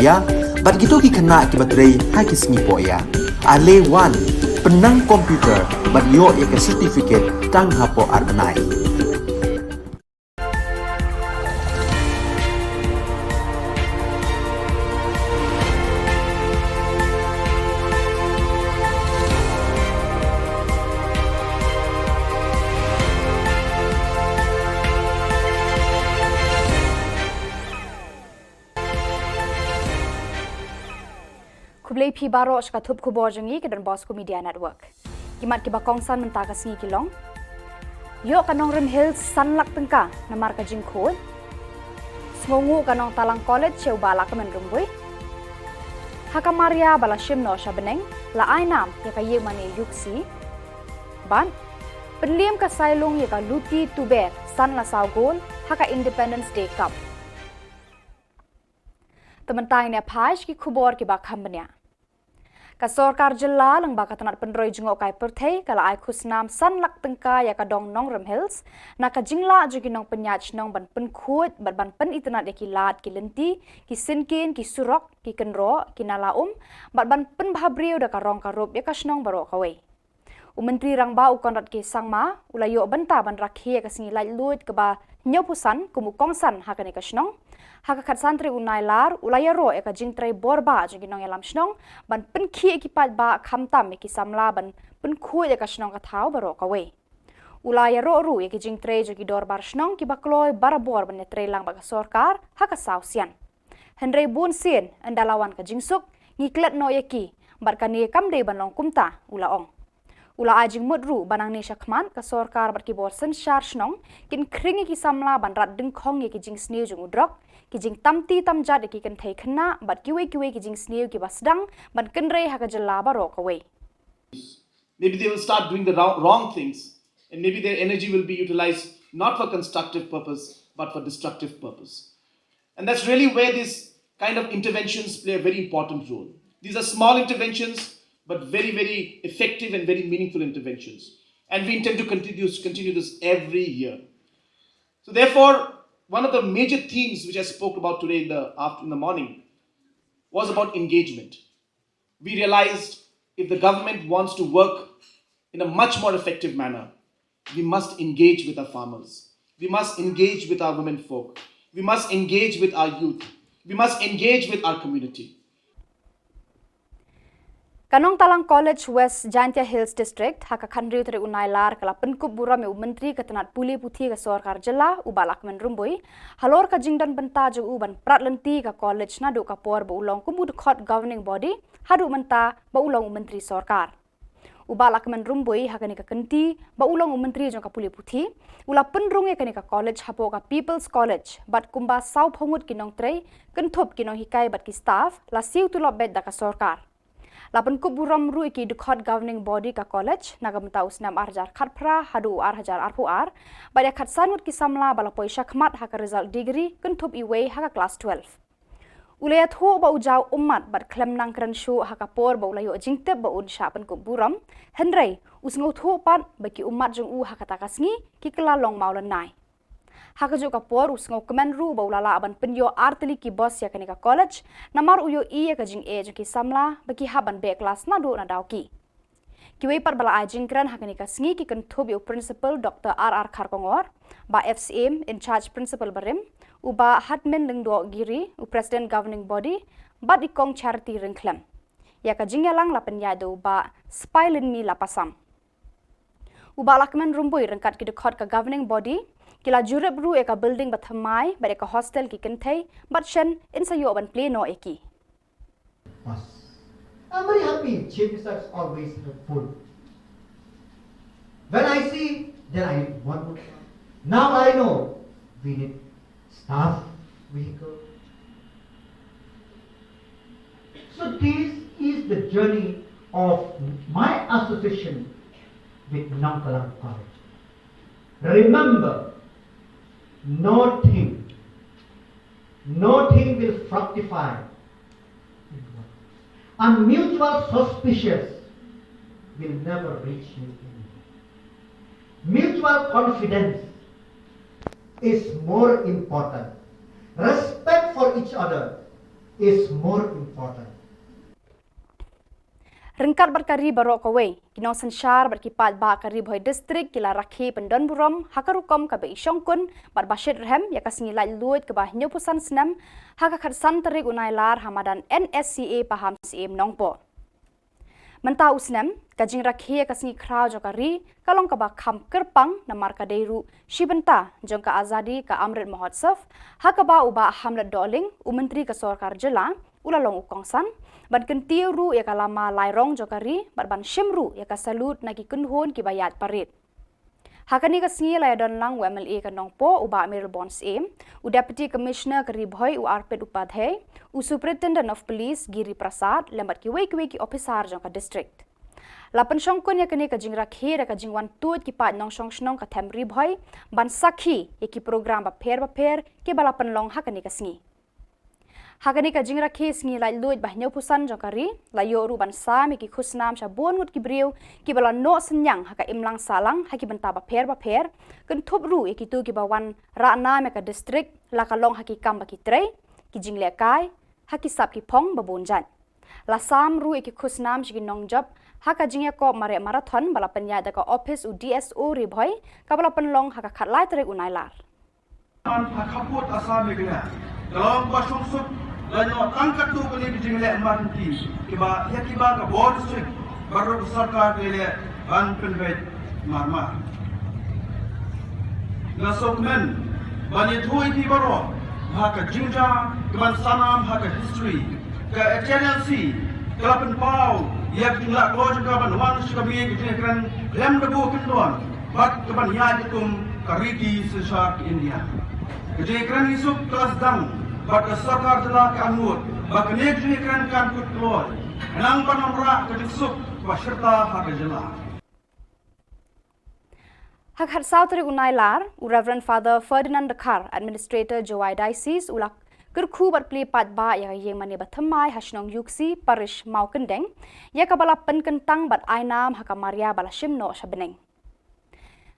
ya, bat gitu ki kena ki baterai hai ki sngi po ya. Ale 1 penang komputer bat yo ya ke certificate tang hapo arnai. Kublai pi baro shka thup khubor jangi ke dan Bosco Media Network. Kimat ki bakong san mentaka sngi kilong. Yo kanong Rim Hills sanlak tengka na marka jing khod. Sngongu kanong talang college cheu bala kamen rumbui. Haka Maria bala shimno shabeneng la ainam ya ka ye mane yuksi. Ban penliam ka sailung ya ka luti tuber san la saugol haka Independence Day Cup. Tementang ne phaj ki khubor ki bakham banya. Ka Sorkar Jilla lang baka tanat penroi jengok kai perthei kala ai khusnam san lak tengka ya ka dong nong Rim Hills na ka jingla jugi nong penyach nong ban pen khut ban pen itnat ya ki lat ki lenti ki sinkin ki surok ki kenro ki nalaum ban pen bhabriu da ka rong ka rup ya ka snong baro ka wei. Menteri rang ba ukon rat ki sangma ulayo benta ban rakhi ka singi lai lut ka ba nyopusan kumu kongsan hakane ka snong haka khat santri unai lar ulaya ro eka jingtrai borba jingi nong yalam snong ban pen khi ki pat ba khamtam ki samla ban pen khu eka snong ka thau baro ka we ulaya ro ru eki jingtrai jingi dor bar snong ki bakloi barabor ban netre lang ba ka sorkar haka sausian henrei bun sien andalawan ka jingsuk ngiklet no yeki bar kani kamde ban long kumta ulaong ula ajing mudru banang ni shakman ka sorkar bar ki bor sen shar snong kin kringi ki samla ban rat ding khong yeki jing sniu jung udrok ki jing tamti tamjat ki kan thei khna bat kiwe ki jing sniu ki basdang ban kenrei haka jalla baro ka we. Maybe they will start doing the wrong things and maybe their energy will be utilized not for constructive purpose but for destructive purpose. And that's really where these kind of interventions play a very important role. These are small interventions but very, very effective and very meaningful interventions. And we intend to continue this every year. So therefore, one of the major themes which I spoke about today in the morning was about engagement. We realized if the government wants to work in a much more effective manner, we must engage with our farmers. We must engage with our women folk. We must engage with our youth. We must engage with our community. Kanong Talang College West Jantia Hills District haka khandriu tere unai lar kala penkup bura me menteri ketanat puli puthi ka Sorkar Jilla ubalak men rumbui halor ka jingdan benta ju uban pratlenti ka college na du ka por ba ulong kumud khot governing body hadu menta ba ulong menteri Sorkar ubalak men rumbui haka ni ka kenti ba ulong menteri jong ka puli puthi ula penrung e ka ni ka college hapo ka People's College bat kumba sau phongut kinong trei kenthop kinong hikai bat ki staff la siu tu lobet da ka Sorkar Lapan kuburam ru iki dekat governing body ka college nagamta usnam arjar khatpra hadu arhajar arpuar baya khat sanut ki samla bala poisa khmat haka result degree kentup iwe haka class 12 ulaya thu ba ujau ummat bat klem nang kran shu haka por ba ulayo jingtep ba un sha pan kuburam henrei usngo thu pat baki ummat jong u haka takasngi ki kala long maulan nai haka jo ka por usngo kemen ru ba ulala aban penyo arteli ki boss ya kanika college namar uyo i ya ka jing e ki samla baki haban be class na do na dauki kiwe par bala ajing kran haka nika sngi ki kan thob yo principal Dr. R.R. Kharkongor ba FCM in charge principal barim uba hatmen lengdo giri u president governing body ba dikong charity ringklam ya ka jing yalang la penyado ba spilin mi lapasam uba lakmen rumbui rengkat ki dekat ka governing body Kila jurep ru eka building bathamai ba eka hostel ki kenthei but shen in sayo ban play no eki. I'm very happy. Chief Minister is always helpful. When I see, then I want more. Now I know we need staff, vehicle. So this is the journey of my association with Namkalang College. Remember, nothing will fructify. And mutual suspicious will never reach you. Mutual confidence is more important. Respect for each other is more important. Rengkat berkari barok kawai, kinong sensyar berkipat bakari boy distrik kila rakhi pendon buram, hakarukom kabe isyongkun, bar basyid rehem, yaka sengilai luit kebah nyupusan senam, haka khadsan terik unailar hamadan NSCA paham CM nongpo. Mentau senam, kajing rakhi yaka sengi krau jokari, kalong kebah kam kerpang, namar kadeiru, shibenta, jongka azadi ka Amrit Mahotsav, hakaba uba hamlet doling, umentri ka Sorkar Jylla, ulalong ukongsan, ban kentiu ru ya kalama lairong jokari, ban shimru ya ka salut nagi kunhon ki bayat parit. Hakani ka singi la don lang MLA ka nongpo uba Amir Bonds aim, u Deputy Commissioner kari bhoy u Arpit Upadhyay, u Superintendent of Police Giri Prasad lembat ki wei ki officer jongka district. Lapan syongkun ya kani ka jing rakhi da ka jing wan tut ki pat nong syong snong ka temri bhoy, ban sakhi ya ki program ba pher ki balapan long hakani ka singi. Hakani ka jing rakhi singi lai luit bah nyupusan jokari la yo ru ban sa mi ki khusnam sha bon ngut ki briu ki bala no senyang haka imlang salang haki benta ba pher kan thup ru ki tu ki bawan ra na me ka district la ka long haki kam ba ki trei ki jing le kai haki sap ki phong ba bon jan la sam ru ki khusnam shi ki nong job haka jing ko mare marathon bala penya da ka office u DSO ri bhoi ka bala pen long haka khat lai tere unai lar Khubor asam megna dalam basung sup lanyo tangkat tu beli jingle manti kiba ya kiba ka board strict baru sarkar le ban penvet marmar nasok men bani thui ti baro haka jinja kiban sanam haka history ka HNLC kelapan pau ya jumlah keluar juga ban wan suka bi ke kran lem debu kendon bat keban ya dikum kariti sesar India kejadian isuk kelas dang bak Sorkar Jylla kanut bak negeri kan kut keluar nang panamra kedisuk wasyarta hak Jylla hak hat sautri unai lar u Reverend Father Ferdinand Dakar Administrator Jowai Diocese ulak kerku berpli pat ba ya yang mani bathamai hasnong yuksi parish mau kendeng ya kabala pen kentang bat ainam haka Maria bala shimno shabeneng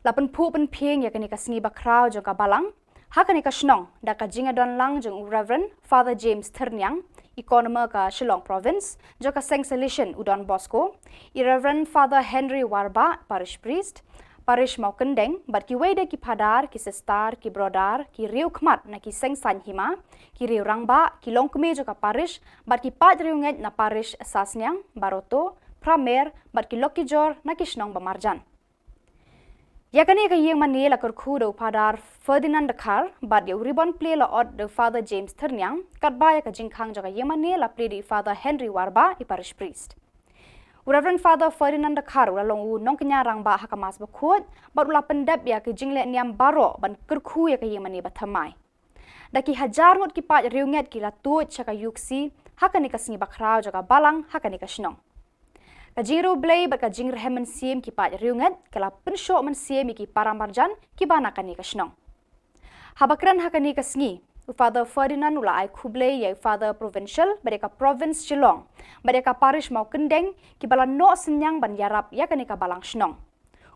lapen pu pen pieng ya kani kasngi bakrau jo balang hakani ka shnong da ka jinga don lang jeng Reverend Father James Ternyang economer ka Shillong province jo ka Seng Solution udon Bosco Reverend Father Henry Warba parish priest parish mau kendeng bat ki wede ki padar ki sestar ki brodar ki riu khmat na ki Seng San Hima ki riu rangba ki longkme jo ka parish bat ki pat riu nget na parish Sasnyang Baroto Pramer bat ki Lokijor na ki shnong bamarjan yakani ka yeng mani la kerku do padar Ferdinand Dakar bat yo ribbon play la od de Father James Ternyang kat ba ya ka jingkhang jo ka yeng mani la play di Father Henry Warba I parish priest Reverend Father Ferdinand Dakar ula long u nong kenya rang ba hakamas ba khot bat ula pendap ya ka jingle niam baro ban kerku ya ka yeng mani bathamai daki hajar ngot ki pa riunget ki la tu chaka yuksi hakani ka singi bakrau jo ka balang hakani ka shnong Kajing blay bat kajing rehemen siem ki pat riunget kala pensho men siem ki paramarjan ki banakani ka shnong. Habakran hakani ka sngi Father Ferdinand ula ai khuble ya Father Provincial badeka province Shillong badeka parish mau kendeng ki bala no senyang ban yarap ya kani ka balang shnong.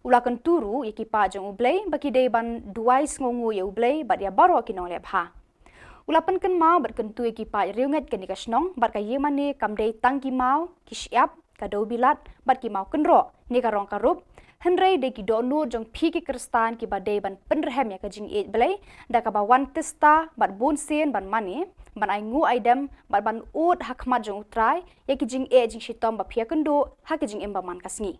Ula kan turu ya ki pa jong ublay baki dei ban duai ngongu ya ublay bat ya baro ki nong lebha. Ula pen kan mau bat kan tu ki pa riunget kani ka shnong bat ka yemane kamdei tangki mau ki syap kadau bilat bat ki mau kenro ni karong karup henrei de ki donu jong phi ki kristan ki badai ban penrehem ya ka jing e blai da ka ba wan testa bat bon sen ban mani ban ai ngu aidem bat ban ut hakmat jong utrai ya ki jing e jing shitom ba phia kendo ha ki jing emba man kasngi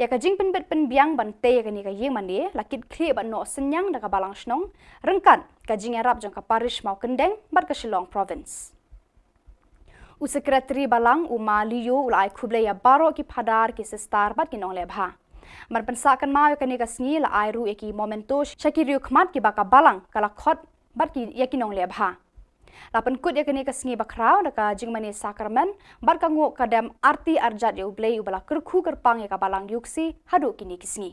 ya ka jing pen bet pen biang ban te ya ka ni ka yeng mani lakit khre ban no senyang da ka balang snong rengkan ka jing arab jong ka parish mau kendeng bat ka Shillong province U Sekretari Balang U Maliyo ulai khuble ya baro ki padar ki sestar bat ki nong lebha. Mar pensakan mau ka ni ka sngi la airu eki momento shakiriu khmat ki baka balang kala khot bat ki ya ki nong lebha. La pen kut ya ka ni ka sngi bakrau da ka jingmani sakramen bat ka ngo kadam arti arjat ya ublei u bala kerkhu kerpang ya ka balang yuksi hadu ki ni ki sngi.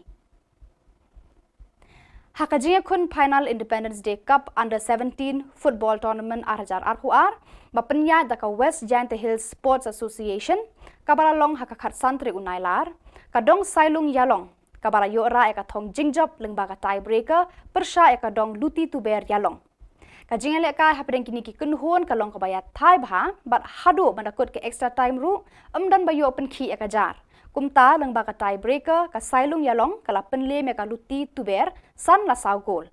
Hakajinga kun final Independence Day Cup Under 17 football tournament arjar arhuar bapenya da ka West Giant Hills Sports Association kabara long hakakhat santri unailar kadong sailung yalong kabara yora eka thong jingjob lengba ka tiebreaker persha eka dong luti tuber yalong Kajing elek kai hapadeng kini ki kunhon kalong kabaya thai bha bat hadu bandakut ke extra time ru dan bayo pen ki ekajar. Kumta lang baka tie breaker ka Shillong yalong kala penle me ka luti tuber san la saw gol.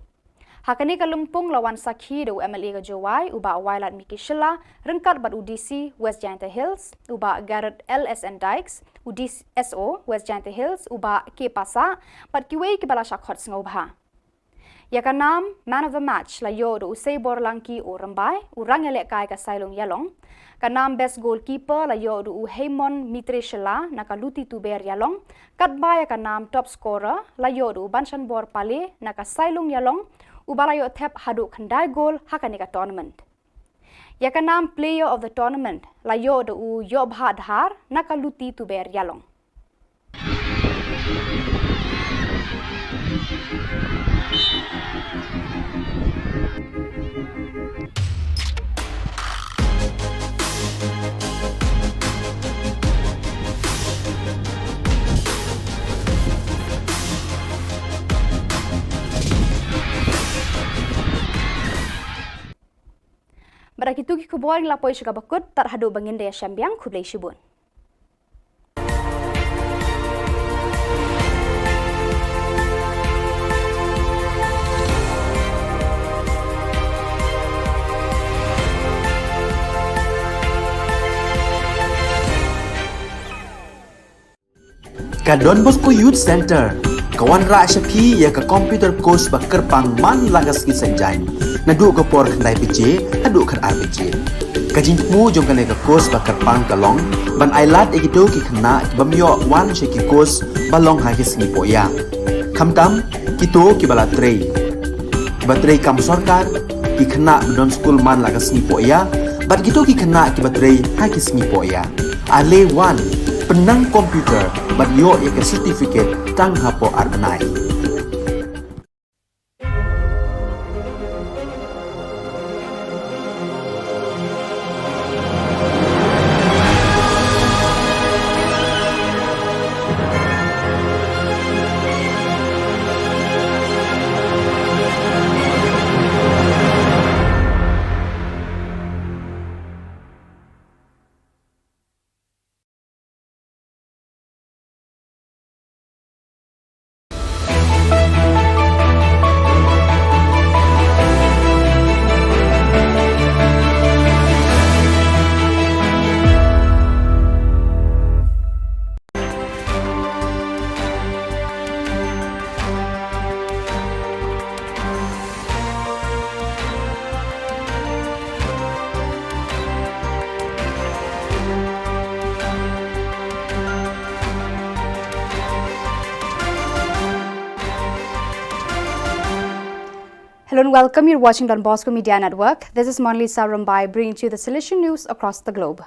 Hakani ka lumpung lawan sakhi do MLA ka Jowai uba wailat Miki Shilla rengkat bat UDC West Giant Hills uba Garrett LSN Dykes UDC SO West Giant Hills uba K Pasa bat kiwei ki bala shakhot ngobha. Ya ka nam man of the match la yo do usai bor langki o rambai urang elek kai ka Shillong yalong. Ka nam best goalkeeper la yo do Heimon Mitre Shilla na ka luti tuber yalong. Kat baya ka nam top scorer la yo do Banshan Bor Pale na ka Shillong yalong. Ubalayo tep hadu kandai gol hakani ka tournament. Ya ka nam player of the tournament la yo do yob hadhar na ka luti tuber yalong. Barakitu ki Khubor ngla poi suka bakut tar hadu bangin daya syambiang kublai shibun. Ka Don Bosco Youth Center kawan ra syapi ya ka computer course bakar pang man lagas ki sanjain nadu ka por khandai pc adu khan RPG kajin mu jong kan ka course bakar pang kalong ban ailat egido ki khna bamyo wan she ki course balong ha ki singi poya khamtam kito ki bala trei batrei kam sarkar ki khna don school man lagas singi poya bat kito ki khna ki batrei ha ki singi poya ale wan penang komputer bat yo ya ka certificate tang hapo arnai. Hello and welcome. You're watching Don Bosco Media Network. This is Monli Sarambai bringing you the Salesian news across the globe.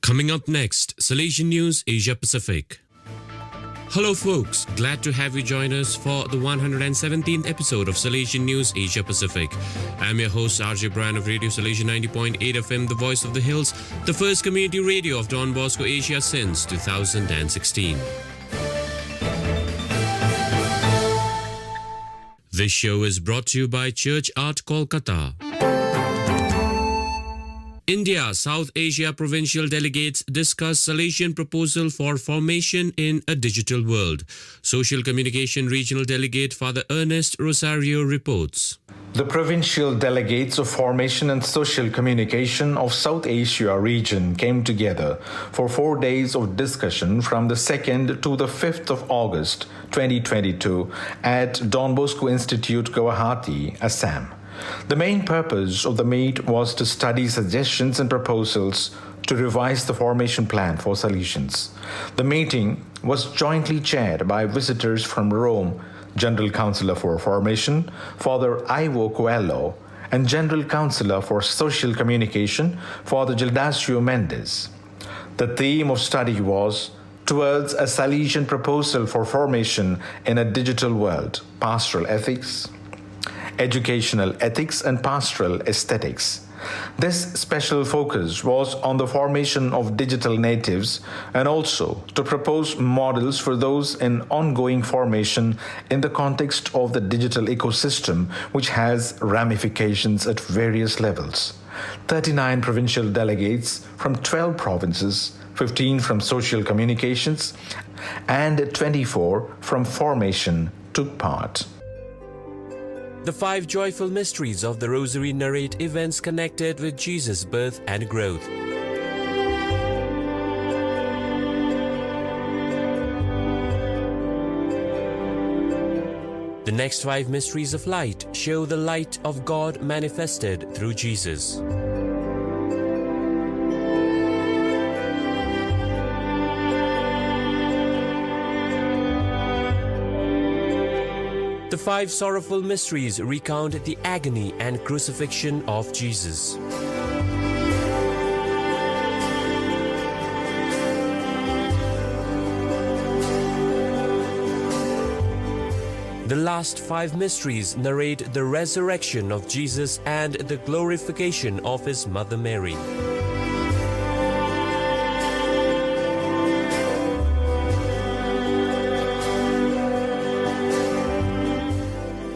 Coming up next, Salesian News Asia Pacific. Hello folks, glad to have you join us for the 117th episode of Salesian News Asia Pacific. I'm your host RJ Bryan of Radio Salesian 90.8 FM, the voice of the hills, the first community radio of Don Bosco Asia since 2016. This show is brought to you by Church Art Kolkata. India South Asia provincial delegates discuss Salesian proposal for formation in a digital world. Social Communication Regional Delegate Father Ernest Rosario reports. The provincial delegates of Formation and Social Communication of South Asia region came together for 4 days of discussion from the 2nd to the 5th of August 2022 at Don Bosco Institute, Guwahati, Assam. The main purpose of the meet was to study suggestions and proposals to revise the formation plan for Salesians. The meeting was jointly chaired by visitors from Rome, General Councillor for Formation, Father Ivo Coelho, and General Councillor for Social Communication, Father Gildasio Mendes. The theme of study was Towards a Salesian Proposal for Formation in a Digital World, Pastoral Ethics, Educational Ethics and Pastoral Aesthetics. This special focus was on the formation of digital natives and also to propose models for those in ongoing formation in the context of the digital ecosystem, which has ramifications at various levels. 39 provincial delegates from 12 provinces, 15 from social communications, and 24 from formation took part. The 5 joyful mysteries of the Rosary narrate events connected with Jesus' birth and growth. The next 5 mysteries of light show the light of God manifested through Jesus. The 5 sorrowful mysteries recount the agony and crucifixion of Jesus. The last 5 mysteries narrate the resurrection of Jesus and the glorification of his mother Mary.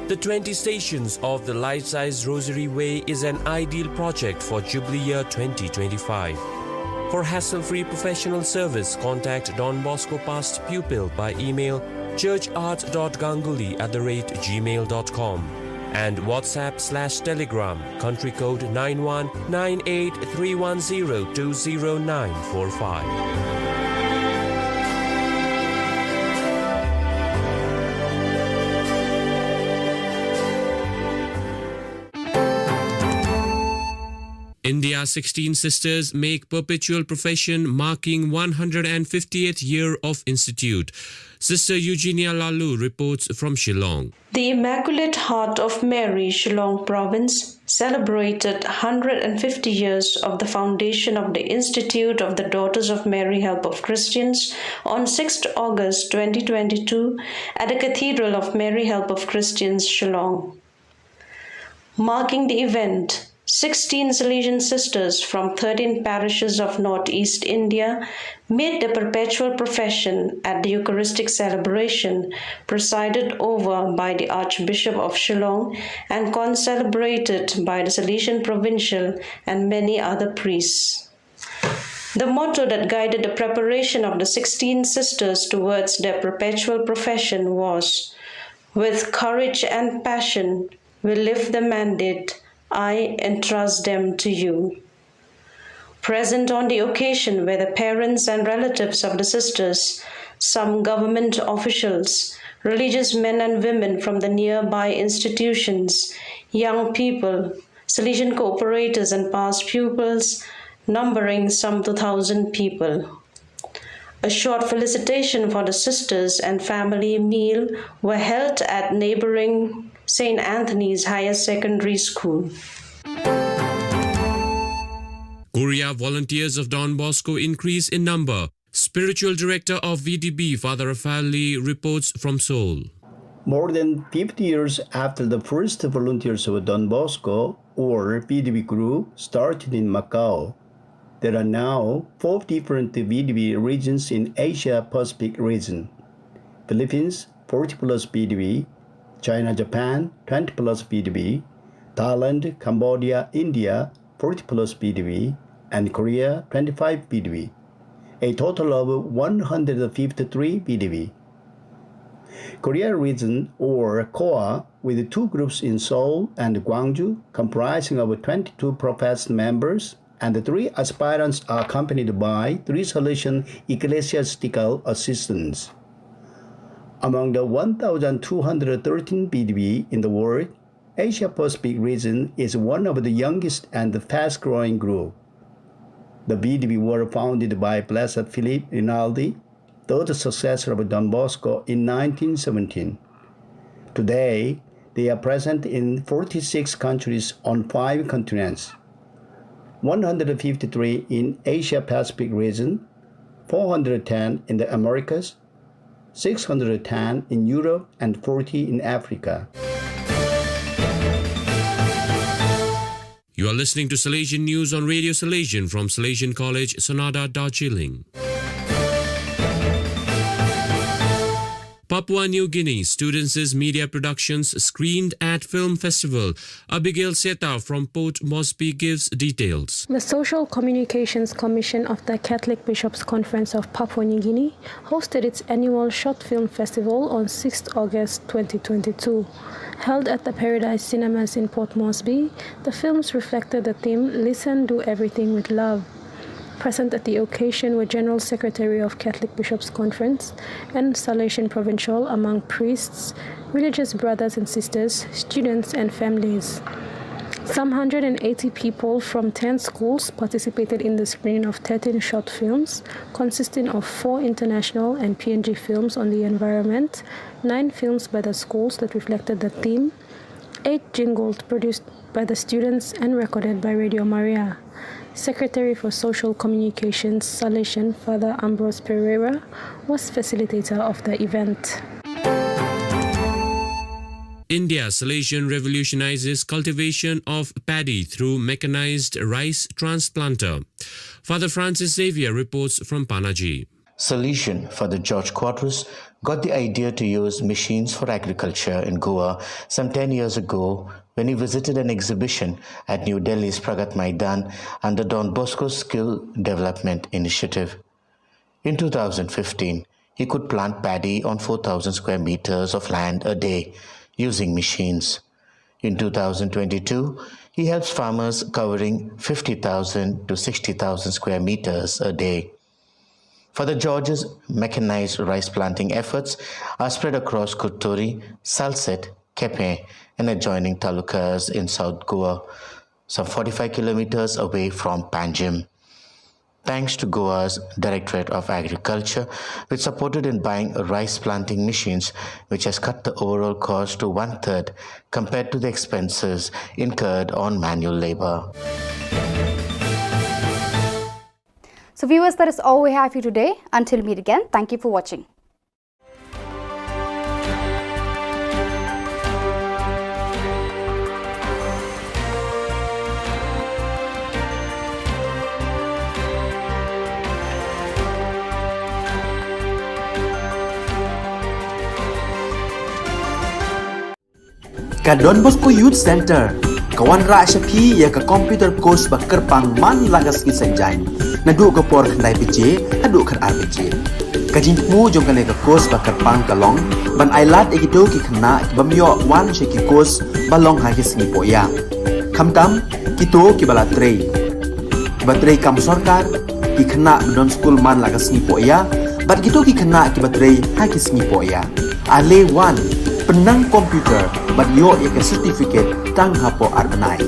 The 20 Stations of the Life-Size Rosary Way is an ideal project for Jubilee Year 2025. For hassle-free professional service, contact Don Bosco Past Pupil by email churchart.ganguly@gmail.com and WhatsApp/Telegram country code 919831020945. India's 16 sisters make perpetual profession marking 150th year of institute. Sister Eugenia Lalu reports from Shillong. The Immaculate Heart of Mary, Shillong Province, celebrated 150 years of the foundation of the Institute of the Daughters of Mary Help of Christians on 6th August 2022 at the Cathedral of Mary Help of Christians, Shillong. Marking the event, 16 Salesian sisters from 13 parishes of Northeast India made the perpetual profession at the Eucharistic celebration presided over by the Archbishop of Shillong and concelebrated by the Salesian Provincial and many other priests. The motto that guided the preparation of the 16 sisters towards their perpetual profession was, "With courage and passion, we live the mandate, I entrust them to you." Present on the occasion were the parents and relatives of the sisters, some government officials, religious men and women from the nearby institutions, young people, Salesian cooperators and past pupils, numbering some 2,000 people. A short felicitation for the sisters and family meal were held at neighboring St. Anthony's Higher Secondary School. Korea volunteers of Don Bosco increase in number. Spiritual Director of VDB, Father Rafael Lee, reports from Seoul. More than 50 years after the first volunteers of Don Bosco, or VDB group, started in Macau, there are now 4 different VDB regions in Asia-Pacific region. Philippines, 40 plus VDB, China, Japan, 20 plus VDB, Thailand, Cambodia, India, 40 plus VDB, and Korea, 25 VDB, a total of 153 VDB. Korea region, or KOA, with 2 groups in Seoul and Gwangju, comprising of 22 professed members, and the 3 aspirants are accompanied by 3 Salesian ecclesiastical assistants. Among the 1,213 VDB in the world, Asia-Pacific region is one of the youngest and fast-growing group. The VDB were founded by Blessed Philip Rinaldi, third successor of Don Bosco, in 1917. Today, they are present in 46 countries on 5 continents. 153 in Asia-Pacific region, 410 in the Americas, 610 in Europe, and 40 in Africa. You are listening to Salesian News on Radio Salesian from Salesian College, Sonada, Darjeeling. Papua New Guinea Students' Media Productions screened at Film Festival. Abigail Seta from Port Moresby gives details. The Social Communications Commission of the Catholic Bishops' Conference of Papua New Guinea hosted its annual Short Film Festival on 6th August 2022. Held at the Paradise Cinemas in Port Moresby, the films reflected the theme Listen, Do Everything with Love. Present at the occasion were General Secretary of Catholic Bishops' Conference and Salesian Provincial among priests, religious brothers and sisters, students and families. Some 180 people from 10 schools participated in the screening of 13 short films, consisting of 4 international and PNG films on the environment, 9 films by the schools that reflected the theme, 8 jingles produced by the students and recorded by Radio Maria. Secretary for Social Communications, Salesian Father Ambrose Pereira, was facilitator of the event. India Salesian revolutionizes cultivation of paddy through mechanized rice transplanter. Father Francis Xavier reports from Panaji. Salesian Father George Quadras got the idea to use machines for agriculture in Goa some 10 years ago when he visited an exhibition at New Delhi's Pragat Maidan under Don Bosco's Skill Development Initiative. In 2015, he could plant paddy on 4,000 square meters of land a day using machines. In 2022, he helps farmers covering 50,000 to 60,000 square meters a day. Father George's mechanized rice planting efforts are spread across Kuturi, Salset, Kepe, and adjoining talukas in South Goa, some 45 kilometers away from Panjim. Thanks to Goa's Directorate of Agriculture, which supported in buying rice planting machines, which has cut the overall cost to 1/3 compared to the expenses incurred on manual labor. So viewers, that is all we have for you today. Until we meet again, thank you for watching. Ka Don Bosco Youth Center, kawan ra Shapi ya ka computer course bakar pang man lagas ki sanjang. Nadu ka por khandai pije, hadu khar RPG. Ka jingmu jong ka course bakar pang kalong, ban ailat egito ki khna bamyo wan she ki course balong ha ki singi poya. Khamtam kito ki bala trei. Batrei kam sarkar ki khna don school man lagas singi poya, bat kito ki khna ki batrei ha ki singi poya. Ale wan penang komputer bat yo ya certificate tang hapo arnai.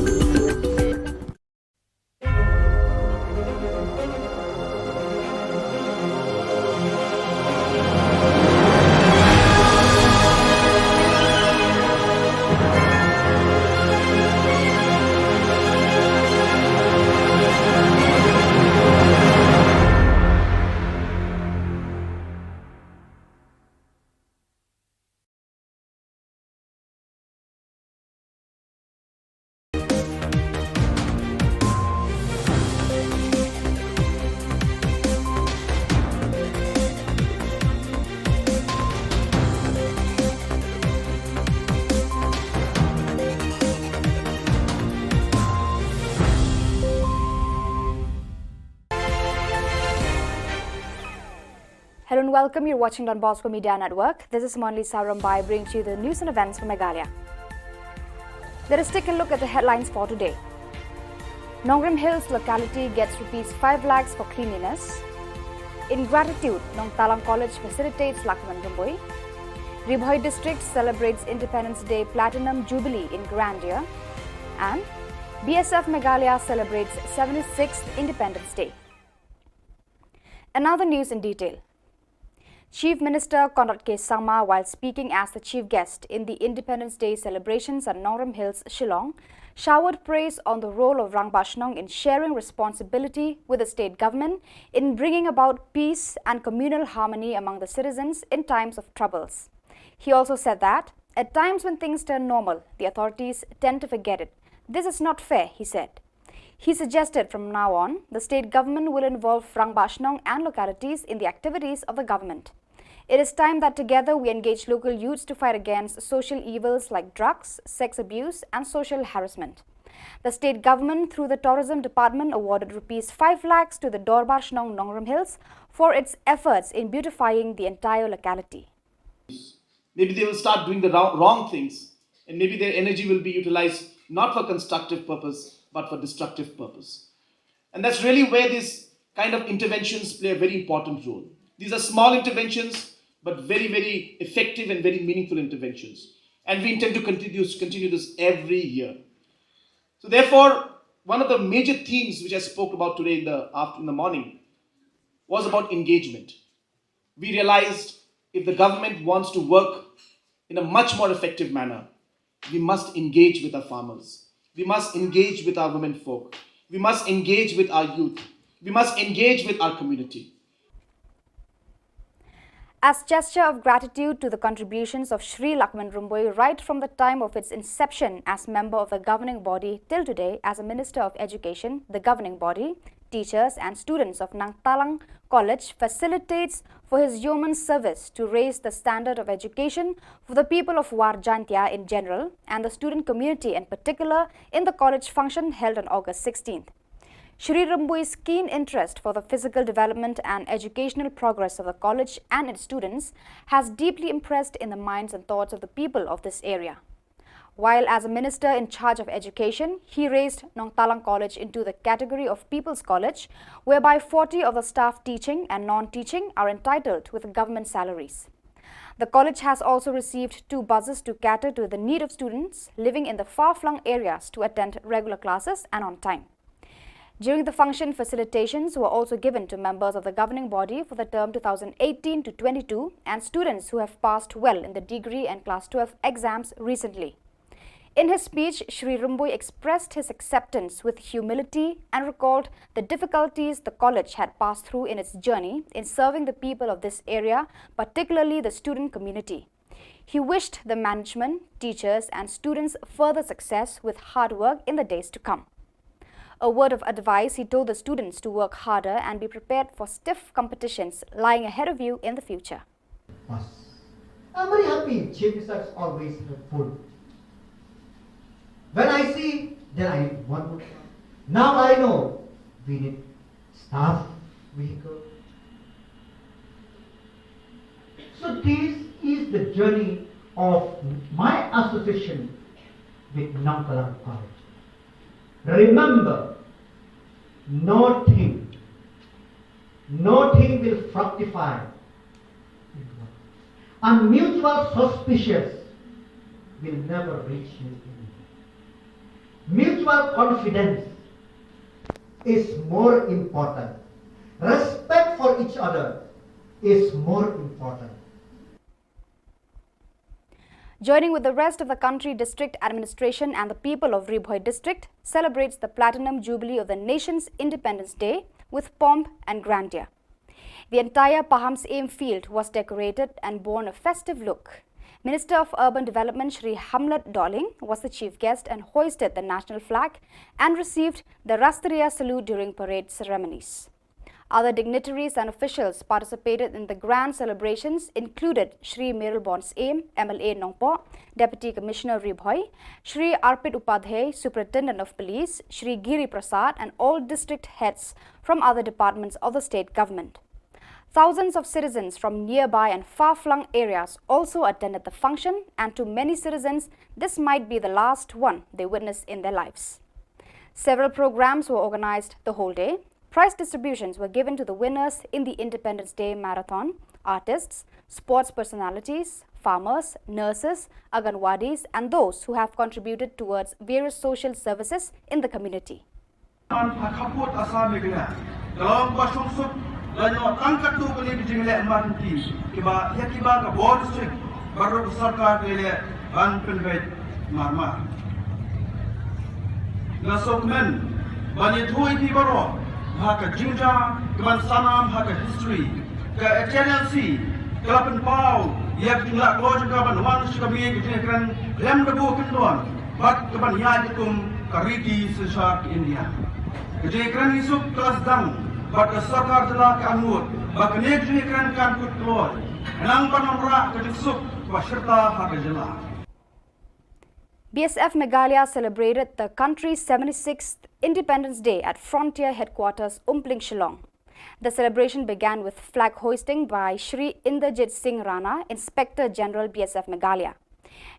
Hello and welcome. You're watching Don Bosco Media Network. This is Monli Sarambai bringing to you the news and events from Meghalaya. Let us take a look at the headlines for today. Nongrim Hills locality gets rupees 5 lakhs for cleanliness. In gratitude, Nong Talang College facilitates Lakman Rumboi. Ribhoi district celebrates Independence Day Platinum Jubilee in grandeur. And BSF Meghalaya celebrates 76th Independence Day. Another news in detail. Chief Minister Conrad K. Sangma, while speaking as the chief guest in the Independence Day celebrations at Nongrim Hills, Shillong, showered praise on the role of Rang Bashnong in sharing responsibility with the state government in bringing about peace and communal harmony among the citizens in times of troubles. He also said that, at times when things turn normal, the authorities tend to forget it. This is not fair, he said. He suggested from now on, the state government will involve Frang Bashnong and localities in the activities of the government. It is time that together we engage local youths to fight against social evils like drugs, sex abuse and social harassment. The state government, through the tourism department, awarded Rs 5 lakhs to the Dorbar Shnong Nongram Hills for its efforts in beautifying the entire locality. Maybe they will start doing the wrong things, and maybe their energy will be utilized not for constructive purpose, but for destructive purpose. And that's really where these kind of interventions play a very important role. These are small interventions, but very, very effective and very meaningful interventions. And we intend to continue this every year. So therefore, one of the major themes which I spoke about today in the morning was about engagement. We realized if the government wants to work in a much more effective manner, we must engage with our farmers. We must engage with our women folk. We must engage with our youth. We must engage with our community. As gesture of gratitude to the contributions of Shri Lakman Rumboi right from the time of its inception as member of the governing body till today as a Minister of Education, the governing body, teachers and students of Nang Talang College facilitates for his yeoman service to raise the standard of education for the people of War Jantia in general and the student community in particular in the college function held on August 16th. Shri Rumboi's keen interest for the physical development and educational progress of the college and its students has deeply impressed in the minds and thoughts of the people of this area. While as a minister in charge of education, he raised Nong Talang College into the category of People's College, whereby 40 of the staff teaching and non-teaching are entitled with government salaries. The college has also received 2 buses to cater to the need of students living in the far-flung areas to attend regular classes and on time. During the function, facilitations were also given to members of the governing body for the term 2018 to 22 and students who have passed well in the degree and class 12 exams recently. In his speech, Shri Rumboi expressed his acceptance with humility and recalled the difficulties the college had passed through in its journey in serving the people of this area, particularly the student community. He wished the management, teachers and students further success with hard work in the days to come. A word of advice, he told the students to work harder and be prepared for stiff competitions lying ahead of you in the future. I'm very happy Chief Minister is always helpful. When I see, then I want, now I know we need staff, vehicle. So this is the journey of my association with Nang Talang College. Remember, nothing will fructify. And mutual suspicious will never reach you. Mutual confidence is more important. Respect for each other is more important. Joining with the rest of the country, district administration and the people of Ribhoi district celebrates the Platinum Jubilee of the nation's Independence Day with pomp and grandeur. The entire Paham's Aim field was decorated and bore a festive look. Minister of Urban Development Shri Hamlet Doling was the chief guest and hoisted the national flag and received the Rastriya salute during parade ceremonies. Other dignitaries and officials participated in the grand celebrations included Shri Miralbon's Aim, MLA Nongpo, Deputy Commissioner Ribhoi, Shri Arpit Upadhyay, Superintendent of Police, Shri Giri Prasad and all district heads from other departments of the state government. Thousands of citizens from nearby and far-flung areas also attended the function, and to many citizens, this might be the last one they witness in their lives. Several programs were organized the whole day. Prize distributions were given to the winners in the Independence Day Marathon, artists, sports personalities, farmers, nurses, Anganwadis and those who have contributed towards various social services in the community. Haka Jylla, Khubor Sanam, haka history, ka channel C, kalapan pau, yak jumlah keluarga kaban wan suka biye kita kan lem debu kenduan, bat kaban ya jikum kariti sesat India. Kejadian isuk kelas dang, bat sarkar jelah ke angut, bak kejadian kan kutlor, enang panamra kejusuk waserta hak jelah. BSF Meghalaya celebrated the country's 76th Independence Day at Frontier Headquarters, Umpling, Shillong. The celebration began with flag hoisting by Shri Inderjit Singh Rana, Inspector General BSF Meghalaya.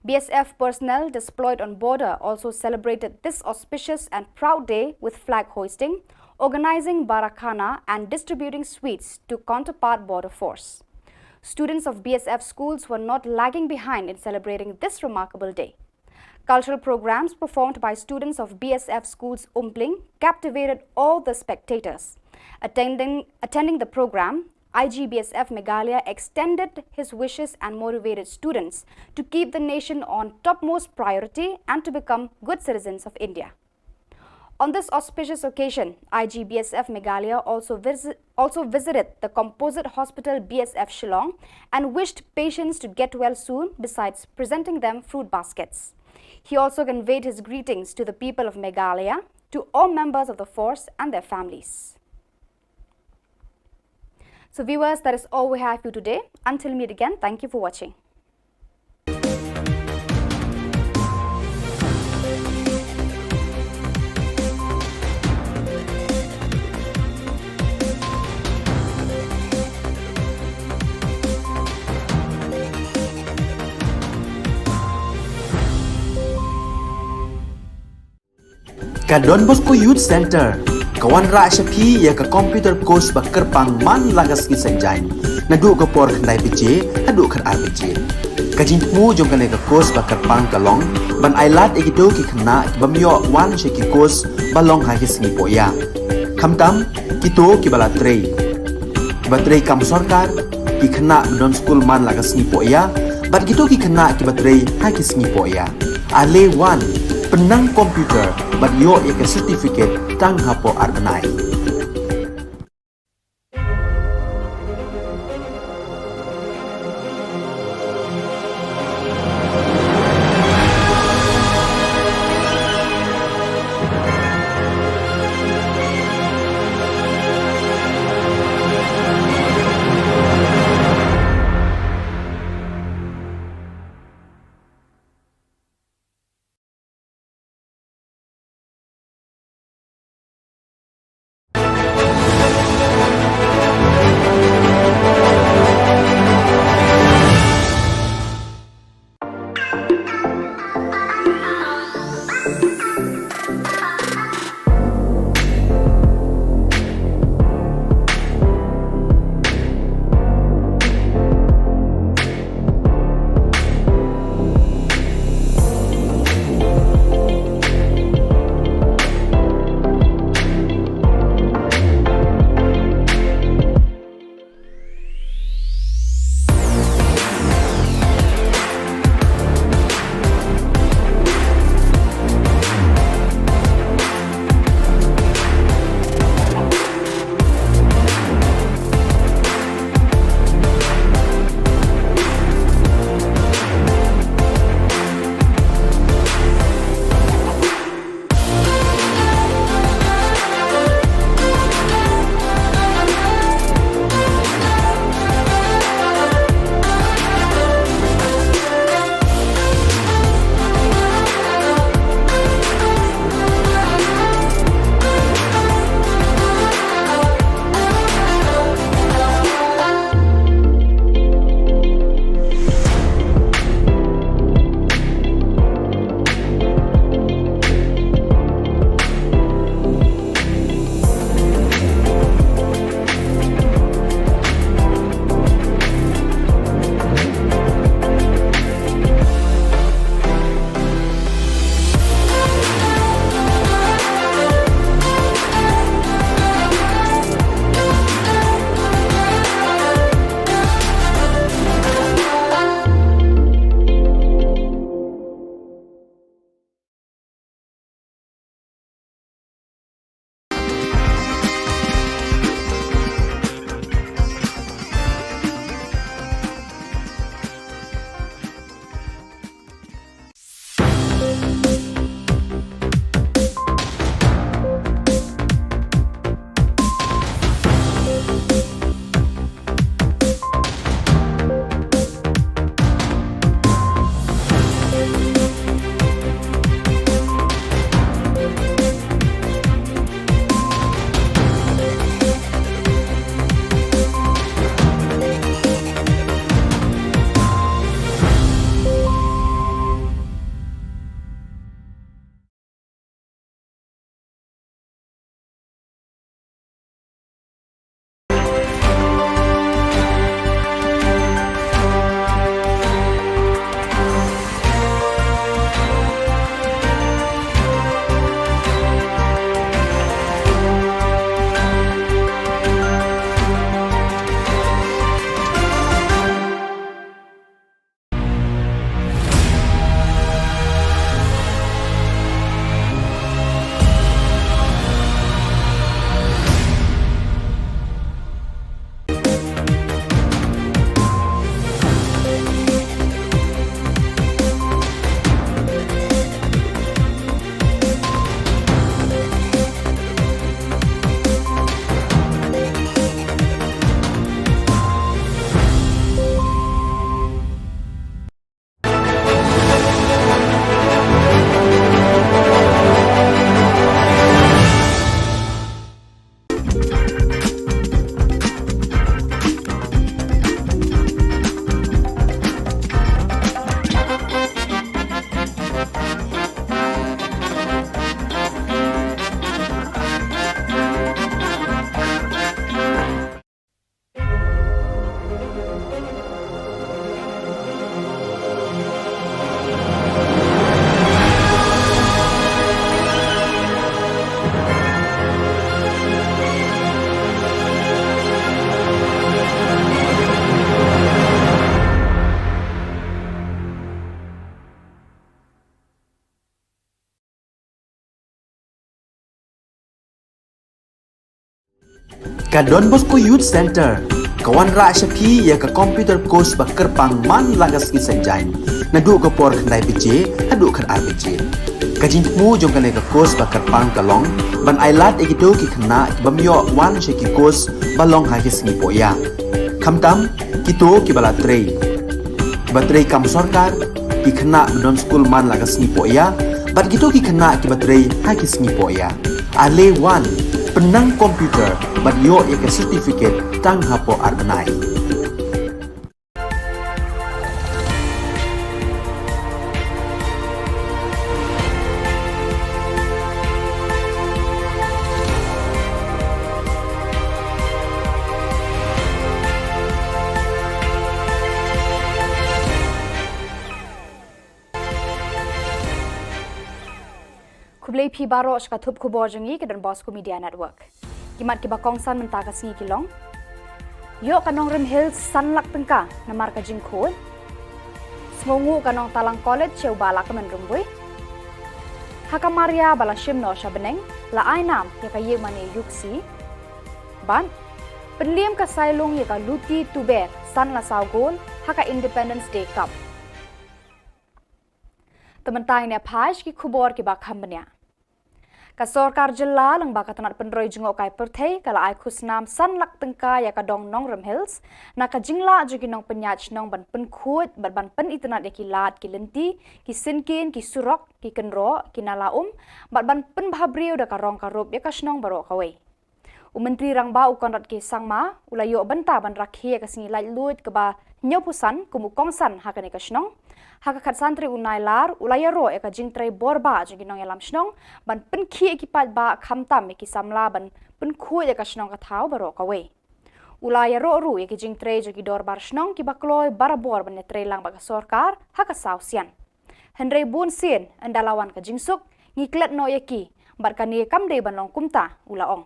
BSF personnel deployed on border also celebrated this auspicious and proud day with flag hoisting, organizing barakhana and distributing sweets to counterpart border force. Students of BSF schools were not lagging behind in celebrating this remarkable day. Cultural programs performed by students of BSF schools Umpling captivated all the spectators. Attending the program, IGBSF Meghalaya extended his wishes and motivated students to keep the nation on topmost priority and to become good citizens of India. On this auspicious occasion, IGBSF Meghalaya also visited the Composite Hospital BSF Shillong and wished patients to get well soon, besides presenting them fruit baskets. He also conveyed his greetings to the people of Meghalaya, to all members of the force and their families. So viewers, that is all we have for you today. Until we meet again, thank you for watching. Ka Don Bosco Youth Center, kawan ra Shapi ya ka computer course bakar pang man lagas ki sanjai. Nadu ka por khandai pije, hadu khar ar pije. Ka jingmu jong ka course bakar pang kalong, ban ailat ekito ki khna bamyo wan she ki course balong ha ki singi poya. Khamtam kito ki bala trei. Batrei kam sarkar ki khna don school man lagas ni poya, bat kito ki khna ki batrei ha ki singi poya. Ale wan penang komputer bat yo ika certificate tang hapo arnai. Ka Don Bosco Youth Center, kawan ra shapi ya ka computer course ba kerpang man lagas ki sanjain. Nadu ko por khandai pije, hadu khan RPG. Kajin mu jong kale ka course ba kerpang kalong, ban ailat egido ki khna bamyo wan sheki course balong ha ki singi poya. Khamtam kito ki bala trei. Batrei kam sarkar ki khna don school man lagas singi poya, bat kito ki khna ki batrei ha ki singi poya. Ale wan penang komputer bat yo ya ke certificate tang hapo arbenai. Kublai pi baro shka thup khubor jangi ke Don Bosco Media Network. Kimat ki bakong san mentaka singi kilong. Yo kanong Rim Hills sanlak tengka namar ka jing khod. Smongu kanong Talang College cheu bala ka menrumbui. Hakamaria bala shimno shabeneng la ainam ya ka ye mane yuksi. Ban penliam ka sailung ya ka luti tuber san la saugol haka Independence Day Cup. Tementang ne phaj ki khubor ki bakham banya. Ka Sorkar Jilla lang baka tanat penroi jengok kai perthei kala ai khusnam san lak tengka ya ka dong nong Rim Hills na ka jingla jugi nong penyach nong ban pen khut ban pen itanat ya ki lat ki lenti ki sinkin ki surok ki kenro ki nalaum ban pen bhabriu da ka rong ka rop ya ka snong baro ka wei. Menteri rang ba ukon rat ke sangma ulayo benta ban rakhi ka singi lai lut ka ba nyopusan kumu kongsan hakane ka snong haka kat santri unai lar ulaya ro eka jingtrai borba jingi nong yalam snong ban pen khi ekipat ba khamtam eki samla ban pen khu eka snong ka thau baro ka we ulaya ro ru eki jingtrai jingi dor bar snong ki bakloi barabor ban netre lang ba ka sorkar haka sausian henry bun sin andalawan ka jingsuk ngiklet no eki bar kani kamde ban long kumta ulaong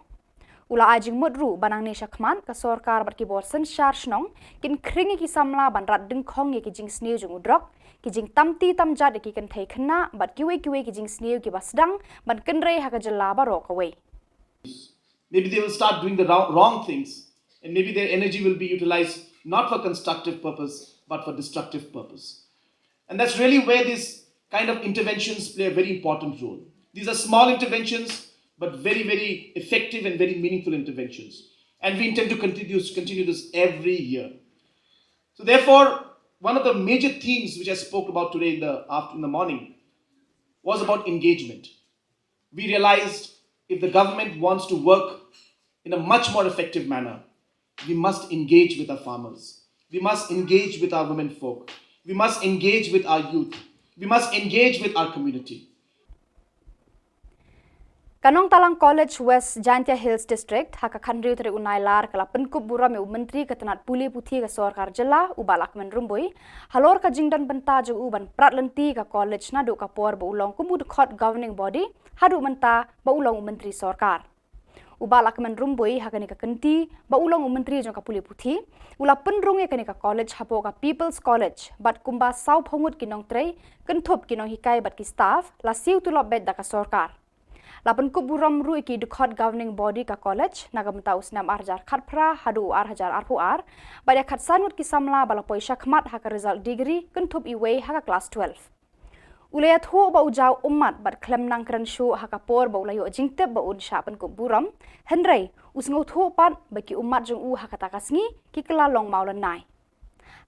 ula ajing mudru banang ni shakman ka sorkar bar ki bor sen shar snong kin kringi ki samla ban rat ding khong eki jing sneu jung udrok ki jing tamti tamjat ki kan thei khna bat kiwe ki jing sneu ki basdang ban kenrei haka jalla baro ka we Maybe they will start doing the wrong things, and maybe their energy will be utilized not for constructive purpose but for destructive purpose. And that's really where these kind of interventions play a very important role. These are small interventions but very, very effective and very meaningful interventions. And we intend to continue this every year. So therefore, one of the major themes which I spoke about today in the morning was about engagement. We realized if the government wants to work in a much more effective manner, we must engage with our farmers. We must engage with our women folk. We must engage with our youth. We must engage with our community. Kanong Talang College West Jantia Hills District haka khandriu tere unai lar kala penkup bura me menteri ketanat puli puthi ka Sorkar Jilla ubalak menrumbui halor ka jingdan benta ju uban pratlenti ka college na du ka por ba ulong kumud khot governing body hadu menta ba ulong menteri Sorkar ubalak menrumbui haka ni ka kenti ba ulong menteri jong ka puli puthi ula penrung e ka college hapo ka People's College bat kumba sau phongut kinong trei kenthop kinong hikai bat ki staff la siu tu lobet da ka Sorkar Lapan kuburam ru iki dekat governing body ka college nagamta usnam arjar khatpra hadu arhajar arpuar bada khat sanut ki samla bala poisa khmat haka result degree kentup iwe haka class 12 ulaya thu ba ujau ummat bat klem nang kran shu haka por ba ulayo jingtep ba un sha pan kuburam henrei usngo thu pat baki ummat jong u haka takasngi ki kala long maulan nai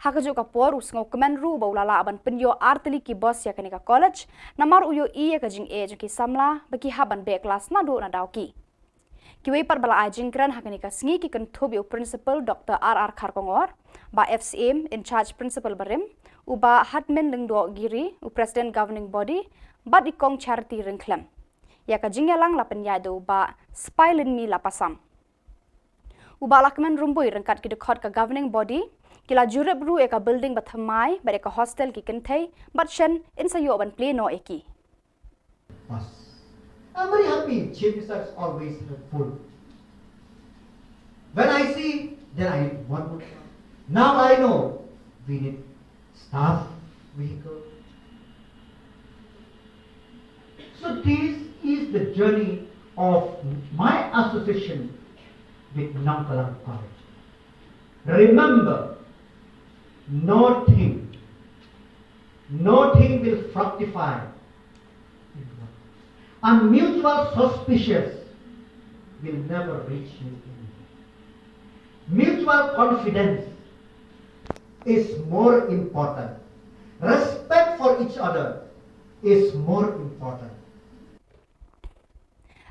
haka jo ka por usngo kemen ru ba ulala aban penyo arteli ki boss ya kanika college namar uyo i ya ka jing e ki samla baki haban be class na do na dauki kiwe par bala ajing kran haka nika sngi ki kan thob yo principal Dr. R.R. Kharkongor ba FCM in charge principal barim uba hatmen lengdo giri u president governing body ba dikong charity ringklam ya ka jing yalang la penyado ba spilin mi lapasam uba lakmen rumbui rengkat ki dekat ka governing body Kila jurep ru eka building bathamai ba eka hostel ki kenthei but shen in sayo ban play no eki. I'm very happy. Chief Minister is always helpful. When I see, then I want more. Now I know we need staff, vehicle. So this is the journey of my association with Nongkalang College. Remember, nothing will fructify. And mutual suspicious will never reach you in. Mutual confidence is more important. Respect for each other is more important.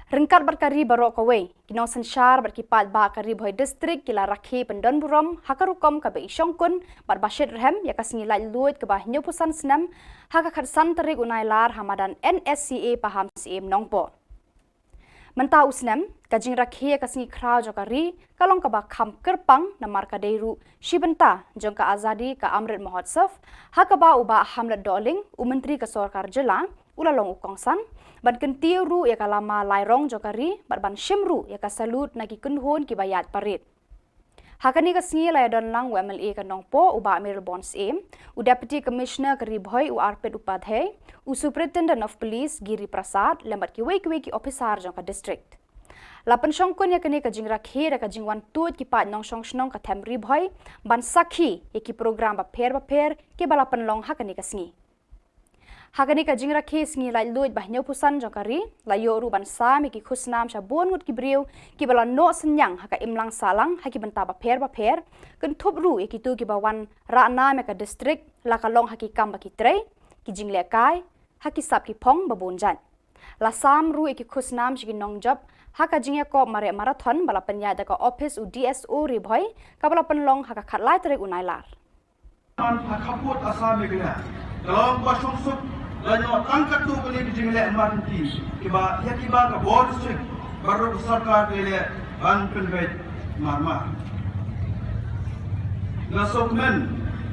Rengkat berkari barok kawai, kinong sensyar berkipat ba kari boy distrik kila rakhi pendon buram hakarukom ka bei syongkun bar basyid rehem ya kasngi lai luit ke bah nyopusan senam haka khatsan terik unailar hamadan NSCA paham CM nongpo. Mentau senam kajing rakhi ya kasngi krau jokari kalong ka ba kham kerpang namar ka deiru shibenta jong ka azadi ka amrit mahotsav haka ba uba hamlet doling umentri ka sorkar jela ulalong ukongsan ban kentiu ru ya kalama lairong jokari ban shimru ya ka salut nagi kunhon ki bayat parit hakani ka singi la don lang MLA ka nongpo uba Amir Bonds aim u deputy commissioner kari bhoi u Arpit Upadhyay u superintendent of police Giri Prasad lembat ki wei ki officer jong ka district lapan syongkon ya kani ka jing rakhi ra ka jing wan tut ki pat nong shong shnong ka thamri bhoi ban sakhi ya ki program ba pher ki balapan long hakani ka singi hakani ka jingra kes ngi lai luit bah nyau pusan jokari la yo ru ban sa mi ki khusnam sha bon ngut ki breu ki bala no senyang haka imlang salang haki benta ba pher kan thop ru e ki tu ki bawan ra na me ka district la ka long haki kam ba ki trei ki jingle kai haki sap ki phong ba bon jan la sam ru e ki khusnam chi ki nong job haka jingya ko mare marathon bala penya da ka office u DSO ri bhoi ka bala pen long haka khat lai tere unailar an khaput asam me kalong ba sum sup lanyo tangkat tu kali jingle amanti kiba ya kiba ka board strict baru sarkar le ban penvet marmar na sokmen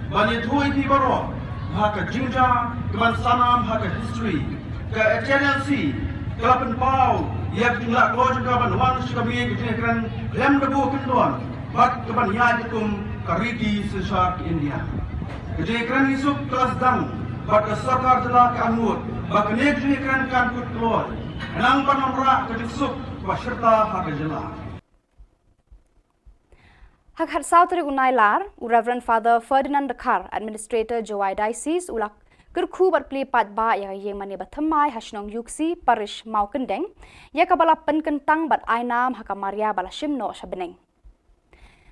bani thui ti baro haka jinja kiban sanam haka history ka HNLC kalapan pau ya jumlah keluar juga ban wan sikabi ke kran lem debu kendon bak kiban ya jikum kariti sesat India ke kran isuk kelas dang bak sarkar telah kanut bak negeri kan kut keluar nang panamra ke disuk wasyarta haka jela hak hat sautri unailar u Reverend Father Ferdinand Dekar administrator Jowai Diocese ulak kerku bat pli pat ba ya yeng mani bathamai hasnong yuksi parish mau kendeng ya kabala pen kentang bat ainam haka Maria bala shimno shabeneng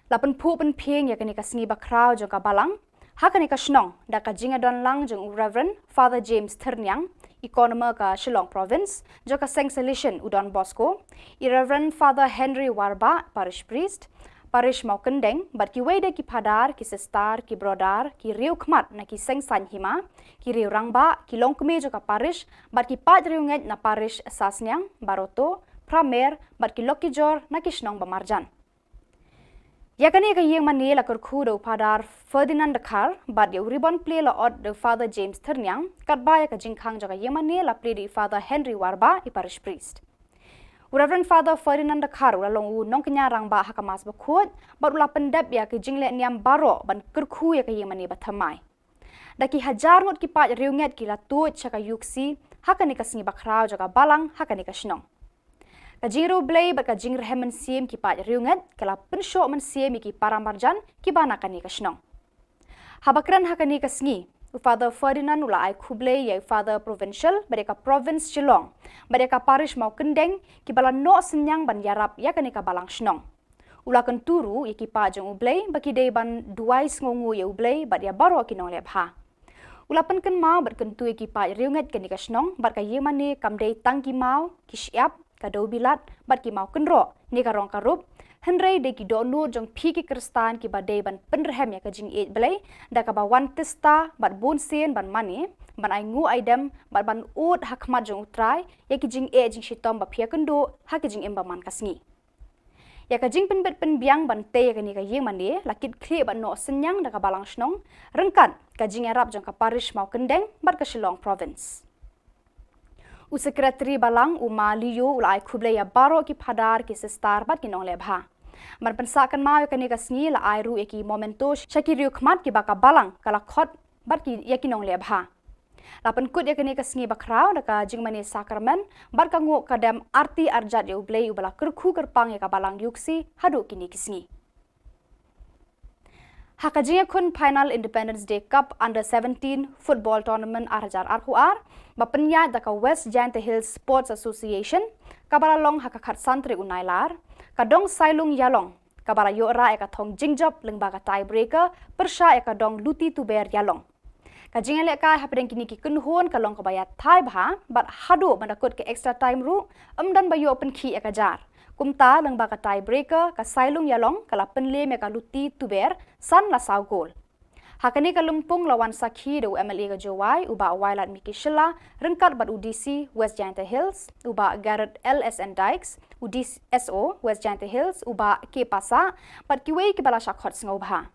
lapen pu pen pieng ya kani kasngi bakrau jo kabalang hakani ka shnong da ka jinga don lang jong Reverend Father James Ternyang economer ka Shillong province jo ka Seng Solution Udon Bosco Reverend Father Henry Warba parish priest parish mau kendeng bat ki wede ki padar ki sestar ki brodar ki riu khmat na ki Seng San Hima ki riu rangba ki longkme jo ka parish bat ki pat riu nget na parish Sasnyang Baroto Pramer bat ki Lokijor na ki shnong Bamarjan yakani ka yeng mani la kurkhu do padar Ferdinand Dekar bat yo ribbon play la od de Father James Ternyang katba ya ka jingkhang jaga yeng mani la play di Father Henry Warba i parish priest Reverend Father Ferdinand Dekar la long u nong kenya rangba hakamas bakhut bat ula pendap ya ka jingle niam baro ban kurkhu ya ka yeng mani bathamai daki hajar ngot ki pat riunget ki la tu chaka yuksi hakani ka singi bakrau jaga balang hakani ka shnong Kajiro blay bat kajing rehemen siem ki pat riunget kala pensho men siem ki paramarjan ki bana kani kasnong. Habakran hakani kasngi Father Ferdinand ula ai khublay ya Father Provincial mereka province Shillong mereka parish mau kendeng ki bala no senyang ban yarap ya kani ka balang snong. Ula kan turu ya ki pa jong ublay baki dei ban duais ngongu ya ublay bat ya baro ki nong lebha. Ulapan kan mau bat kan tu ya ki pa riunget kani kasnong bat ka yemane kamdei tangki mau ki siap kadau bilat bat ki mau kenro ni karong karup henrei de ki donu jong phi ki kristan ki badai ban penrehem ya ka jing e blai da ka ba wan testa bat bon sen ban mani ban ai ngu aidem bat ban ut hakmat jong utrai ya ki jing e jing shitom ba phia kendo ha ki jing emba man kasngi ya ka jing penbet pen biang ban te ya ka ni ka yeng mani lakit khre ban no senyang da ka balang snong rengkan ka jing arab jong ka parish mau kendeng bat ka Shillong province U sekretari balang uma liyo ulai khublay ya baro ki padar ki sestar bat ki nong lebha. Mar pensakan mau kani ka sngi la airu eki momento shakiriu khmat ki baka balang kala khot bat ki yaki nong lebha. Lapan kut ya kini kesengi bakrau daka jingmani sakramen bar kangu kadam arti arjat ya ublei ubala kerku kerpang ya kabalang yuksi hadu kini kesengi. Hakajinga kun final Independence Day Cup Under 17 Football Tournament arjar arhuar bapenya daka West Giant Hills Sports Association kabala long hakakat santri unailar kadong sailung yalong kabala yora eka thong jingjop lengbaga tiebreaker persya eka dong luti tuber yalong. Kajinga leka hapedeng kini ki kunhon kalong kabaya thai bha bat hadu mandakut ke extra time ru dan bayo open ki eka jar. Kumta lengbaga tiebreaker ka sailung yalong kala penle meka luti tuber san la sau gol. Hakani kalumpung lawan sakhi do MLA ka Jowai uba wailat Miki Shilla rengkat bat UDC West Giant Hills uba Garrett LSN Dykes UDC SO West Giant Hills uba K Pasa bat kiwei ki bala shakhot sngobha.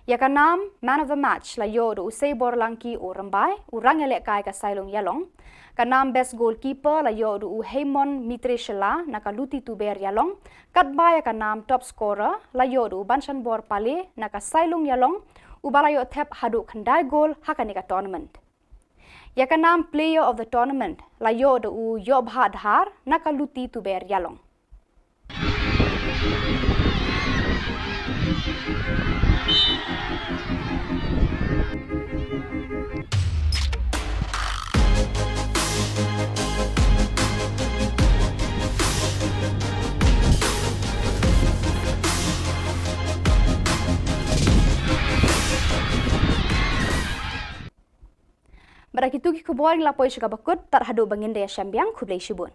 Ya kanam man of the match la yo do usai borlangki o rambai urang elek kai ka sailung yalong. Kanam best goalkeeper la yo do Heimon Mitre Shilla naka luti tuber yalong. Katbaya kanam top scorer la yo do Banshan Bor Pale naka sailung yalong. Ubalayo thep hadu khandai goal hakani ka tournament. Yakanam player of the tournament layo do u yobha dhar nakaluti tuber yalong. Barakitu ki Khubor ng lapoy siya bakut tar hadu bangin daya syambiang kublay shibun.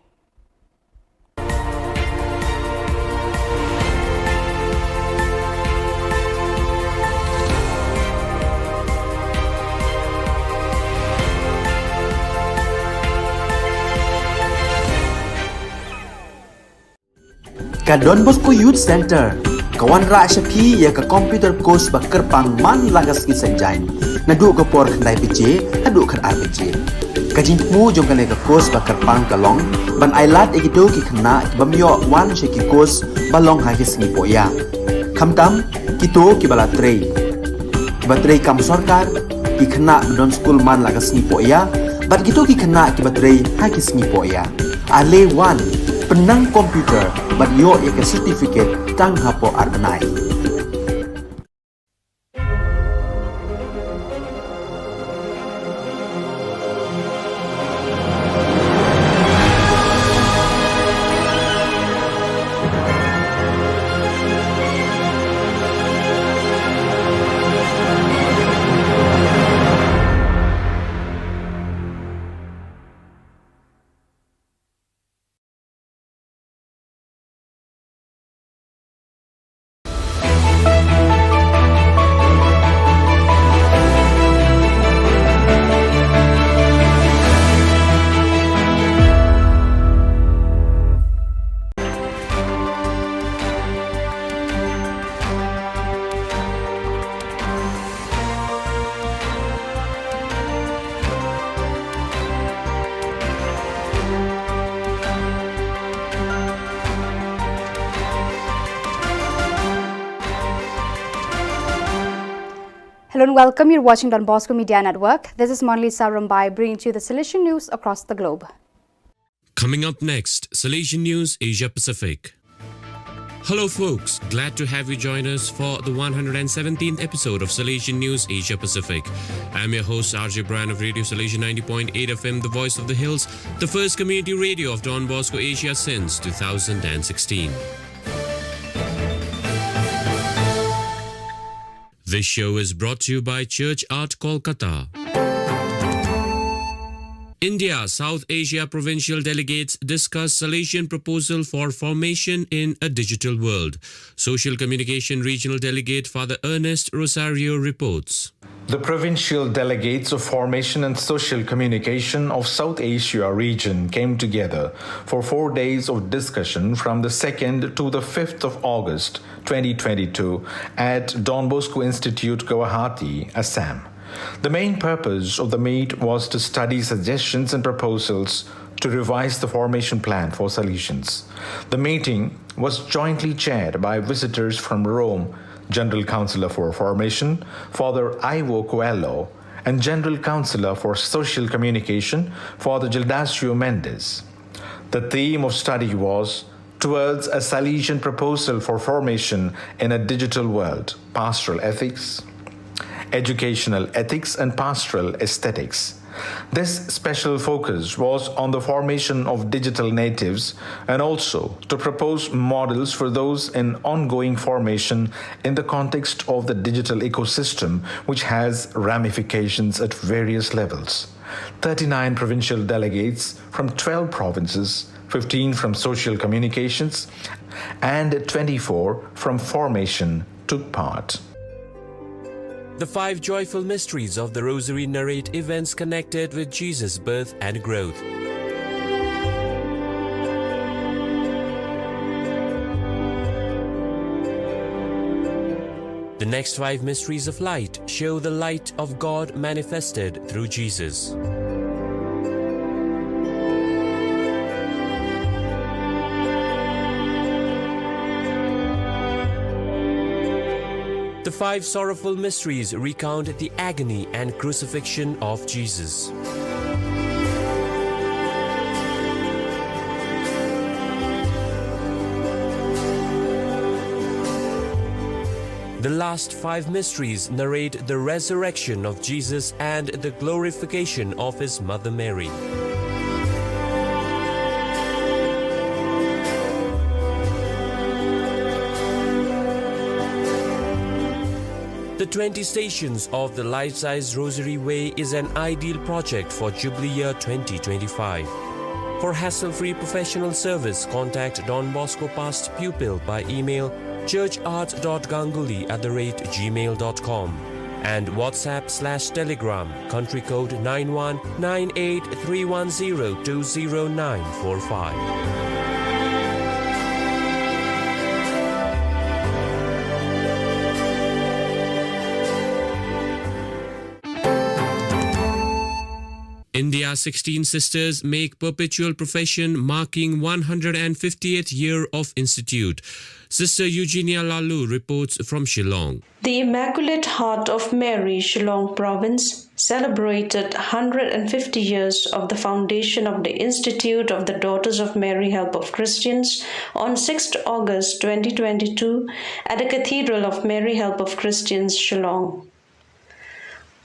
Ka Don Bosco Youth Center kawan ra syapi ya ka computer course bakar pang man lagas ki sanjain nadu ka por khandai pije hadu khan RPG kajin mu jong kale ka course bakar pang kalong ban ailat egido ki khna bamyo wan sheki course balong ha ki singi poya khamtam kito ki bala trei batrei kam sarkar ki khna don school man lagas singi poya bat kito ki khna ki batrei ha ki singi poya ale wan penang komputer bat yo ya ka certificate tang hapo arbenai. Hello and welcome. You're watching Don Bosco Media Network. This is Monli Sarambai bringing to you the Salesian news across the globe. Coming up next, Salesian News Asia Pacific. Hello folks, glad to have you join us for the 117th episode of Salesian News Asia Pacific. I'm your host RJ Brian of Radio Salesian 90.8 FM, the voice of the hills, the first community radio of Don Bosco Asia since 2016. This show is brought to you by Church Art Kolkata. India South Asia provincial delegates discuss Salesian proposal for formation in a digital world. Social Communication Regional Delegate Father Ernest Rosario reports. The provincial delegates of Formation and Social Communication of South Asia region came together for 4 days of discussion from the 2nd to the 5th of August 2022 at Don Bosco Institute, Guwahati, Assam. The main purpose of the meet was to study suggestions and proposals to revise the formation plan for Salesians. The meeting was jointly chaired by visitors from Rome, General Councillor for Formation, Father Ivo Coelho, and General Counselor for Social Communication for the Gildasio Mendes. The theme of study was Towards a Salesian Proposal for Formation in a Digital World, Pastoral Ethics, Educational Ethics and Pastoral Aesthetics. This special focus was on the formation of digital natives and also to propose models for those in ongoing formation in the context of the digital ecosystem, which has ramifications at various levels. 39 provincial delegates from 12 provinces, 15 from social communications, and 24 from formation took part. The 5 joyful mysteries of the Rosary narrate events connected with Jesus' birth and growth. The next 5 mysteries of light show the light of God manifested through Jesus. The 5 sorrowful mysteries recount the agony and crucifixion of Jesus. The last 5 mysteries narrate the resurrection of Jesus and the glorification of his mother Mary. The 20 Stations of the Life-Size Rosary Way is an ideal project for Jubilee Year 2025. For hassle-free professional service, contact Don Bosco Past Pupil by email churchart.ganguly@gmail.com and WhatsApp/Telegram, country code 919831020945. India's 16 sisters make perpetual profession marking 150th year of institute. Sister Eugenia Lalu reports from Shillong. The Immaculate Heart of Mary, Shillong Province, celebrated 150 years of the foundation of the Institute of the Daughters of Mary Help of Christians on 6th August 2022 at the Cathedral of Mary Help of Christians, Shillong.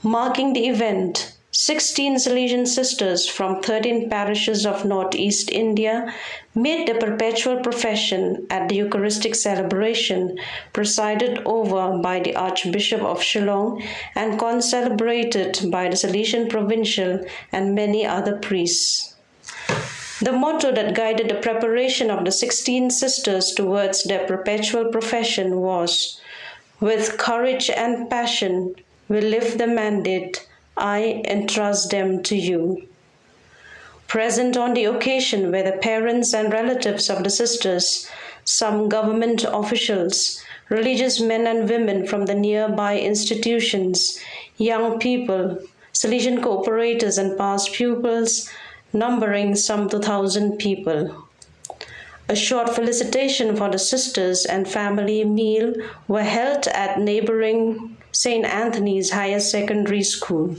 Marking the event, 16 Salesian sisters from 13 parishes of Northeast India made the perpetual profession at the Eucharistic celebration presided over by the Archbishop of Shillong and concelebrated by the Salesian Provincial and many other priests. The motto that guided the preparation of the 16 sisters towards their perpetual profession was, "With courage and passion, we live the mandate. I entrust them to you." Present on the occasion were the parents and relatives of the sisters, some government officials, religious men and women from the nearby institutions, young people, Salesian cooperators and past pupils, numbering some 2,000 people. A short felicitation for the sisters and family meal were held at neighboring St. Anthony's Higher Secondary School.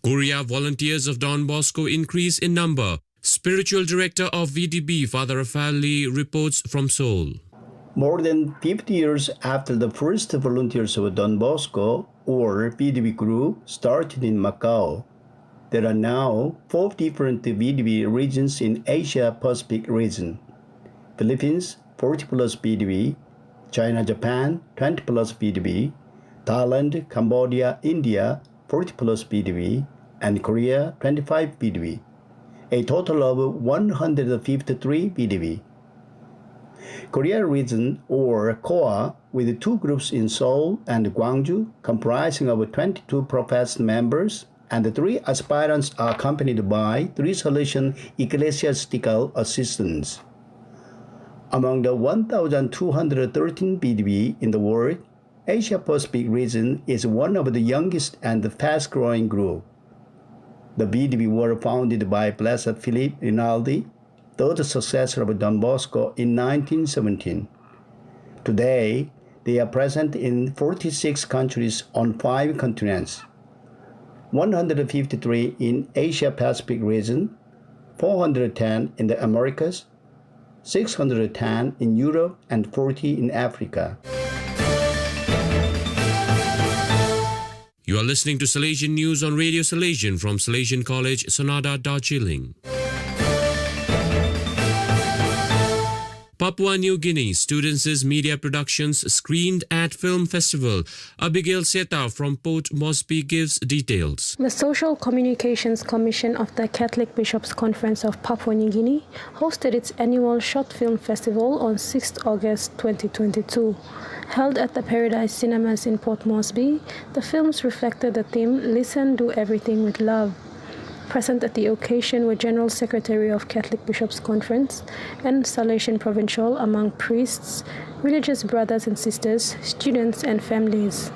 Korea volunteers of Don Bosco increase in number. Spiritual Director of VDB, Father Rafael Lee, reports from Seoul. More than 50 years after the first volunteers of Don Bosco, or VDB group, started in Macau, there are now 4 different VDB regions in Asia-Pacific region. Philippines, 40 plus VDB, China, Japan, 20 plus VDB, Thailand, Cambodia, India, 40 plus VDB, and Korea, 25 VDB, a total of 153 VDB. Korea region, or KOA, with 2 groups in Seoul and Gwangju, comprising of 22 professed members, and 3 aspirants are accompanied by 3 Salesian ecclesiastical assistants. Among the 1,213 VDB in the world, Asia-Pacific region is one of the youngest and fast-growing group. The VDB were founded by Blessed Philip Rinaldi, third successor of Don Bosco, in 1917. Today, They are present in 46 countries on 5 continents, 153 in Asia-Pacific region, 410 in the Americas, 610 in Europe, and 40 in Africa. You are listening to Salesian News on Radio Salesian from Salesian College, Sonada, Darjeeling. Papua New Guinea students' media productions screened at Film Festival. Abigail Seta from Port Moresby gives details. The Social Communications Commission of the Catholic Bishops' Conference of Papua New Guinea hosted its annual Short Film Festival on 6th August 2022. Held at the Paradise Cinemas in Port Moresby, the films reflected the theme Listen, Do Everything with Love. Present at the occasion were General Secretary of Catholic Bishops' Conference and Salesian Provincial among priests, religious brothers and sisters, students and families.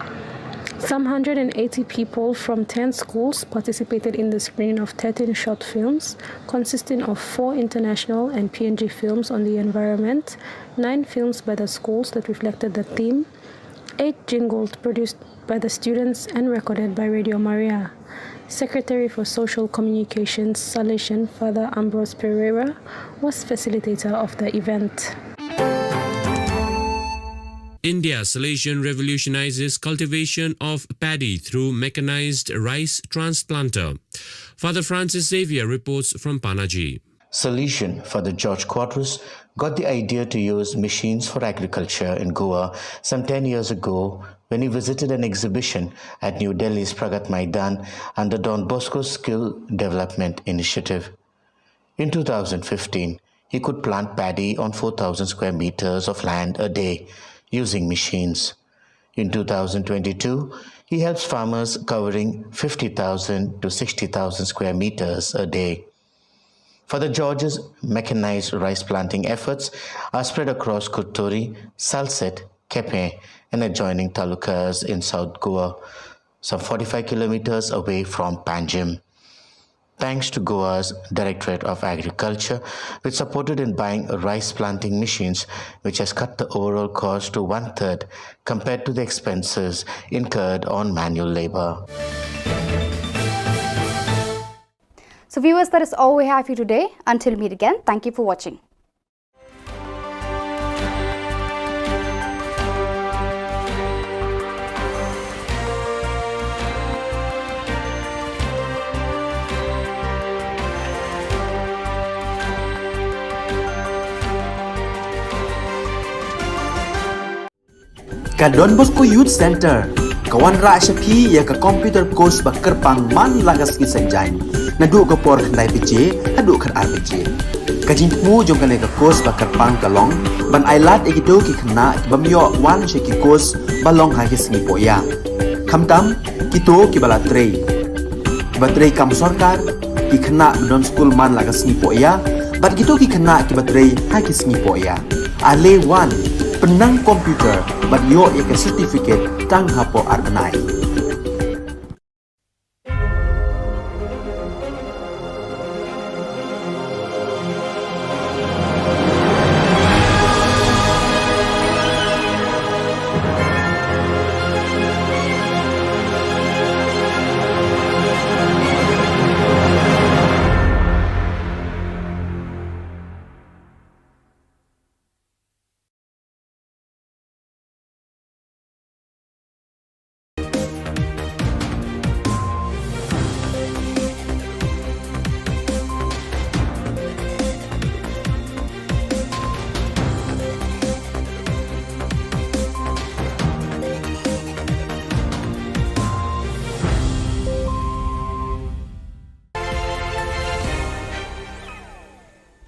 Some 180 people from 10 schools participated in the screening of 13 short films, consisting of 4 international and PNG films on the environment, 9 films by the schools that reflected the theme, 8 jingles produced by the students and recorded by Radio Maria. Secretary for Social Communications, Salesian Father Ambrose Pereira, was facilitator of the event. India Salesian revolutionizes cultivation of paddy through mechanized rice transplanter. Father Francis Xavier reports from Panaji. Salesian Father George Quadras got the idea to use machines for agriculture in Goa some 10 years ago when he visited an exhibition at New Delhi's Pragat Maidan under Don Bosco's Skill Development Initiative. In 2015, he could plant paddy on 4,000 square meters of land a day using machines. In 2022, he helps farmers covering 50,000 to 60,000 square meters a day. Father George's mechanized rice planting efforts are spread across Kuturi, Salset, Kepe, and adjoining talukas in South Goa, some 45 kilometers away from Panjim. Thanks to Goa's Directorate of Agriculture, which supported in buying rice planting machines, which has cut the overall cost to 1/3 compared to the expenses incurred on manual labor. So viewers, that is all we have for you today. Until we meet again, thank you for watching. Ka Don Bosco Youth Center, kawan ra Shapi ya ka computer course bakar pang man lagas ki sanjain. Nadu ka por khandai pije, nadu khan ar pije. Kajin mu jong kane ka course bakar pang kalong, ban ailat ekito ki khna bamyo wan she ki course balong ha ki singi poya. Khamtam kito ki bala trei. Batrei kam sarkar ki khna don school man lagas singi poya, bat kito ki khna ki batrei ha ki singi poya. Ale wan penang komputer bat yo ek certificate tang hapo arnai.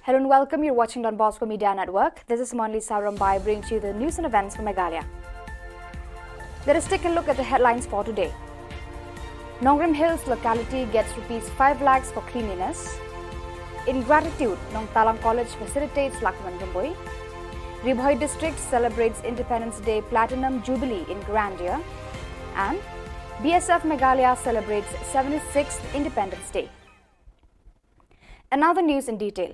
Hello and welcome. You're watching Don Bosco Media Network. This is Monli Sarambai bringing you the news and events from Meghalaya. Let us take a look at the headlines for today. Nongrim Hills locality gets Rs 5 lakhs for cleanliness. In gratitude, Nong Talang College facilitates Lakman Rumboi. Ribhoi district celebrates Independence Day Platinum Jubilee in grandeur. And BSF Meghalaya celebrates 76th Independence Day. Another news in detail.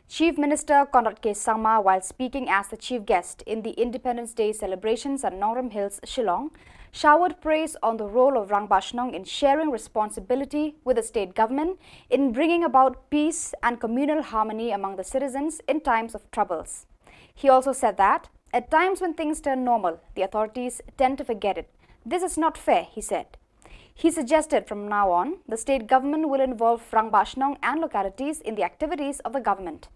Chief Minister Conrad K. Sangma, while speaking as the chief guest in the Independence Day celebrations at Nongram Hills, Shillong, showered praise on the role of Rangbashnong in sharing responsibility with the state government in bringing about peace and communal harmony among the citizens in times of troubles. He also said that, at times when things turn normal, the authorities tend to forget it. This is not fair, he said. He suggested from now on, the state government will involve Rangbashnong and localities in the activities of the government.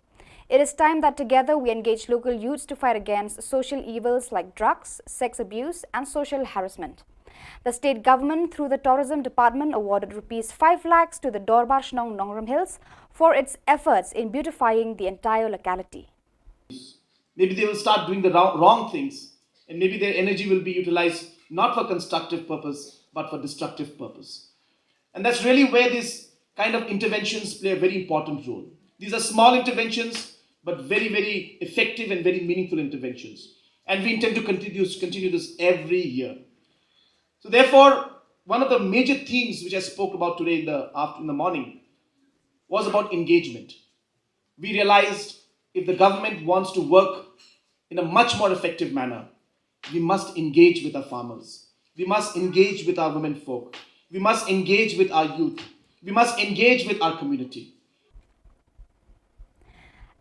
It is time that together we engage local youths to fight against social evils like drugs, sex abuse and social harassment. The state government, through the tourism department, awarded Rs 5 lakhs to the Dorbashnong Nongram Hills for its efforts in beautifying the entire locality. Maybe they will start doing the wrong things, and maybe their energy will be utilized not for constructive purpose, but for destructive purpose. And that's really where these kind of interventions play a very important role. These are small interventions, but very, very effective and very meaningful interventions. And we intend to continue this every year. So therefore, one of the major themes which I spoke about today in the morning was about engagement. We realized if the government wants to work in a much more effective manner, we must engage with our farmers. We must engage with our women folk. We must engage with our youth. We must engage with our community.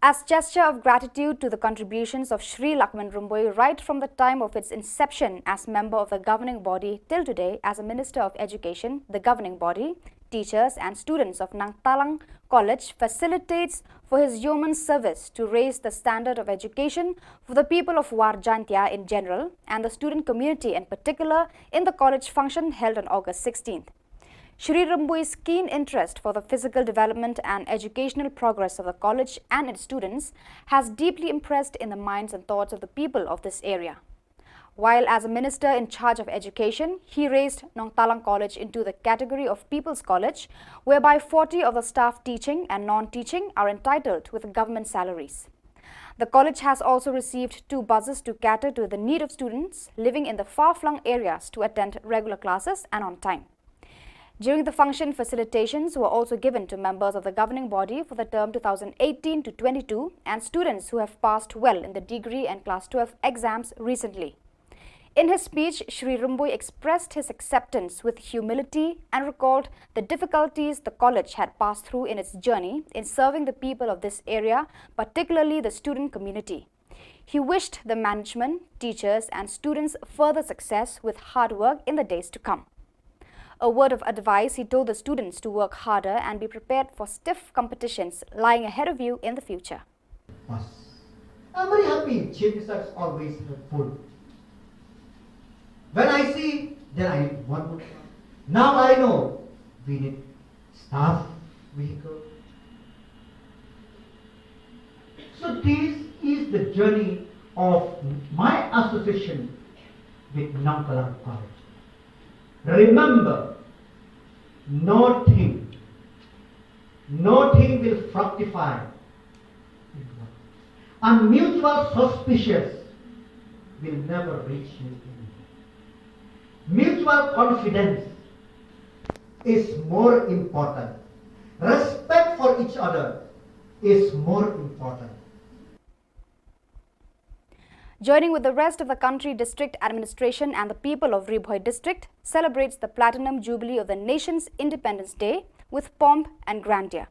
As gesture of gratitude to the contributions of Sri Lakshman Rumboi right from the time of its inception as member of the governing body till today as a Minister of Education, the governing body, teachers and students of Nang Talang College facilitates for his yeoman service to raise the standard of education for the people of Warjantia in general and the student community in particular in the college function held on August 16th. Shri Rumboi's keen interest for the physical development and educational progress of the college and its students has deeply impressed in the minds and thoughts of the people of this area. While as a minister in charge of education, he raised Nong Talang College into the category of People's College, whereby 40 of the staff teaching and non-teaching are entitled with government salaries. The college has also received 2 buses to cater to the need of students living in the far-flung areas to attend regular classes and on time. During the function, facilitations were also given to members of the governing body for the term 2018 to 22 and students who have passed well in the degree and class 12 exams recently. In his speech, Shri Rumboi expressed his acceptance with humility and recalled the difficulties the college had passed through in its journey in serving the people of this area, particularly the student community. He wished the management, teachers and students further success with hard work in the days to come. A word of advice, he told the students to work harder and be prepared for stiff competitions lying ahead of you in the future. I'm very happy Chief Minister is always helpful. When I see, then I want more. Now I know we need staff, vehicle. So this is the journey of my association with Nong Talang College. Remember, nothing will fructify. And mutual suspicious will never reach you. Mutual confidence is more important. Respect for each other is more important. Joining with the rest of the country, district administration and the people of Ribhoi district celebrates the Platinum Jubilee of the nation's Independence Day with pomp and grandeur.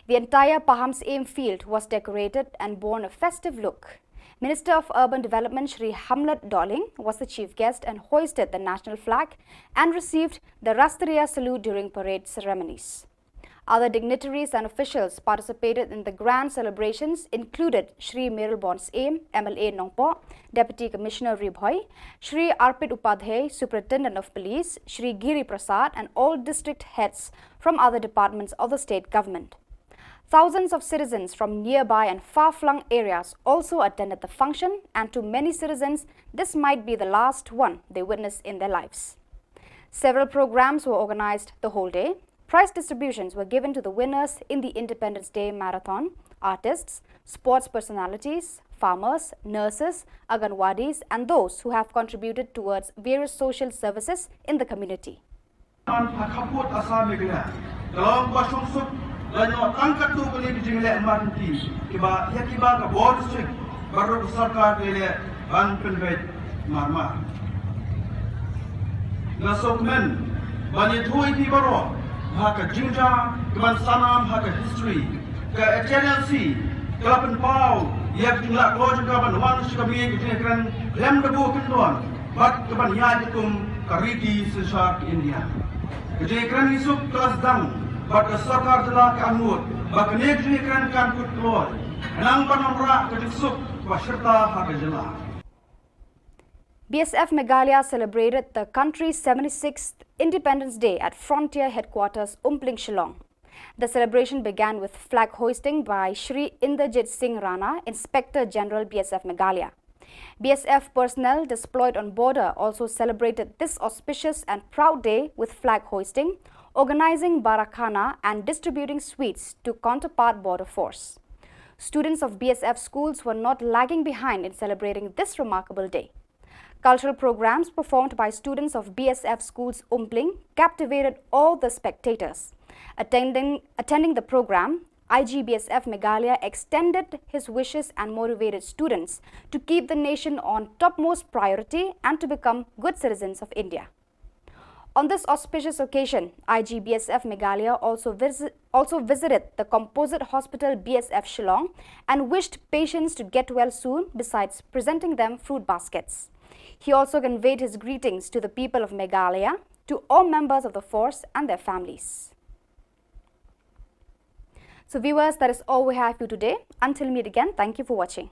The entire Paham's Aim field was decorated and borne a festive look. Minister of Urban Development Shri Hamlet Dolling was the chief guest and hoisted the national flag and received the Rastriya salute during parade ceremonies. Other dignitaries and officials participated in the grand celebrations included Shri Merilbon's Aim, MLA Nongpo, Deputy Commissioner Ribhoi, Shri Arpit Upadhyay, Superintendent of Police, Shri Giri Prasad and all district heads from other departments of the state government. Thousands of citizens from nearby and far-flung areas also attended the function, and to many citizens, this might be the last one they witness in their lives. Several programs were organized the whole day. Prize distributions were given to the winners in the Independence Day Marathon, artists, sports personalities, farmers, nurses, Anganwadis, and those who have contributed towards various social services in the community. Lanyo angkat tu beli bijing le emergency kiba ya kiba ka board strict baru sarkar le ban penvet marmar. Nasokmen bani thui pi baro haka jinja keman sanam haka history ka HNLC kelapan pau yak jumlah keluar juga ban wan suka bi kran lem debu kendon bat keban ya dikum kariti sesar India. Kejadian isuk kelas dang bat ke sarkar telah kanut bak nek kejadian kan kut keluar enang panamra kedisuk wasyarta haka jela. BSF Meghalaya celebrated the country's 76th Independence Day at Frontier Headquarters, Umpling, Shillong. The celebration began with flag hoisting by Shri Inderjit Singh Rana, Inspector General BSF Meghalaya. BSF personnel deployed on border also celebrated this auspicious and proud day with flag hoisting, organizing Barakhana and distributing sweets to counterpart border force. Students of BSF schools were not lagging behind in celebrating this remarkable day. Cultural programs performed by students of BSF schools Umpling captivated all the spectators. Attending the program, IGBSF Meghalaya extended his wishes and motivated students to keep the nation on topmost priority and to become good citizens of India. On this auspicious occasion, IGBSF Meghalaya also visited the Composite Hospital BSF Shillong and wished patients to get well soon, besides presenting them fruit baskets. He also conveyed his greetings to the people of Meghalaya, to all members of the force and their families. So viewers, that is all we have for you today. Until we meet again, thank you for watching.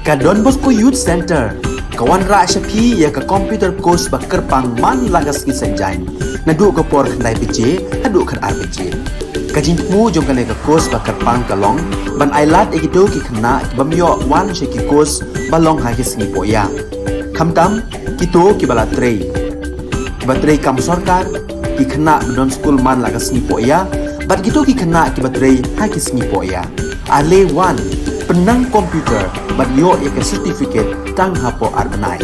Ka Don Bosco Youth Center kawan ra shapi ya ka computer course ba kerpang man lagas ki sanjain nadu ko por khandai pije adu khan RPG ka jingmu jong kale ka course ba kerpang kalong ban ailat egido ki khna bamyo wan she ki course balong ha ki singi poya khamtam kito ki bala trei ba trei kam sarkar ki khna don school man lagas ni poya bat kito ki khna ki ba trei ha ki singi poya ale wan penang komputer bat yo ek certificate tang hapo arbenai.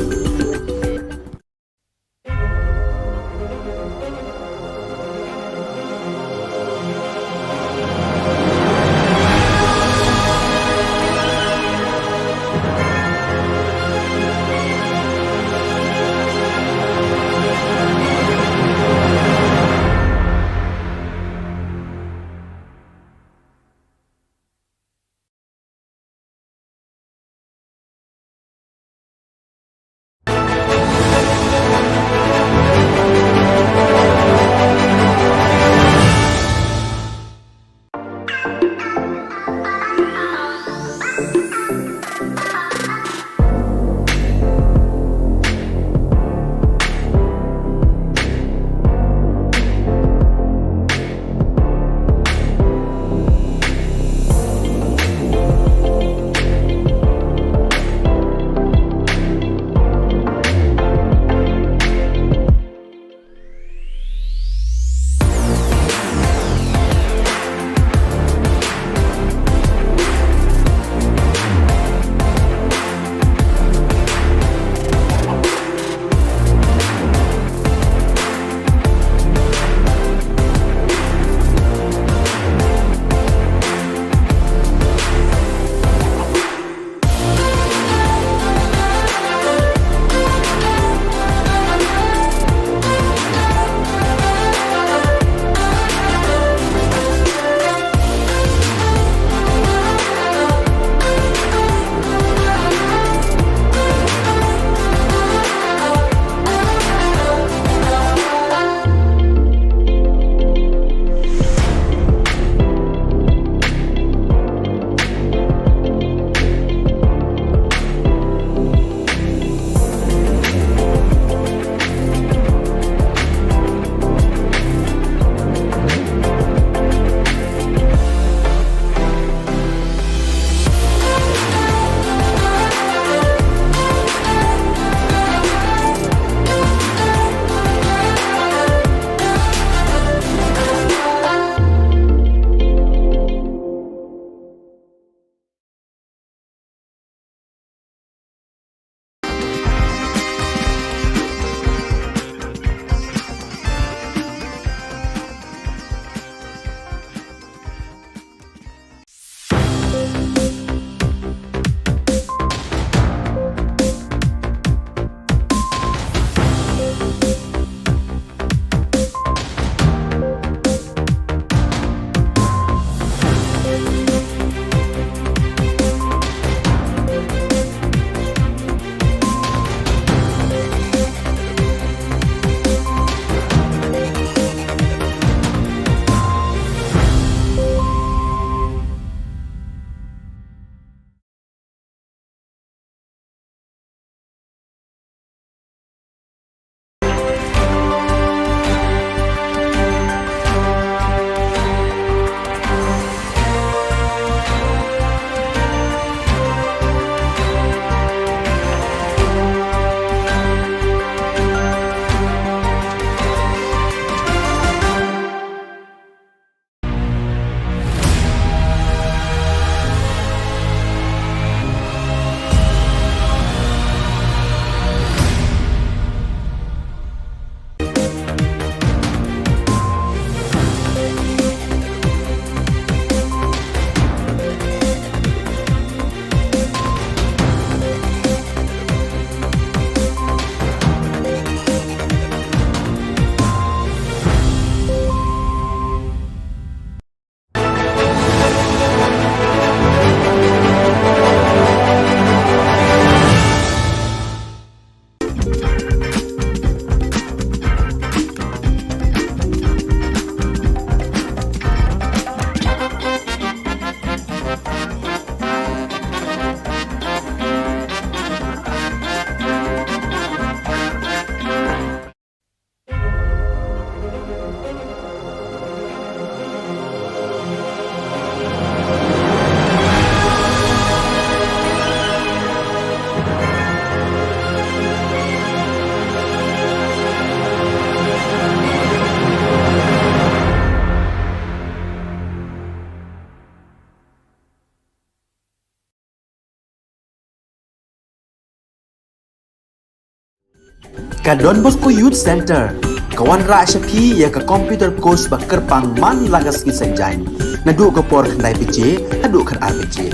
Ka Don Bosco Youth Center, kawan ra Shapi ya ka computer course ba kerpang man lagas ki sanjan. Nadu ka por khandai piche, hadu khan RPG.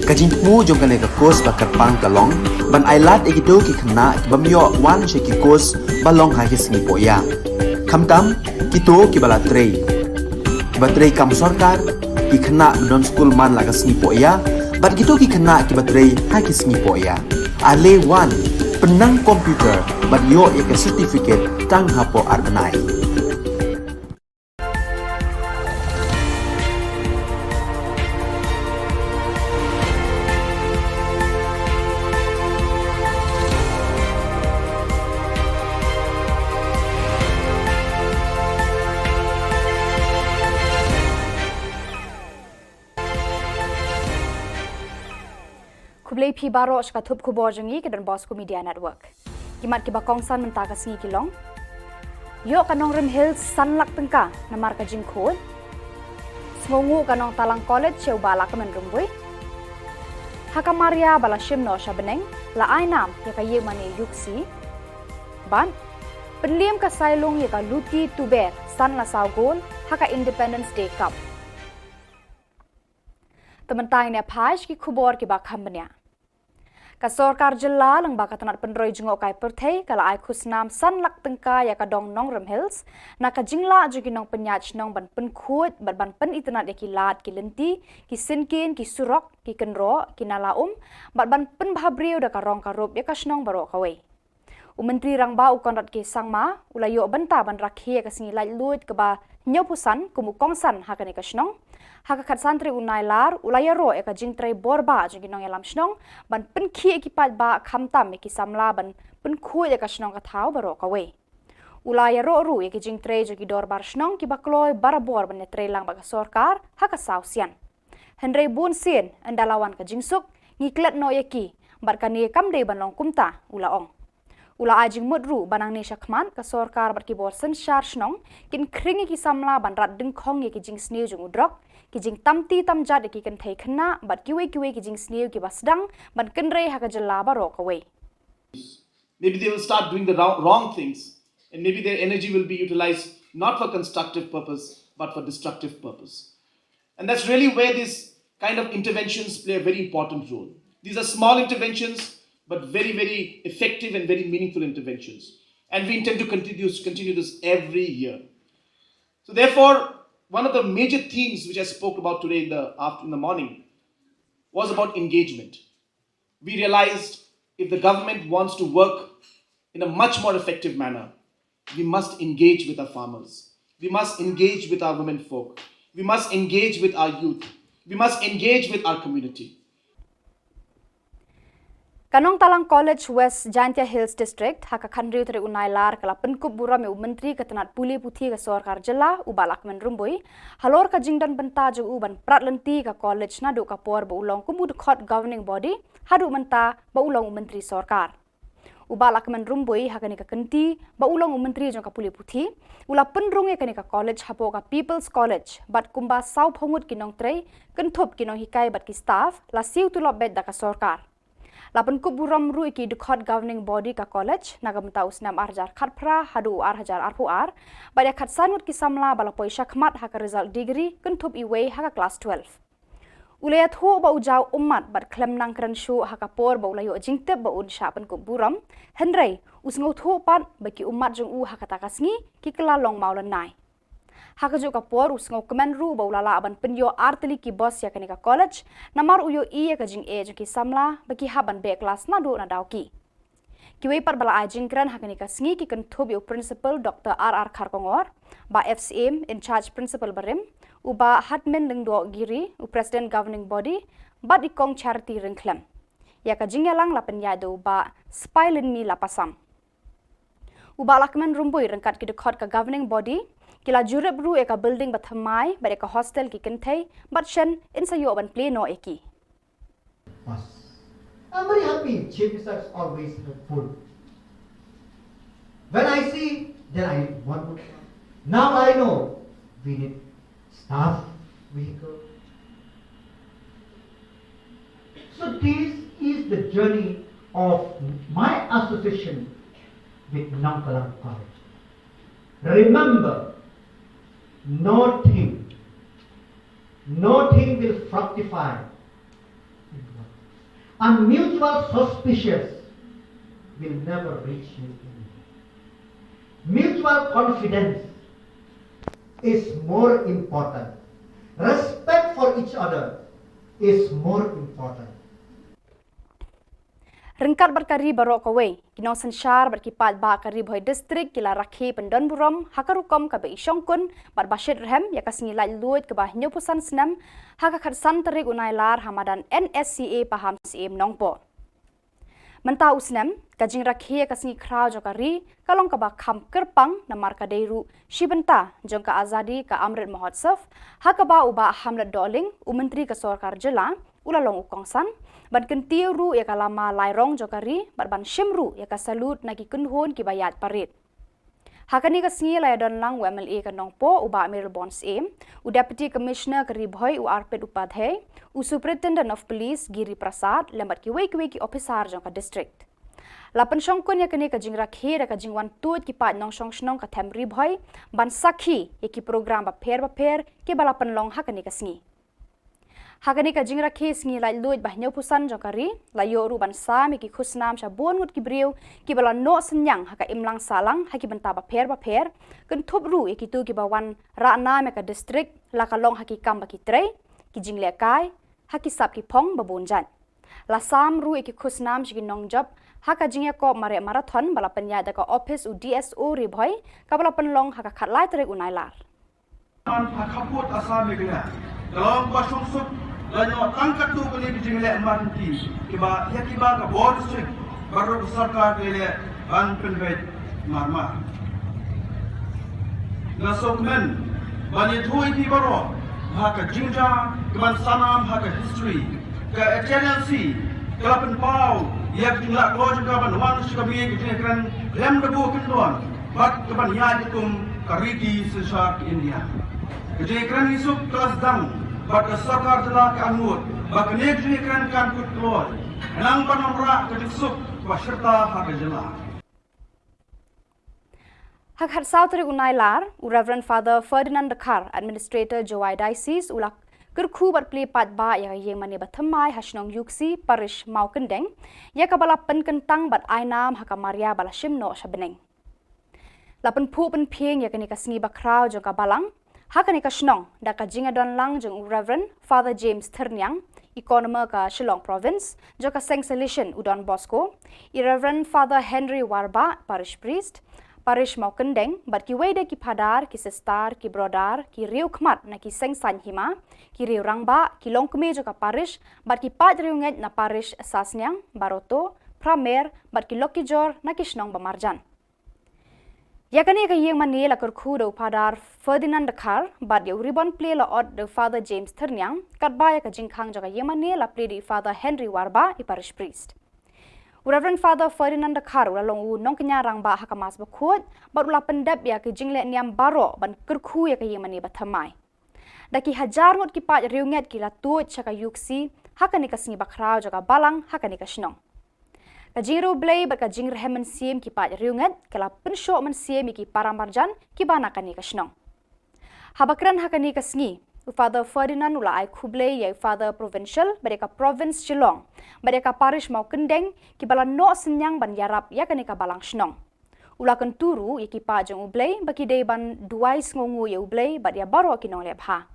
Ka jingmu jong ka ka course ba kerpang ka long, ban ailat egido ki khna ki bamyo wan she ki course ba long ha ki singi poya. Khamtam kito ki bala trei. Ba trei kam sarkar ki khna don school man lagas singi poya, bat kito ki khna ki ba trei ha ki singi poya. Ale wan penang komputer bat yo ya ke certificate tang hapo arbenai. Kublai pi baro shka thup khubor jangi ke Don Bosco Media Network. Kimat ki bakong san mentaka singi kilong. Yo kanong Rim Hills sanlak tengka namar ka jing khod. Smongu kanong Talang College siya ubala ka menrumbui. Haka Maria bala shimno siya beneng la ainam ya ka ye mani yuksi. Ban penliam ka sailong ya ka luti tuber san la saugol haka Independence Day Cup. Tementang ni apaj ki khubor ki bakham benya. Ka Sorkar Jylla lang baka tanat penroi jengok kai perthei kala ai khusnam sanlak tengka ya ka dong nong Rim Hills na ka jingla jugi nong penyach nong ban pen khut ban pen itanat ya ki lat ki lenti ki sinkin ki surok ki kenro ki nalaum ban pen bhabriu da ka rong ka rop ya ka snong baro kawai. Menteri rang ba ukon rat ke sangma ulayo benta ban rakhi ka singi lai lut ka ba nyopusan kumu kongsan hakane ka snong haka kat santri unai lar ulaya ro eka jingtrai borba jingi nong yalam snong ban penkhi ekipat ba khamtam eki samla ban penkhu eka snong ka thau baro ka we ulaya ro ru eki jingtrai jogi dor bar snong ki bakloi barabor ban netre lang ba ka sorkar haka sausian henrei bun sien andalawan ka jingsuk ngiklet no eki bar kani kamde ban long kumta ulaong ula ajing mudru banang ni syakman ka sorkar bar ki bor sen shar snong kin kringi ki samla ban rat ding khong eki jing sneu jung udrok ki jing tamti tamjat ki kan thei khna bat kiwe ki jing sneu ki basdang ban kenrei haka Jylla baro ka we. Maybe they will start doing the wrong things, and maybe their energy will be utilized not for constructive purpose but for destructive purpose. And that's really where these kind of interventions play a very important role. These are small interventions but very, very effective and very meaningful interventions. And we intend to continue this every year. So therefore, one of the major themes which I spoke about today in the morning was about engagement. We realized if the government wants to work in a much more effective manner, we must engage with our farmers. We must engage with our women folk. We must engage with our youth. We must engage with our community. Kanong Talang College West Jantia Hills District haka khandriu tere unai lar kala penkup bura me menteri ketanat puli puthi ka Sorkar Jylla ubalak menrumbui halor ka jingdan benta ju uban pratlenti ka college na du ka por ba ulong kumud khot governing body hadu menta ba ulong menteri Sorkar ubalak menrumbui haka ni ka kenti ba ulong menteri jong ka puli puthi ula penrunge ka ni ka college hapo ka People's College bat kumba sau phongut kinong trei kenthop kinong hikai bat ki staff la siu tu lobet da ka Sorkar Lapan kuburam ru iki dekat governing body ka college nagamta usnam arjar khatpra hadu arhajar arpuar baya khat sanut ki samla bala poisa khmat haka result degree kentup iwe haka class 12 ulaya thu ba ujau ummat bat klem nang kran shu haka por ba ulayo jingtep ba un sha pan kuburam henrei usngo thu pat baki ummat jong u haka takasngi ki kala long maulan nai haka jo ka por usngo kemen ru ba ulala aban penyo arteli ki boss ya kanika college namar uyo i ya ka jing e ki samla baki haban be class na do na dauki kiwe par bala ajing kran haka nika sngi ki kan thob yo principal Dr. R.R. Kharkongor ba FCM in charge principal barim uba hatmen lengdo giri u president governing body ba dikong charity ringklam ya ka jing yalang la penyado ba spilin mi lapasam uba lakmen rumbui rengkat ki dekat ka governing body Kila jurep ru eka building bathamai ba eka hostel ki kenthei but shen in sayo ban play no eki. I'm very happy. Chief Minister is always helpful. When I see, then I want to. Now I know we need staff, vehicle. So this is the journey of my association with Nongkalang College. Remember, nothing will fructify. And mutual suspicious will never reach you. Mutual confidence is more important. Respect for each other is more important. Rengkat berkari barok kawai, kinong sensyar berkipat bakari boy distrik kila rakhi pendon buram, hakarukom kabe isyongkun, bar basyid rehem, yaka sengilai luit kebah nyopusan senam, haka khadsan terik unailar hamadan NSCA paham CM nongpo. Mentau senam, kajing rakhi yaka sengi krau jokari, kalong kebah kam kerpang, namar kadeiru, shibenta, jongka azadi ka Amrit Mahotsav, hakaba uba hamlet doling, umentri ke Sorkar Jylla, ulalong ukongsan, ban kentiu ru ya kalama lairong jokari, ban shimru ya kasalut nagi kunhun ki bayat parit. Hakani ka singi laya don lang UMLA ka nongpo uba Amir Bonds aim, u Deputy Commissioner kari bhoy u Arpit Upadhyay, u Superintendent of Police Giri Prasad, lembat ki wei ki officer jongka district. Lapan syongkun ya kani ka jing rakhi da ka jing wan tut ki pat nong syong snong ka temri bhoy, ban sakhi ya ki program baper ki balapan long hakani ka singi. Hakani ka jing rakhi singi lai luit bah nyopusan jokari, layo ru ban sa mi ki khusnam sha bon ngut ki briu, ki bala no senyang haka imlang salang haki benta baper, kun thup ru ki tu ki bawan ra na me ka district la ka long haki kam ki trei, ki jing le kai, haki sap ki pong babon jan. La sam ru ki khusnam shi ki nong job, haka jing ya ko mare marathon bala penya da ka office u DSO ri bhoy, ka bala penlong haka khatlai tere unailar. Hakaput asal megala. Dalam basung sup lanyo tangkat tu kali bijingle amanti kiba ya kiba ka board strict baru sarkar le ban penvet marmar na sokmen bani thui ti baro haka jinja kiban sanam haka history ka HNLC kalapan pau ya jumlah keluar juga ban wan suka bi ke kran lem debu kendon bat kiban ya dikum kariti sesar India ke kran isuk kelas dang Bak Sorkar Jylla ke Anmut, bak negeri kan kut keluar, enang panamra ke disuk wasyerta hak Jylla. Hak had Sautri unailar, u Reverend Father Ferdinand Dekar, Administrator Jowai Diocese, ulak kerku berpli pat ba yang yang mani bathamai hasnong yuksi parish mau kendeng, ya kabala penkentang bat ainam haka Maria bala shimno shabeneng. Lapen pu pen pieng ya kani kasngi bakrau jongka balang, Hakani ka Shnong, da ka jinga don lang jeng Reverend Father James Ternyang, economer ka Shillong Province, jo ka Seng Salishan Udon Bosco, Reverend Father Henry Warba, Parish Priest, Parish Mau Kendeng, bat ki wede ki padar, ki sestar, ki brodar, ki riu khmat na ki Seng San Hima, ki riu rangba, ki long keme jo ka parish, bat ki pat riu nget na parish Sasnyang, Baroto, Pramer, bat ki Loki Jor na ki Shnong Bamarjan. Yakani ka yeng mani la kerku do padar Ferdinand Dekar, bad ya ribbon play la od do Father James Ternyang, kat ba ya ka jingkhang jaga yeng mani la play di Father Henry Warba, i parish priest. Reverend Father Ferdinand Dekar ula long u nong kenya rang ba hakamas bakut, bad ula pendap ya ka jingle niam baro ban kerku ya ka yeng mani bathamai. Daki hajar ngot ki pat riunget ki la tuot chaka yuksi, hakani ka singi bakrau jaga balang, hakani ka shnong. Kajiro blay ba kajing rehemen siem ki pat riunget kala pensho men siem ki paramarjan ki banakani ka shnong. Habakran hakani ka sngi Father Ferdinand ula ai Khublei ya Father Provincial mereka Province Shillong mereka Parish Mau Kendeng ki bala no senyang ban yarap ya kani ka balang shnong. Ula kan turu ya ki pa jeng ublei baki dei ban duais ngongu ya ublei ba dia baro ki nong lebha.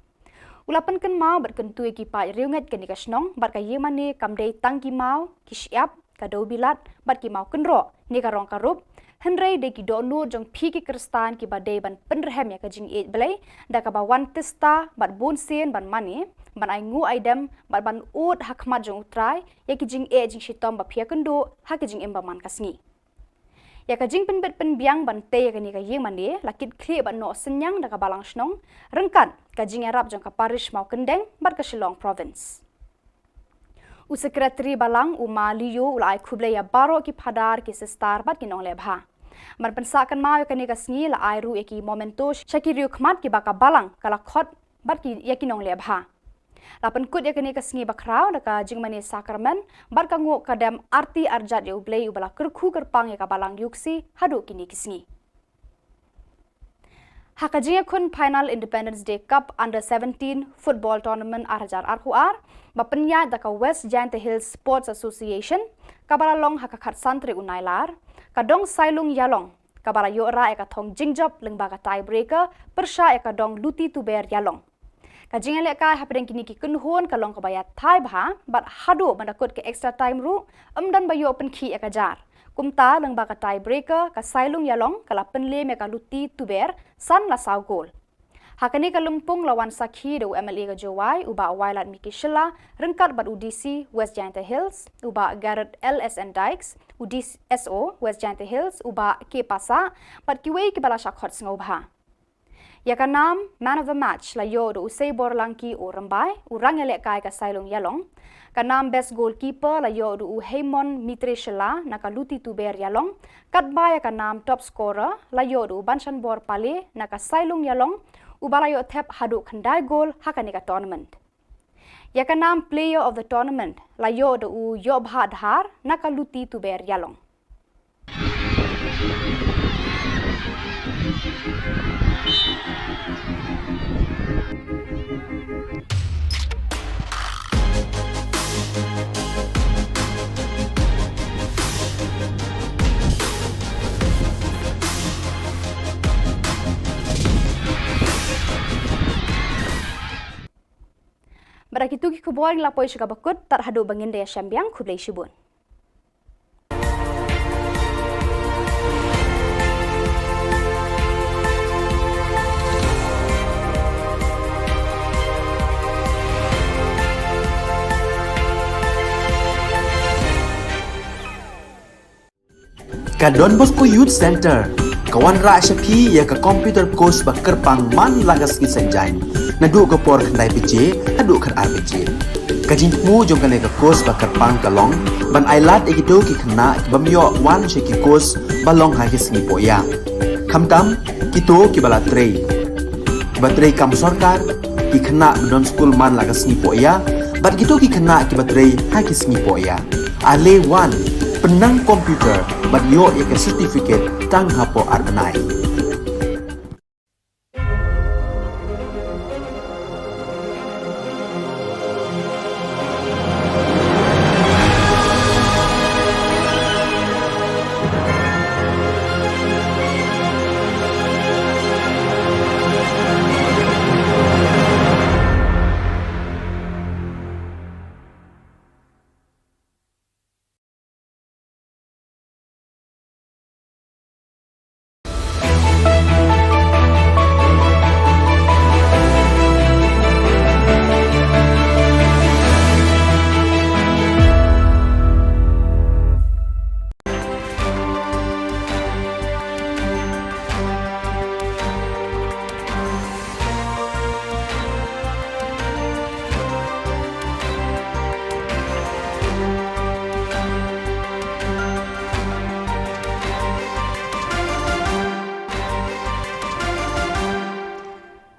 Ula pen kan mau berkentu ya ki pa riunget kani ka shnong bar ka yemane kamdei tangki mau ki siap kadau bilat bat ki mau kenro ni karong karup henrei de ki donu jong phi ki kristan ki badai ban penrehem ya ka jing et belai da ka ba wan testa bat bon sen ban mani ban ai ngu aidem bat ban ut hakmat jong utrai ya ki jing e jing shitom ba phia kendo ha ki jing emba man kasngi ya ka jing penbet penbiang ban te ya ka ni ka yeng mani lakit khle ban no senyang da ka balang snong rengkan ka jing arab jong ka parish Mau Kendeng bat ka Shillong Province. U Sekretari Balang Uma Liyo ulai Khublei ya baro ki padar ki sestar bat ki nong lebha. Mar pensakan mau ka ni ka sngi la airu ki momento shakiriu khmat ki baka balang kala khot bat ki ya ki nong lebha. Lapan kut ya kini kesengi bakrau naka jingmani sakramen bar kangu kadam arti arjat ya ublei ubala kerku kerpang ya kabalang yuksi hadu kini kesengi. Hakajinga kun final Independence Day Cup Under 17 Football Tournament arjar arhuar bapenya daka West Giant Hills Sports Association kabala long hakakat santri unailar kadong sailung yalong kabala yora eka thong jingjob lengbaga tiebreaker persya eka dong luti tuber yalong. Kajinga leka hapedeng kini ki kunhon kalong kabaya thai bha bat hadu bandakut ke extra time ru dan bayo open ki eka jar. Kumta lengbaga tiebreaker ka sailung yalong kala penle meka luti tuber san la saw gol. Hakani kalumpung lawan sakhi do MLA ka Jowai uba wailat Miki Shilla rengkat bat UDC West Giant Hills uba Garrett LSN Dykes UDC SO West Giant Hills uba K Pasa bat kiwei ki bala shakhot ngobha. Ya kanam man of the match la yo do usai borlangki o rambai urang elek kai ka sailung yalong. Kanam best goalkeeper la yo do Heimon Mitre Shilla naka luti tuber yalong. Katbaya kanam top scorer la yo do Banshan Bor Pale naka sailung yalong. Ubalayo thep hadu khandai gol hakani ka tournament. Ya kanam player of the tournament la yo do Yobha Dhar naka luti tuber yalong. Barakitu ki Khubor Na Ka Jylla bakut tar hadu bangin daya syambiang kublai shibun. Ka Don Bosco Youth Center kawan ra shapi ya ka computer course ba kerpang man lagas ki sanjain nadu ko por khandai pije adu khan RPG kajin mu jong kale ka course ba kerpang kalong ban ailat egido ki khna bamyo wan she ki course balong ha ki sngi poya khamtam kito ki bala trei batrei kam sarkar ki khna don school man lagas sngi poya bat kito ki khna ki batrei ha ki sngi poya ale wan penang komputer bat yo ya ka certificate tang hapo arnai.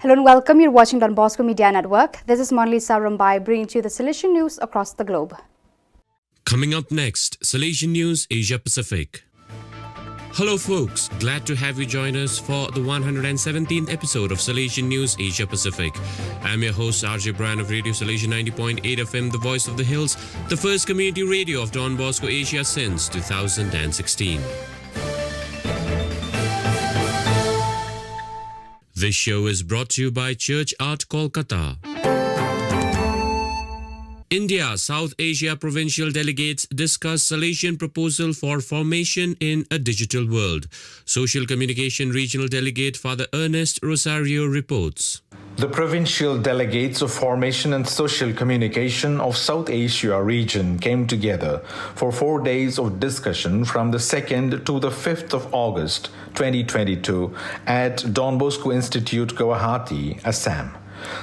Hello and welcome. You're watching Don Bosco Media Network. This is Monlisa Rambai bringing to you the Salesian news across the globe. Coming up next, Salesian News Asia Pacific. Hello folks, glad to have you join us for the 117th episode of Salesian News Asia Pacific. I'm your host RJ Brian of Radio Salesian 90.8 FM, the voice of the hills, the first community radio of Don Bosco Asia since 2016. This show is brought to you by Church Art Kolkata. India South Asia provincial delegates discuss Salesian proposal for formation in a digital world. Social Communication Regional Delegate Father Ernest Rosario reports. The provincial delegates of Formation and Social Communication of South Asia region came together for 4 days of discussion from the 2nd to the 5th of August 2022 at Don Bosco Institute, Guwahati, Assam.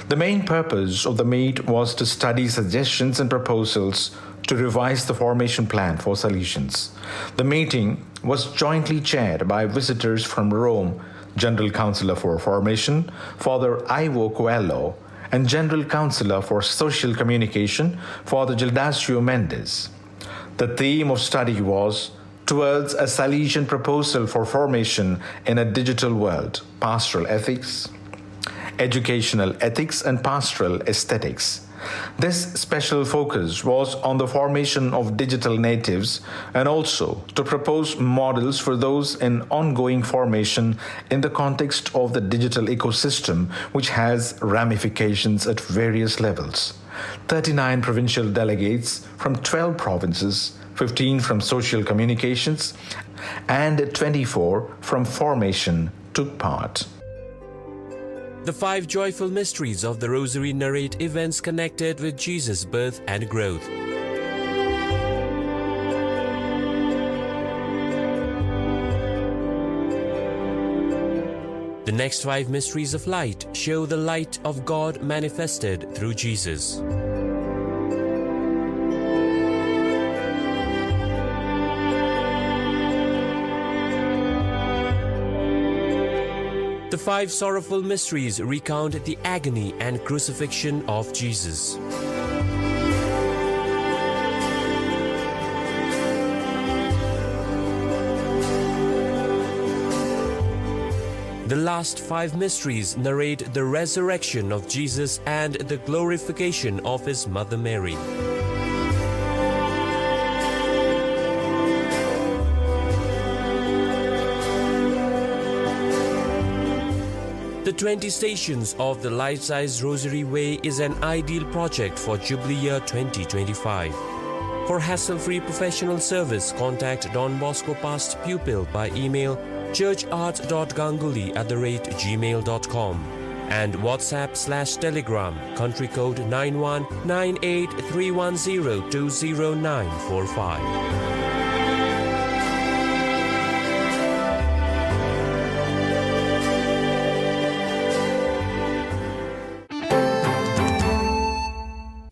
The main purpose of the meet was to study suggestions and proposals to revise the formation plan for Salesians. The meeting was jointly chaired by visitors from Rome, General Councillor for Formation, Father Ivo Coelho, and General Counselor for Social Communication, Father Gildacio Mendes. The theme of study was Towards a Salesian Proposal for Formation in a Digital World, Pastoral Ethics, Educational Ethics and Pastoral Aesthetics. This special focus was on the formation of digital natives and also to propose models for those in ongoing formation in the context of the digital ecosystem, which has ramifications at various levels. 39 provincial delegates from 12 provinces, 15 from social communications, and 24 from formation took part. The 5 joyful mysteries of the Rosary narrate events connected with Jesus' birth and growth. The next 5 mysteries of light show the light of God manifested through Jesus. The 5 sorrowful mysteries recount the agony and crucifixion of Jesus. The last 5 mysteries narrate the resurrection of Jesus and the glorification of his mother Mary. The 20 Stations of the Life-Size Rosary Way is an ideal project for Jubilee Year 2025. For hassle-free professional service, contact Don Bosco Past Pupil by email churchart.ganguly@gmail.com and WhatsApp/Telegram, country code 919831020945.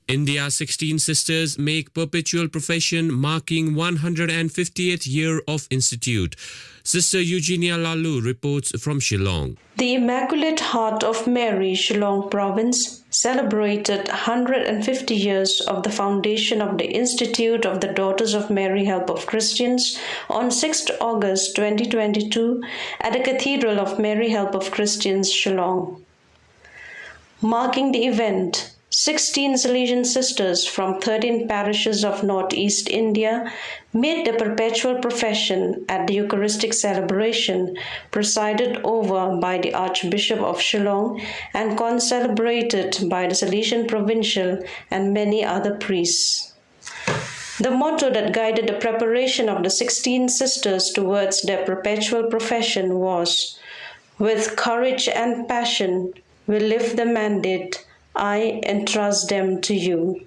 India's 16 sisters make perpetual profession marking 150th year of institute. Sister Eugenia Lalu reports from Shillong. The Immaculate Heart of Mary, Shillong Province, celebrated 150 years of the foundation of the Institute of the Daughters of Mary Help of Christians on 6th August 2022 at the Cathedral of Mary Help of Christians, Shillong. Marking the event, 16 Salesian sisters from 13 parishes of Northeast India made the perpetual profession at the Eucharistic celebration presided over by the Archbishop of Shillong and concelebrated by the Salesian Provincial and many other priests. The motto that guided the preparation of the 16 sisters towards their perpetual profession was, "With courage and passion, we live the mandate, I entrust them to you."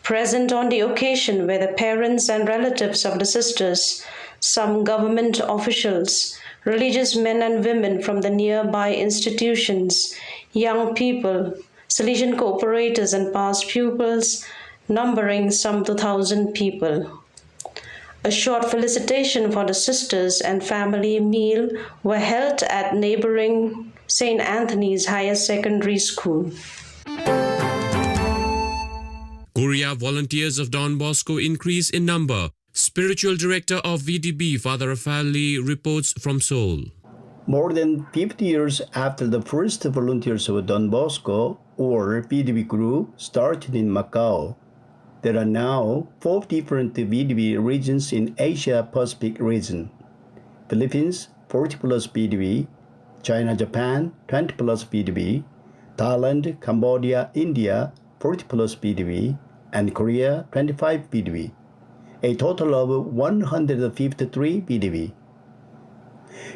Present on the occasion were the parents and relatives of the sisters, some government officials, religious men and women from the nearby institutions, young people, Salesian cooperators and past pupils, numbering some 2,000 people. A short felicitation for the sisters and family meal were held at neighboring St. Anthony's Higher Secondary School. Korea volunteers of Don Bosco increase in number. Spiritual Director of VDB, Father Rafael Lee, reports from Seoul. More than 50 years after the first volunteers of Don Bosco, or VDB group, started in Macau, there are now 4 different VDB regions in Asia-Pacific region. Philippines, 40 plus VDB, China, Japan, 20 plus VDB, Thailand, Cambodia, India, 40 plus VDB, and Korea, 25 VDB, a total of 153 VDB.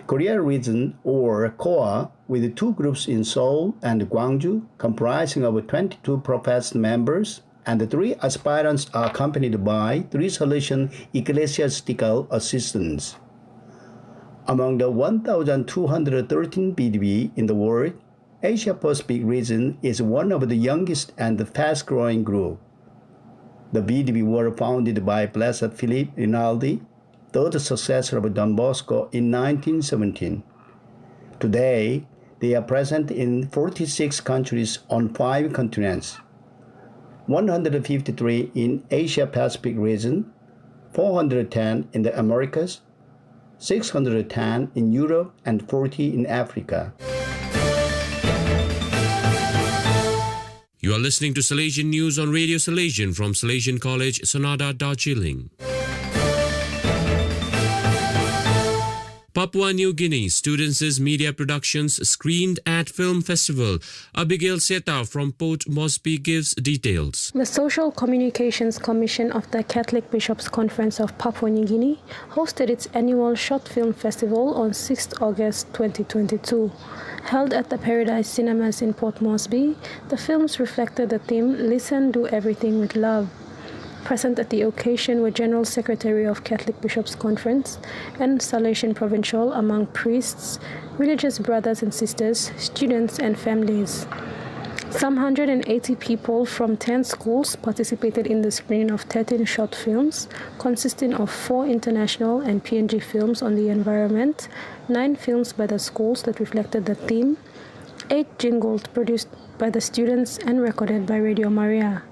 Korea region, or KOA, with 2 groups in Seoul and Gwangju, comprising of 22 professed members, and the 3 aspirants are accompanied by 3 Salesian ecclesiastical assistants. Among the 1,213 VDB in the world, Asia-Pacific region is one of the youngest and fast-growing group. The VDB were founded by Blessed Philip Rinaldi, third successor of Don Bosco, in 1917. Today, They are present in 46 countries on 5 continents, 153 in Asia-Pacific region, 410 in the Americas, 610 in Europe, and 40 in Africa. You are listening to Salesian News on Radio Salesian from Salesian College, Sonada, Darjeeling. Papua New Guinea Students' Media Productions screened at Film Festival. Abigail Seta from Port Moresby gives details. The Social Communications Commission of the Catholic Bishops' Conference of Papua New Guinea hosted its annual Short Film Festival on 6th August 2022. Held at the Paradise Cinemas in Port Moresby, the films reflected the theme Listen, Do Everything with Love. Present at the occasion were General Secretary of Catholic Bishops' Conference and Salesian Provincial among priests, religious brothers and sisters, students and families. Some 180 people from 10 schools participated in the screening of 13 short films, consisting of 4 international and PNG films on the environment, 9 films by the schools that reflected the theme, 8 jingles produced by the students and recorded by Radio Maria.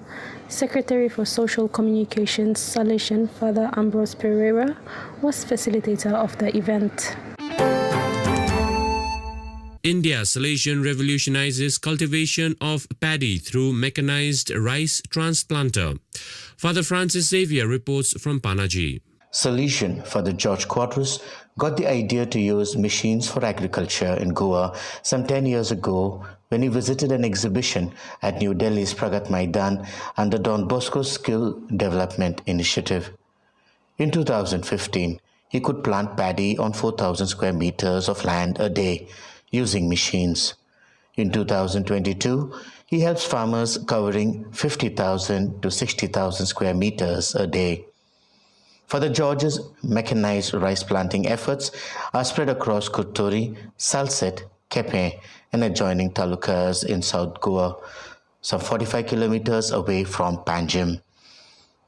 Secretary for Social Communications, Salesian Father Ambrose Pereira, was facilitator of the event. India Salesian revolutionizes cultivation of paddy through mechanized rice transplanter. Father Francis Xavier reports from Panaji. Salesian Father George Quadras got the idea to use machines for agriculture in Goa some 10 years ago when he visited an exhibition at New Delhi's Pragat Maidan under Don Bosco's Skill Development Initiative. In 2015, he could plant paddy on 4,000 square meters of land a day using machines. In 2022, he helps farmers covering 50,000 to 60,000 square meters a day. Father George's mechanized rice planting efforts are spread across Kuturi, Salset, Kepe, and adjoining talukas in South Goa, some 45 kilometers away from Panjim.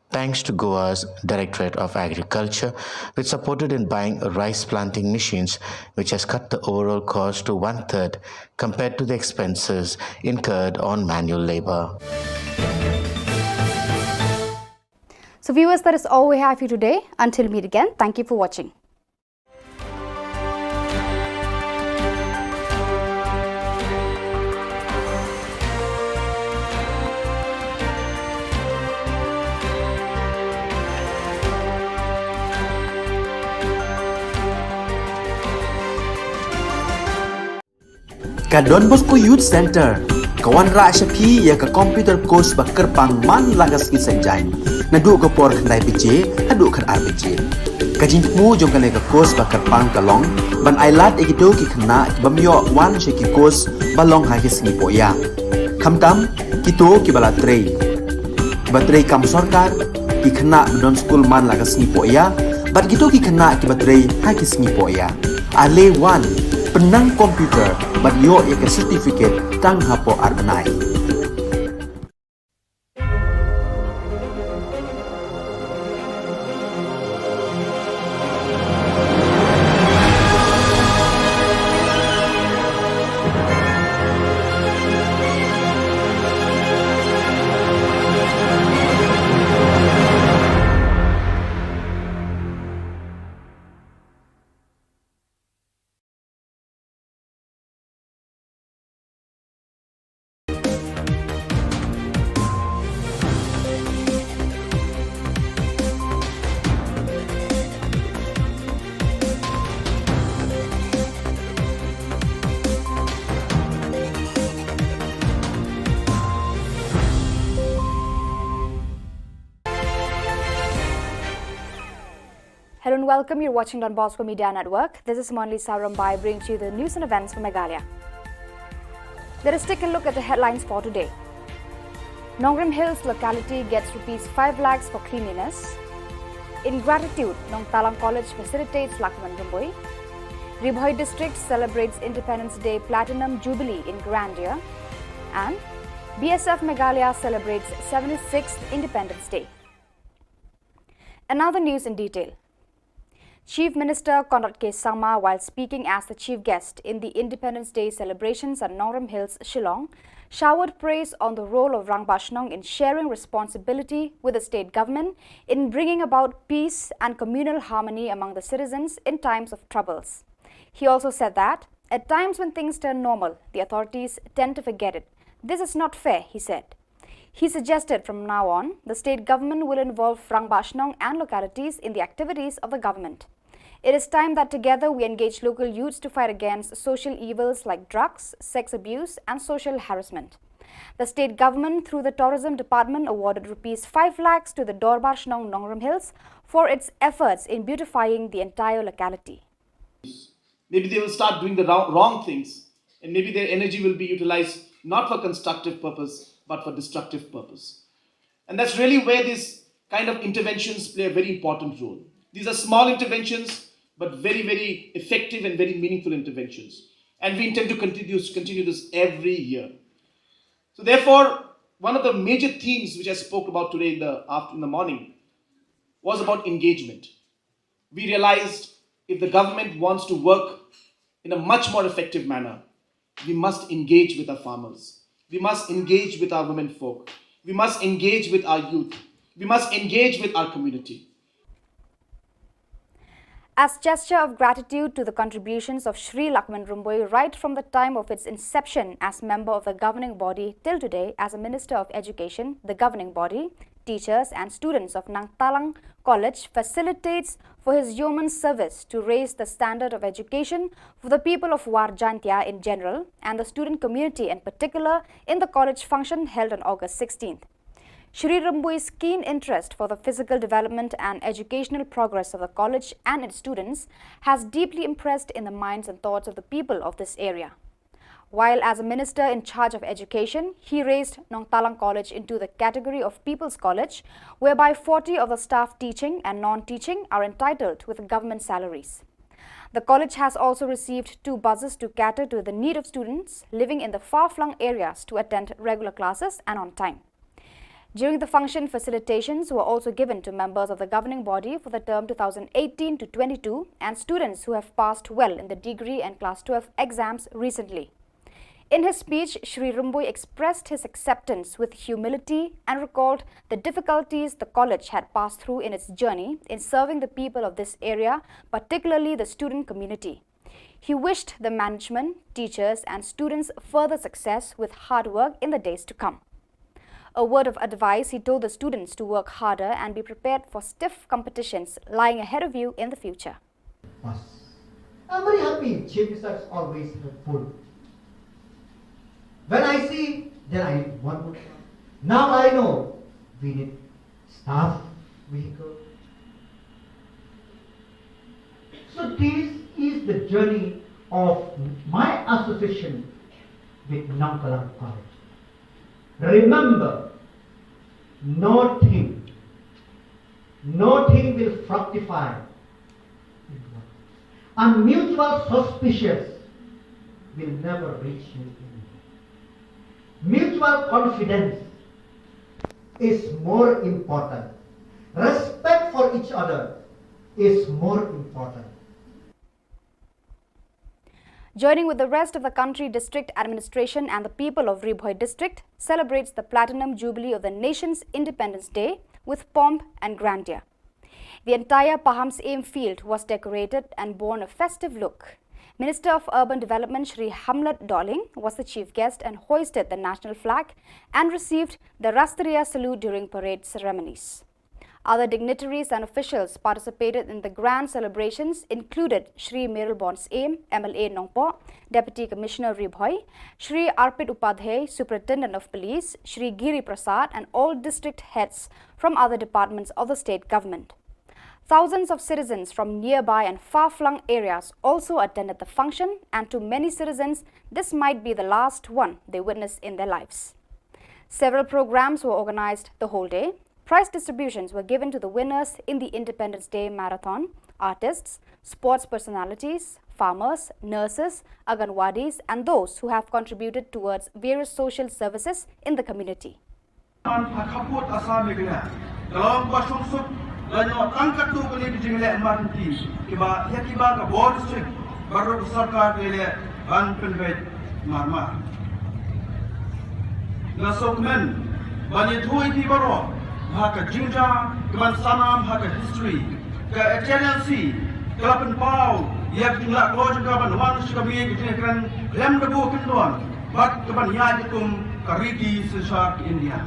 Thanks to Goa's Directorate of Agriculture, which supported in buying rice planting machines, which has cut the overall cost to 1/3 compared to the expenses incurred on manual labor. So viewers, that is all we have for you today. Until we meet again, thank you for watching. Ka Don Bosco Youth Center, kawan ra Shapi ya ka computer course ba kerpang man lagas ki sanjang. Nadu ka por khandai PJ, hadu khan RPG. Ka jingmu jong ka ka course ba kerpang kalong, ban ailat egido ki khna bamyo wan she ki course balong ha ki sngi poya. Khamtam kito ki bala trei. Batrei kam sarkar ki khna don school man lagas sngi poya, bat gitu ki khna ki batrei ha ki sngi poya. Ale wan penang komputer bat yo ya ke certificate tang hapo arbenai. Hello and welcome. You're watching Don Bosco Media Network. This is Monli Sarambai bringing you the news and events from Meghalaya. Let us take a look at the headlines for today. Nongrim Hills locality gets ₹5 lakhs for cleanliness. In gratitude, Nong Talang College facilitates Lakman Rumboi. Ribhoi district celebrates Independence Day Platinum Jubilee in grandeur. And BSF Meghalaya celebrates 76th Independence Day. Another news in detail. Chief Minister Conrad K. Sangma, while speaking as the chief guest in the Independence Day celebrations at Nongram Hills, Shillong, showered praise on the role of Rangbashnong in sharing responsibility with the state government in bringing about peace and communal harmony among the citizens in times of troubles. He also said that, at times when things turn normal, the authorities tend to forget it. This is not fair, he said. He suggested from now on, the state government will involve Rangbashnong and localities in the activities of the government. It is time that together we engage local youths to fight against social evils like drugs, sex abuse and social harassment. The state government through the tourism department awarded Rs 5 lakhs to the Dorbarshnong Nongram Hills for its efforts in beautifying the entire locality. Maybe they will start doing the wrong things, and maybe their energy will be utilized not for constructive purpose but for destructive purpose. And that's really where these kind of interventions play a very important role. These are small interventions but very, very effective and very meaningful interventions. And we intend to continue this every year. So therefore, one of the major themes which I spoke about today in the morning was about engagement. We realized if the government wants to work in a much more effective manner, we must engage with our farmers. We must engage with our women folk. We must engage with our youth. We must engage with our community. As gesture of gratitude to the contributions of Sri Lakshman Rumboi right from the time of its inception as member of the governing body till today as a Minister of Education, the governing body, teachers and students of Nang Talang College facilitates for his yeoman's service to raise the standard of education for the people of Warjantia in general and the student community in particular in the college function held on August 16th. Shri Rumboi's keen interest for the physical development and educational progress of the college and its students has deeply impressed in the minds and thoughts of the people of this area. While as a minister in charge of education, he raised Nong Talang College into the category of People's College, whereby 40 of the staff teaching and non-teaching are entitled with government salaries. The college has also received 2 buses to cater to the need of students living in the far-flung areas to attend regular classes and on time. During the function, facilitations were also given to members of the governing body for the term 2018 to 22 and students who have passed well in the degree and class 12 exams recently. In his speech, Shri Rumboi expressed his acceptance with humility and recalled the difficulties the college had passed through in its journey in serving the people of this area, particularly the student community. He wished the management, teachers and students further success with hard work in the days to come. A word of advice, he told the students to work harder and be prepared for stiff competitions lying ahead of you in the future. I'm very happy. Chief Minister is always helpful. When I see, then I need one more. Now I know we need staff vehicle. So this is the journey of my association with Nong Talang College. Remember, nothing will fructify. And mutual suspicious will never reach you. Mutual confidence is more important. Respect for each other is more important. Joining with the rest of the country, district administration and the people of Ribhoi district celebrates the Platinum Jubilee of the nation's Independence Day with pomp and grandeur. The entire Paham's Aim field was decorated and bore a festive look. Minister of Urban Development Shri Hamlet Doling was the chief guest and hoisted the national flag and received the Rastriya salute during parade ceremonies. Other dignitaries and officials participated in the grand celebrations included Shri Miralbon's Aim, MLA Nongpo, Deputy Commissioner Ribhoi, Shri Arpit Upadhyay, Superintendent of Police, Shri Giri Prasad and all district heads from other departments of the state government. Thousands of citizens from nearby and far-flung areas also attended the function, and to many citizens, this might be the last one they witness in their lives. Several programs were organized the whole day. Prize distributions were given to the winners in the Independence Day Marathon, artists, sports personalities, farmers, nurses, Anganwadis and those who have contributed towards various social services in the community. Lain tangkat tu kali di jenglet marti kiba ya kiba ka board district baru sarkar le ban penvet marmar. Na sokmen bani thui di baro haka jinja keman sanam haka history ke HNLC kelapan pau yak jumlah keluar juga ban wan sukabi kejengkran lem debu kenduan bat keban ya jikum kariki sesar India.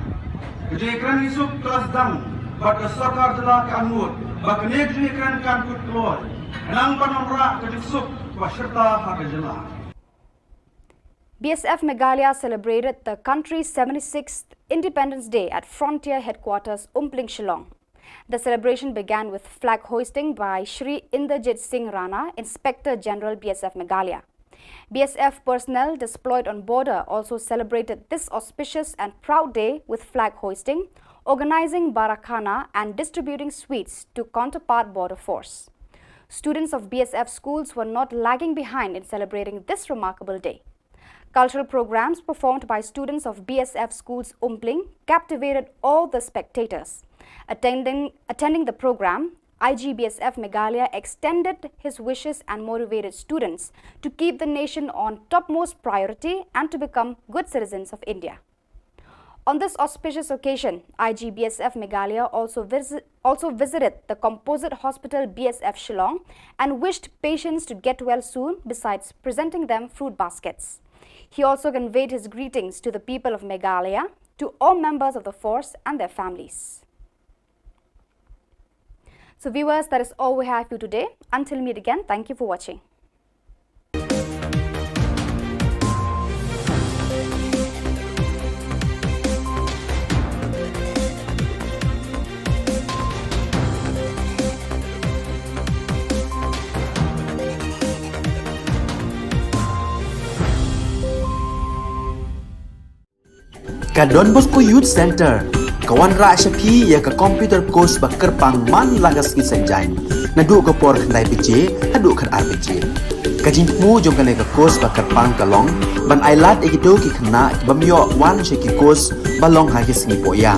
Kejengkran isuk kelas dang bat sarkar telah keanut bak kejengkran kan kut keluar enang panamra kejusuk wasyarta haka jela. BSF Meghalaya celebrated the country's 76th Independence Day at Frontier Headquarters, Umpling, Shillong. The celebration began with flag hoisting by Shri Inderjit Singh Rana, Inspector General BSF Meghalaya. BSF personnel deployed on border also celebrated this auspicious and proud day with flag hoisting, organizing Barakhana and distributing sweets to counterpart border force. Students of BSF schools were not lagging behind in celebrating this remarkable day. Cultural programs performed by students of BSF schools Umpling captivated all the spectators. Attending the program, IGBSF Meghalaya extended his wishes and motivated students to keep the nation on topmost priority and to become good citizens of India. On this auspicious occasion, IGBSF Meghalaya also visited the Composite Hospital BSF Shillong and wished patients to get well soon, besides presenting them fruit baskets. He also conveyed his greetings to the people of Meghalaya, to all members of the force and their families. So viewers, that is all we have for you today. Until we meet again, thank you for watching. Ka Don Bosco Youth Center, kawan ra Shapi ya ka computer course bakar pang man lagas ki sanjain. Nadu ka por khandai PJ, hadu kan RPG. Ka jingmu jong ka ka course bakar pang kalong, ban ailat egito ki khna ki bamyo wan she ki course balong ha ki sngi poya.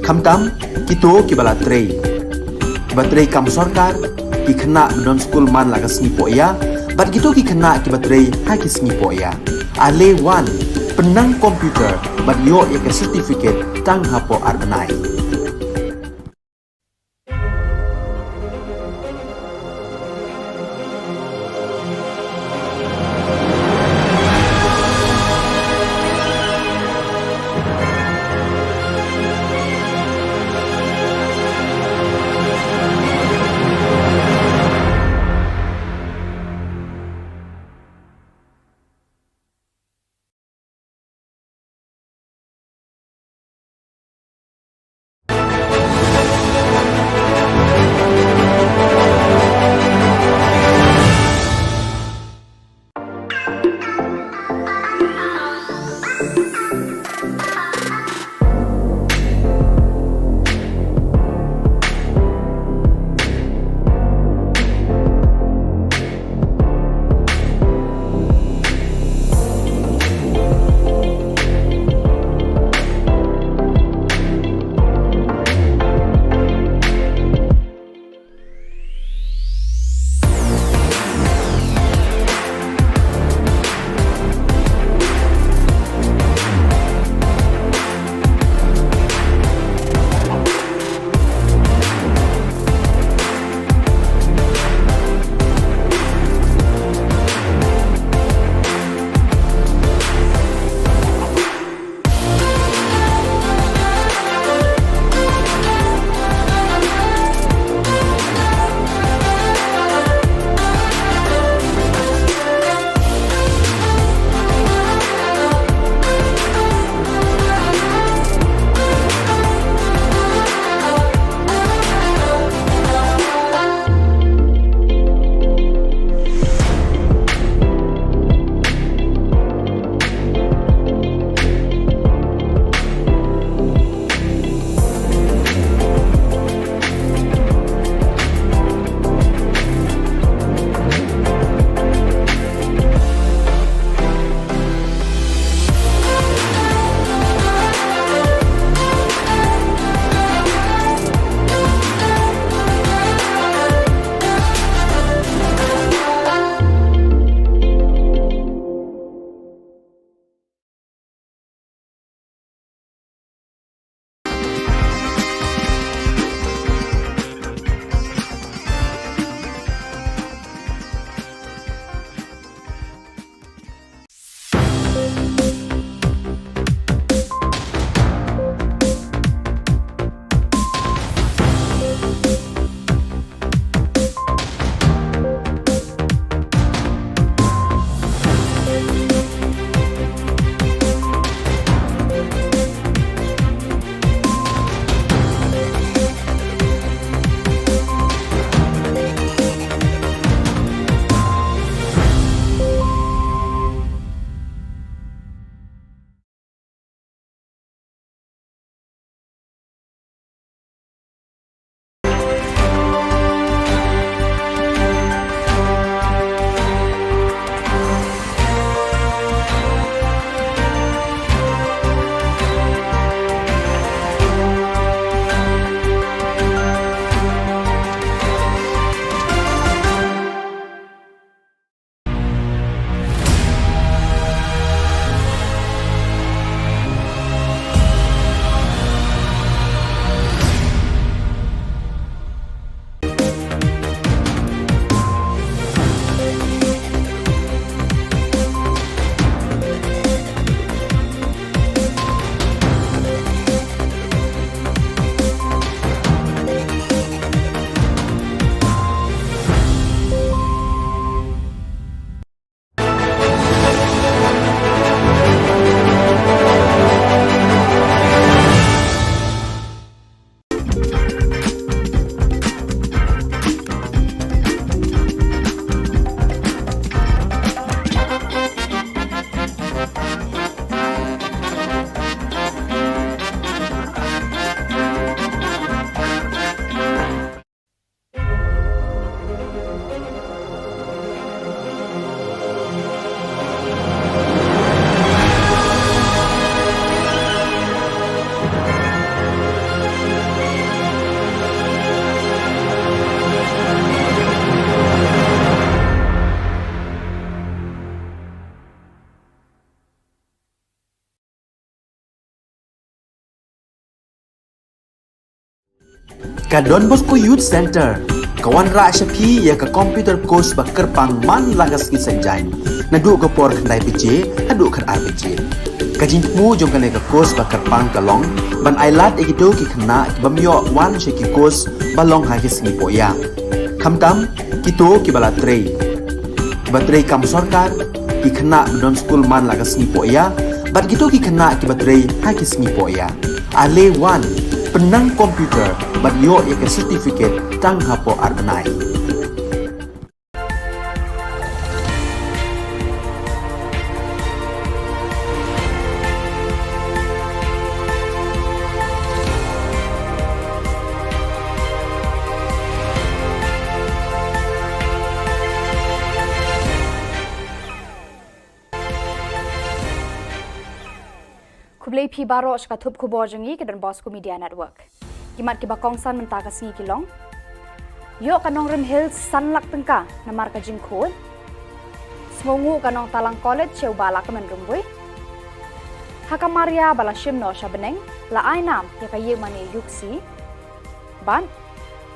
Khamtam kito ki bala trei. Batrei kam sarkar ki khna don school man lagas sngi poya, bat kito ki khna ki batrei ha ki sngi poya. Ale wan penang komputer bat yo ya ke certificate tang hapo arbenai. Ka Don Bosco Youth Center, kawan ra shapi ya ka computer course ba kerpang man lagas ki sanjain. Nadu ka por khandai pije, hadu khan RPG. Ka jingmu jong kan ka course ba kerpang kalong, ban ailat ekido ki khna ki bamyo wan sheki course balong ha ki singi poya. Khamtam kito ki bala trei. Ba trei kam sarkar ki khna don school man lagas singi poya, bat kito ki khna ki ba trei ha ki singi poya. Ale wan penang komputer bat yo ke certificate tang hapo arbenai. Kublai pi baro shka thup khubor jangi ke Don Bosco Media Network. Kimat ki bakong san mentaka singi kilong. Yo kanong Rim Hills sanlak tengka na marka jingkod. Smongu kanong Talang College siya ubala ka menrumbui. Haka Maria bala shimno siya beneng la ainam ya ka mani yuksi. Ban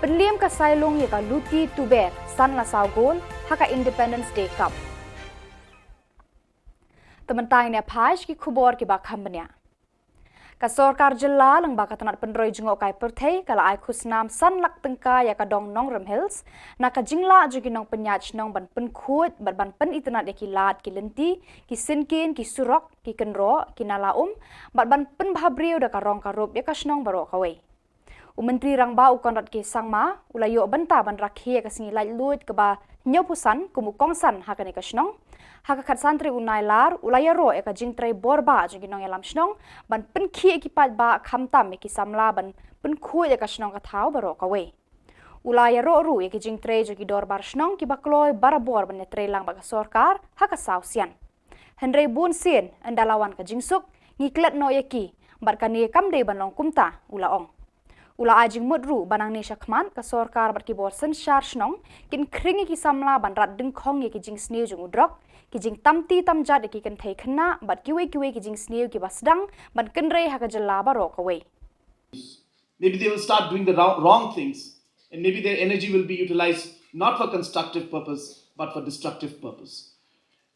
penliam ka sailong ya ka luti tuber san la saugol haka Independence Day Cup. Tementang ni apaj ki khubor ki bakham benya. Ka Sorkar Jylla lang baka tanat penroi jengok kai perthei kala ai khusnam san lak tengka ya ka dong nong Rim Hills na ka jingla jugi nong penyach nong ban pen khut ban pen itanat ya ki lat ki lenti ki sinkin ki surok ki kenro ki nalaum ban pen bhabriu da ka rong ka rup ya ka snong baro ka wei. Menteri rang ba ukon rat ki sangma ulayo benta ban rakhi ka singi lai lut ka ba nyopusan kumu kongsan hakane ka snong. Haka kat santri unai lar ulaya ro eka jingtrai borba jingi nong yalam snong ban penkhi ekipat ba khamtam eki samla ban penkhu eka snong ka thau baro ka we ulaya ro ru eki jingtrai jingi dorbar snong ki bakloi barabor ban netre lang ba ka sorkar haka sausian henrei bun sin andalawan ka jingsuk ngiklet no eki bar kani kamde ban long kumta ulaong ula ajing mudru banang ni shakman ka sorkar bar ki bor sen shar snong kin kringi ki samla ban rat ding khong eki jing sniu jung udrok ki jing tamti tamjat ki kan thei khna bat kiwe ki jing sniu ki basdang ban kenrei haka Jylla baro ka we Maybe they will start doing the wrong things, and maybe their energy will be utilized not for constructive purpose but for destructive purpose.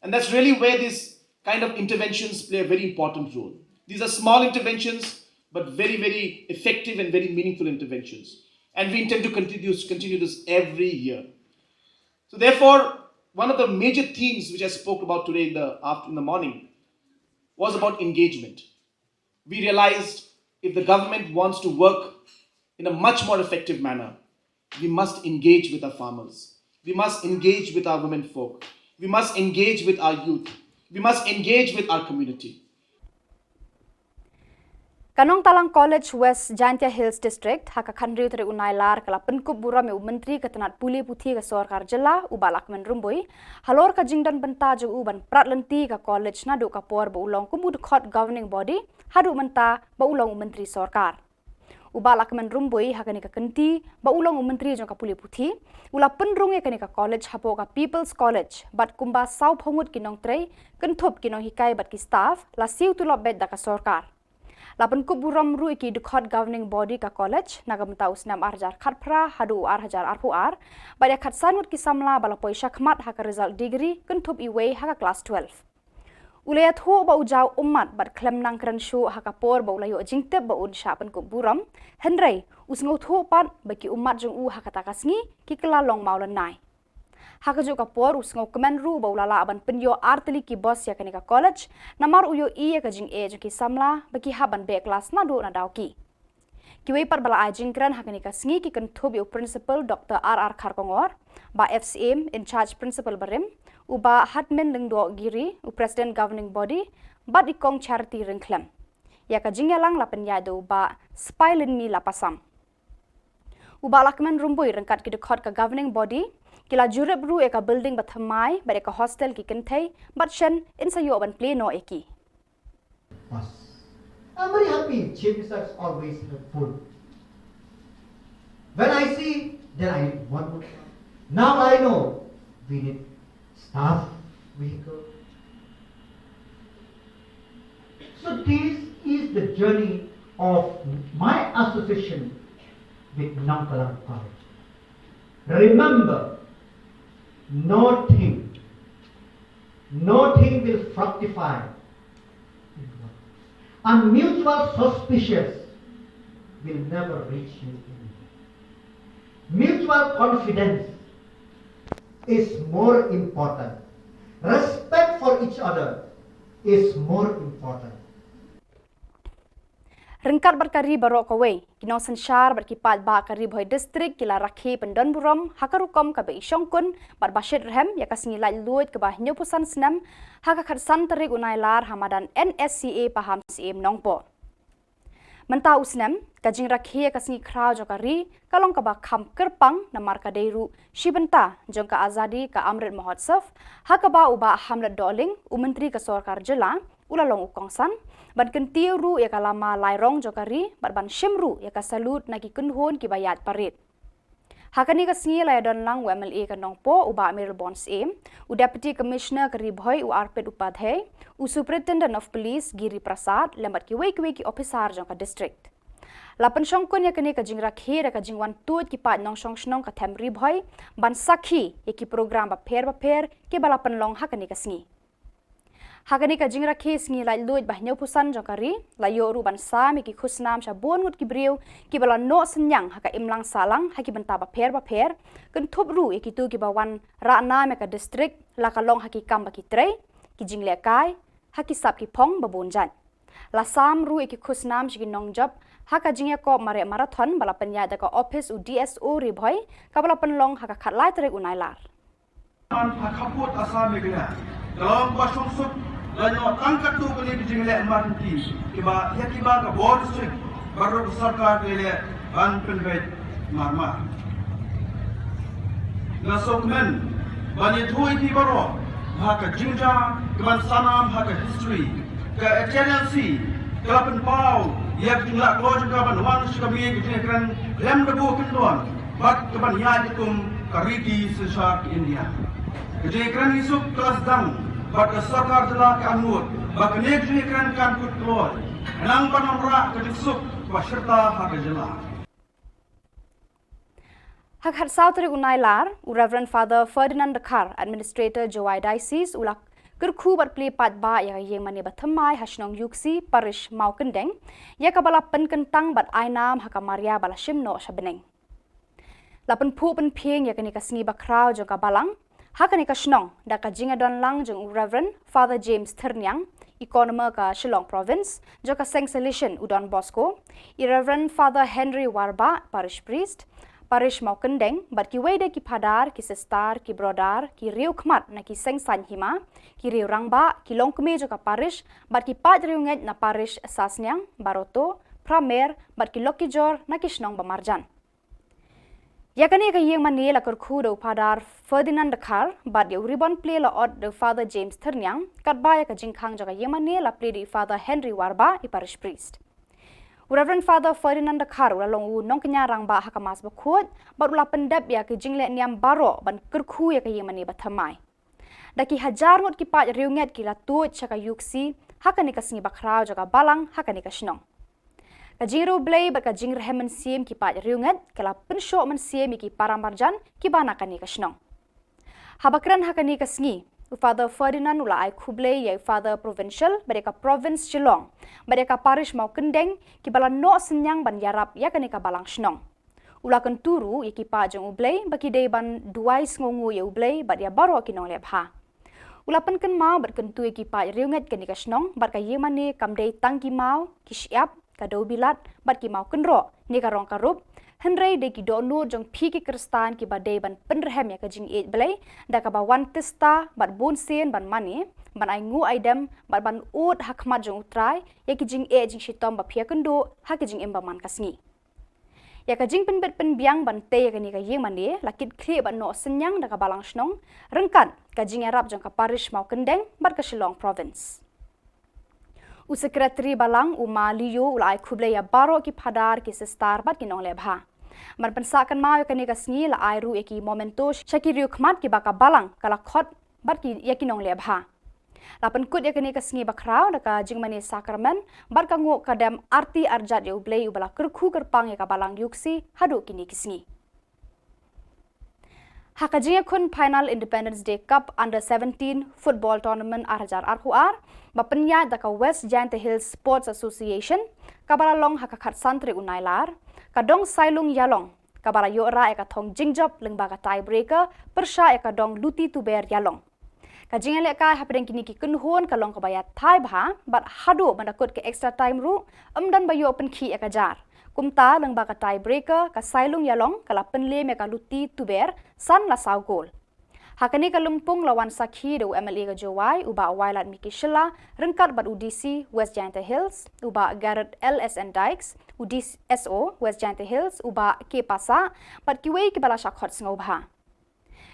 And that's really where these kind of interventions play a very important role. These are small interventions but very, very effective and very meaningful interventions. And we intend to continue this every year. So therefore, one of the major themes which I spoke about today in the morning was about engagement. We realized if the government wants to work in a much more effective manner, we must engage with our farmers. We must engage with our women folk. We must engage with our youth. We must engage with our community. Kanong Talang College West Jantia Hills District haka khandriu tere unai lar kala penkup bura me menteri ketanat puli puthi ka Sorkar Jylla ubalak menrumbui halor ka jingdan benta jo uban pratlenti ka college na du ka por ba ulong kumud khot governing body hadu menta ba ulong menteri Sorkar ubalak menrumbui haka ni ka kenti ba ulong menteri jo ka puli puthi ula penrung e ka college hapo ka People's College bat kumba sau phongut kinong trei kenthop kinong hikai bat ki staff la siu tu lobet da ka Sorkar Lapan kuburam ru iki dukhot governing body ka college nagamta usnam arjar khatpra hadu arhajar arpuar baya khatsanut ki samla bala poisha khmat haka result degree kentup iwe haka class 12 ulaya thu ba ujau ummat bat klem nang kran shu haka por ba ulayo jingtep ba un sha pan kuburam henrei usngo thu pat baki ummat jong u haka takasngi ki kala long maulan nai haka jo ka por usngo kemen ru ba ulala ban penyo arteli ki boss ya kanika college namar uyo i ya ka jing e jo ki samla baki haban be class na do na dawki kiwe par bala ajing kran haka nika sngi ki kan thob yo principal Dr. R.R. Kharkongor ba FCM in charge principal barim uba hatmen lengdo giri u president governing body ba ikong charity ringklem ya ka jingyalang lapen yado ba spilin mi lapasam uba lakmen rumbui rengkat ki dekhot ka governing body kila jurep ru eka building bathamai ba eka hostel ki kenthei but shen in sayo ban play no eki I'm very happy. Chief Minister is always helpful. When I see, then I need one more. Now I know we need staff, vehicle. So this is the journey of my association with Nongkalang College. Remember, nothing will fructify. And mutual suspicious will never reach you in. Mutual confidence is more important. Respect for each other is more important. Rengkat berkari barok kawai, kinong sensyar berkipat bakari boy distrik kila rakhi pendon buram, hakarukom kabe isyongkun, barbashid rehem, yaka sengilai luit kebah nyopusan senam, hakakadsan terik unailar hamadan NSCA paham CM nongpo. Mentau senam, kajing rakhi yaka sengi krau jokari, kalong kebah kam kerpang namar kadeiru, shibenta, jongka azadi ka Amrit Mahotsav, hakaba ubah hamlet doling, umentri ke Sorkar Jylla, ulalong ukongsan, ban kentiu ru ya kalama lairong jokari, ban shimru ya kasalut nagi kunhon ki bayat parit. Hakani ka singi laya don lang UMLA ka nongpo uba Amir Bonds aim, u Deputy Commissioner ka Ribhoy u Arpit Upadhyay, u Superintendent of Police Giri Prasad, lembat ki weki officer jong ka district. Lapan syongkun ya kani ka jing rakhi da ka jing wan tut ki pat nong syong snong ka them Ribhoy, ban sakhi ya ki program baper ki balapan long hakani ka singi. Hakani ka jing rakhi singi lai luit bah nyopusan jokari layo ru ban sa mi ki khusnam sha bon ngut ki briu ki bala no senyang haka imlang salang haki benta baper kan thup ru ki tu ki bawan ra na me ka district la ka long haki kam ba ki trei ki jing le kai haki sap ki phong ba bon jan la sam ru ki khusnam shi ki nong job haka jing ya ko mare marathon bala penya da ka office u DSO Ribhoy ka bala penlong haka khatlai trek unailar an hakaput asame gina dalam basung suk lanyo tangkat tu kali jingle emergency kiba ya kiba ka board strict baru sarkar le ban penbet marmar na sokmen bani thui ti baro haka jinja kiban sanam haka history ka HNLC kelapen pau ya jumlah keluar juga ban wan shikabi ke kran lem debu kendon bat keban ya dikum kariti sesar India ke kran isuk kelas dang bat ke Sorkar Jylla ke Anmut, bat ke negeri kran kan kut keluar. Enang panamra ke disuk baserta hak Jylla. Hak had Sautri unailar, u Reverend Father Ferdinand Dekar, Administrator Jowai Diocese, ulak kerku bat pli pat ba ya yang mani bathamai hasnong yuksi parish mau kendeng, ya kabala penkentang bat ainam haka Maria bala shimno shabeneng. Lapen pu pen pieng ya kani kasngi bakrau jo kabalang, hakani ka Shnong da ka jinga don lang jeng Reverend Father James Ternyang, economer ka Shillong province, jo ka Seng Salishan Udon Bosco, Reverend Father Henry Warba, parish priest, parish mau kendeng, bat ki wede ki padar, ki sestar, ki brodar, ki riu khmat na ki Seng San Hima, ki riu rangba, ki longkme jo ka parish, bat ki pat riu nget na parish Sasnyang, Baroto, Pramer, bat ki Loki Jor na ki Shnong Bamarjan. Yakani ka yang mani la kerku do padar Ferdinand Dekar, bat ya ribon play la od do Father James Ternyang, kat ba ya ka jingkang jaga yang mani la play di Father Henry Warba, i parish priest. Reverend Father Ferdinand Dekar ula long u nong kenya rang ba hakamas bakut, bat ula pendap ya ka jingle niam baro ban kerku ya ka yang mani bathamai. Daki hajar ngot ki pat riunget ki la tuut chaka yuksi, hakani ka singi bakrau jaga balang, hakani ka Shnong. Kajiro blay bat kajing rehemen siem ki pat riunget kala pensho men siem ki paramarjan ki banakani ka Shnong. Habakran hakani ka sngi Father Ferdinand ula ai Khublay ya Father Provincial mereka province Shillong mereka parish mau kendeng ki bala no senyang ban yarap ya kani ka balang Shnong. Ula kan turu ya ki pa jeng ublay baki dei ban duais ngongu ya ublay bat ya baro ki nong lebha. Ula pen kan mau bat kan tu ya ki pa riunget kani ka Shnong bat ka yemane kam dei tangki mau ki siap kadau bilat bat ki mau kenro ni ka rong karup henrei de ki donur jong pi ki kristan ki badai ban penrehem ya ka jing et belai da ka ba wan testa bat bon sen ban mani ban ai ngu aidem bat ban ut hakmat jong utrai ya ki jing e jing shitom ba phia kendo ha ki jing emba man kasngi ya ka jing pen bet pen biang ban te ya ka ni ka yeng mani lakit khle ban no senyang da ka balang Shnong rengkan ka jing arab jong ka parish mau kendeng bat ka Shillong province. U sekretari balang uma liyo ulai Khublay ya baro ki padar ki sestar bat ki nong lebha. Man pensakan mau ka ni ka sngi la ai ru ki momento shaki riu khmat ki baka balang kala khot bat ki ya ki nong lebha. Lapan kut ya kini kesengi bakrau daka jingmani sakramen bar kangu kadam arti arjat ya ublei ubala kerku kerpang ya kabalang yuksi hadu kini kesengi. Hakajinga kun final Independence Day Cup Under 17 Football Tournament arjar arhuar bapenya daka West Giant Hills Sports Association kabala long hakakat santri unailar kadong sailung yalong kabala yora eka thong jingjob lengbaga tiebreaker persya eka dong luti tuber yalong. Kajinga leka hapedeng kini ki kunhon kalong kabaya thai bha bat hadu bandakut ke extra time ru dan bayo open ki eka jar. Kumta lengbaga tiebreaker ka sailung yalong kala penle meka luti tuber san la saw gol. Hakani kalumpung lawan sakhi do MLA ka Jowai uba wailat Miki Shilla rengkat bat UDC West Giant Hills uba Garrett LSN Dykes UDC SO West Giant Hills uba K Pasa bat kiwei ki bala shakhot sngobha.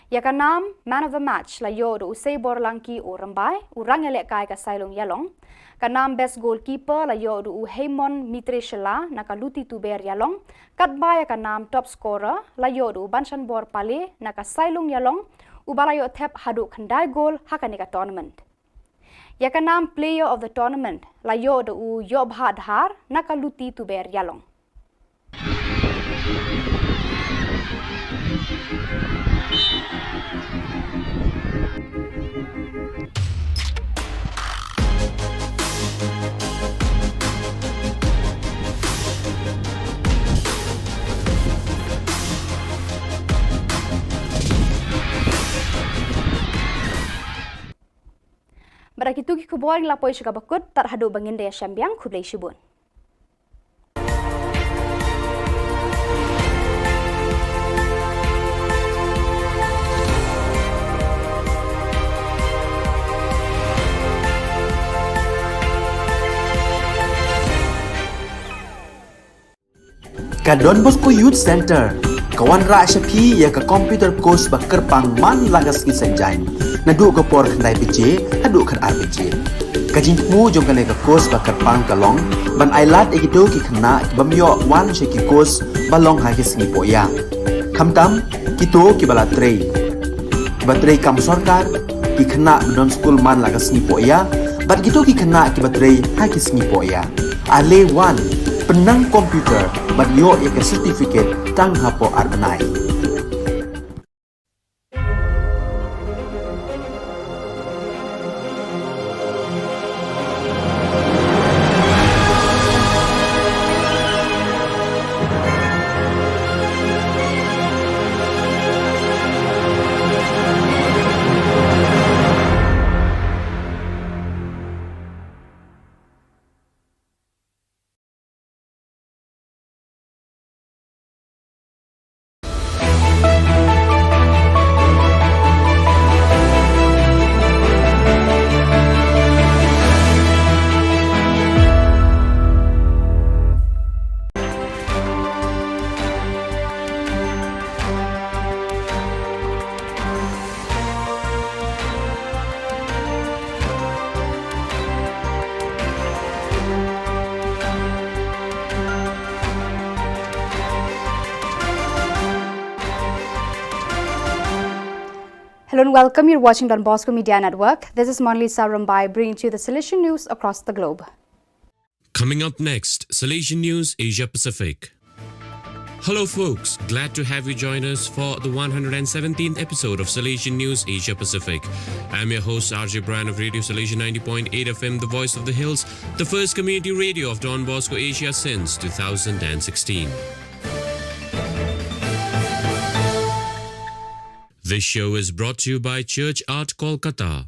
Ya kanam man of the match la yo do usai borlangki o rambai urang elek kai ka sailung yalong. Kanam best goalkeeper la yo do Haymon Mitre Shilla naka luti tuber yalong. Katbaya kanam top scorer la yo do Banshan Bor Pale naka sailung yalong. Ubalayo thep hadu khandai gol hakani ka tournament. Ya kanam player of the tournament la yo do Yobha Dhar naka luti tuber yalong. Barakitu ki Khubor ng lapoi siya bakut tar hadu bangin daya syambiang kublay shibun. Ka Don Bosco Youth Center kawan ra syapi ya ka computer course bakerpang man lagas kisanjain nadu ka por khandai pije hadu khan RPG kajing mu jong kale ka course bakerpang kalong ban ailat egido ki khna bamyo wan sheki course balong ha ki singi poya khamtam kito ki bala trei batrei kam sarkar ki khna don school man lagas singi poya bat gitu ki khna ki batrei ha ki singi poya ale wan penang komputer bat yo ya ke certificate tang hapo arbanai. Hello and welcome. You're watching Don Bosco Media Network. This is Monli Sarambai bringing to you the Salesian news across the globe. Coming up next, Salesian News Asia Pacific. Hello folks, glad to have you join us for the 117th episode of Salesian News Asia Pacific. I'm your host RJ Brian of Radio Salesian 90.8 FM, the voice of the hills, the first community radio of Don Bosco Asia since 2016. This show is brought to you by Church Art Kolkata.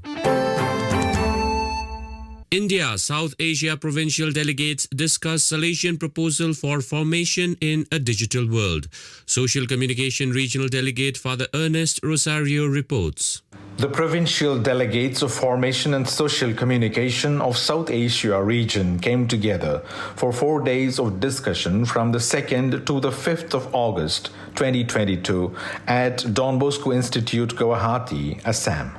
India South Asia provincial delegates discuss Salesian proposal for formation in a digital world. Social Communication Regional Delegate Father Ernest Rosario reports. The provincial delegates of Formation and Social Communication of South Asia region came together for 4 days of discussion from the 2nd to the 5th of August 2022 at Don Bosco Institute, Guwahati, Assam.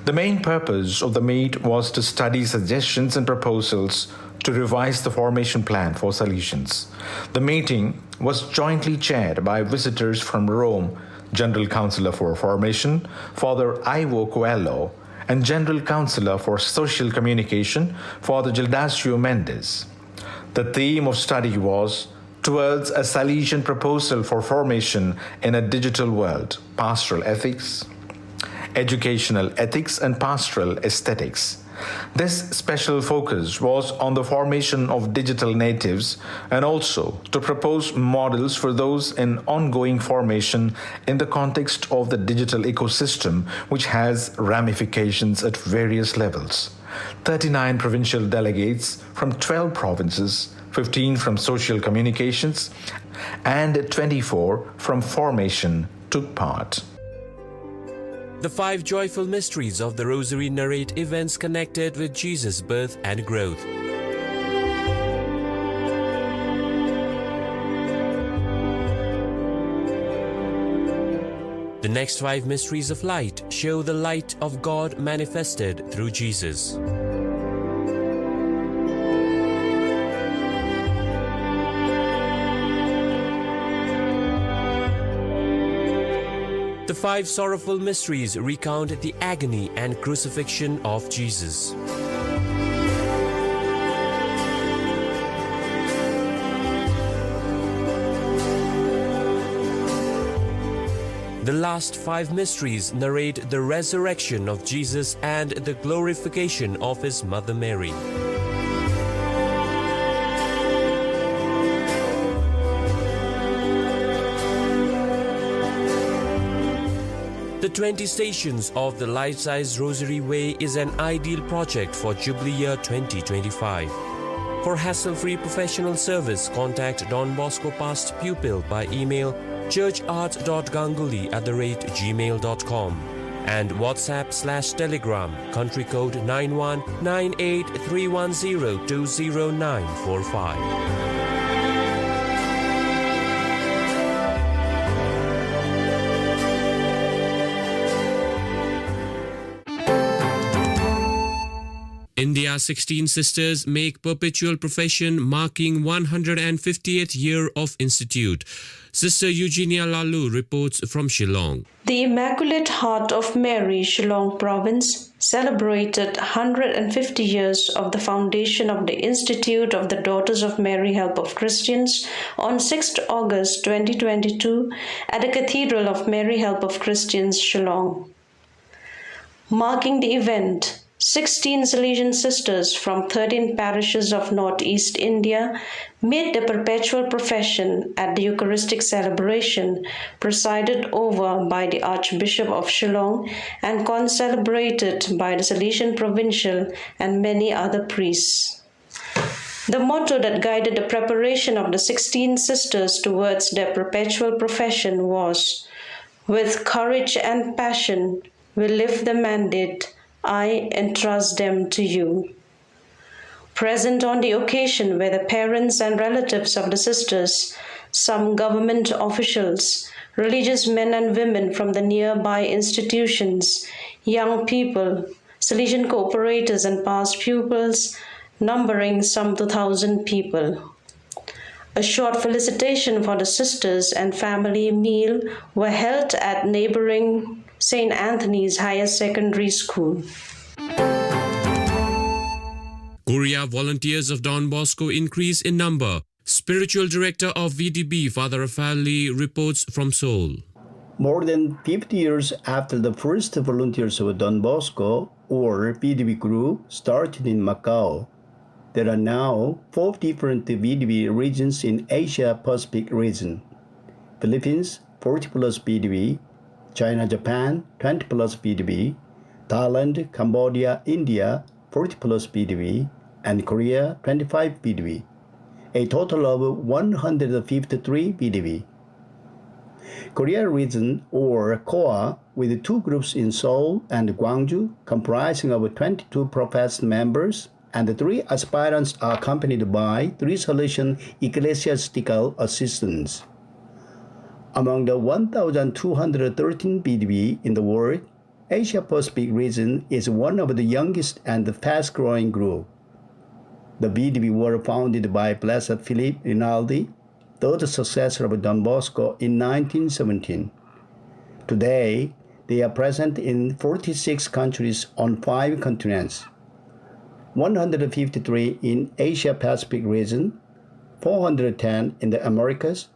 The main purpose of the meet was to study suggestions and proposals to revise the formation plan for Salesians. The meeting was jointly chaired by visitors from Rome, General Councillor for Formation, Father Ivo Coelho, and General Counselor for Social Communication for the Gildasio Mendes. The theme of study was Towards a Salesian Proposal for Formation in a Digital World, Pastoral Ethics, Educational Ethics and Pastoral Aesthetics. This special focus was on the formation of digital natives and also to propose models for those in ongoing formation in the context of the digital ecosystem, which has ramifications at various levels. 39 provincial delegates from 12 provinces, 15 from social communications, and 24 from formation took part. The 5 joyful mysteries of the Rosary narrate events connected with Jesus' birth and growth. The next 5 mysteries of light show the light of God manifested through Jesus. The 5 sorrowful mysteries recount the agony and crucifixion of Jesus. The last 5 mysteries narrate the resurrection of Jesus and the glorification of his mother Mary. The 20 Stations of the Life-Size Rosary Way is an ideal project for Jubilee Year 2025. For hassle-free professional service, contact Don Bosco Past Pupil by email churchart.ganguly@gmail.com and WhatsApp/Telegram, country code 919831020945. India's 16 sisters make perpetual profession marking 150th year of institute. Sister Eugenia Lalu reports from Shillong. The Immaculate Heart of Mary, Shillong Province, celebrated 150 years of the foundation of the Institute of the Daughters of Mary Help of Christians on 6th August 2022 at the Cathedral of Mary Help of Christians, Shillong. Marking the event, 16 Salesian sisters from 13 parishes of Northeast India made the perpetual profession at the Eucharistic celebration presided over by the Archbishop of Shillong and concelebrated by the Salesian Provincial and many other priests. The motto that guided the preparation of the 16 sisters towards their perpetual profession was, "With courage and passion, we live the mandate, I entrust them to you." Present on the occasion were the parents and relatives of the sisters, some government officials, religious men and women from the nearby institutions, young people, Salesian cooperators and past pupils, numbering some 2,000 people. A short felicitation for the sisters and family meal were held at neighboring St. Anthony's Higher Secondary School. Korea volunteers of Don Bosco increase in number. Spiritual Director of VDB, Father Rafael Lee, reports from Seoul. More than 50 years after the first volunteers of Don Bosco, or VDB group, started in Macau, there are now 4 different VDB regions in Asia-Pacific region. Philippines, 40 plus VDB, China, Japan, 20 plus VDB, Thailand, Cambodia, India, 40 plus VDB, and Korea, 25 VDB, a total of 153 VDB. Korea region, or KOA, with 2 groups in Seoul and Gwangju, comprising of 22 professed members, and 3 aspirants are accompanied by 3 Salesian ecclesiastical assistants. Among the 1,213 VDB in the world, Asia-Pacific region is one of the youngest and fast-growing group. The VDB were founded by Blessed Philip Rinaldi, third successor of Don Bosco, in 1917. Today, They are present in 46 countries on 5 continents, 153 in Asia-Pacific region, 410 in the Americas,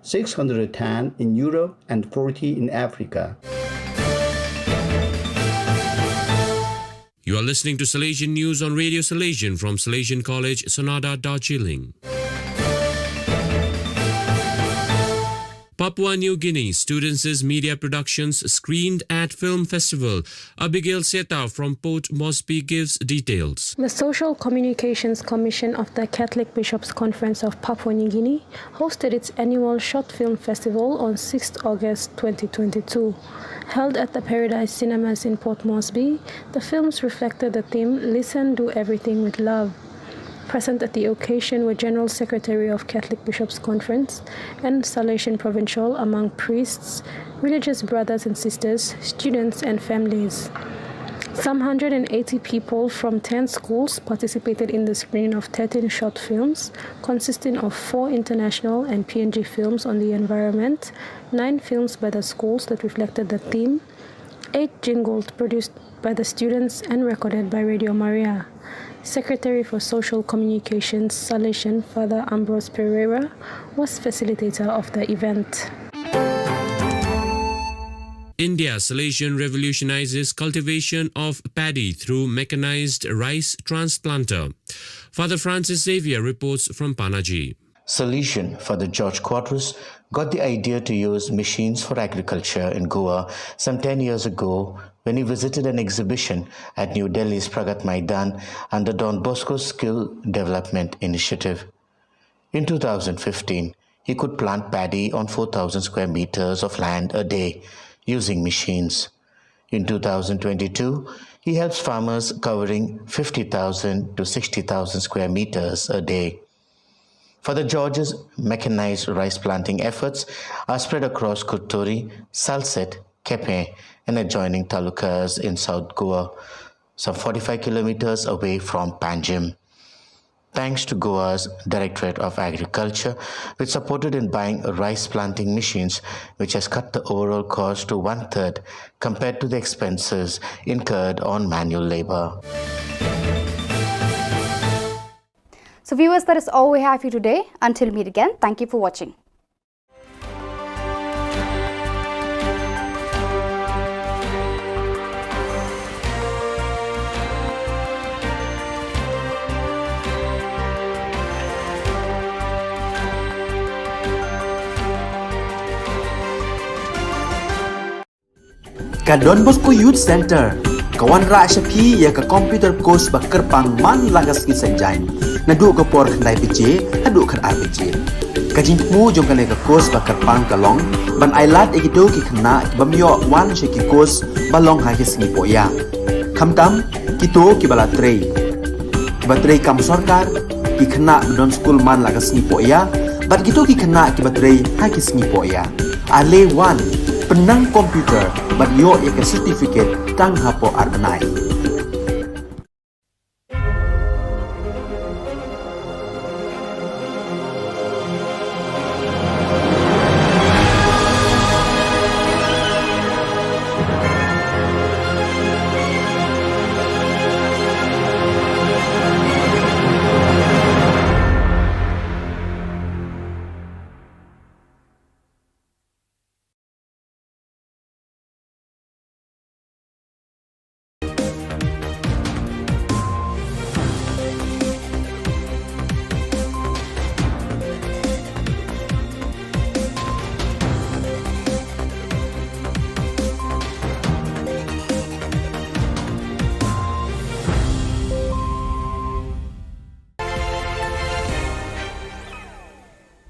610 in Europe, and 40 in Africa. You are listening to Salesian News on Radio Salesian from Salesian College, Sonada, Darjeeling. Papua New Guinea Students' Media Productions screened at Film Festival. Abigail Seta from Port Moresby gives details. The Social Communications Commission of the Catholic Bishops' Conference of Papua New Guinea hosted its annual Short Film Festival on 6th August 2022. Held at the Paradise Cinemas in Port Moresby, the films reflected the theme Listen, Do Everything with Love. Present at the occasion were General Secretary of Catholic Bishops' Conference and Salesian Provincial among priests, religious brothers and sisters, students and families. Some 180 people from 10 schools participated in the screening of 13 short films, consisting of 4 international and PNG films on the environment, 9 films by the schools that reflected the theme, 8 jingles produced by the students and recorded by Radio Maria. Secretary for Social Communications, Salesian Father Ambrose Pereira, was facilitator of the event. India Salesian revolutionizes cultivation of paddy through mechanized rice transplanter. Father Francis Xavier reports from Panaji. Salesian Father George Quadras got the idea to use machines for agriculture in Goa some 10 years ago when he visited an exhibition at New Delhi's Pragat Maidan under Don Bosco's Skill Development Initiative. In 2015, he could plant paddy on 4,000 square meters of land a day using machines. In 2022, he helps farmers covering 50,000 to 60,000 square meters a day. Father George's mechanized rice planting efforts are spread across Kuturi, Salset, Kepe, and adjoining talukas in South Goa, some 45 kilometers away from Panjim. Thanks to Goa's Directorate of Agriculture, which supported in buying rice planting machines, which has cut the overall cost to 1/3 compared to the expenses incurred on manual labor. So viewers, that is all we have for you today. Until we meet again, thank you for watching. Ka Don Bosco Youth Center, kawan ra shapi ya ka computer course ba kerpang man lagas ki sanjain. Nadu ka por khandai piche, nadu khan RPG. Ka jingmu jong kale ka course ba kerpang kalong, ban ailat egido ki khna bamyo wan she ki course balong ha ki sngi poya. Khamtam kito ki bala trei. Ki ba trei kam sarkar ki khna don school man lagas sngi poya, bat kito ki khna ki ba trei ha ki sngi poya. Ale wan penang komputer bat yo ek certificate tang hapo arbanai.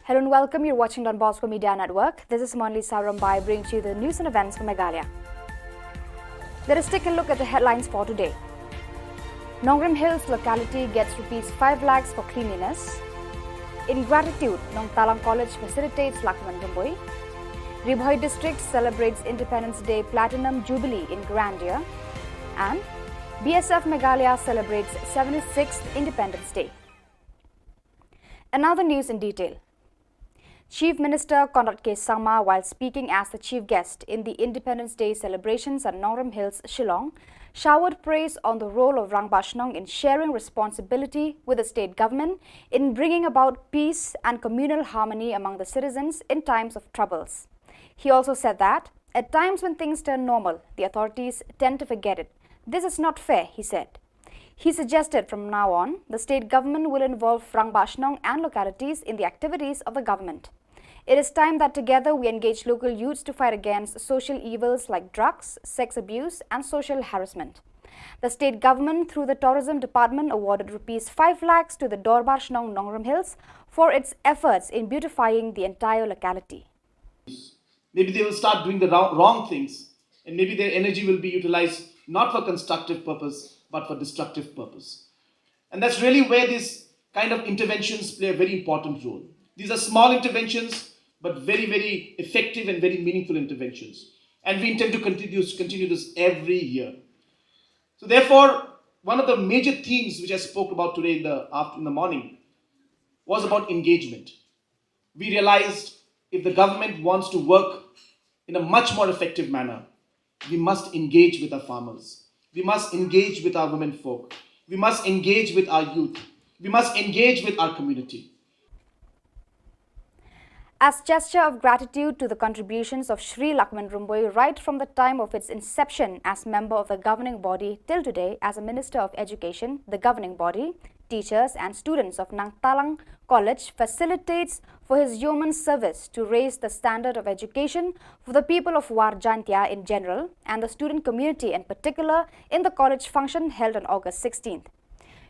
Hello and welcome. You're watching Don Bosco Media Network. This is Monli Sarambai bringing you the news and events from Meghalaya. Let us take a look at the headlines for today. Nongrim Hills locality gets ₹5 lakhs for cleanliness. In gratitude, Nong Talang College facilitates Lakman Rumboi. Ribhoi district celebrates Independence Day Platinum Jubilee in grandeur. And BSF Meghalaya celebrates 76th Independence Day. Another news in detail. Chief Minister Conrad K. Sangma, while speaking as the chief guest in the Independence Day celebrations at Nongram Hills, Shillong, showered praise on the role of Rang Bashnong in sharing responsibility with the state government in bringing about peace and communal harmony among the citizens in times of troubles. He also said that, at times when things turn normal, the authorities tend to forget it. This is not fair, he said. He suggested from now on, the state government will involve Rang Bashnong and localities in the activities of the government. It is time that together we engage local youths to fight against social evils like drugs, sex abuse and social harassment. The state government, through the tourism department, awarded Rs 5 lakhs to the Dorbar Shnong Nongram Hills for its efforts in beautifying the entire locality. Maybe they will start doing the wrong things, and maybe their energy will be utilized not for constructive purpose, but for destructive purpose. And that's really where these kind of interventions play a very important role. These are small interventions, but very, very effective and very meaningful interventions. And we intend to continue this every year. So therefore, one of the major themes which I spoke about today in the morning was about engagement. We realized if the government wants to work in a much more effective manner, we must engage with our farmers. We must engage with our women folk. We must engage with our youth. We must engage with our community. As gesture of gratitude to the contributions of Sri Lakman Rumboi right from the time of its inception as member of the governing body till today as a Minister of Education, the governing body, teachers and students of Nang Talang College facilitates for his yeoman service to raise the standard of education for the people of War Jantia in general and the student community in particular in the college function held on August 16th.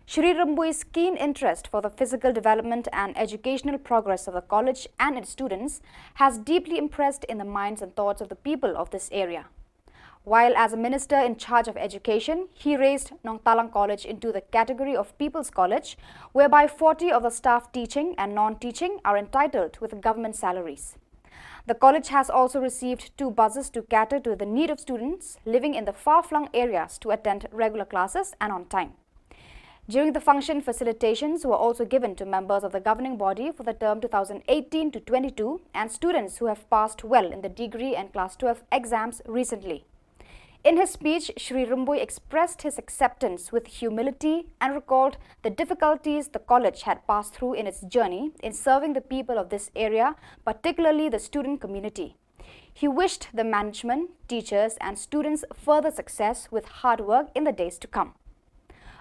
Shri Rumboi's keen interest for the physical development and educational progress of the college and its students has deeply impressed in the minds and thoughts of the people of this area. While as a minister in charge of education, he raised Nong Talang College into the category of People's College, whereby 40 of the staff teaching and non-teaching are entitled with government salaries. The college has also received 2 buses to cater to the need of students living in the far-flung areas to attend regular classes and on time. During the function, facilitations were also given to members of the governing body for the term 2018 to 22 and students who have passed well in the degree and class 12 exams recently. In his speech, Shri Rumboi expressed his acceptance with humility and recalled the difficulties the college had passed through in its journey in serving the people of this area, particularly the student community. He wished the management, teachers and students further success with hard work in the days to come.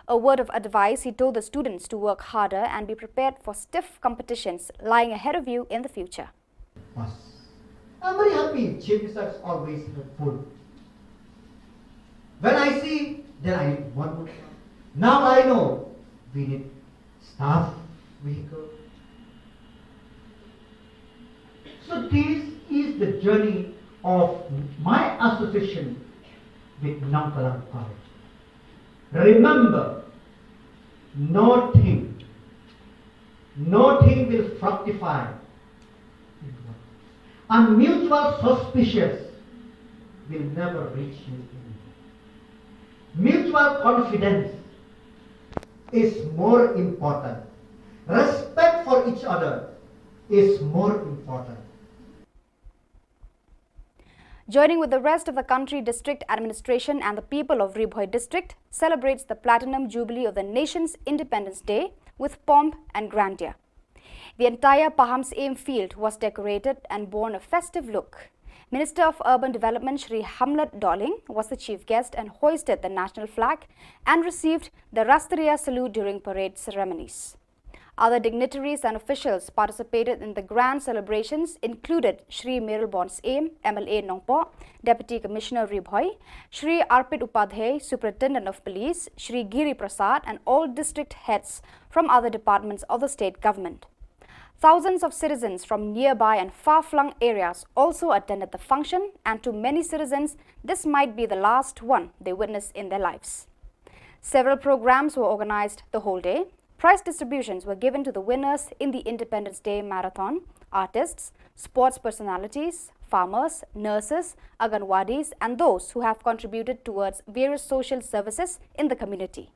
A word of advice, he told the students to work harder and be prepared for stiff competitions lying ahead of you in the future. I'm very happy. Chief Minister is always helpful. When I see, then I need one more. Now I know we need staff, vehicle. So this is the journey of my association with Nang Talang College. Remember, nothing will fructify. And mutual suspicious will never reach you. Mutual confidence is more important. Respect for each other is more important. Joining with the rest of the country, district administration and the people of Ribhoi district celebrates the Platinum Jubilee of the nation's Independence Day with pomp and grandeur. The entire Paham's Aim field was decorated and borne a festive look. Minister of Urban Development Shri Hamlet Dolling was the chief guest and hoisted the national flag and received the Rastriya salute during parade ceremonies. Other dignitaries and officials participated in the grand celebrations included Shri Merulbon's Aim, MLA Nongpo, Deputy Commissioner Ribhoi, Shri Arpit Upadhyay, Superintendent of Police, Shri Giri Prasad and all district heads from other departments of the state government. Thousands of citizens from nearby and far-flung areas also attended the function, and to many citizens, this might be the last one they witness in their lives. Several programs were organized the whole day. Prize distributions were given to the winners in the Independence Day Marathon, artists, sports personalities, farmers, nurses, Anganwadis and those who have contributed towards various social services in the community.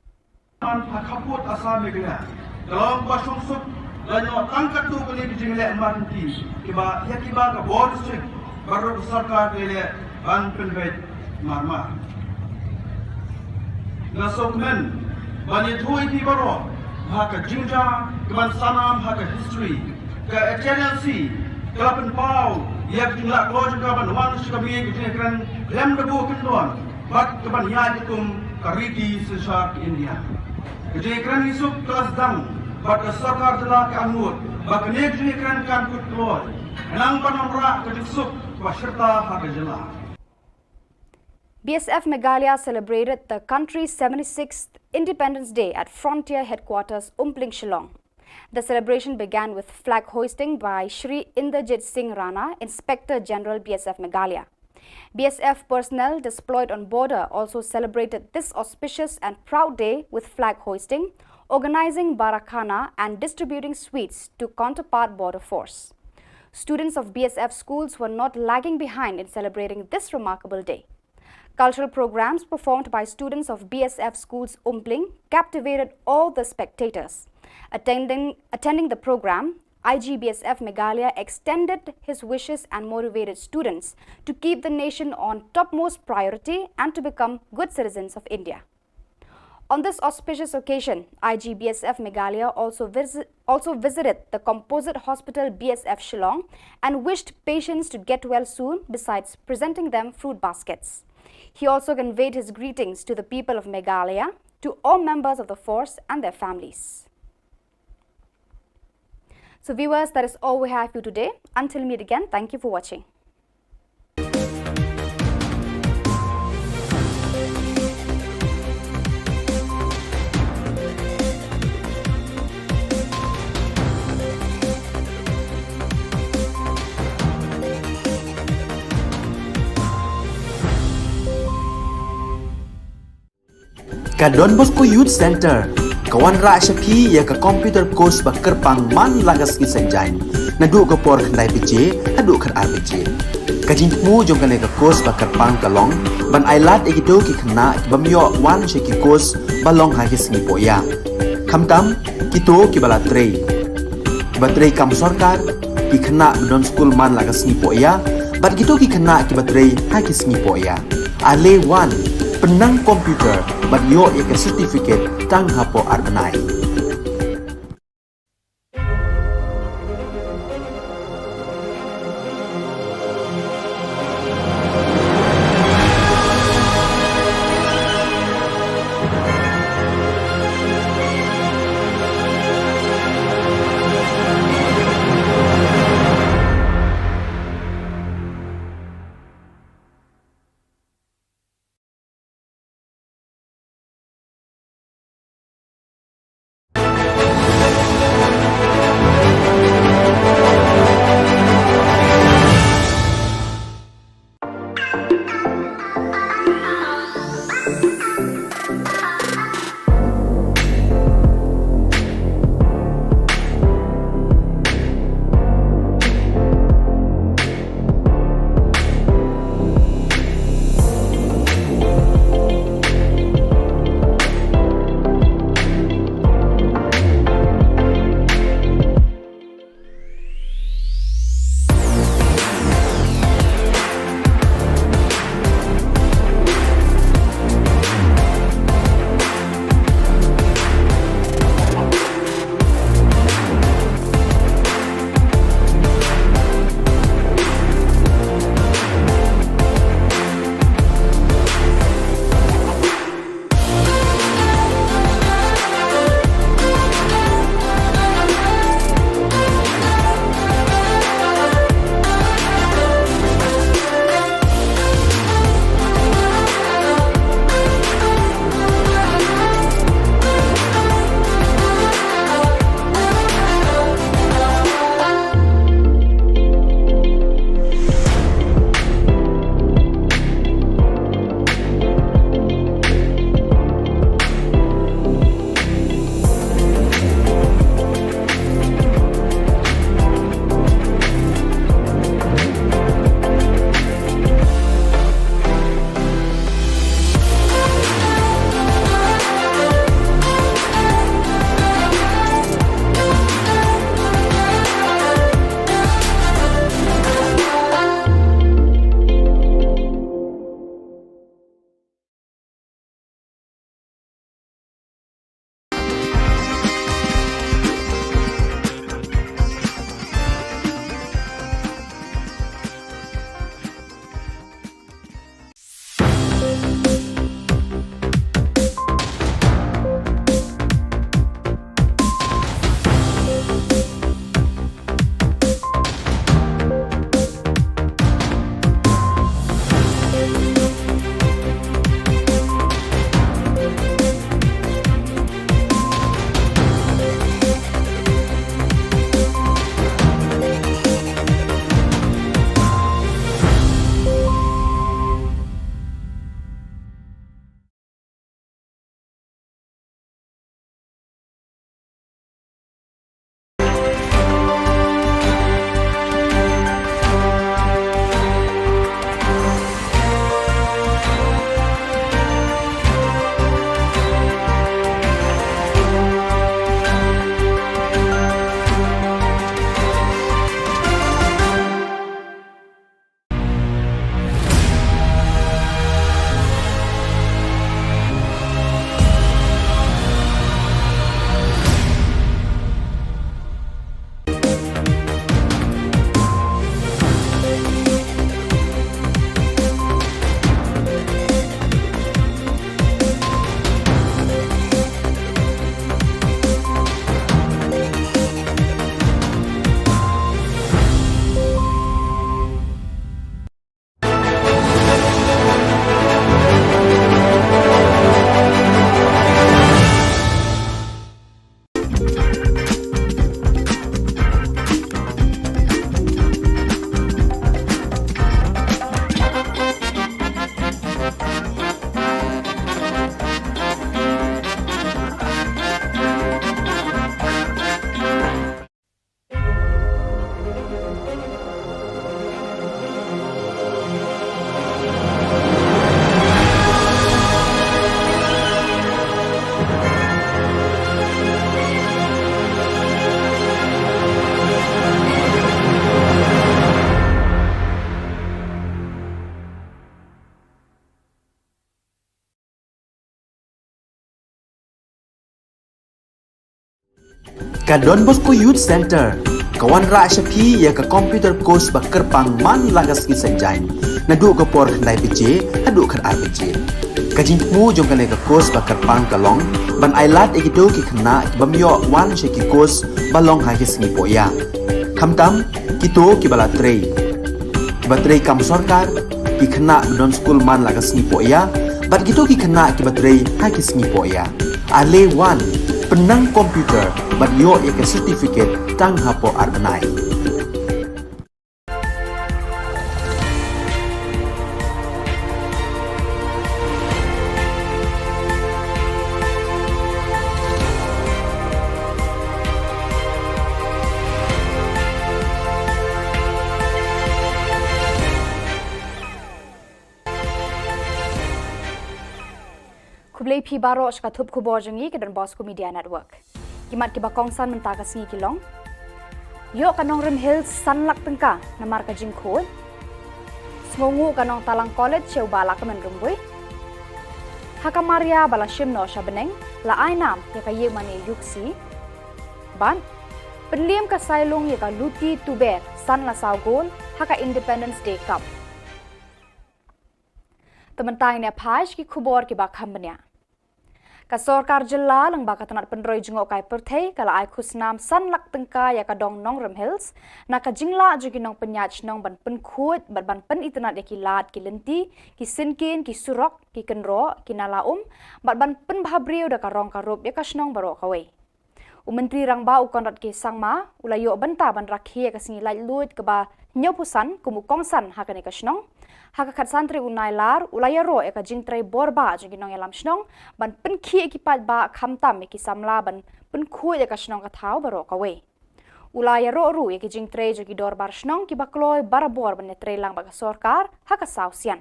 lain tangkat tu kali bijing le amat ti kiba ya kiba ka board district baru sarkar le ban penbet marmar na sokmen banyak thui ti baro haka jingja keman sanam haka history ke HNLC kelapan pau yak jingla ko juga ban wan suka bi ke kran lem debu kendon bat keban ya dikum kariti sesar India ke kran isuk kelas dang bat ke sarkar telah ke anut bak ne ke kran kan kut keluar enang panamra ke disuk waserta haka jela. BSF Meghalaya celebrated the country's 76th Independence Day at Frontier Headquarters, Umpling, Shillong. The celebration began with flag hoisting by Shri Inderjit Singh Rana, Inspector General BSF Meghalaya. BSF personnel deployed on border also celebrated this auspicious and proud day with flag hoisting, organizing Barakhana and distributing sweets to counterpart border force. Students of BSF schools were not lagging behind in celebrating this remarkable day. Cultural programs performed by students of BSF schools Umpling captivated all the spectators. Attending the program, IGBSF Meghalaya extended his wishes and motivated students to keep the nation on topmost priority and to become good citizens of India. On this auspicious occasion, IGBSF Meghalaya also visited the Composite Hospital BSF Shillong and wished patients to get well soon, besides presenting them fruit baskets. He also conveyed his greetings to the people of Meghalaya, to all members of the force and their families. So viewers, that is all we have for you today. Until we meet again, thank you for watching. Ka Don Bosco Youth Center kawan ra shapi ya ka computer course ba kerpang man lagas ki sanjain na du ko por khandai pije adu khan RPG ka jingmu jong kale ka course ba kerpang kalong ban ailat egito ki khna bamyo wan she ki course balong ha ki singi poya khamtam kito ki bala trei batrei kam sarkar ki khna don school man lagas ni poya bat kito ki khna ki batrei ha ki singi poya ale wan penang komputer bat yo ya ke certificate tang hapo arbenai Ka Don Bosco Youth Center kawan ra shapi ya ka computer course ba kerpang man lagas ki sanjain na du ko por khandai pije adu khan ar pije ka jingmu jong kale ka course ba kerpang kalong ban ailat ekido ki khna bamyo wan she ki course balong ha ki singi poya khamtam kito ki bala trei batrei kam sarkar ki khna don school man lagas ni poya bat kito ki khna ki batrei ha ki singi poya ale wan penang komputer bat yo ya ka certificate tang hapo arbanai Kublai pi baro shka thup khubor jangi ke Don Bosco Media Network. Kimat ki bakong san mentaka singi kilong. Yo kanong Rim Hills sanlak tengka namar ka jing khod. Smongu kanong Talang College cheu bala ka men rumbui. Haka Maria bala shim no sha beneng la ainam ya ka ye mani yuksi. Ban penliam ka Sailong ya ka luti tuber san la saw gol haka Independence Day Cup. Tementang ne phaj ki khubor ki bakham banya. Ka Sorkar Jilla lang baka tanat penroi jengok kai perthei kala ai khusnam san lak tengka ya ka dong nong Rim Hills na ka jingla jugi nong penyach nong ban pen khut ban pen itnat ya ki lat ki lenti ki sinkin ki surok ki kenro ki nalaum ban pen bhabriu da ka rong ka rup ya ka snong baro kawe. Menteri rang ba ukon rat ke sangma ulayo banta ban rakhi ka singi lai lut ka ba nyopusan kumu kongsan ha ka ne ka snong haka khat santri unai lar ulaya ro eka jingtrai borba jingi nong yalam snong ban pen khi ekipat ba khamtam eki samla ban pen khu eka snong ka thau baro ka we ulaya ro ru eki jingtrai jogi dor bar snong ki bakloi barabor ban netre lang ba ka sorkar haka sausian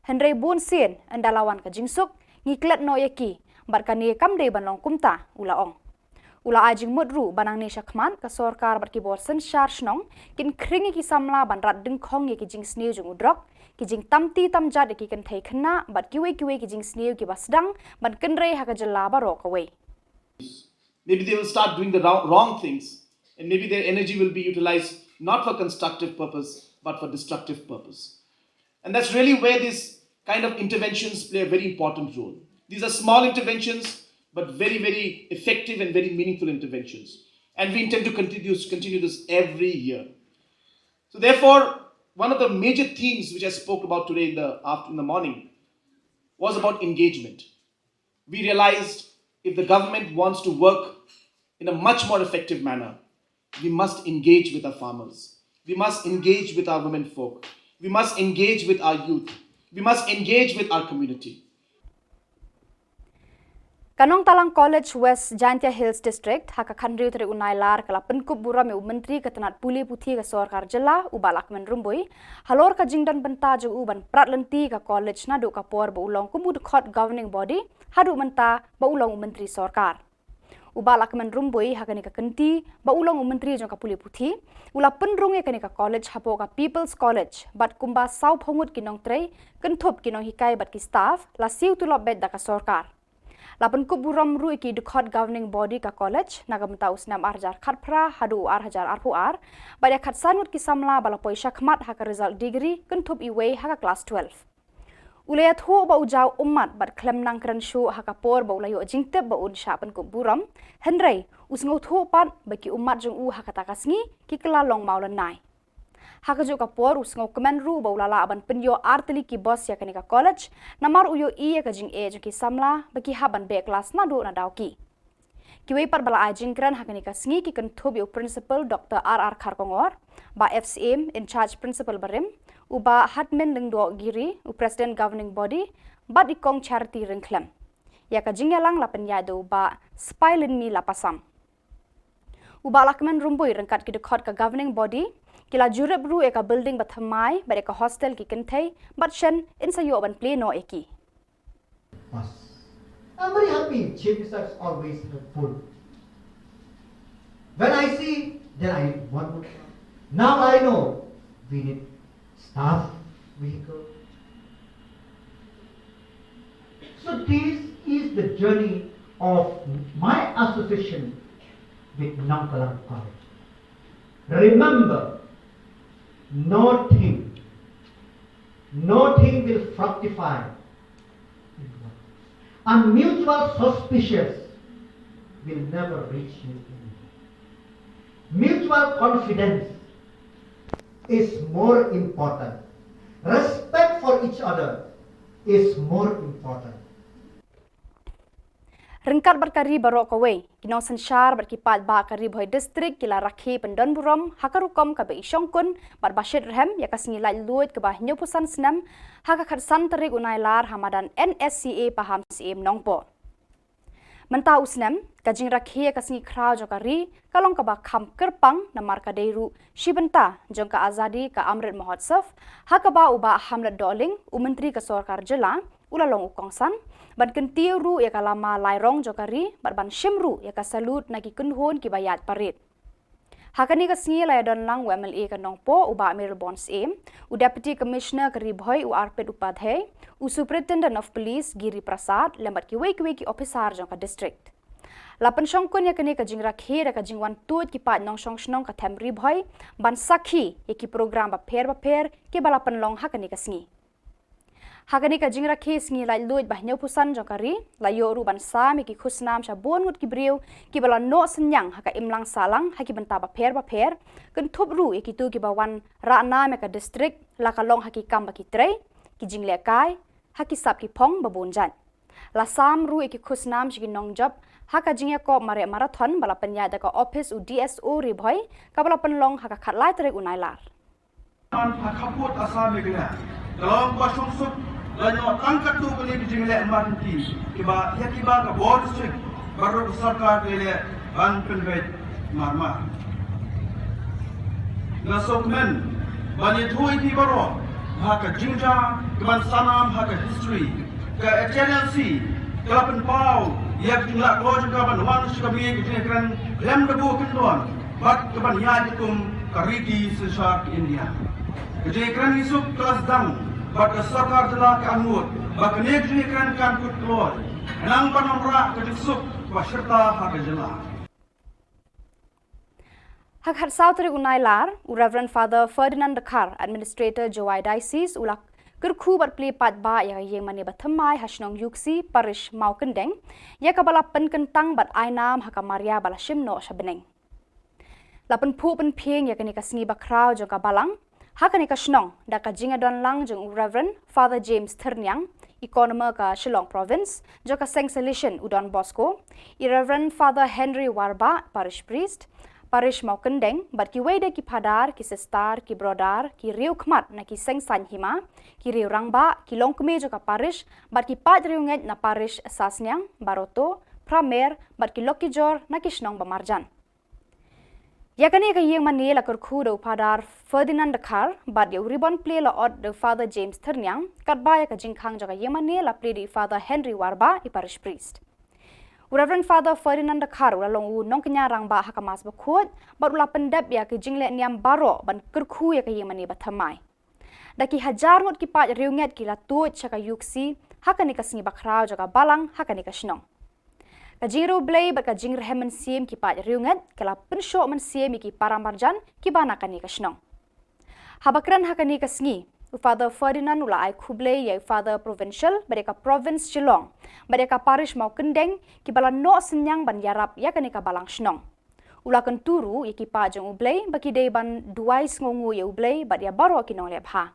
henry bun sin andalawan ka jingsuk ngiklet no eki barkani kamde ban long kumta ulaong ula ajing mudru banang ni shakman ka sorkar bar ki bor sen shar snong kin kringi ki samla ban rat ding khong eki jing sneu jung udrok ki jing tamti tamjat ki kan thai khna bat kiwe ki jing sneu ki basdang ban kenre ha ka jalla ba ro ka we maybe they will start doing the wrong things and maybe their energy will be utilized not for constructive purpose but for destructive purpose, and that's really where these kind of interventions play a very important role. These are small interventions but very, very effective and very meaningful interventions. And we intend to continue this every year. So therefore, one of the major themes which I spoke about today in the morning was about engagement. We realized if the government wants to work in a much more effective manner, we must engage with our farmers. We must engage with our women folk. We must engage with our youth. We must engage with our community. Kanong Talang College West Jantia Hills District haka khandriu tere unai lar kala penkup bura me menteri ketanat puli puthi ka Sorkar Jilla ubalak men rumbui halor ka jingdan benta ju uban pratlenti ka college na du ka por ba ulong kumud khot governing body hadu menta ba ulong menteri Sorkar ubalak men rumbui haka ni ka kenti ba ulong menteri jong ka puli puthi ula penrunge ka ni ka college hapo ka People's College bat kumba sau phongut kinong trei kenthop kinong hikai bat ki staff la siu tu lobet da ka Sorkar Lapan kuburam ru iki dukhat governing body ka college nagamta usnam arjar khatpra hadu arhajar arpuar baya khat sanut ki samla bala poisa khmat haka result degree kentup iwe haka class 12 ulaya thu ba ujau ummat bat klem nang kran shu haka por ba ulayo jingte ba un shapan kuburam henrei usngo thu pat baki ummat jong u haka takasngi ki kala long maulan nai haka jo ka por usngo kemen ru ba ulala aban penyo arteli ki boss ya kanika college namar uyo i ka jing e ki samla baki haban be class na do na daw ki kiwe par bala ajing kran haka nika sngi ki kan thobi principal Dr. R.R. Kharkongor ba FCM in charge principal barim uba hatmen lengdo giri u president governing body ba ikong charity ringklem ya ka jingyalang la penyado ba spilin mi lapasam uba lakmen rumbui rengkat ki dekhot ka governing body kila jurep ru eka building bathamai bar eka hostel ki kenthai but shen in sayo ban play no eki I'm very happy. Chief Minister is always full. When I see, then I need one more. Now I know we need staff vehicle. So this is the journey of my association with Nongkalang College. Remember, nothing will fructify. And mutual suspicious will never reach you. Mutual confidence is more important. Respect for each other is more important. Rengkat berkari barok kawe, kinong sensyar berkipat ba kari boy distrik kila rakhi pendon buram hakarukom kabe isyongkun bar bashir rehem ya kasingi lai luit ke bah nyopusan senam hakakat santerik unailar hamadan NSCA paham CM nongpo. Mentau senam kajing rakhi ya kasingi krau jokari kalong kaba kham kerpang na marka deiru shibenta jongka azadi ka amrit mahotsav hakaba uba hamlet doling umentri ka sorkar jela ulalong ukongsan ban kentiu ru ya kalama lairong jokari ban shimru ya kasalut nagi kunhon ki bayat parit hakani ka singi la don lang WMLA ka nongpo uba Meryl Bonds aim u deputy commissioner ka ribhoy u arpet upadhay u superintendent of police Giri Prasad lembat ki weki officer jongka district lapan shongkon ya kani ka jingra khe ka jingwan tut ki pat nong shong shnong ka them ribhoy ban sakhi ya ki program ba pher ki balapan long hakani ka singi hakani ka jingra kes ngi lai luit bah nyau pusan jokari la yoru ban sa mi ki khusnam sha bon ngut ki briu ki bala no senyang haka imlang salang haki benta ba pher kun thup ru e ki tu ki bawan ra na me ka district la ka long haki kam ba ki tre ki jingle kai haki sap ki phong ba bon jan la sam ru e ki khusnam shi ki nong job haka jingya ko mare marathon bala penya da ka office u DSO ri bhoi ka bala pen long haka khat lai tre unailar an khaput asam megna kalong ba shung sup lanyo tangkat tu kali di jingle marti kiba ya kiba ka board district baru sarkar le ban penvet marmar na sokmen bani thui ti baro haka jinja kiban sanam haka history ka HNLC kalapan pau yak jingla ko juga ban wan shikabi kijekran lem debu kendon bat kiban ya dikum kariki sesar India kijekran isuk kelas dang bat sarkar jela ka anut bak nek kijekran kan kut klor nang panomra kijisuk waserta haka jela hak hat sautri unailar u Reverend Father Ferdinand Dakar administrator Joai Diocese ulak kerku berpli pat ba ya yang mani bathamai hasnong yuksi parish mau kendeng ya kabala pen kentang bat ainam haka Maria bala shimno shabeneng lapen pu pen pieng ya kani kasngi bakrau jong balang hakani ka shnong da ka jinga don lang jong Reverend Father James Ternyang economer ka Shillong province joka seng solution udon Bosco Reverend Father Henry Warba parish priest parish mau kendeng bat ki wede ki padar ki sestar ki brodar ki riu khmat na ki seng san hima ki riu rangba ki longkme joka parish bat ki pat riu nget na parish sasnyang baroto pramer bat ki lokijor na ki shnong bamarjan yakani ka yeng mani la kurkhu do padar Ferdinand Dakar bat ya ribbon play la od the Father James Ternyang kat ba ya ka jingkhang joka yeng mani la play di Father Henry Warba I parish priest Reverend Father Ferdinand Dakar ula long u nong kenya rang ba hakamas bakhut bat ula pendap ya ke jingle niam baro ban kurkhu ya ka yeng mani bathamai daki hajar ngot ki pat riunget ki la tu chaka yuksi hakani ka singi bakrau joka balang hakani ka shnong ka jingro blay ba ka jingr hemen sim ki pat riunget kala pensho men sim ki paramarjan ki bana kani ka shnong habakran hakani ka singi Father Ferdinand ula ai khuble ya Father Provincial mereka province Shillong mereka parish mau kendeng ki bala no senyang ban yarap ya kani ka balang shnong ula kan turu ya ki pa jong ublei baki dei ban duais ngongu ya ublei ba dia baro ki nong lep ha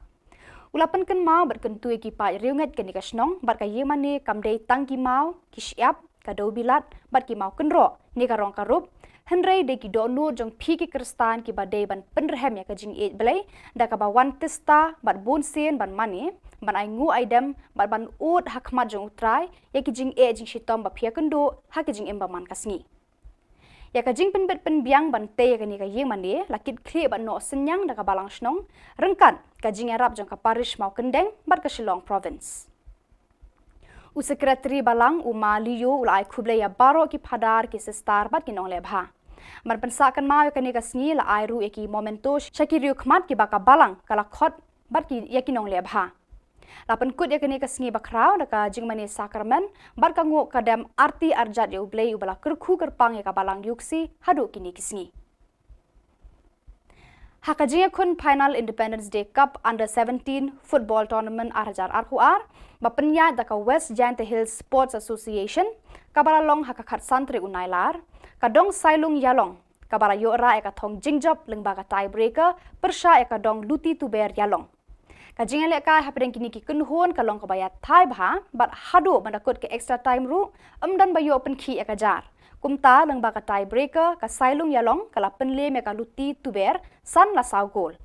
ula pen kan mau bat kan tu ki pa riunget kani ka shnong bat ka yemane kam dei tang ki mau ki siap ka do bilat bat ki mau kenro ni ka rong ka rup Henry de ki do nur jong phi ki kristan ki badai ban penrehem ya ka jing e blai da ka ba wan testa bat bun sen ban mani ban ai ngu aidam ban ut hakmat jong utrai ya ki jing e jing shitom ba phia kendo ha ki jing emba man kasngi ya ka jing pen bet pen biang ban te ya ka ni ka yeng mani lakit khre ban no senyang da ka balang snong rengkan ka jing arab jong ka parish mau kendeng bat ka Shillong province u secretary balang uma liyo ulai khuble ya baro ki phadar ki sestar bat ki nong lebha man pensakan mau ya kani ka sngi la ai ru eki momento shakiriu khmat ki baka balang kala khot bat ki yakinong lebha Lapan kut ya kini kesengi bakrau daka jingmani sakramen bar kangu kadam arti arjat ya ublei ubala kerku kerpang ya kabalang yuksi hadu kini kesengi. Hakajinga kun final Independence Day Cup Under 17 football tournament arjar arhuar bapenya daka West Giant Hills Sports Association kabara long hakakat santri unailar kadong sailung yalong kabara yora eka thong jingjob lengbaga tiebreaker persha eka dong luti tuber yalong kajinga leka hapren kini ki kunhon kalong kabaya thai bha but hadu bandakut ke extra time ru amdan bayo open khi eka jar kumta lengbaga tiebreaker ka sailung yalong kala penle me ka luti tuber san la saw goal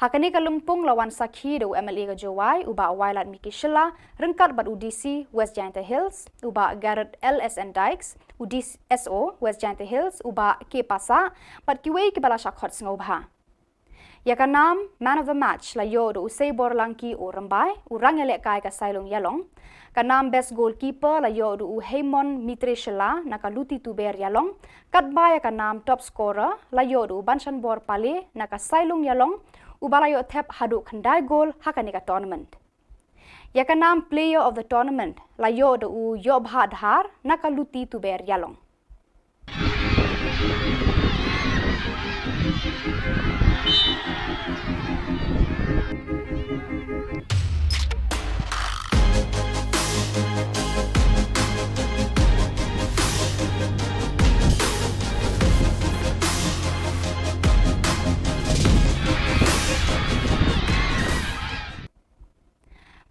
hakani kalumpung lawan sakhi do MLA ka Jowai uba wailat Miki Shilla rengkat bat UDC West Giant Hills uba Garrett LSN Dykes UDC SO West Giant Hills uba K Pasa bat kiwei ki bala shakhot ngobha yakanam man of the match la yo do usay borlangki o rambai urang ele kai ka sailung yalong kanam best goalkeeper la yo do Haymon Mitre Shilla nakaluti tuber yalong katbaya kanam top scorer la yo do Banshan Bor Pale naka sailung yalong ubala yo thep hadu khandai goal hakani ka tournament yakanam player of the tournament la yo do yo bhadhar nakaluti tuber yalong.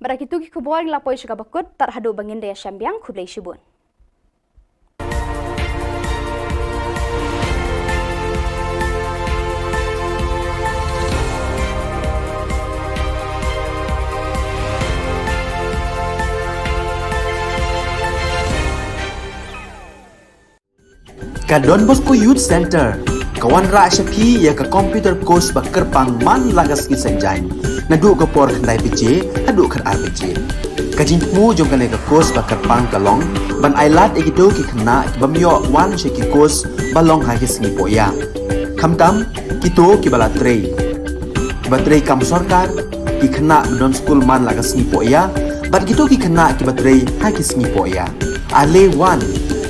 Barakitu ki Khubor la poi shika bakut tar hadu bangin daya syambiang khublei shibun. Ka Don Bosco Youth Center kawan ra syapi ya ka computer course bakerpang man lagas ki sanjan nadu ka por khandai pije adu khar RPG kajin mu jong kane ka course bakerpang kalong ban ailat egido ki khna bamyo wan sheki course balong ha ki sngi poya khamtam kito ki bala trei batrei kam sarkar ki khna don school man lagas sngi poya bat kito ki khna ki batrei ha ki sngi poya ale wan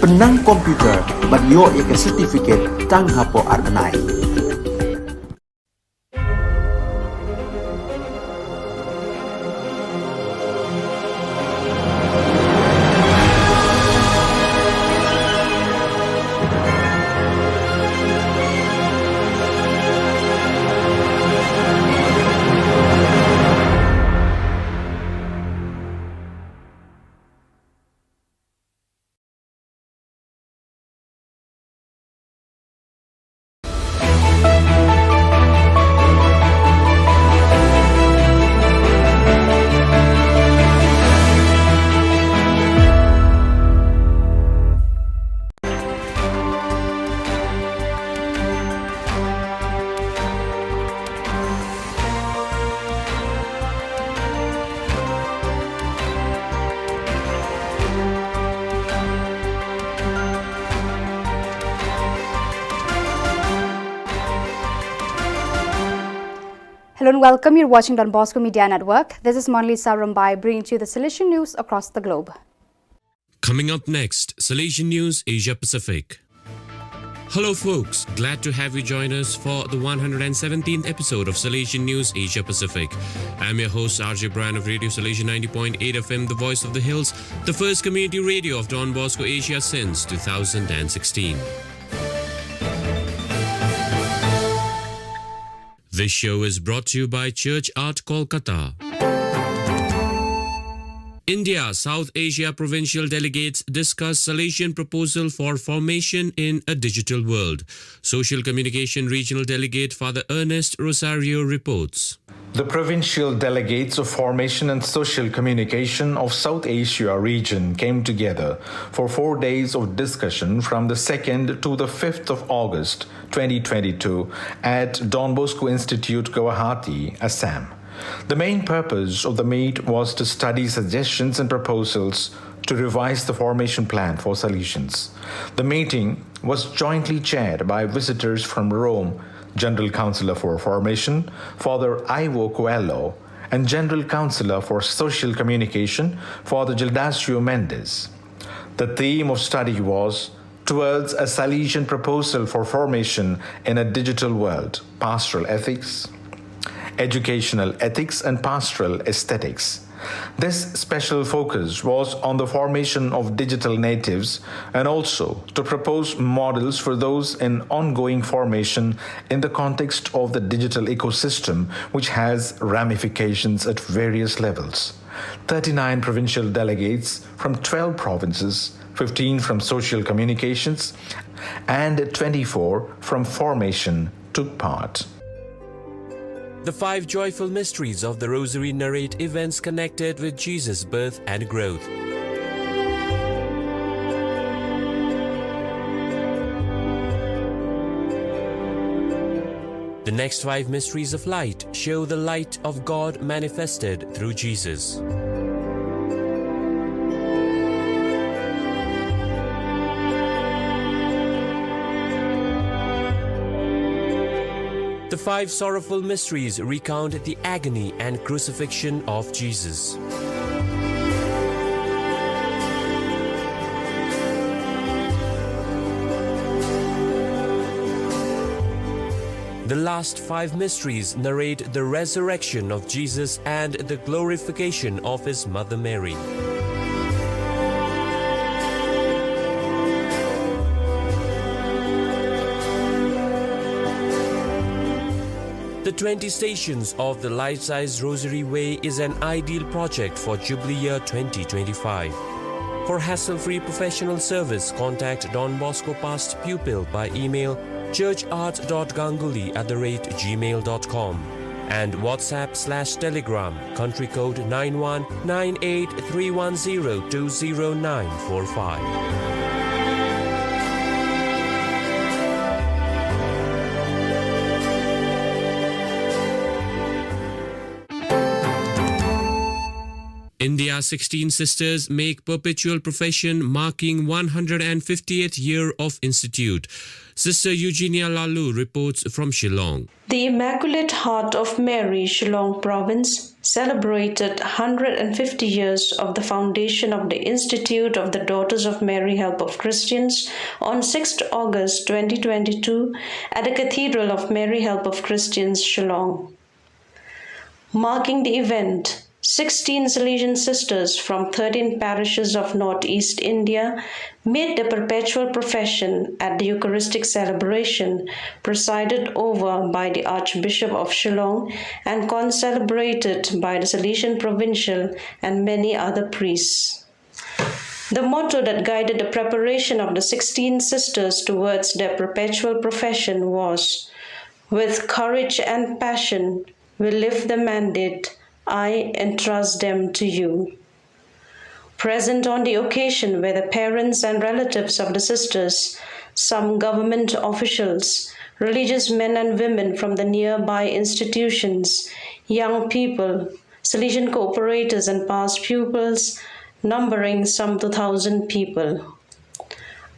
penang komputer bat yo ya ka certificate tang hapo arnai. Hello and welcome. You're watching Don Bosco Media Network. This is Monli Sarambai bringing to you the Salesian news across the globe. Coming up next, Salesian News Asia Pacific. Hello folks, glad to have you join us for the 117th episode of Salesian News Asia Pacific. I'm your host RJ Bryan of Radio Salesian 90.8 FM, the voice of the hills, the first community radio of Don Bosco Asia since 2016. This show is brought to you by Church Art Kolkata. India South Asia provincial delegates discuss Salesian proposal for formation in a digital world. Social Communication Regional Delegate Father Ernest Rosario reports. The provincial delegates of Formation and Social Communication of South Asia region came together for 4 days of discussion from the 2nd to the 5th of August 2022 at Don Bosco Institute, Guwahati, Assam. The main purpose of the meet was to study suggestions and proposals to revise the formation plan for Salesians. The meeting was jointly chaired by visitors from Rome, General Councillor for Formation, Father Ivo Coelho, and General Counselor for Social Communication, Father Gildacio Mendes. The theme of study was Towards a Salesian Proposal for Formation in a Digital World, Pastoral Ethics, Educational Ethics and Pastoral Aesthetics. This special focus was on the formation of digital natives and also to propose models for those in ongoing formation in the context of the digital ecosystem, which has ramifications at various levels. 39 provincial delegates from 12 provinces, 15 from social communications, and 24 from formation took part. The 5 joyful mysteries of the Rosary narrate events connected with Jesus' birth and growth. The next 5 mysteries of light show the light of God manifested through Jesus. The 5 sorrowful mysteries recount the agony and crucifixion of Jesus. The last 5 mysteries narrate the resurrection of Jesus and the glorification of his mother Mary. The 20 Stations of the Life-Size Rosary Way is an ideal project for Jubilee Year 2025. For hassle-free professional service, contact Don Bosco Past Pupil by email churchart.ganguly@gmail.com and WhatsApp/Telegram country code 919831020945. India's 16 sisters make perpetual profession marking 150th year of institute. Sister Eugenia Lalu reports from Shillong. The Immaculate Heart of Mary, Shillong Province, celebrated 150 years of the foundation of the Institute of the Daughters of Mary Help of Christians on 6th August 2022 at the Cathedral of Mary Help of Christians, Shillong. Marking the event, 16 Salesian sisters from 13 parishes of Northeast India made the perpetual profession at the Eucharistic celebration presided over by the Archbishop of Shillong and concelebrated by the Salesian Provincial and many other priests. The motto that guided the preparation of the 16 sisters towards their perpetual profession was, "With courage and passion, we live the mandate, I entrust them to you." Present on the occasion were the parents and relatives of the sisters, some government officials, religious men and women from the nearby institutions, young people, Salesian cooperators and past pupils, numbering some 2,000 people.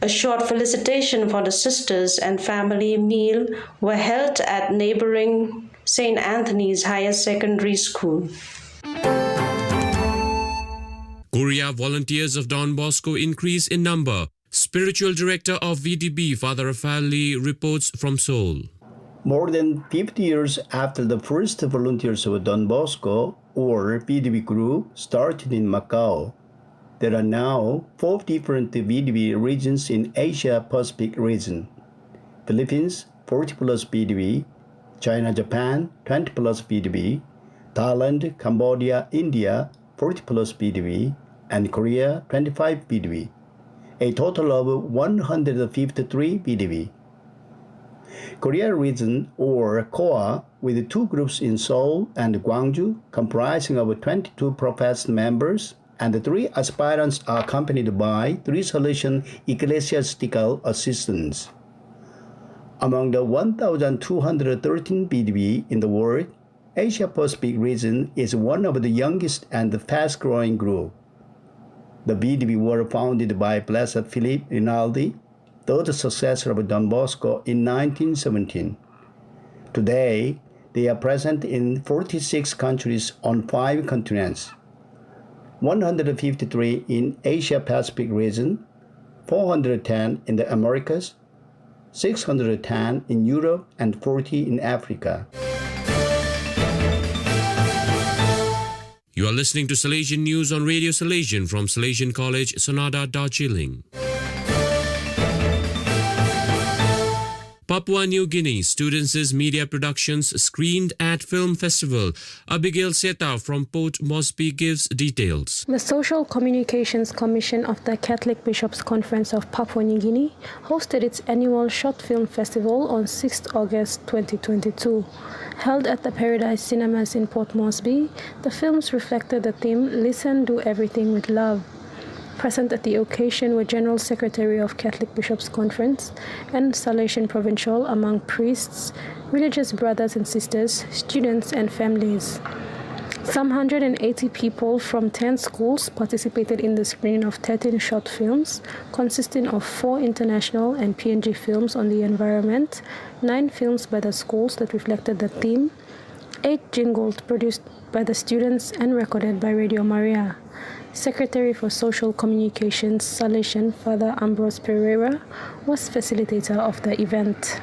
A short felicitation for the sisters and family meal were held at neighboring St. Anthony's Higher Secondary School. Korea volunteers of Don Bosco increase in number. Spiritual Director of VDB, Father Raphael Lee, reports from Seoul. More than 50 years after the first volunteers of Don Bosco, or VDB group, started in Macau, there are now 4 different VDB regions in Asia-Pacific region. Philippines, 40 plus VDB, China, Japan, 20 plus VDB, Thailand, Cambodia, India, 40 plus VDB, and Korea, 25 VDB, a total of 153 VDB. Korea region, or KOA, with 2 groups in Seoul and Gwangju, comprising of 22 professed members, and 3 aspirants are accompanied by 3 Salesian ecclesiastical assistants. Among the 1,213 VDB in the world, Asia-Pacific region is one of the youngest and fast-growing group. The VDB were founded by Blessed Philip Rinaldi, third successor of Don Bosco, in 1917. Today, They are present in 46 countries on 5 continents, 153 in Asia-Pacific region, 410 in the Americas, 610 in Europe, and 40 in Africa. You are listening to Salesian News on Radio Salesian from Salesian College, Sonada, Darjeeling. Papua New Guinea Students' Media Productions screened at Film Festival. Abigail Seta from Port Moresby gives details. The Social Communications Commission of the Catholic Bishops' Conference of Papua New Guinea hosted its annual Short Film Festival on 6th August 2022. Held at the Paradise Cinemas in Port Moresby, the films reflected the theme Listen, Do Everything with Love. Present at the occasion were General Secretary of Catholic Bishops' Conference and Salesian Provincial among priests, religious brothers and sisters, students and families. Some 180 people from 10 schools participated in the screening of 13 short films, consisting of 4 international and PNG films on the environment, 9 films by the schools that reflected the theme, 8 jingles produced by the students and recorded by Radio Maria. Secretary for Social Communications, Salesian Father Ambrose Pereira, was facilitator of the event.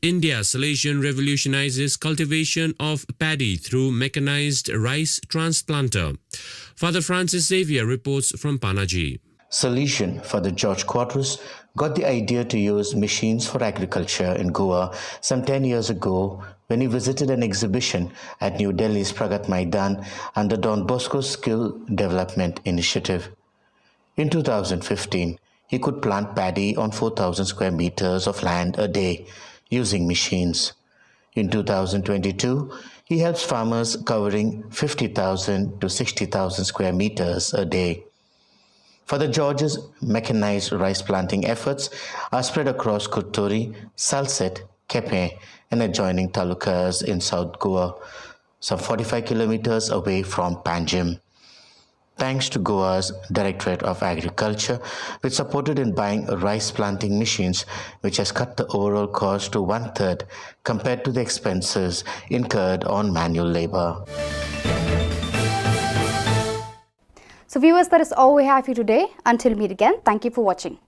India Salesian revolutionizes cultivation of paddy through mechanized rice transplanter. Father Francis Xavier reports from Panaji. Salesian Father George Quadras got the idea to use machines for agriculture in Goa some 10 years ago when he visited an exhibition at New Delhi's Pragat Maidan under Don Bosco's Skill Development Initiative. In 2015, he could plant paddy on 4,000 square meters of land a day using machines. In 2022, he helps farmers covering 50,000 to 60,000 square meters a day. Father George's mechanized rice planting efforts are spread across Kuturi, Salset, Kepe, and adjoining talukas in South Goa, some 45 kilometers away from Panjim. Thanks to Goa's Directorate of Agriculture, which supported in buying rice planting machines, which has cut the overall cost to 1/3 compared to the expenses incurred on manual labor. So viewers, that is all we have for you today. Until we meet again, thank you for watching.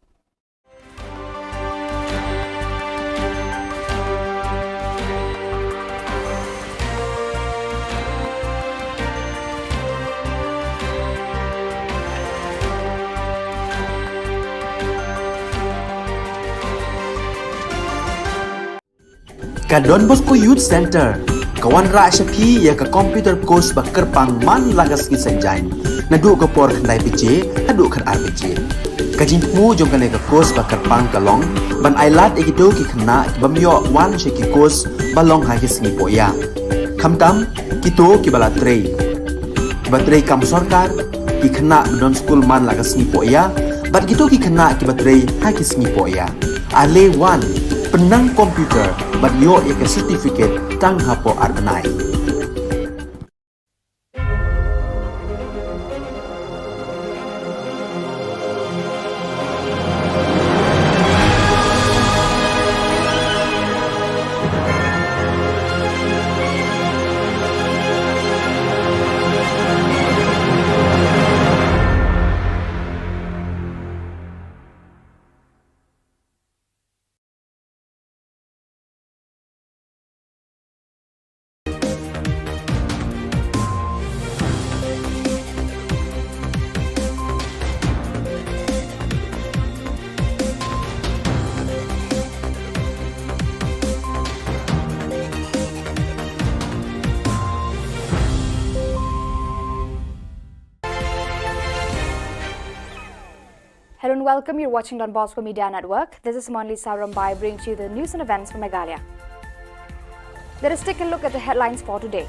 Ka Don Bosco Youth Center, kawan ra Shapi ya ka computer course bakar pang man lagas ki sanjain. Nadu ka por khandai pije, hadu khan ar pije. Kajin mu jong kane ka course bakar pang kalong, ban ailat ekito ki khna bamyo wan she ki course balong ha ki singi poya. Khamtam kito ki bala trei. Batrei kam sarkar ki khna don school man lagas singi poya, bat kito ki khna ki batrei ha ki singi poya. Ale wan penang komputer bat yo eka certificate tang hapo arnai. Hello and welcome. You're watching Don Bosco Media Network. This is Monli Sarambai bringing to you the news and events from Meghalaya. Let us take a look at the headlines for today.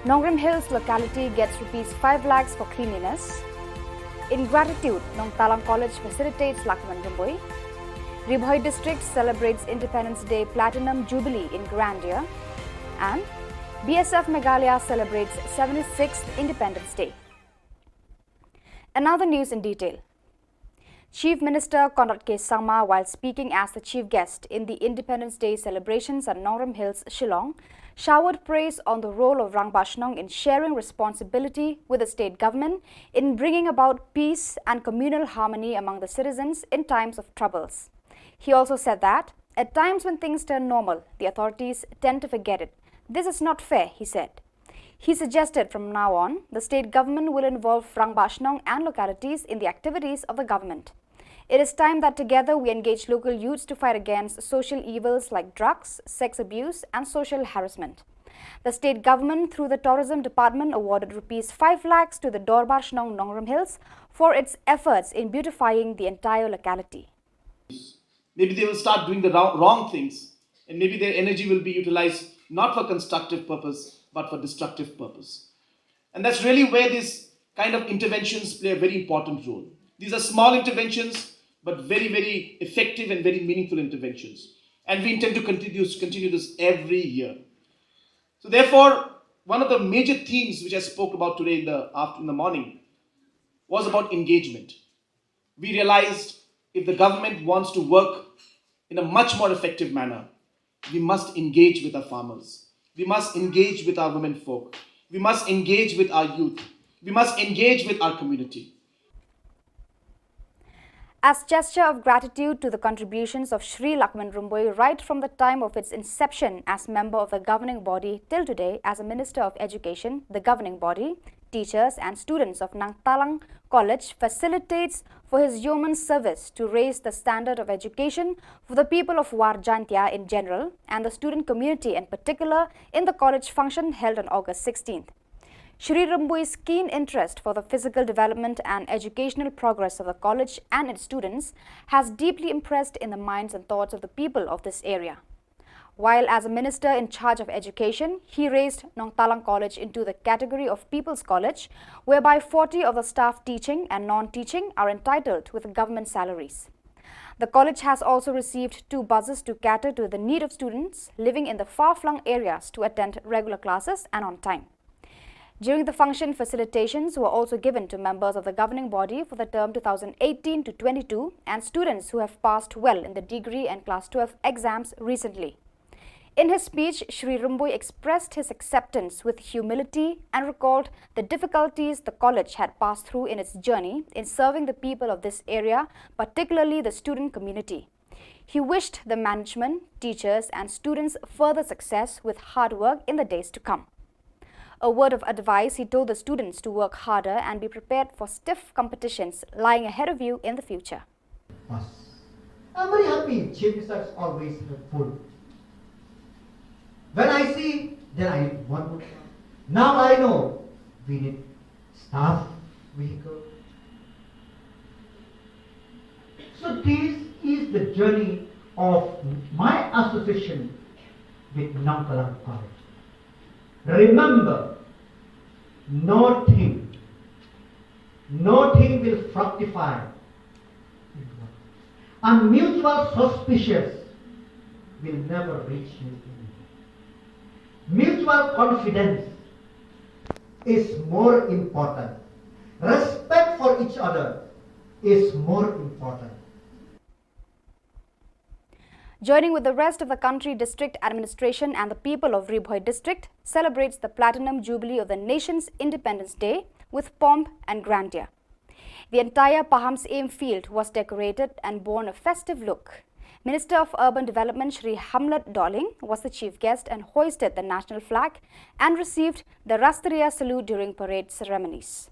Nongrim Hills locality gets ₹5 lakhs for cleanliness. In gratitude, Nong Talang College facilitates Lakman Rumboi. Ribhoi district celebrates Independence Day Platinum Jubilee in grandeur. And BSF Meghalaya celebrates 76th Independence Day. Another news in detail. Chief Minister Conrad K. Sangma, while speaking as the chief guest in the Independence Day celebrations at Nongrum Hills, Shillong, showered praise on the role of Rang Bashnong in sharing responsibility with the state government in bringing about peace and communal harmony among the citizens in times of troubles. He also said that, at times when things turn normal, the authorities tend to forget it. This is not fair, he said. He suggested from now on, the state government will involve Rang Bashnong and localities in the activities of the government. It is time that together we engage local youths to fight against social evils like drugs, sex abuse and social harassment. The state government, through the tourism department, awarded Rs 5 lakhs to the Dorbar Shnong Nongrum Hills for its efforts in beautifying the entire locality. Maybe they will start doing the wrong things, and maybe their energy will be utilized not for constructive purpose, but for destructive purpose. And that's really where these kind of interventions play a very important role. These are small interventions, but very, very effective and very meaningful interventions. And we intend to continue this every year. So therefore, one of the major themes which I spoke about today in the morning was about engagement. We realized if the government wants to work in a much more effective manner, we must engage with our farmers. We must engage with our women folk. We must engage with our youth. We must engage with our community. As gesture of gratitude to the contributions of Sri Lakman Rumboi right from the time of its inception as member of the governing body till today as a Minister of Education, the governing body, teachers and students of Nang Talang College facilitates for his yeoman service to raise the standard of education for the people of War Jantia in general and the student community in particular in the college function held on August 16th. Shri Rumboi's keen interest for the physical development and educational progress of the college and its students has deeply impressed in the minds and thoughts of the people of this area. While as a minister in charge of education, he raised Nong Talang College into the category of People's College, whereby 40 of the staff teaching and non-teaching are entitled with government salaries. The college has also received 2 buses to cater to the need of students living in the far-flung areas to attend regular classes and on time. During the function, facilitations were also given to members of the governing body for the term 2018 to 22 and students who have passed well in the degree and class 12 exams recently. In his speech, Shri Rumboi expressed his acceptance with humility and recalled the difficulties the college had passed through in its journey in serving the people of this area, particularly the student community. He wished the management, teachers and students further success with hard work in the days to come. A word of advice, he told the students to work harder and be prepared for stiff competitions lying ahead of you in the future. I'm very happy Chief Minister is always helpful. When I see, then I want more. Now I know we need staff, vehicle. So this is the journey of my association with Nong Talang College. Remember, nothing will fructify. And mutual suspicious will never reach you. Mutual confidence is more important. Respect for each other is more important. Joining with the rest of the country, district administration and the people of Ribhoi district celebrates the Platinum Jubilee of the nation's Independence Day with pomp and grandeur. The entire Paham's Aim field was decorated and bore a festive look. Minister of Urban Development Shri Hamlet Dolling was the chief guest and hoisted the national flag and received the Rastriya salute during parade ceremonies.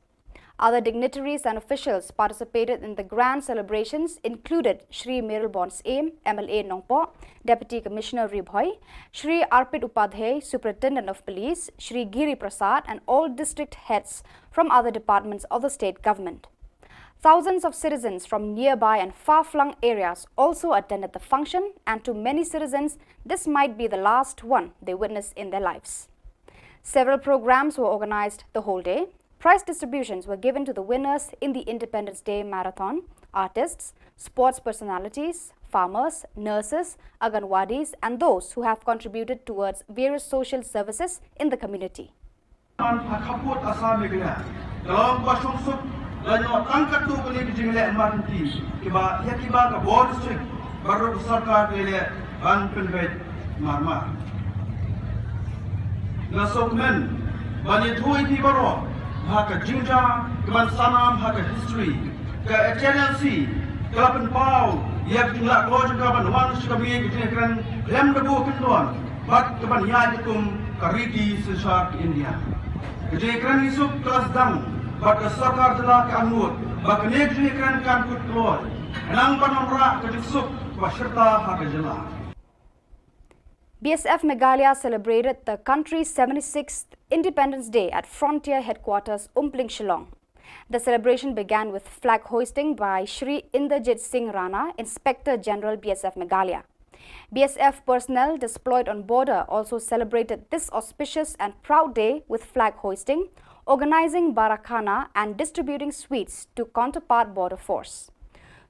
Other dignitaries and officials participated in the grand celebrations included Shri Miralbon's Aim, MLA Nongpo, Deputy Commissioner Ribhoi, Shri Arpit Upadhyay, Superintendent of Police, Shri Giri Prasad and all district heads from other departments of the state government. Thousands of citizens from nearby and far-flung areas also attended the function, and to many citizens, this might be the last one they witness in their lives. Several programs were organized the whole day. Prize distributions were given to the winners in the Independence Day Marathon, artists, sports personalities, farmers, nurses, Anganwadis and those who have contributed towards various social services in the community. Lain angkat tu kali ke jingle emergency kiba ya kiba ka board strict baru sarkar le ban penbet marmar. Na sokmen bani thui ti baro ha ka jingja keban sanam ha ka history ka channel C kelapan pau ya jingla ko juga ban wan shi ka bi ke jingkran lem debu kendon bat keban ya jikum kariti sesar India. Kejengkran isuk kelas dang bat sarkar telah ke anut bak nek jengkran kan kut keluar enang panamra kejusuk paserta ha ka jela. BSF Meghalaya celebrated the country's 76th Independence Day at Frontier Headquarters, Umpling, Shillong. The celebration began with flag hoisting by Shri Inderjit Singh Rana, Inspector General BSF Meghalaya. BSF personnel deployed on border also celebrated this auspicious and proud day with flag hoisting, organizing barakhana and distributing sweets to counterpart border force.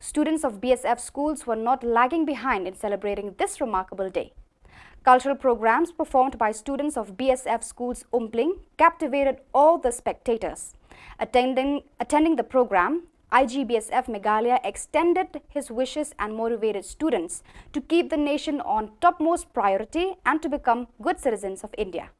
Students of BSF schools were not lagging behind in celebrating this remarkable day. Cultural programs performed by students of BSF schools Umpling captivated all the spectators. Attending the program, IGBSF Meghalaya extended his wishes and motivated students to keep the nation on topmost priority and to become good citizens of India.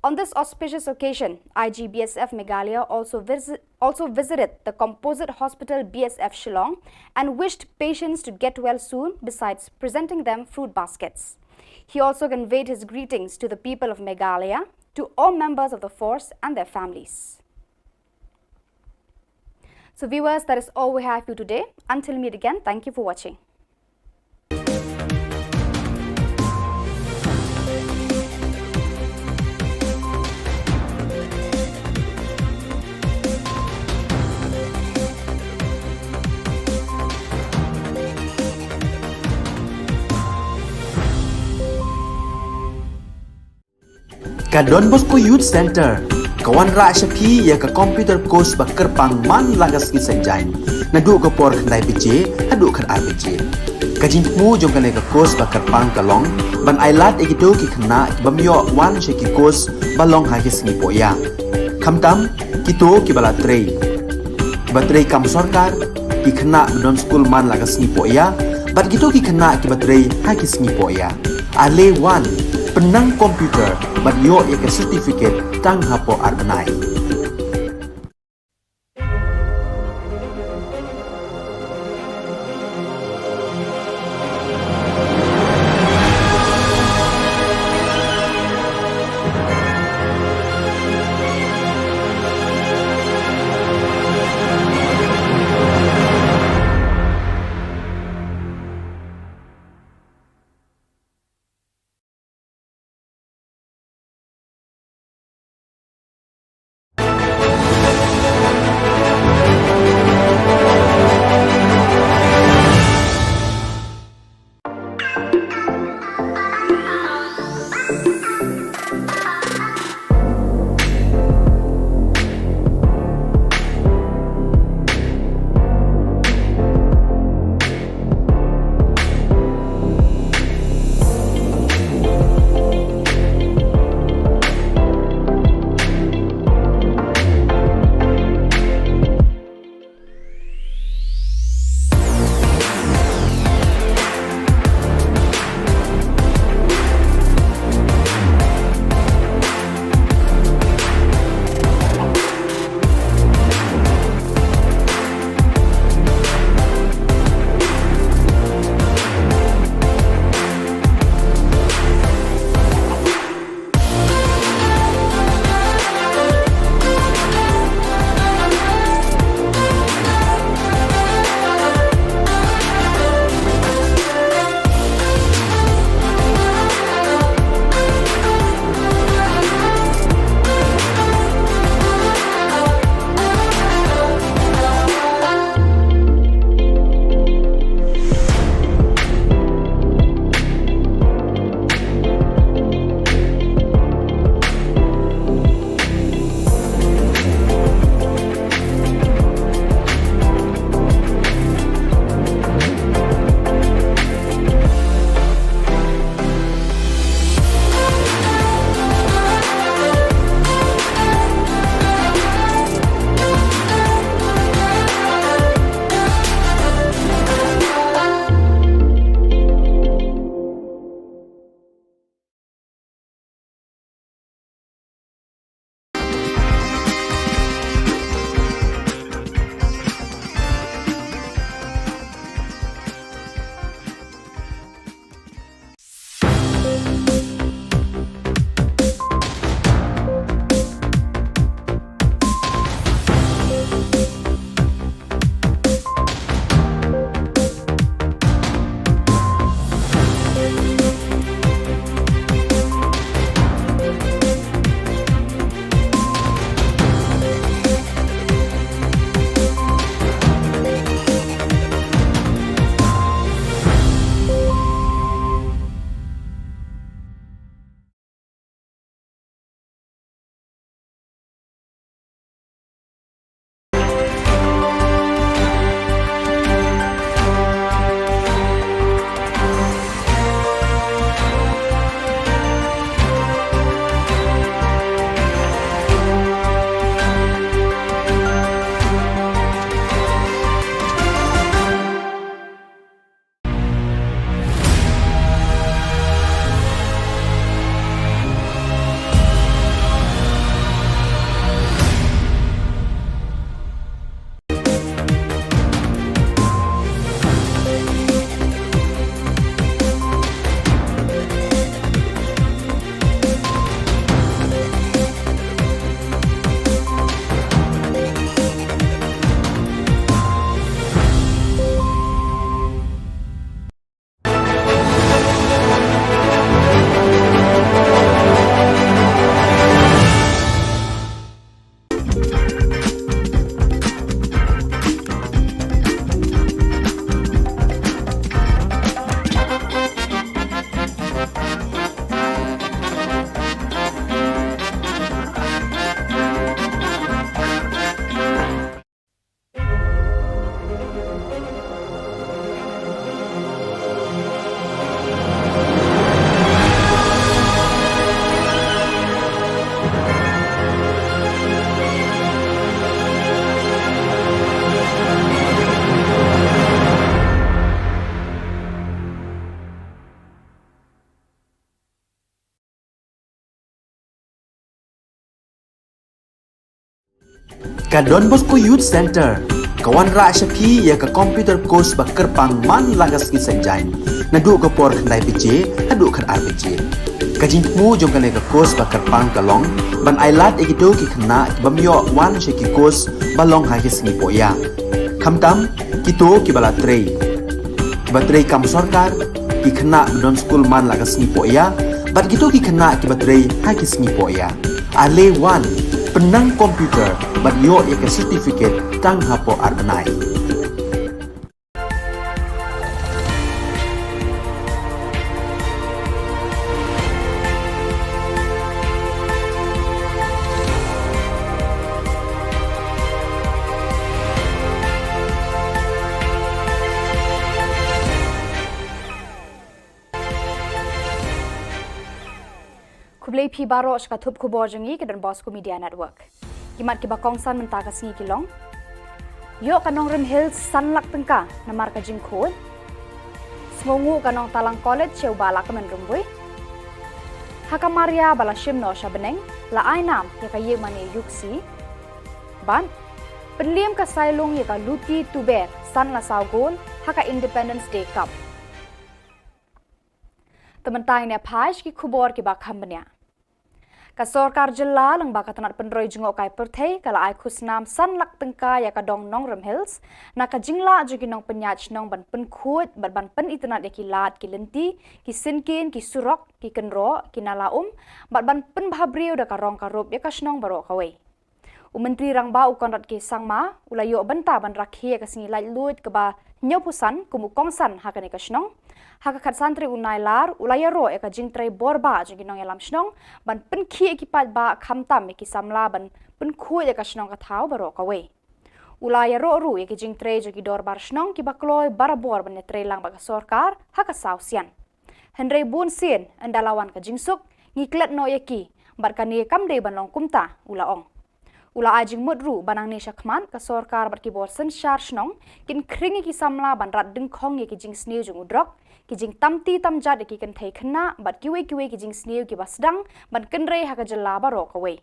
On this auspicious occasion, IGBSF Meghalaya also visited the Composite Hospital BSF Shillong and wished patients to get well soon, besides presenting them fruit baskets. He also conveyed his greetings to the people of Meghalaya, to all members of the force and their families. So viewers, that is all we have for you today. Until we meet again, thank you for watching. Ka Don Bosco Youth Center, kawan ra Shapi ya ka computer course bakar pang man lagas ki sanjain. Nadu ka por khandai bije, hadu khan ar bije. Ka jingmu jong ka course bakar pang kalong, ban ailat egito ki khna bamyo wan she ki course balong ha ki singi poya. Khamtam kito ki bala trei. Batrei kam sarkar ki khna don school man lagas singi poya, bat gito ki khna ki batrei ha ki singi poya. Ale wan penang komputer banyo ya certificate tang hapo arbenai. Ka Don Bosco Youth Center, kawan ra Shapi ya ka computer course bakar pang man lagas ki sanjan. Nadu ka por khandai PJ, hadu khan RPG. Kajing mu jong ka course bakar pang kalong, ban ailat ekito ki khna bamyo wan sheki course balong ha ki singi poya. Khamtam kito ki bala trei. Batrei kam sarkar ki khna don school man lagas singi poya, bat kito ki khna ki batrei ha ki singi poya. Ale wan penang komputer bat yo eka certificate tang hapo arnai. Kublai pi baro ska thup khubor jangi ke dan Bosco Media Network. Kimat ki bakong san mentaka singi kilong. Yo kanong Rim Hills sanlak tengka namar ka jing khod. Smongu kanong Talang College cheu bala ka men rumbui. Haka Maria bala shim no sha beneng la ainam ya ka ye mani yuksi. Ban penliam ka Sailong ya ka luti tuber san la saw gol haka Independence Day Cup. Tementang ne phaj ki khubor ki bakham banya. Ka Sorkar Jilla lang baka tanat penroi jengok kai perthei kala ai khusnam san lak tengka ya ka dong nong Rim Hills na ka jingla jugi nong penyach nong ban pen khut ban pen internet ya ki lat ki lenti ki sinkin ki surok ki kenro ki nala ban pen bhabriu da ka rong ka rup ya ka snong baro ka wei. Menteri rang ba ukon rat ki sangma ulayo banta ban rakhi ka singi lai lut ka ba nyopusan kumu kongsan ha ka ne ka snong haka kat santri unai lar ulaya ro eka jingtrai borba jugi nong elam snong ban pen khi ekipat ba khamtam eki samla ban pen khu eka snong ka thau baro ka we ulaya ro ru eki jingtrai jugi dor bar snong ki bakloi barabor ban netre lang ba ka sorkar haka sausian henry bun sin andalawan ka jingsuk ngiklet no eki barkani kamde ban long kumta ulaong ula ajing mudru banang ne shakman ka sorkar bat ki bor sen shar snong kin kringi ki samla ban rat ding khong ye ki jing sneu jung udrok ki jing tamti tamjat ki kan thai khna bat kiwe ki jing sneu ki basdang ban kenre ha ka jalla baro ka we.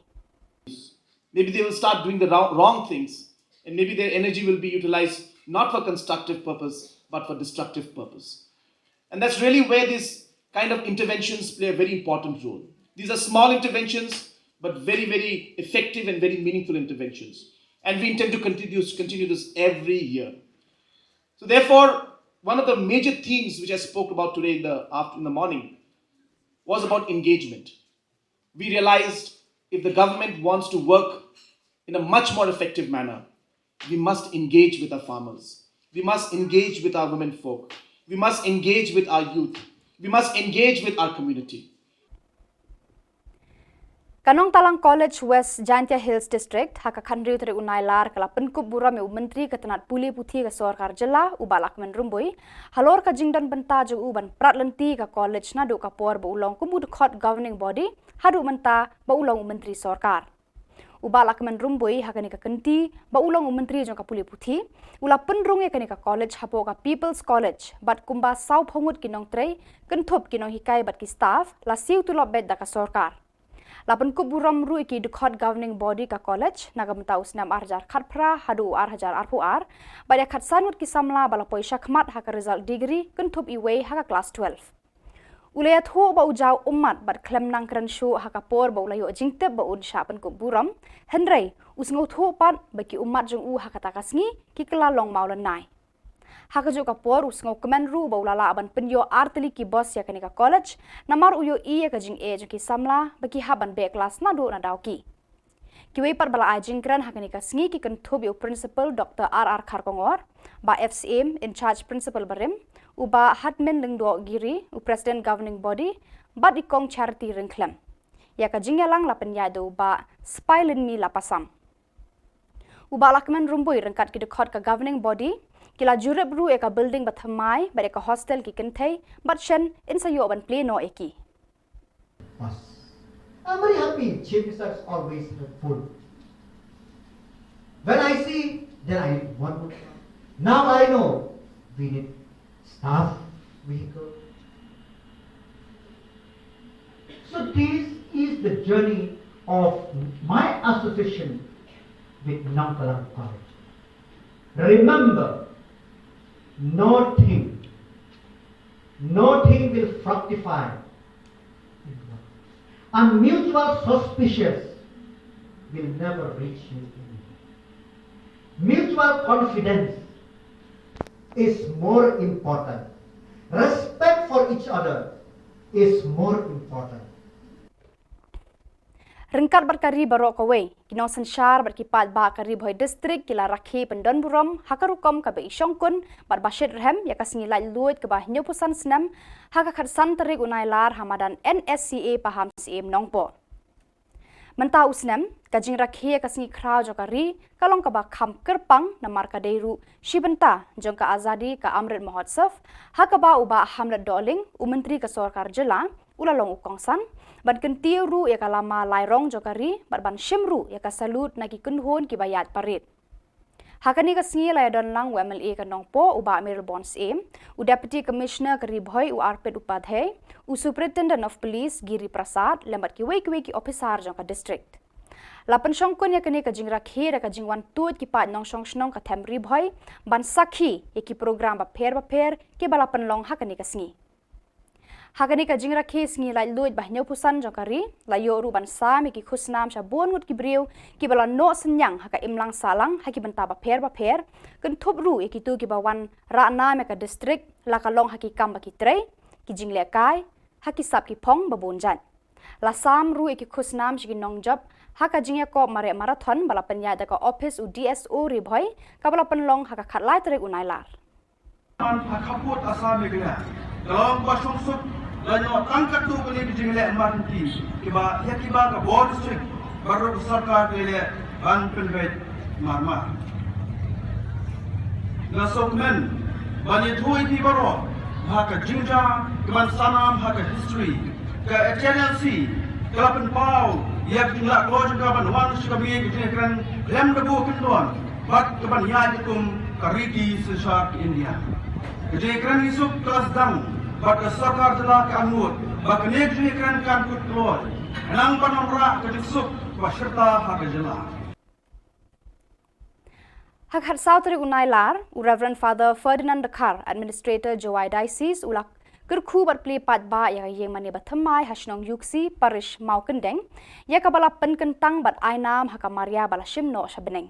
Maybe they will start doing the wrong things, and maybe their energy will be utilized not for constructive purpose but for destructive purpose. And that's really where these kind of interventions play a very important role. These are small interventions but very, very effective and very meaningful interventions. And we intend to continue this every year. So therefore, one of the major themes which I spoke about today in the morning was about engagement. We realized if the government wants to work in a much more effective manner, we must engage with our farmers. We must engage with our women folk. We must engage with our youth. We must engage with our community. Kanong Talang College West Jantia Hills District haka khandriu tere unai lar kala penkup bura me menteri ketanat puli puthi ka Sorkar Jilla ubalak men rumbui halor ka jingdan benta jo uban pratlenti ka college na do ka por ba ulong kumud khot governing body hadu menta ba ulong menteri Sorkar ubalak men rumbui haka ni ka kenti ba ulong menteri jo ka puli puthi ula penrung ka ni ka college hapo ka People's College bat kumba sau phongut kinong trei kenthop kinong hikai bat ki staff la siu tu lobet da ka Sorkar Lapan kuburam ru iki dukhat governing body ka college nagamta usnam arjar khatpra hadu arhajar arpuar baya khatsanut ki samla bala poisa khmat haka result degree kuntup iwe haka class 12 ulaya thu ba ujau ummat bat klem nang kran shu haka por ba ulayo jingte ba un shapan kuburam henrei usngo thu pat baki ummat jung u haka takasngi ki kala long maulan nai haka juga por usngo kemen ru ba ulala aban penyo arteli ki boss ya kanika college namar uyo i ka jing e ki samla baki haban be class na do na dawki kiwe par bala ajing kran haka nika sngi ki kan thob yo principal Dr. R.R. Kharkongor ba FCM in charge principal barim uba hatmen lengdo giri u president governing body ba dikong charity ringklem ya ka jingyalang lapen yado ba spilin mi lapasam uba lakmen rumboi rengkat ki dekhot ka governing body kila jurep ru eka building bathamai ba eka hostel ki kenthei but shen insayo ban play no eki I'm very happy chief ministers always have food. When I see then I want now I know we need staff vehicle. So this is the journey of my association with Nongkalang College. Remember, nothing will fructify. And mutual suspicious will never reach you. Mutual confidence is more important. Respect for each other is more important. Ringkat berkari barok away, kinong sensyar berkipat ba kari boy distrik kila rakhi pendon buram hakarukom kabe isyongkun bar bashir rem ya kasingilai luit ke bah nyopusan senam haka khatsan terik unailar hamadan NSCA paham CM nongpo. Mentau senam kajing rakhi ya kasingi krau jokari kalong kaba kham kerpang namar kadeiru shibenta jongka azadi ka amrit mahotsaf hakaba uba hamlet doling umentri ke Sorkar Jylla ulalong ukongsan ban kentiu ru ya kalama lairong jokari ban shimru ya kasalut naki kunhun ki bayat parit hakani ka singi la don lang MLA ka nongpo uba Amir Bonds aim u deputy commissioner kari bhoi u arpet upadhyay u superintendent of police Giri Prasad lembat ki wei ki officer jongka district lapan shongkun ya kani ka jingra khe ka jingwan tut ki pat nong shong shnong ka thamri bhoi ban sakhi ya ki program ba pher ki balapan long hakani ka singi hakani ka jingra kes ngi lai luit bah nyau pusan jokari la yo ru ban sa mi ki khusnam sha bon ngut ki briu ki bala no senyang haka imlang salang haki benta ba pher kun thup ru e ki tu ki bawan ra na me ka district la ka long haki kam ba ki tre ki jingle kai haki sap ki phong ba bonjan la sam ru e ki khusnam shi ki nong job haka jingya ko mare marathon bala panya da ka office u DSO ri bhoi ka bala panlong haka khatlai tre unailar an khaput asam megla kalong ba sungsuk lanyo tangkat tu kali jingle amanti kiba ya kiba ka board district baru sarkar le ban penbet marmar na sokmen bani thui ti baro haka jinja keman sanam haka history ka HNLC kalapan pau yak jingla kloj ka ban wan shikabi jingkran lem debu kendon bat keban ya jikum kariki sesar India jingkran isuk kelas dang bat Sorkar Jylla ka angut bak nek jingkran kan kut kloj nang panamra ka isuk waserta haka Jylla hak hat sautri unailar u Reverend Father Ferdinand Dakar administrator Jowai Diocese ulak kerku berpli pat ba ya yang mani bathamai hasnong yuksi parish mau kendeng ya kabala pen kentang bat ainam haka Maria bala shimno shabeneng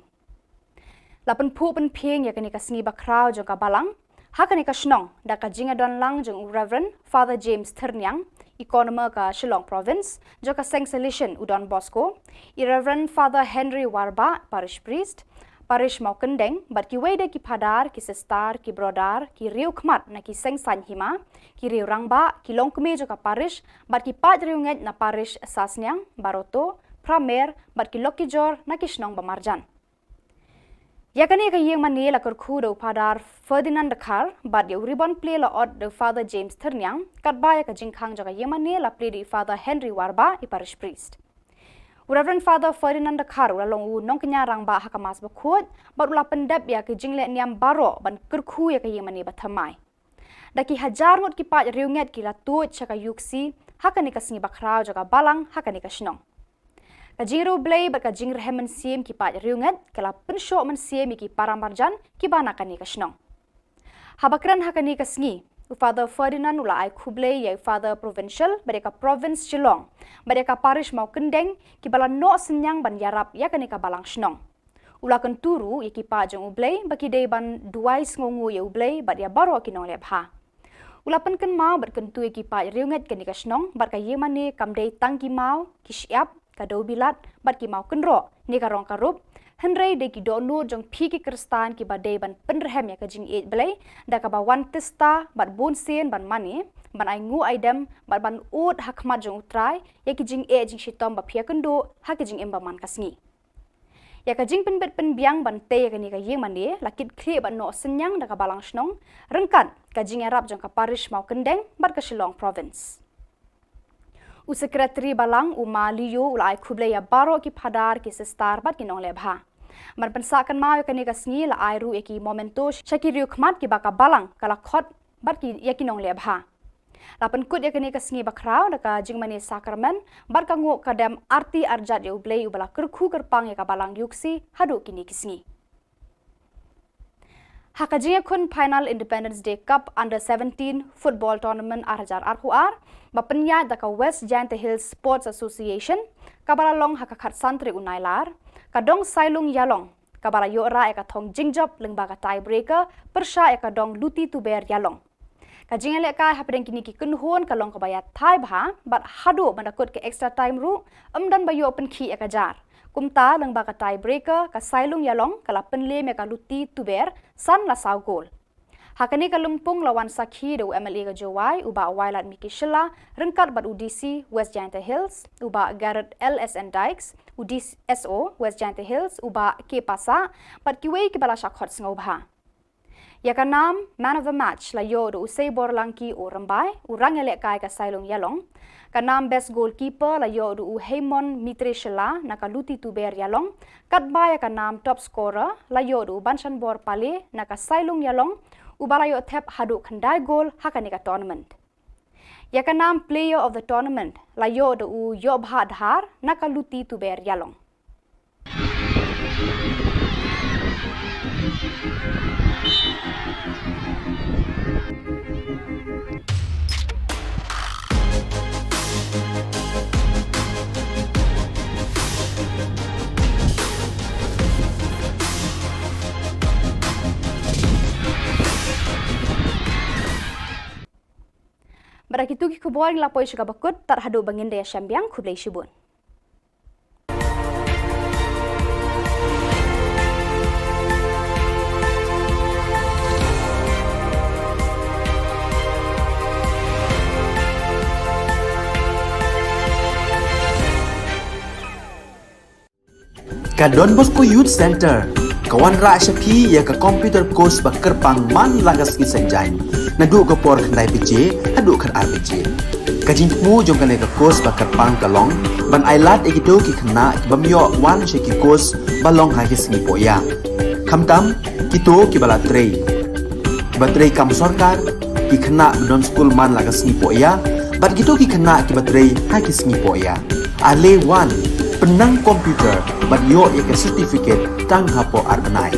lapen pu pen pieng ya kani kasngi bakrau jong kabalang hakani kasnong da ka jinga don lang jong Reverend Father James Ternyang economer ka Shillong province jong ka Seng Solution Udon Bosco Reverend Father Henry Warba parish priest parish mau kendeng bat ki wede ki padar ki sestar ki brodar ki riu khmat na ki seng san hima ki riu rangba ki longkme jo ka parish bat ki pat riu nget na parish sasnyang baroto pramer bat ki lokijor na ki shnong bamarjan yakani ka yeng mani la kurkhu do padar Ferdinand Dakar bat yo ribbon play la od do Father James Ternyang kat ba ya ka jingkhang jo ka yeng mani la play di Father Henry Warba I parish priest Reverend Father Ferdinand Dakar ulalong u nong kenya rangba hakamas bakhut bat ula pendap ya ke jingle niam baro ban kurkhu ya ke yemani bathamai daki hajar ngot ki pat riunget ki la tu chaka yuksi hakani ka singi bakrau jaga balang hakani ka shnong ka jingro blay bat ka jingr hemen sim ki pat riunget kala pensho man sim ki paramarjan ki bana kani ka shnong habakran hakani ka singi Father Ferdinand ulai Khublei ya Father Provincial mereka province Shillong mereka parish mau kendeng ki bala no senyang ban yarap ya kanika balang shnong ulakan turu ya ki pa jong ublei baki dei ban duais ngongu ya ublei bat ya baro kinong lebha ulapan ken mau bat kentu ya ki pa riunget kanika shnong bat ka yemane kamdei tangki mau ki siap ka do bilat bat ki mau kenro ni ka rong karup Henry de ki donu jong piki kristan ki badai ban penrehem ya ka jing et blai da ka ba wan testa bat bon sen ban mani ban ai ngu aidam bat ban ut hakmat jong utrai ya ki jing e jing shitom ba phia kendo ha ki jing emba man kasngi ya ka jing pen bet pen biang ban te ya ka ni ka yeng mani lakit khle ban no senyang da ka balang snong rengkan ka jing arab jong ka parish mau kendeng bat ka Shillong province u secretary balang uma liyo ulai Khublei ya baro ki phadar ki sestar bat ki nong lebha man pensakan mau kani ka sngi la airu eki momento shakiriu khmat ki baka balang kala khot bat ki yakinong lebha Lapan kut ya kini kesengi bakrau naka jingmani sakramen bar kangu kadam arti arjat ya ublei ubala kerku kerpang ya kabalang yuksi hadu kini kesengi. Hakajinga kun final Independence Day Cup Under 17 Football Tournament arjar arhuar bapenya daka West Giant Hills Sports Association kabara long hakakat santri unailar kadong sailung yalong kabara yora eka thong jingjob lengbaga tiebreaker persha eka dong luti tuber yalong kajinga leka hapedeng kini ki kunhon kalong kabaya thai bha but hadu mandakut ke extra time ru amdan bayo open ki eka jar kumta lengbaga tiebreaker ka sailung yalong kala penle me ka luti tuber san la saw goal hakani kalumpung lawan sakhi do MLA ka Jowai uba Wailat Miki Shilla rengkat bat UDC West Giant Hills uba Garrett LSN Dykes UDC SO West Giant Hills uba K Pasa bat kiwei ki bala shakhot ngobha ya ka nam man of the match la yo do usay borlangki o rambai urang ele kai ka sailung yalong ka nam best goalkeeper la yo do Heymon Mitre Shilla naka luti tuber yalong katba ya ka nam top scorer la yo do Banshan Bor Pale naka sailung yalong ubala yo thep hadu khandai goal hakani ka tournament ya ka nam player of the tournament la yo do yo bha dhar naka luti tuber yalong. Barakitu ki Khubor la poi suka bakut tar hadu bangin daya syambiang kublai shibun. Ka Don Bosco Youth Center, kawan ra syapi ya ka computer course bakar pang man lagas ki sanjan. Nadu ka por khandai pije, hadu khan RPG. Kajin mu jong kan ka course bakar pang kalong, ban ailat ekito ki khna bamyo wan she ki course balong ha ki singi poya. Khamtam kito ki bala trei. Batrei kam sarkar ki khna don school man lagas singi poya, bat kito ki khna ki batrei ha ki singi poya. Ale wan penang komputer bat yo eka certificate tang hapo arnai.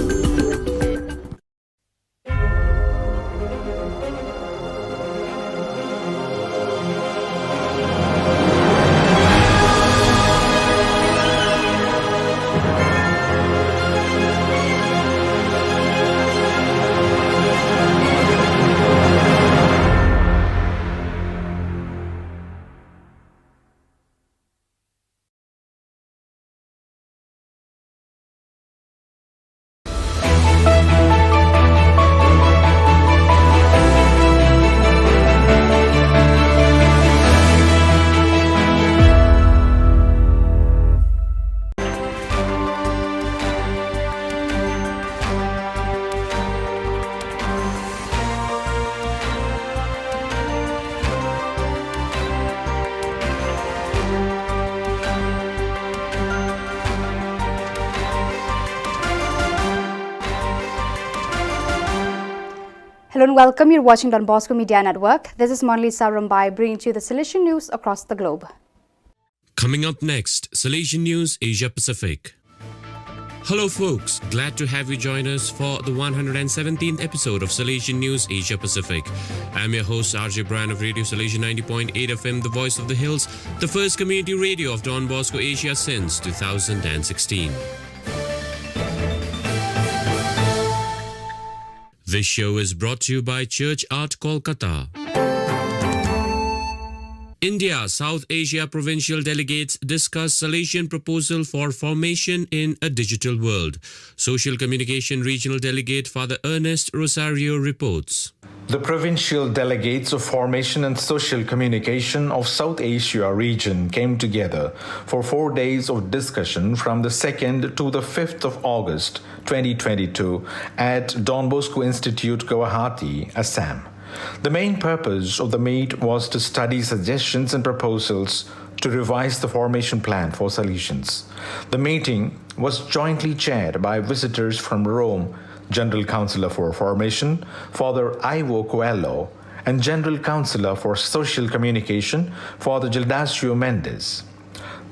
Hello and welcome. You're watching Don Bosco Media Network. This is Monalisa Rambai bringing to you the Salesian news across the globe. Coming up next, Salesian News Asia Pacific. Hello folks, glad to have you join us for the 117th episode of Salesian News Asia Pacific. I'm your host RJ Brian of Radio Salesian 90.8 FM, the voice of the hills, the first community radio of Don Bosco Asia since 2016. This show is brought to you by Church Art Kolkata. India South Asia provincial delegates discuss Salesian proposal for formation in a digital world. Social Communication Regional Delegate Father Ernest Rosario reports. The provincial delegates of Formation and Social Communication of South Asia region came together for 4 days of discussion from the 2nd to the 5th of August 2022 at Don Bosco Institute, Guwahati, Assam. The main purpose of the meet was to study suggestions and proposals to revise the formation plan for Salesians. The meeting was jointly chaired by visitors from Rome, General Councillor for Formation, Father Ivo Coelho, and General Counselor for Social Communication, Father Gildasio Mendes.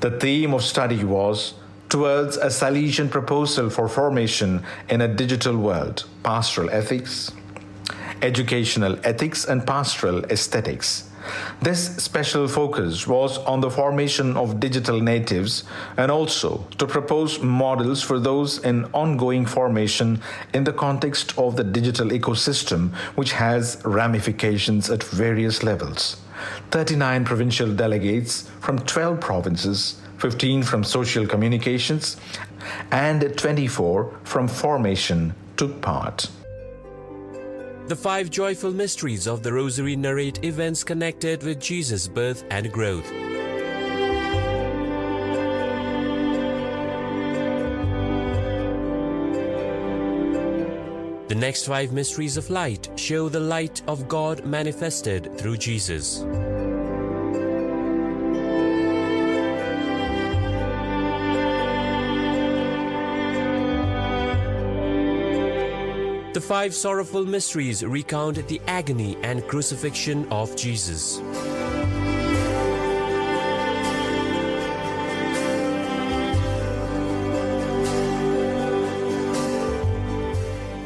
The theme of study was Towards a Salesian Proposal for Formation in a Digital World, Pastoral Ethics, Educational Ethics and Pastoral Aesthetics. This special focus was on the formation of digital natives and also to propose models for those in ongoing formation in the context of the digital ecosystem, which has ramifications at various levels. 39 provincial delegates from 12 provinces, 15 from social communications, and 24 from formation took part. The 5 joyful mysteries of the Rosary narrate events connected with Jesus' birth and growth. The next 5 mysteries of light show the light of God manifested through Jesus. The 5 sorrowful mysteries recount the agony and crucifixion of Jesus.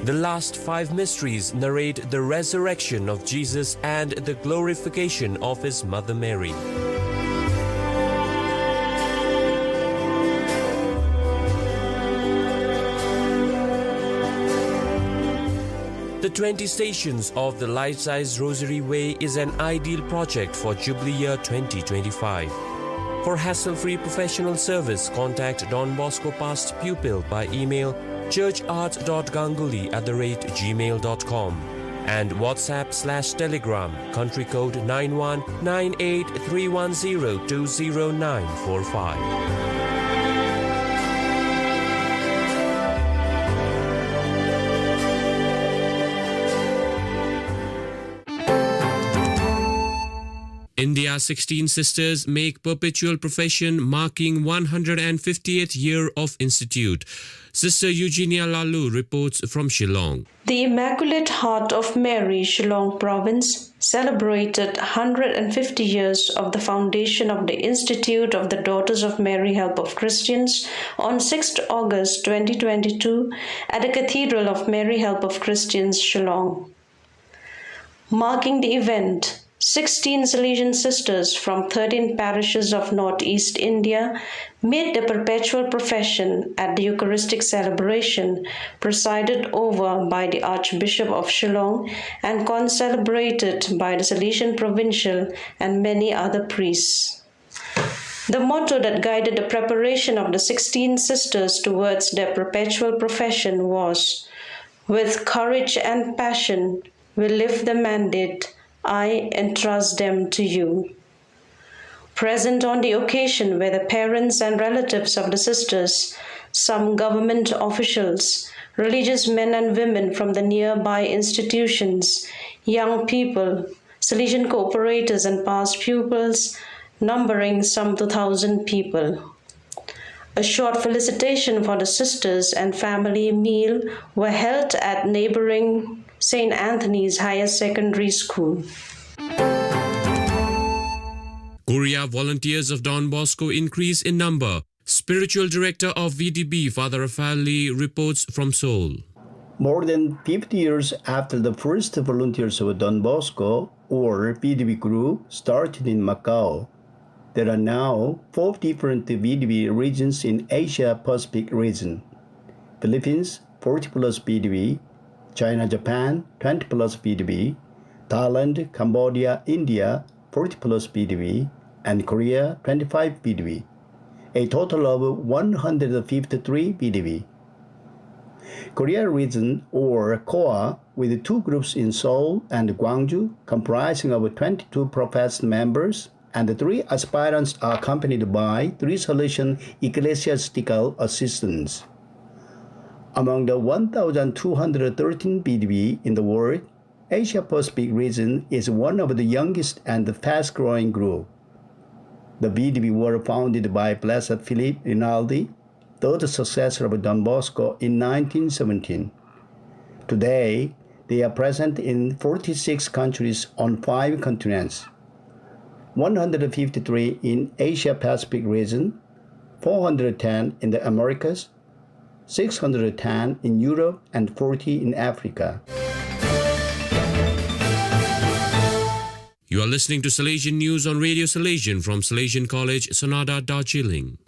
The last 5 mysteries narrate the resurrection of Jesus and the glorification of his mother Mary. The 20 Stations of the Life-Size Rosary Way is an ideal project for Jubilee Year 2025. For hassle-free professional service, contact Don Bosco Past Pupil by email churchart.ganguly@gmail.com and WhatsApp/Telegram country code 919831020945. India's 16 sisters make perpetual profession marking 150th year of institute. Sister Eugenia Lalu reports from Shillong. The Immaculate Heart of Mary, Shillong Province, celebrated 150 years of the foundation of the Institute of the Daughters of Mary Help of Christians on 6th August 2022 at the Cathedral of Mary Help of Christians, Shillong. Marking the event, 16 Salesian sisters from 13 parishes of Northeast India made the perpetual profession at the Eucharistic celebration presided over by the Archbishop of Shillong and concelebrated by the Salesian Provincial and many other priests. The motto that guided the preparation of the 16 sisters towards their perpetual profession was, "With courage and passion, we live the mandate, I entrust them to you." Present on the occasion were the parents and relatives of the sisters, some government officials, religious men and women from the nearby institutions, young people, Salesian cooperators and past pupils, numbering some 2,000 people. A short felicitation for the sisters and family meal were held at neighboring St. Anthony's Higher Secondary School. Korea volunteers of Don Bosco increase in number. Spiritual Director of VDB, Father Rafael Lee, reports from Seoul. More than 50 years after the first volunteers of Don Bosco, or VDB group, started in Macau, there are now 4 different VDB regions in Asia-Pacific region. Philippines, 40 plus VDB, China, Japan, 20 plus VDB, Thailand, Cambodia, India, 40 plus VDB, and Korea, 25 VDB, a total of 153 VDB. Korea region, or KOA, with 2 groups in Seoul and Gwangju, comprising of 22 professed members, and the 3 aspirants are accompanied by 3 Salesian ecclesiastical assistants. Among the 1,213 VDB in the world, Asia-Pacific region is one of the youngest and fast-growing group. The VDB were founded by Blessed Philip Rinaldi, third successor of Don Bosco, in 1917. Today, They are present in 46 countries on 5 continents, 153 in Asia-Pacific region, 410 in the Americas, 610 in Europe, and 40 in Africa. You are listening to Salesian News on Radio Salesian from Salesian College, Sonada, Darjeeling.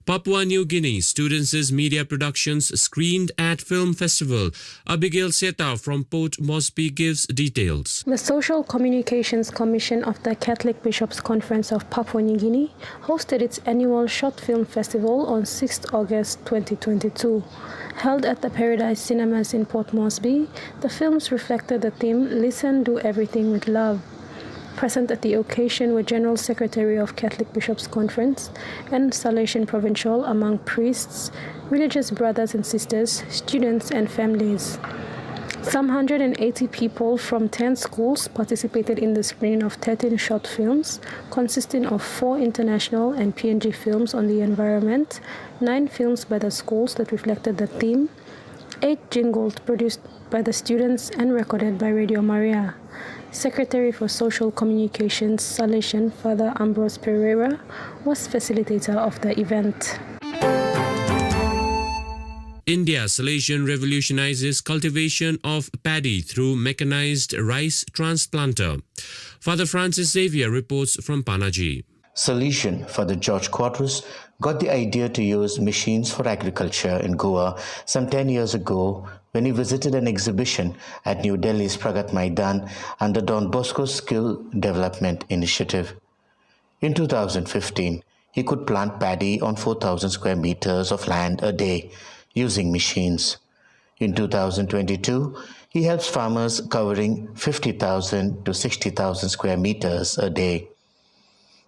Papua New Guinea Students' Media Productions screened at Film Festival. Abigail Seta from Port Moresby gives details. The Social Communications Commission of the Catholic Bishops' Conference of Papua New Guinea hosted its annual Short Film Festival on 6th August 2022. Held at the Paradise Cinemas in Port Moresby, the films reflected the theme Listen, Do Everything with Love. Present at the occasion were General Secretary of Catholic Bishops' Conference and Salesian Provincial among priests, religious brothers and sisters, students and families. Some 180 people from 10 schools participated in the screening of 13 short films, consisting of 4 international and PNG films on the environment, 9 films by the schools that reflected the theme, 8 jingles produced by the students and recorded by Radio Maria. Secretary for Social Communications, Salesian Father Ambrose Pereira, was facilitator of the event. India Salesian revolutionizes cultivation of paddy through mechanized rice transplanter. Father Francis Xavier reports from Panaji. Salesian Father George Quadras got the idea to use machines for agriculture in Goa some 10 years ago when he visited an exhibition at New Delhi's Pragat Maidan under Don Bosco's Skill Development Initiative. In 2015, he could plant paddy on 4,000 square meters of land a day using machines. In 2022, he helps farmers covering 50,000 to 60,000 square meters a day.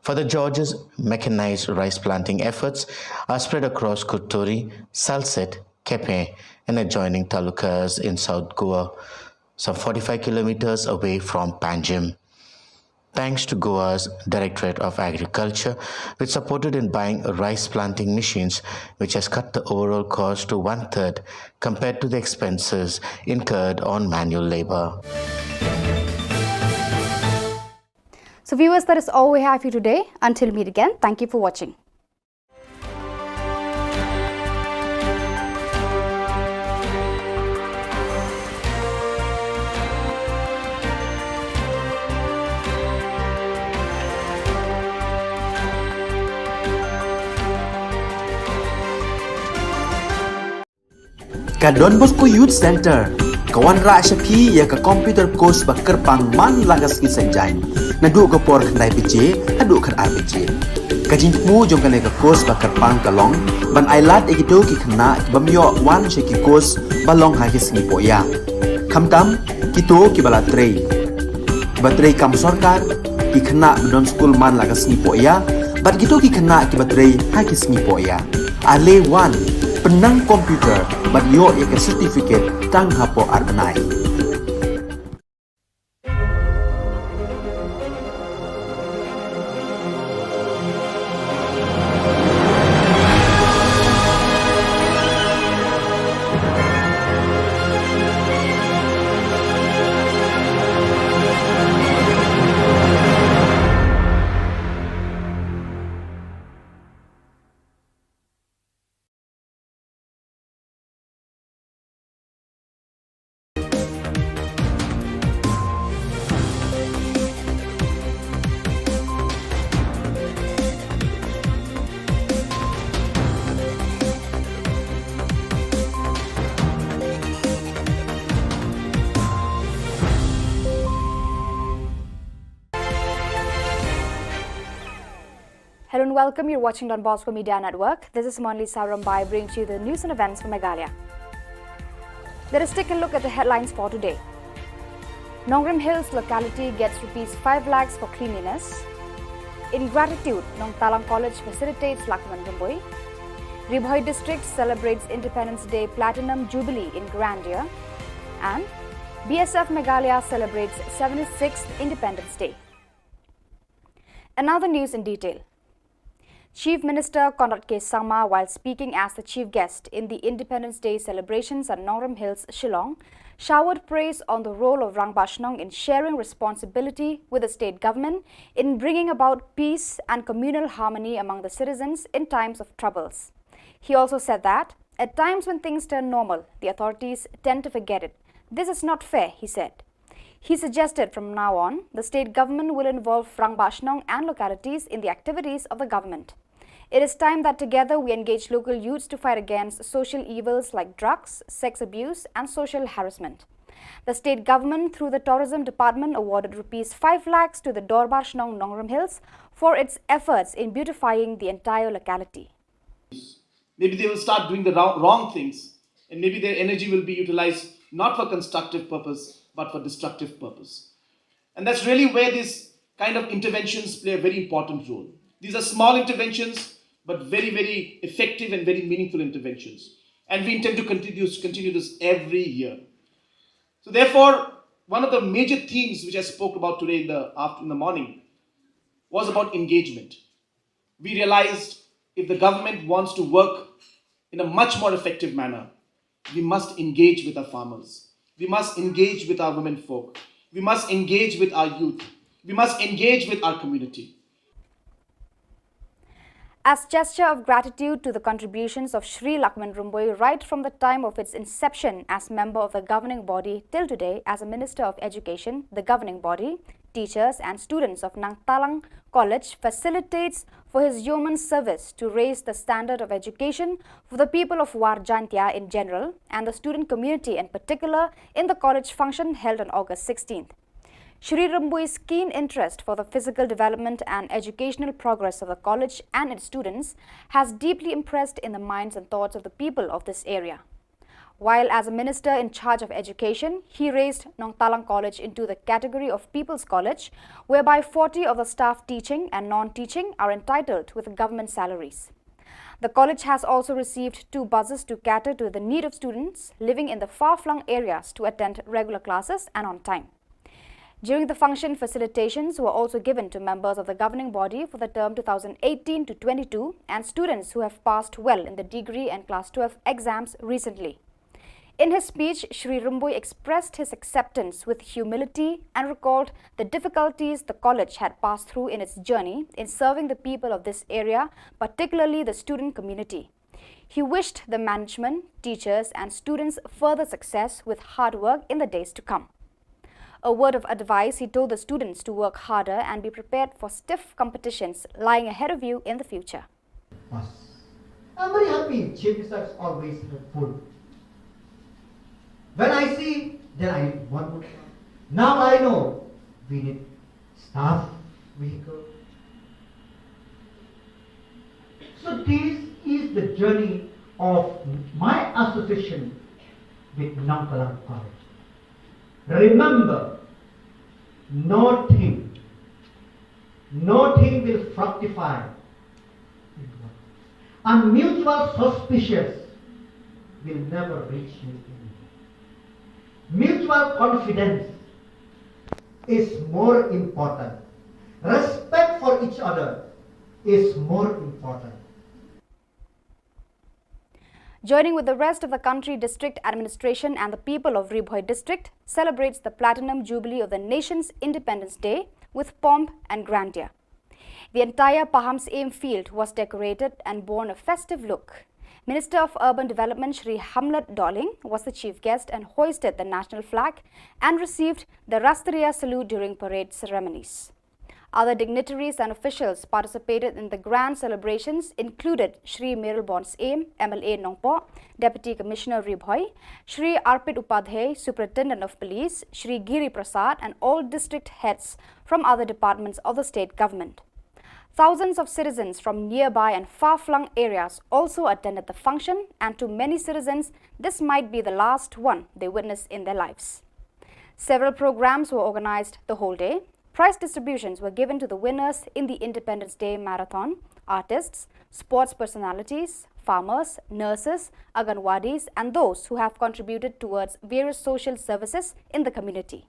Father George's mechanized rice planting efforts are spread across Kuturi, Salset, Kepe, and adjoining talukas in South Goa, some 45 kilometers away from Panjim. Thanks to Goa's Directorate of Agriculture, which supported in buying rice planting machines, which has cut the overall cost to 1/3 compared to the expenses incurred on manual labor. So viewers, that is all we have for you today. Until we meet again, thank you for watching. Ka Don Bosco Youth Center, kawan ra Shapi ya ka computer course bakar pang man lagas ki sanjain. Nadu ka por khandai pije, adu khan RPG. Kajin mu jong kane ka course bakar pang kalong, ban ailat ekito ki khna bamyo wan she ki course balong ha ki singi poya. Khamtam kito ki bala trei. Batrei kam sarkar ki khna don school man lagas ni poya, bat kito ki khna ki batrei ha ki singi poya. Ale wan penang komputer bat yo ya certificate tang hapo arbanai. Hello and welcome. You're watching Don Bosco Media Network. This is Monli Sarambai bringing you the news and events from Meghalaya. Let us take a look at the headlines for today. Nongrim Hills locality gets ₹5 lakhs for cleanliness. In gratitude, Nong Talang College facilitates Lakman Rumboi. Ribhoi district celebrates Independence Day Platinum Jubilee in grandeur. And BSF Meghalaya celebrates 76th Independence Day. Another news in detail. Chief Minister Conrad K. Sangma, while speaking as the chief guest in the Independence Day celebrations at Nongrum Hills, Shillong, showered praise on the role of Rang Bashnong in sharing responsibility with the state government in bringing about peace and communal harmony among the citizens in times of troubles. He also said that, at times when things turn normal, the authorities tend to forget it. This is not fair, he said. He suggested from now on, the state government will involve Rang Bashnong and localities in the activities of the government. It is time that together we engage local youths to fight against social evils like drugs, sex abuse and social harassment. The state government, through the tourism department, awarded Rs 5 lakhs to the Dorbar Shnong Nongrum Hills for its efforts in beautifying the entire locality. Maybe they will start doing the wrong things, and maybe their energy will be utilized not for constructive purpose, but for destructive purpose. And that's really where these kind of interventions play a very important role. These are small interventions, but very, very effective and very meaningful interventions. And we intend to continue this every year. So therefore, one of the major themes which I spoke about today in the morning was about engagement. We realized if the government wants to work in a much more effective manner, we must engage with our farmers. We must engage with our women folk. We must engage with our youth. We must engage with our community. As gesture of gratitude to the contributions of Sri Lakman Rumboi right from the time of its inception as member of the governing body till today as a Minister of Education, the governing body, teachers and students of Nang Talang College facilitates for his yeoman service to raise the standard of education for the people of War Jantia in general and the student community in particular in the college function held on August 16th. Shri Rumboi's keen interest for the physical development and educational progress of the college and its students has deeply impressed in the minds and thoughts of the people of this area. While as a minister in charge of education, he raised Nong Talang College into the category of People's College, whereby 40 of the staff teaching and non-teaching are entitled with government salaries. The college has also received 2 buses to cater to the need of students living in the far-flung areas to attend regular classes and on time. During the function, facilitations were also given to members of the governing body for the term 2018 to 22 and students who have passed well in the degree and class 12 exams recently. In his speech, Shri Rumboi expressed his acceptance with humility and recalled the difficulties the college had passed through in its journey in serving the people of this area, particularly the student community. He wished the management, teachers and students further success with hard work in the days to come. A word of advice, he told the students to work harder and be prepared for stiff competitions lying ahead of you in the future. I'm very happy. Chief Minister is always helpful. When I see, then I want more. Now I know we need staff, vehicle. So this is the journey of my association with Nong Talang College. Remember, nothing will fructify. And mutual suspicious will never reach you. Mutual confidence is more important. Respect for each other is more important. Joining with the rest of the country, district administration and the people of Ribhoi district celebrates the Platinum Jubilee of the nation's Independence Day with pomp and grandeur. The entire Paham's Aim field was decorated and bore a festive look. Minister of Urban Development Shri Hamlet Dolling was the chief guest and hoisted the national flag and received the Rastriya salute during parade ceremonies. Other dignitaries and officials participated in the grand celebrations included Shri Miralbon's Aim, MLA Nongpo, Deputy Commissioner Ribhoi, Shri Arpit Upadhyay, Superintendent of Police, Shri Giri Prasad and all district heads from other departments of the state government. Thousands of citizens from nearby and far-flung areas also attended the function, and to many citizens, this might be the last one they witness in their lives. Several programs were organized the whole day. Prize distributions were given to the winners in the Independence Day Marathon, artists, sports personalities, farmers, nurses, Anganwadis and those who have contributed towards various social services in the community.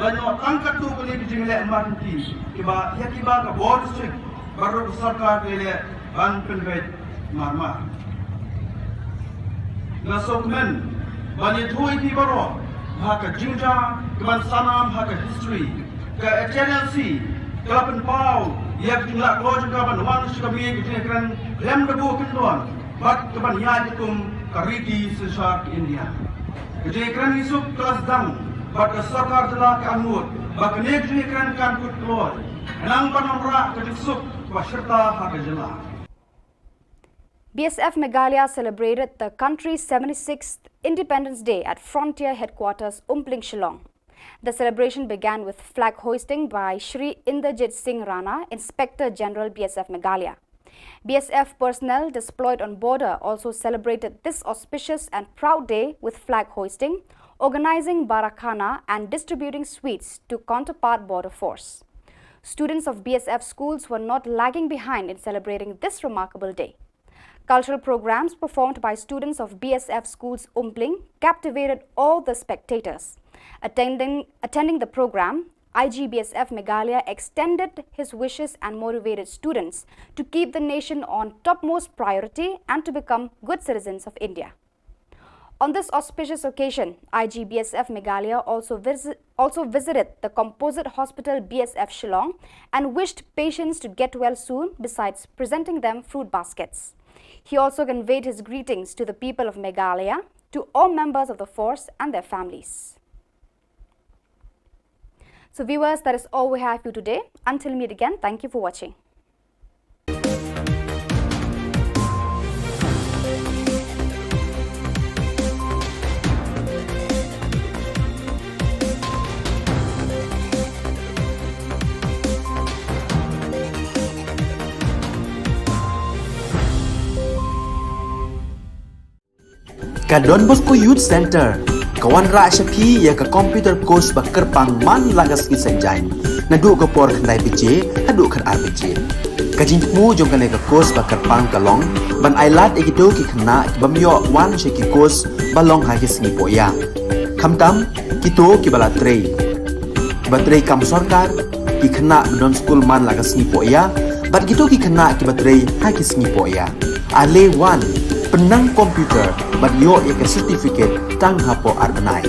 Banyak angkat tu kali dijingle emergency. Kiba ya kiba ka board strict baru sarkar kele ban penvet marmar. Nasokmen banyak thui di baro haka jinja keban sanam haka history ke channel C kelapan pau yak jumlah keluar juga ban wan suka biye kejengkeran lem debu kenduan bak keban ya jikum kariti sesat India kejengkeran isuk kelas dang bak sarkar telah ke angut bak nek kejengkeran kan kut keluar enang panamra kejusuk wasyarta haka jela. BSF Meghalaya celebrated the country's 76th Independence Day at Frontier Headquarters, Umpling, Shillong. The celebration began with flag hoisting by Shri Inderjit Singh Rana, Inspector General BSF Meghalaya. BSF personnel deployed on border also celebrated this auspicious and proud day with flag hoisting, organizing Barakhana and distributing sweets to counterpart border force. Students of BSF schools were not lagging behind in celebrating this remarkable day. Cultural programs performed by students of BSF schools Umpling captivated all the spectators. Attending the program, IGBSF Meghalaya extended his wishes and motivated students to keep the nation on topmost priority and to become good citizens of India. On this auspicious occasion, IGBSF Meghalaya also visited the Composite Hospital BSF Shillong and wished patients to get well soon besides presenting them fruit baskets. He also conveyed his greetings to the people of Meghalaya, to all members of the force and their families. So viewers, that is all we have for you today. Until we meet again, thank you for watching. Ka Don Bosco Youth Center, kawan ra Shapi ya ka computer course bakar pang man lagas ki sanjain. Nadu ka por khandai pije, hadu khan ar pije. Ka jingmu jong ka course bakar pang kalong, ban ailat egito ki khna bamyo wan she ki course balong ha ki singi poya. Khamtam kito ki bala trei. Batrei kam sarkar ki khna don school man lagas singi poya, bat gito ki khna ki batrei ha ki singi poya. Ale wan penang komputer bat yo ya certificate tang hapo arbenai.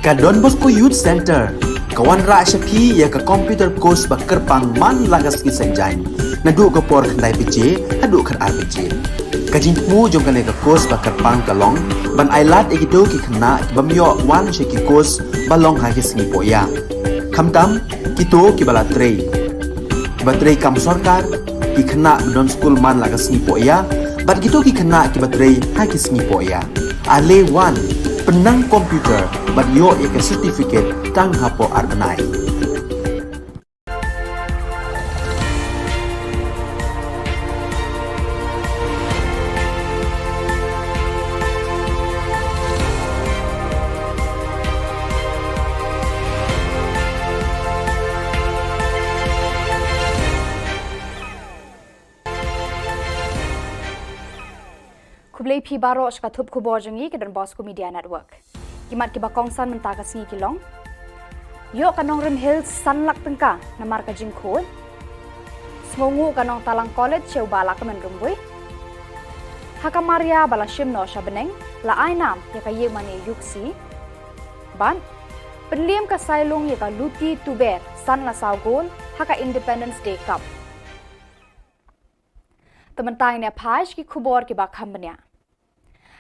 Ka Don Bosco Youth Center, kawan ra Shapi ya ka computer course ba kerpang man lagas ki senjai. Nadu ka por khandai pije, hadu khan ar pije. Ka jingmu jong ka course ba kerpang kalong, ban ailat ekido ki khna bamyo wan she ki course balong ha ki sngi poya. Khamtam kito ki bala trei. Batrei kam sarkar ki khna don school man lagas sngi poya, bat kito ki khna ki batrei ha ki sngi poya. Ale wan penang komputer bat yo eka certificate tang hapo arnai. Kublai pi baro ska thup khubor jangi ke Don Bosco Media Network. Kimat ki bakong san mentaka singi kilong. Yo kanong Rim Hills sanlak tengka na marka jingkod. Smongu kanong Talang College cheu bala kamen rumbui. Haka Maria bala shimno sha beneng la ainam ya ka ye mani yuksi. Ban penliam ka Sailong ya ka luti tuber san la saugol haka Independence Day Cup. Tementang ne phaj ki khubor ki bakham banya.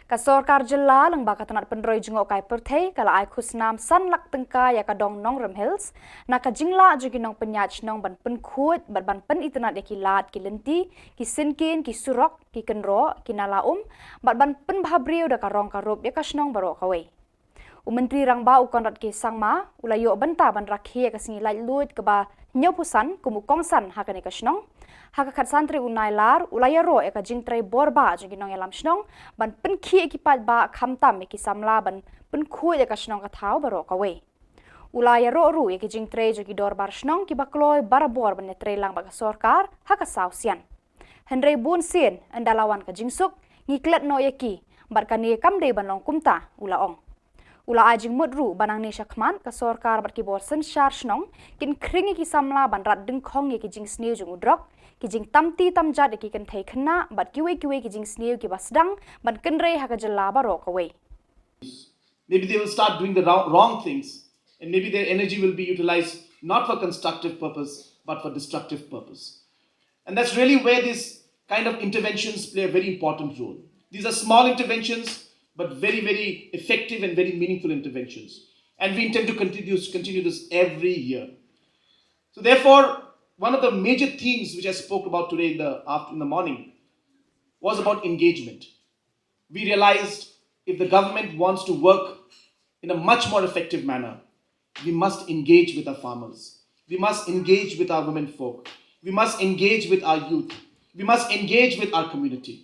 Ka Sorkar Jilla lang baka tanat penroi jengok kai perthei kala ai khusnam san lak tengka ya ka dong nong Rim Hills na ka jingla jugi nong penyach nong ban penkhut ban pen itnat ya ki lat ki lenti ki sinkin ki surok ki kenro ki nalaum ban pen bhabriu da ka rong ka rup ya ka snong baro kawe. Menteri rang ba ukon rat ki sangma ulayo banta ban rakhi ka singi lai lut ka ba nyopusan kumu kongsan hakane ka snong haka khat santri unai lar ulaya ro eka jingtrai borba jugi nong elam snong ban penki ekipat ba khamtam eki samla ban penku eka snong ka thau baro kawe ulaya ro ru eki jingtrai jugi dorbar snong ki bakloi barabor ban netre lang ba sorkar haka sausian henry bun sin andalawan ka jingsuk ngiklet no eki barkani kamde banong kumta ulaong ula ajing mudru banang ni shakman ka sorkar bat ki bor sen shar snong kin kringi ki samla ban rat ding khong ye ki jing sneu jung udrok ki jing tamti tamjat ki kan thai khna bat kiwe ki jing sneu ki basdang ban kenre ha ka jalla baro ka we. Maybe they will start doing the wrong things, and maybe their energy will be utilized not for constructive purpose but for destructive purpose. And that's really where these kind of interventions play a very important role. These are small interventions but very, very effective and very meaningful interventions. And we intend to continue this every year. So therefore, one of the major themes which I spoke about today in the morning was about engagement. We realized if the government wants to work in a much more effective manner, we must engage with our farmers. We must engage with our women folk. We must engage with our youth. We must engage with our community.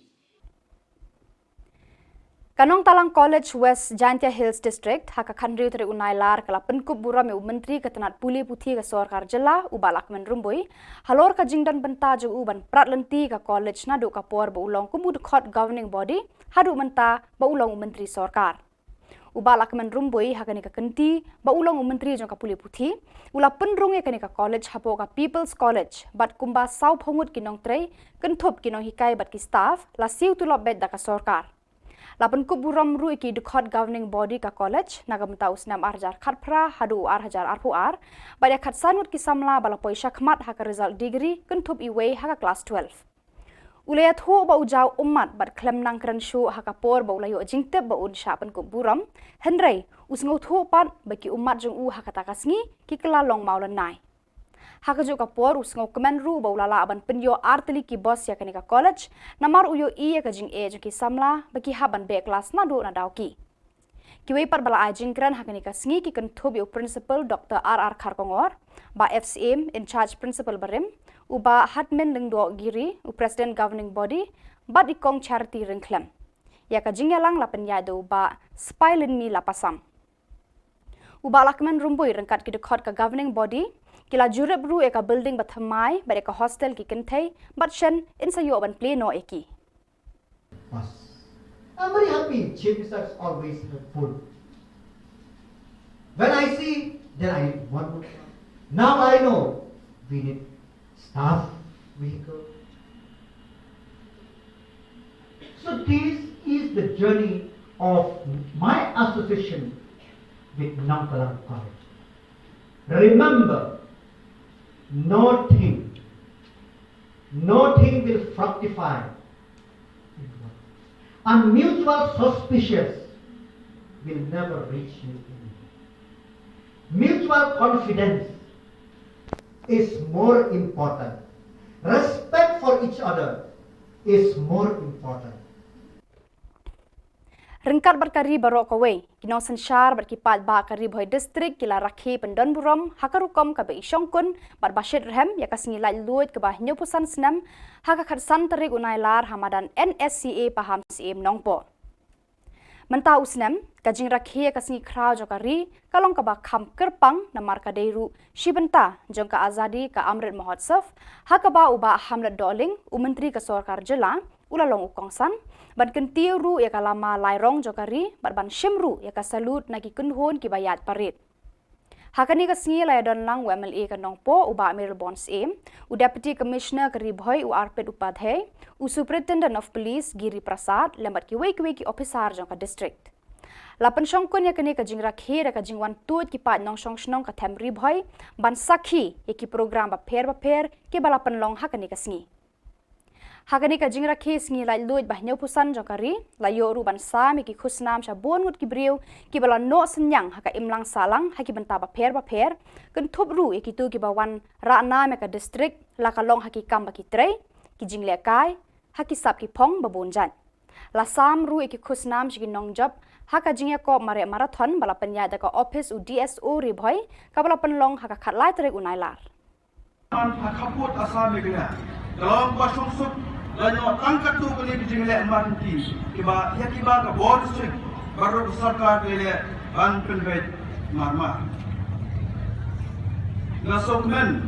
Kanong Talang College West Jantia Hills District haka khandriu tere unai lar kala penkup bura me menteri ketanat puli puthi ka Sorkar Jilla ubalak men rumbui halor ka jingdan benta jo uban pratlenti ka college na do ka por ba ulong kumud khot governing body hadu menta ba ulong menteri Sorkar ubalak men rumbui haka ni ka kenti ba ulong menteri jo ka puli puthi ula penrung ka ni ka college hapo ka People's College bat kumba sau phongut kinong trei kenthop kinong hikai bat ki staff la siu tu lobet da ka Sorkar Lapan kuburam ru iki dukhat governing body ka college nagamta usnam arjar khatpra hadu arhajar arpuar baya khat sanut ki samla bala poisa khmat haka result degree kentup iwe haka class 12 ulaya thu ba ujau ummat bat klem nang kran shu haka por ba ulayo jingte ba un sha pan kuburam henrei usngo thu pat baki ummat jung u haka takasngi ki kala long maulan nai haka juga por usngo kemen ru ba ulala aban penyo arteli ki boss ya kanika college namar uyo i ka jing e ki samla baki haban be class na do na dawki kiwe par bala ajing kran haka nika sngi ki kan thobi principal Dr. R.R. Kharkongor ba FCM in charge principal barim uba hatmen lengdo giri u president governing body ba ikong charity ringklem ya ka jing yalang la penyado ba spilin mi lapasam uba lakmen rumboi rengkat ki dekhot ka governing body kila jurep ru eka building bathamai ba eka hostel ki kenthei but shen insayo ban play no eki I'm very happy Chief Minister is always helpful. When I see then I need one more. Now I know we need staff vehicle. So this is the journey of my association with Nongkalang College. Remember, nothing will fructify. And mutual suspicious will never reach you. Mutual confidence is more important. Respect for each other is more important. Ringkat berkari barok kawai, kinong sensyar berkipat ba kari boy distrik kila rakhi pendon buram hakarukom kabe isyongkun bar basyid rehem yaka singilai luit ke bah nyopusan senam haka khatsan terik unai lar hamadan NSCA paham CM nongpo. Mentau senam kajing rakhi yaka singi krau jokari kalong kaba kham kerpang namar kadeiru shibenta jongka azadi ka amrit mahotsaf hakaba uba hamlet doling umentri ke Sorkar Jylla ulalong ukongsan ban kentiu ru ya kalama lairong jokari ban shimru ya ka salut naki kunhon ki bayat parit hakani ka singi la don lang MLA ka nongpo uba Amirul Bonds aim u deputy commissioner ka ribhoi u arpet upadhay u superintendent of police Giri Prasad lembat ki wei ki officer jong ka district lapan shongkon ya kani ka jingrak he ka jingwan tut ki pat nong shong shnong ka them ribhoi ban sakhi ya ki program ba pher ki balapan long hakani ka singi hakani ka jingra kes ngi lai luit bah nyau pusan jokari la yo ru ban sa mi ki khusnam sha bon ngut ki briu ki bala no senyang haka imlang salang haki benta ba pher kan thup ru e ki tu ki bawan ra na me ka district la ka long haki kam ba ki trei ki jingle kai haki sap ki phong ba bonjan la sam ru e ki khusnam shi ki nong job haka jingya ko mare marathon bala panya da ka office u DSO ri bhoi ka bala panlong haka khatlai tere unai lar an khaput asam megna kalong ba sungsuk lanyo tangkat tu kali jingle amanti kiba ya kiba ka board district baru sarkar le ban penvet marma na sokmen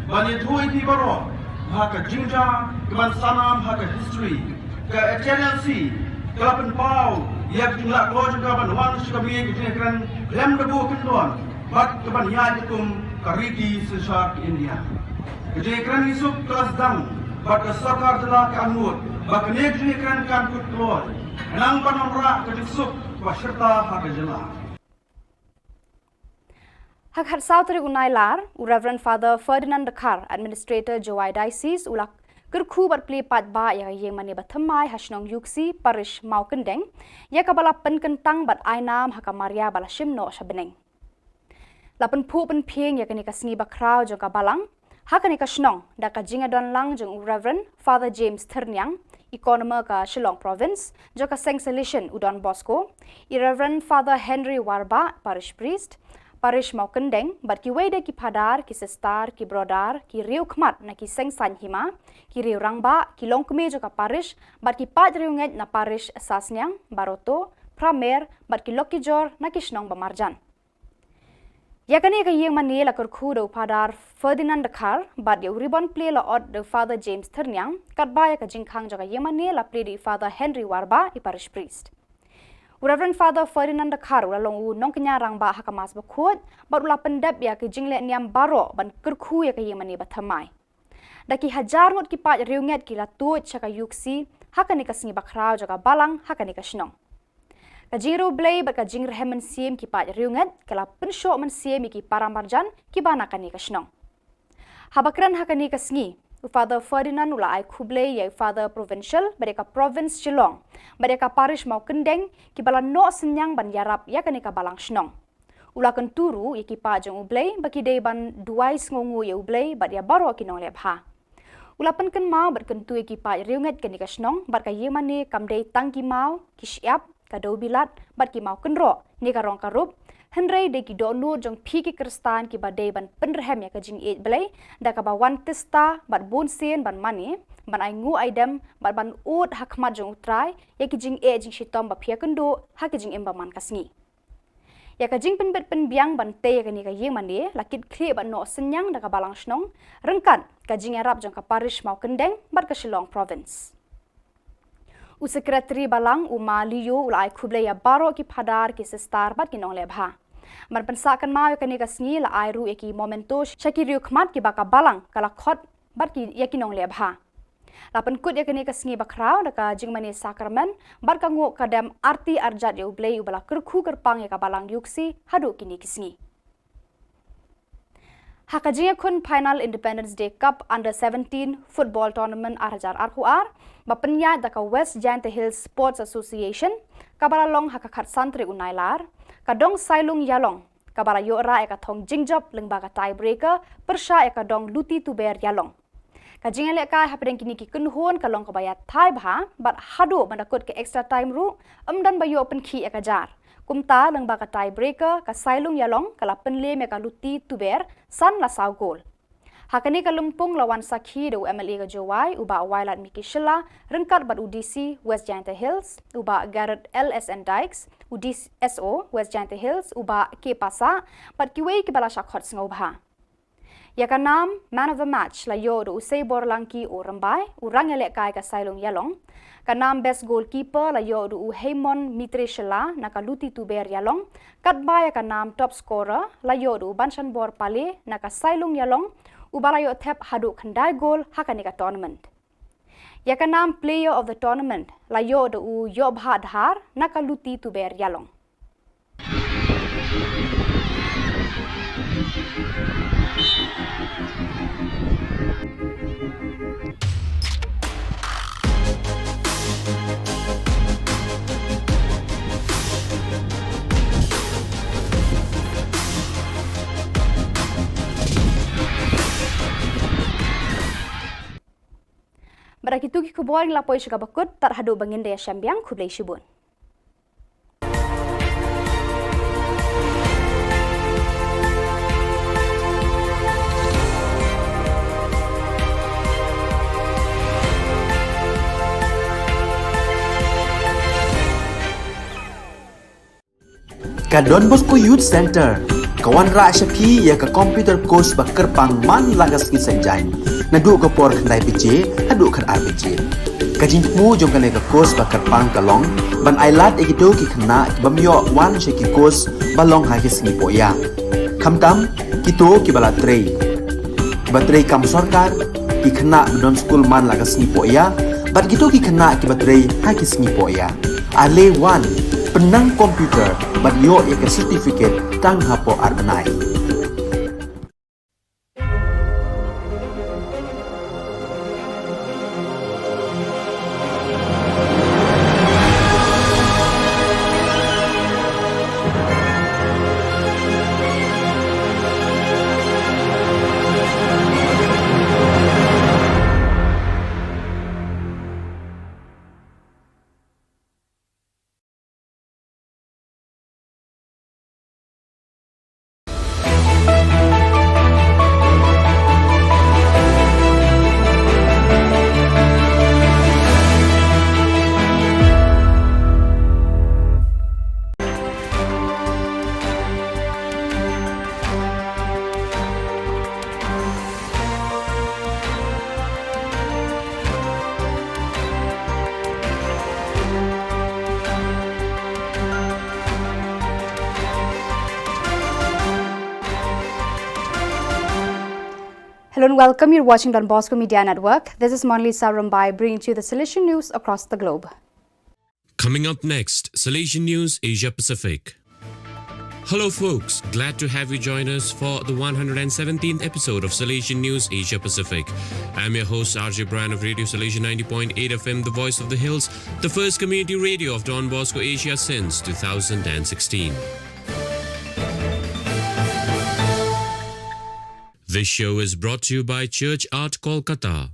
bani thui ti baro haka jinja kiban sanam haka history ka HNLC kalapan pau yak jingla kloj ka ban wan shikabi kran lem debu kendon bat kiban ya jikum kariki sesar India kejekran isuk kelas dang bat Sorkar Jylla ke angut bak nek jekran kan kut kloj nang panamra kejisuk waserta hak Jylla hak hat sautri unai lar u Reverend Father Ferdinand Dakar administrator Jowai Diocese ulak kerkhu bat pli pat ba ya yeng mani bathamai hasnong yuksi parish maukendeng ya kabala penkentang bat ainam haka Maria bala shimno shabeneng lapen pu pen pieng ya kani kasngi bakrau jo kabalang hakani ka shnong da ka jinga don lang jong Reverend Father James Ternyang economer ka Shillong province jo ka Seng Solution Udon Bosco Reverend Father Henry Warba parish priest parish maukendeng bat ki wede ki padar ki sestar ki brodar ki riu khmat na ki Seng San Hima ki riu rangba ki longkme jo ka parish bat ki pat riu nget na parish Sasnyang Baroto Pramer bat ki Lokijor na ki shnong bamarjan yakani ka yeng mani la kerkhu do padar Ferdinand Dakar bat ye ribbon play la od do Father James Ternyang kat ba ya ka jingkhang jaga yeng mani la play di Father Henry Warba I parish priest Reverend Father Ferdinand Dakar la long u nong kenya rang ba hakamas ba khot bat ula pendap ya ka jingle niam baro ban kerkhu ya ka yeng mani bathamai daki hajar ngot ki pa riunget ki la tu chaka yuksi hakani ka singi bakrao jaga balang hakani ka shnong Kajingro blay bat kajing rehemen siem ki pat riunget kala pensho men siem ki paramarjan ki bana kani kasnong habakran hakani kasngi Father Ferdinand ula ai khublay ya Father Provincial mereka province Shillong mereka parish mau kendeng ki bala no senyang ban yarap ya kani ka balang shnong ula kan turu ki pa jong ublay baki dei ban duai ngongu ya ublay bat ya baro kinong lebha ula pen kan mau bat kan tu ki pa riunget kani kasnong bat ka yemane kam dei tangki mau ki syap kadau bilat bat ki mau kenro ni karong karup henrei de ki do nu jong phi ki kristan ki badai ban penrehem ya ka jing e blai da ka ba wan testa bat bon sen ban mani ban ai ngu aidam bat ban ut hakmat jong utrai ya ki jing e jing shitom ba phia kendo ha ki jing emba man kasngi ya ka jing pen bet pen biang ban te ya ka ni ka yeng mani lakit khle ban no senyang da ka balang snong rengkan ka jing arab jong ka parish mau kendeng bat ka Shillong province u sekretari balang uma liyo ulai khublaya baro ki phadar ki sestar bat ki nong lebha man pensakan mau ka ni ka sngi la ai ru eki momento shaki riu khmat ki baka balang kala khot bat ki yakinong lebha Lapan kut ya kini kesengi bakrau naka jingmani sakramen bar kangu kadam arti arjat ya ublei ubala kerku kerpang ya kabalang yuksi hadu kini kesengi. Hakajinga kun final Independence Day Cup Under 17 Football Tournament Arhajar Arhuar bapenya daka West Giant Hills Sports Association kabara long hakakat santri unailar kadong sailung yalong kabara yora eka thong jingjob lengbaga tiebreaker persha eka dong luti tuber yalong kajinga leka hapedeng kini ki kunhon kalong kabaya thai bha but hadu mandakut ke extra time ru amdan bayo open ki eka jar kumta lengbaga tiebreaker ka sailung yalong kala penle meka luti tuber san la saw goal hakani kalumpung lawan sakhi do MLA ka Jowai uba wailat Miki Shilla rengkat bat UDC West Giant Hills uba Garrett LSN Dykes UDC SO West Giant Hills uba K Pasa bat kiwei ki bala shakhot ngobha ya kanam man of the match la yo do usai borlangki o rambai urang elek kai ka sailung yalong kanam best goalkeeper la yo do Heimon Mitre Shilla nakaluti tuber yalong katba ya kanam top scorer la yo do Banshan Bor Pale naka sailung yalong ubala yo thep hadu khandai goal hakani ka tournament ya kanam player of the tournament la yo do yo bha dhar nakaluti tuber yalong. Barakitu ki Khubor la poi shika bakut tar hadu bangin daya syambiang khublei shibun. Ka Don Bosco Youth Center kawan ra syapi ya ka computer course bakar pangman lagas ki sanjan nadu ka por khandai pije hadu khan RPG kajing mu jong kane ka course bakar pang kalong ban ailat ekito ki khna bamyo wan sheki course balong ha ki singi poya khamtam kito ki bala trei batrei kam sarkar ki khna don school man lagas singi poya bat kito ki khna ki batrei ha ki singi poya ale wan penang komputer bat yo ek certificate tang hapo arnai. Hello and welcome. You're watching Don Bosco Media Network. This is Monalisa Rambai bringing to you the Salesian news across the globe. Coming up next, Salesian News Asia Pacific. Hello folks, glad to have you join us for the 117th episode of Salesian News Asia Pacific. I'm your host RJ Brian of Radio Salesian 90.8 FM, the voice of the hills, the first community radio of Don Bosco Asia since 2016. This show is brought to you by Church Art Kolkata.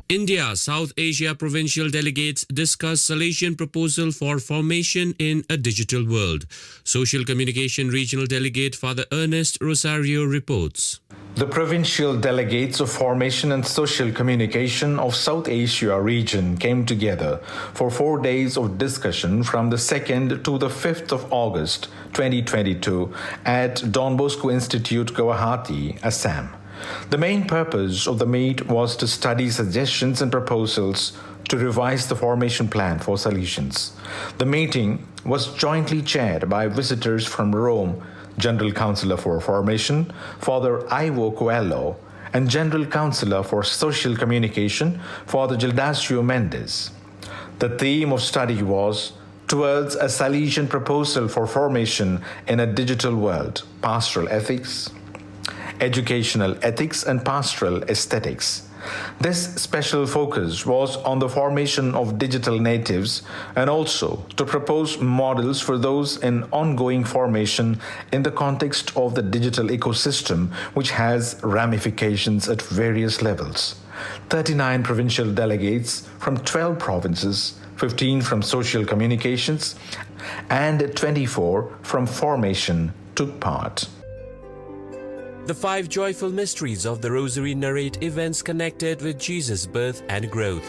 India South Asia provincial delegates discuss Salesian proposal for formation in a digital world. Social Communication Regional Delegate Father Ernest Rosario reports. The provincial delegates of Formation and Social Communication of South Asia region came together for 4 days of discussion from the 2nd to the 5th of August 2022 at Don Bosco Institute, Guwahati, Assam. The main purpose of the meet was to study suggestions and proposals to revise the formation plan for Salesians. The meeting was jointly chaired by visitors from Rome, General Councillor for Formation, Father Ivo Coelho, and General Counselor for Social Communication, Father Gildas Mendes. The theme of study was Towards a Salesian Proposal for Formation in a Digital World, Pastoral Ethics, Educational Ethics and Pastoral Aesthetics. This special focus was on the formation of digital natives and also to propose models for those in ongoing formation in the context of the digital ecosystem, which has ramifications at various levels. 39 provincial delegates from 12 provinces, 15 from social communications, and 24 from formation took part. The 5 joyful mysteries of the Rosary narrate events connected with Jesus' birth and growth.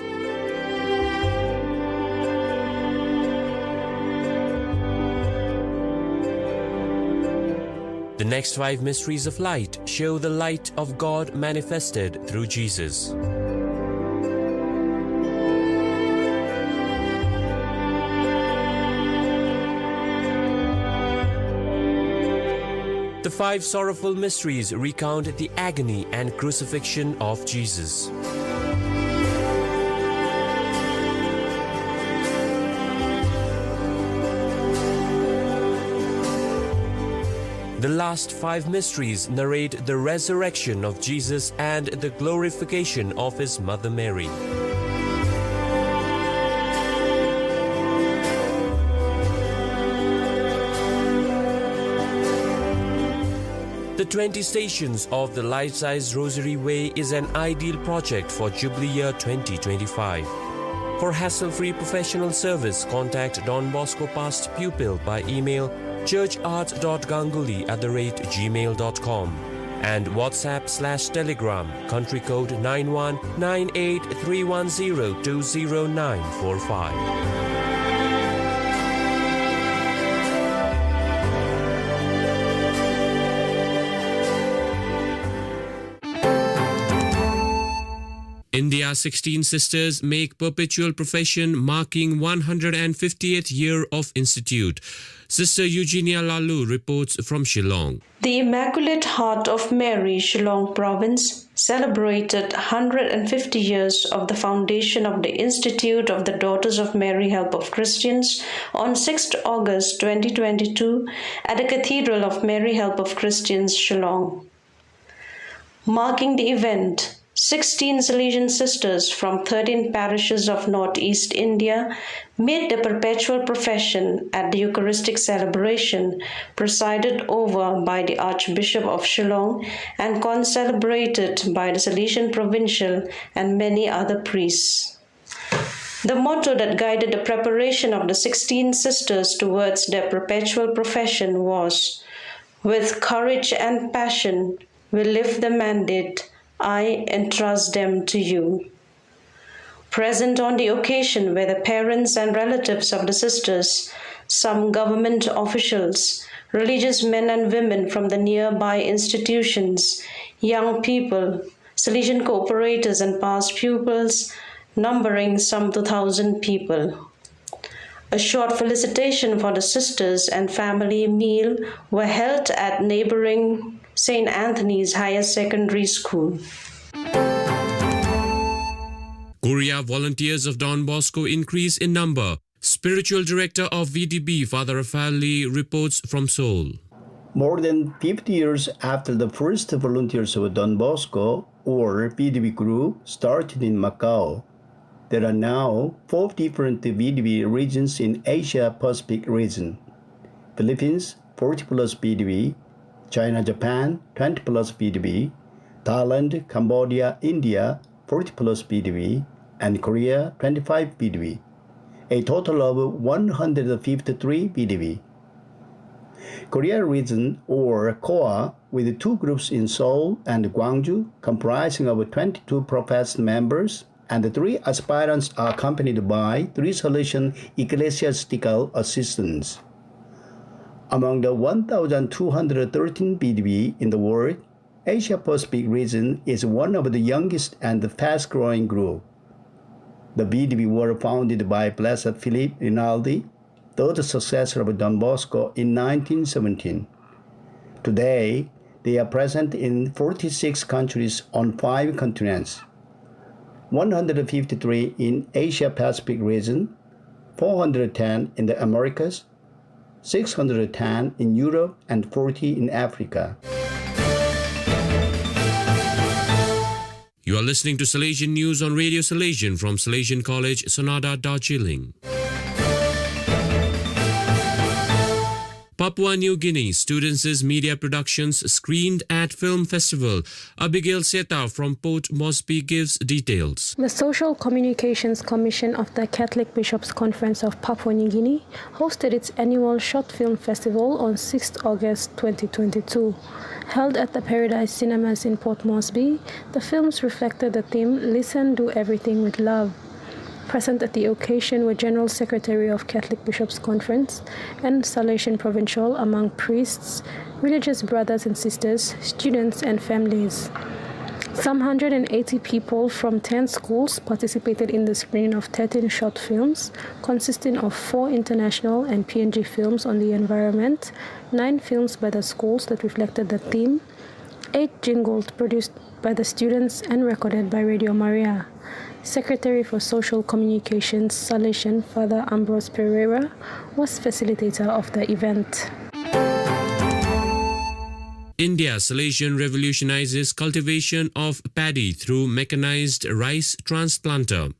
The next 5 mysteries of light show the light of God manifested through Jesus. The 5 sorrowful mysteries recount the agony and crucifixion of Jesus. The last 5 mysteries narrate the resurrection of Jesus and the glorification of his mother Mary. The 20 Stations of the Life-Size Rosary Way is an ideal project for Jubilee Year 2025. For hassle-free professional service, contact Don Bosco Past Pupil by email churchart.ganguly@gmail.com and WhatsApp/Telegram country code 919831020945. India's 16 sisters make perpetual profession marking 150th year of institute. Sister Eugenia Lalu reports from Shillong. The Immaculate Heart of Mary, Shillong Province, celebrated 150 years of the foundation of the Institute of the Daughters of Mary Help of Christians on 6th August 2022 at the Cathedral of Mary Help of Christians, Shillong. Marking the event, 16 Salesian sisters from 13 parishes of Northeast India made their perpetual profession at the Eucharistic celebration presided over by the Archbishop of Shillong and concelebrated by the Salesian Provincial and many other priests. The motto that guided the preparation of the 16 sisters towards their perpetual profession was, "With courage and passion, we live the mandate, I entrust them to you." Present on the occasion were the parents and relatives of the sisters, some government officials, religious men and women from the nearby institutions, young people, Salesian cooperators and past pupils, numbering some 2,000 people. A short felicitation for the sisters and family meal were held at neighboring St. Anthony's Higher Secondary School. Korea volunteers of Don Bosco increase in number. Spiritual Director of VDB, Father Rafael Lee, reports from Seoul. More than 50 years after the first volunteers of Don Bosco, or VDB group, started in Macau, there are now 4 different VDB regions in Asia-Pacific region. Philippines, 40 plus VDB, China, Japan, 20 plus VDB, Thailand, Cambodia, India, 40 plus VDB, and Korea, 25 VDB, a total of 153 VDB. Korea region, or KOA, with 2 groups in Seoul and Gwangju, comprising of 22 professed members, and the 3 aspirants are accompanied by 3 Salesian ecclesiastical assistants. Among the 1,213 VDB in the world, Asia-Pacific region is one of the youngest and the fast-growing group. The VDB were founded by Blessed Philip Rinaldi, third successor of Don Bosco, in 1917. Today, They are present in 46 countries on 5 continents, 153 in Asia-Pacific region, 410 in the Americas, 610 in Europe, and 40 in Africa. You are listening to Salesian News on Radio Salesian from Salesian College, Sonada, Darjeeling. Papua New Guinea students' media productions screened at Film Festival. Abigail Seta from Port Moresby gives details. The Social Communications Commission of the Catholic Bishops' Conference of Papua New Guinea hosted its annual Short Film Festival on 6th August 2022. Held at the Paradise Cinemas in Port Moresby, the films reflected the theme Listen, Do Everything with Love. Present at the occasion were General Secretary of Catholic Bishops' Conference and Salesian Provincial among priests, religious brothers and sisters, students and families. Some 180 people from 10 schools participated in the screening of 13 short films, consisting of 4 international and PNG films on the environment, 9 films by the schools that reflected the theme, 8 jingles produced by the students and recorded by Radio Maria. Secretary for Social Communications, Salesian Father Ambrose Pereira, was facilitator of the event. India Salesian revolutionizes cultivation of paddy through mechanized rice transplanter.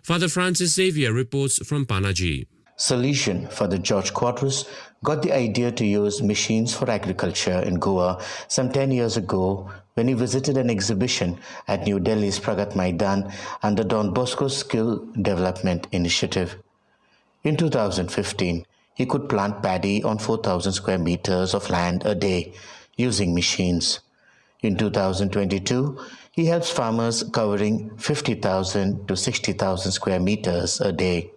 Father Francis Xavier reports from Panaji. Salesian Father George Quadras got the idea to use machines for agriculture in Goa some 10 years ago when he visited an exhibition at New Delhi's Pragat Maidan under Don Bosco's Skill Development Initiative. In 2015, he could plant paddy on 4,000 square meters of land a day using machines. In 2022, he helps farmers covering 50,000 to 60,000 square meters a day.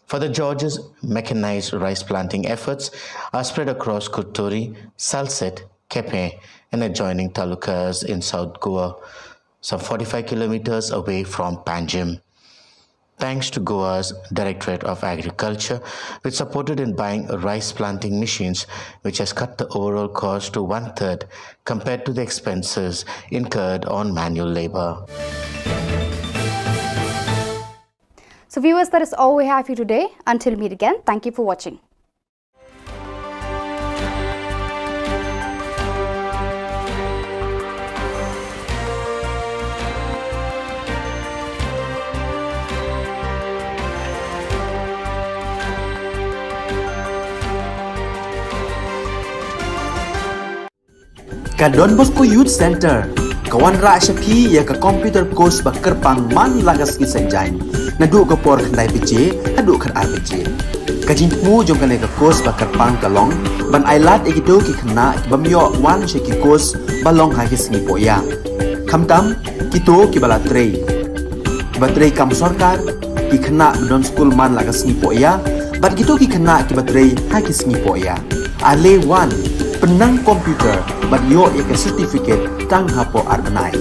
Father George's mechanized rice planting efforts are spread across Kuturi, Salset, Kepe, and adjoining talukas in South Goa, some 45 kilometers away from Panjim. Thanks to Goa's Directorate of Agriculture, which supported in buying rice planting machines, which has cut the overall cost to 1/3 compared to the expenses incurred on manual labor. So viewers, that is all we have for you today. Until we meet again, thank you for watching. Ka Don Bosco Youth Center, kawan ra Shapi ya ka computer course ba kerpang man lagas ki sanjain. Nadu ka por khandai piche, adu khan ar piche. Ka jingmu jong ka le ka course ba kerpang ka long, ban ailat egido ki khna ki bamyo wan she ki course ba long ha ki sngi poya. Khamtam kito ki bala trei. Ki ba trei kam sarkar ki khna don school man lagas sngi poya, bat kito ki khna ki ba trei ha ki sngi poya. Ale one penang komputer bat yo ek certificate tang hapo arbanai.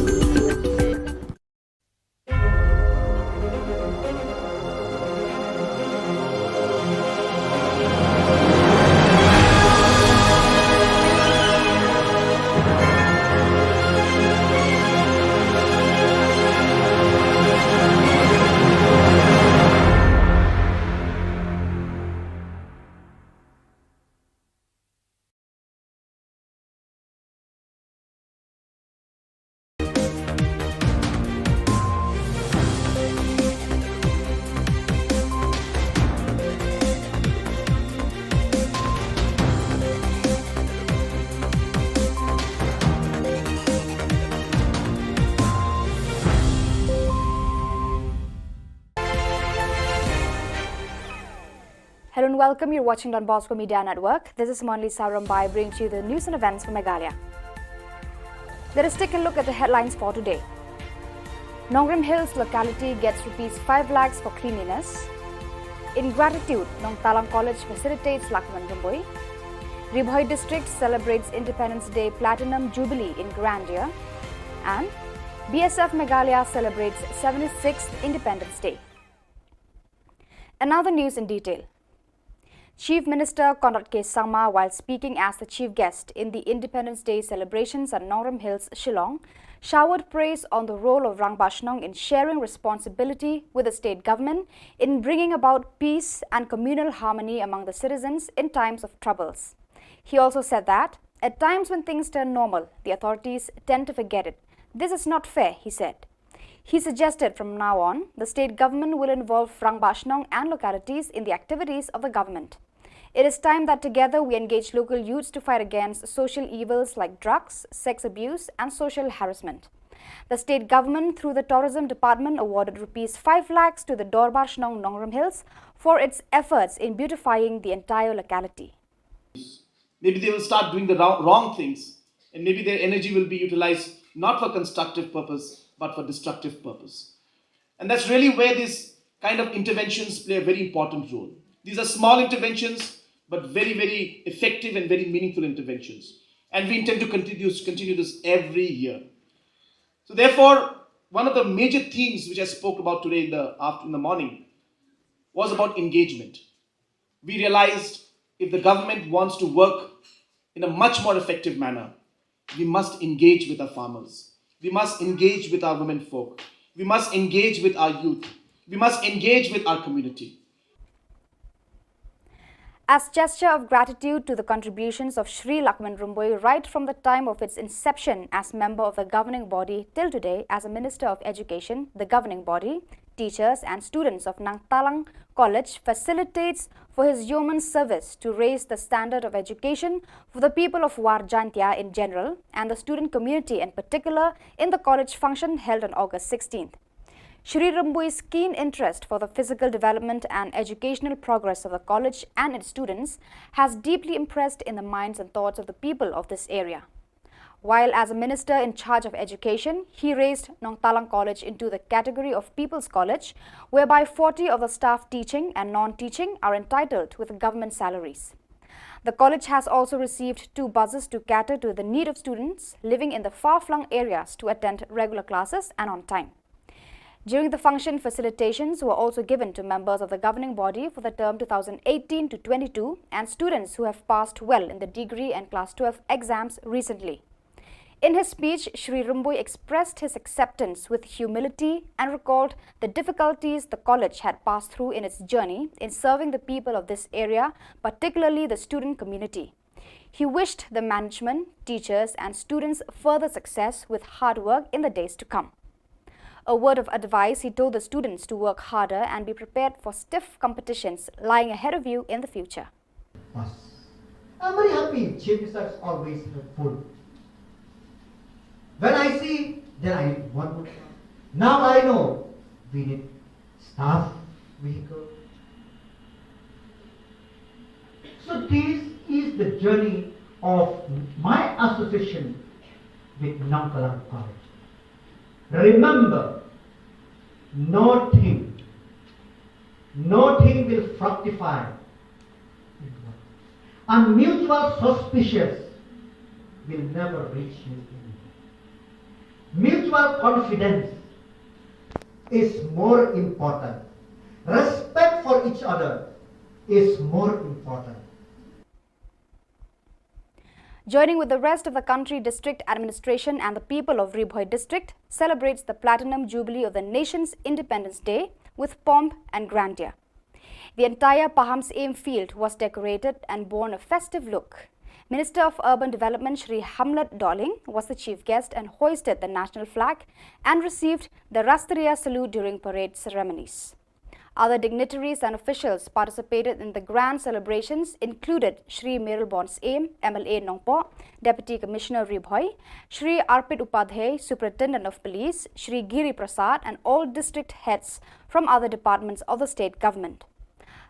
Hello and welcome. You're watching Don Bosco Media Network. This is Monli Sarambai bringing to you the news and events from Meghalaya. Let us take a look at the headlines for today. Nongrim Hills locality gets ₹5 lakhs for cleanliness. In gratitude, Nong Talang College facilitates Lakman Rumboi. Ribhoi district celebrates Independence Day Platinum Jubilee in grandeur. And BSF Meghalaya celebrates 76th Independence Day. Another news in detail. Chief Minister Conrad K. Sangma, while speaking as the chief guest in the Independence Day celebrations at Nongrum Hills, Shillong, showered praise on the role of Rang Bashnong in sharing responsibility with the state government in bringing about peace and communal harmony among the citizens in times of troubles. He also said that, at times when things turn normal, the authorities tend to forget it. This is not fair, he said. He suggested from now on, the state government will involve Rang Bashnong and localities in the activities of the government. It is time that together we engage local youths to fight against social evils like drugs, sex abuse and social harassment. The state government, through the tourism department, awarded Rs 5 lakhs to the Dorbar Shnong Nongrum Hills for its efforts in beautifying the entire locality. Maybe they will start doing the wrong things, and maybe their energy will be utilized not for constructive purpose, but for destructive purpose. And that's really where these kind of interventions play a very important role. These are small interventions, but very, very effective and very meaningful interventions. And we intend to continue this every year. So therefore, one of the major themes which I spoke about today in the morning was about engagement. We realized if the government wants to work in a much more effective manner, we must engage with our farmers. We must engage with our women folk. We must engage with our youth. We must engage with our community. As gesture of gratitude to the contributions of Sri Lakman Rumboi right from the time of its inception as member of the governing body till today as a Minister of Education, the governing body, teachers and students of Nang Talang College facilitates for his yeoman service to raise the standard of education for the people of War Jantia in general and the student community in particular in the college function held on August 16th. Shri Rumboi's keen interest for the physical development and educational progress of the college and its students has deeply impressed in the minds and thoughts of the people of this area. While as a minister in charge of education, he raised Nong Talang College into the category of People's College, whereby 40 of the staff teaching and non-teaching are entitled with government salaries. The college has also received 2 buses to cater to the need of students living in the far-flung areas to attend regular classes and on time. During the function, facilitations were also given to members of the governing body for the term 2018 to 22 and students who have passed well in the degree and class 12 exams recently. In his speech, Shri Rumboi expressed his acceptance with humility and recalled the difficulties the college had passed through in its journey in serving the people of this area, particularly the student community. He wished the management, teachers and students further success with hard work in the days to come. A word of advice, he told the students to work harder and be prepared for stiff competitions lying ahead of you in the future. I'm very happy. Chief Minister is always helpful. When I see, then I need one more. Now I know we need staff, vehicle. So this is the journey of my association with Nong Talang College. Remember, nothing will fructify. And mutual suspicious will never reach you. Mutual confidence is more important. Respect for each other is more important. Joining with the rest of the country, district administration and the people of Ribhoi district celebrates the Platinum Jubilee of the nation's Independence Day with pomp and grandeur. The entire Paham's Aim field was decorated and bore a festive look. Minister of Urban Development Shri Hamlet Doling was the chief guest and hoisted the national flag and received the Rastriya salute during parade ceremonies. Other dignitaries and officials participated in the grand celebrations included Shri Miralbon's Aim, MLA Nongpo, Deputy Commissioner Ribhoi, Shri Arpit Upadhyay, Superintendent of Police, Shri Giri Prasad and all district heads from other departments of the state government.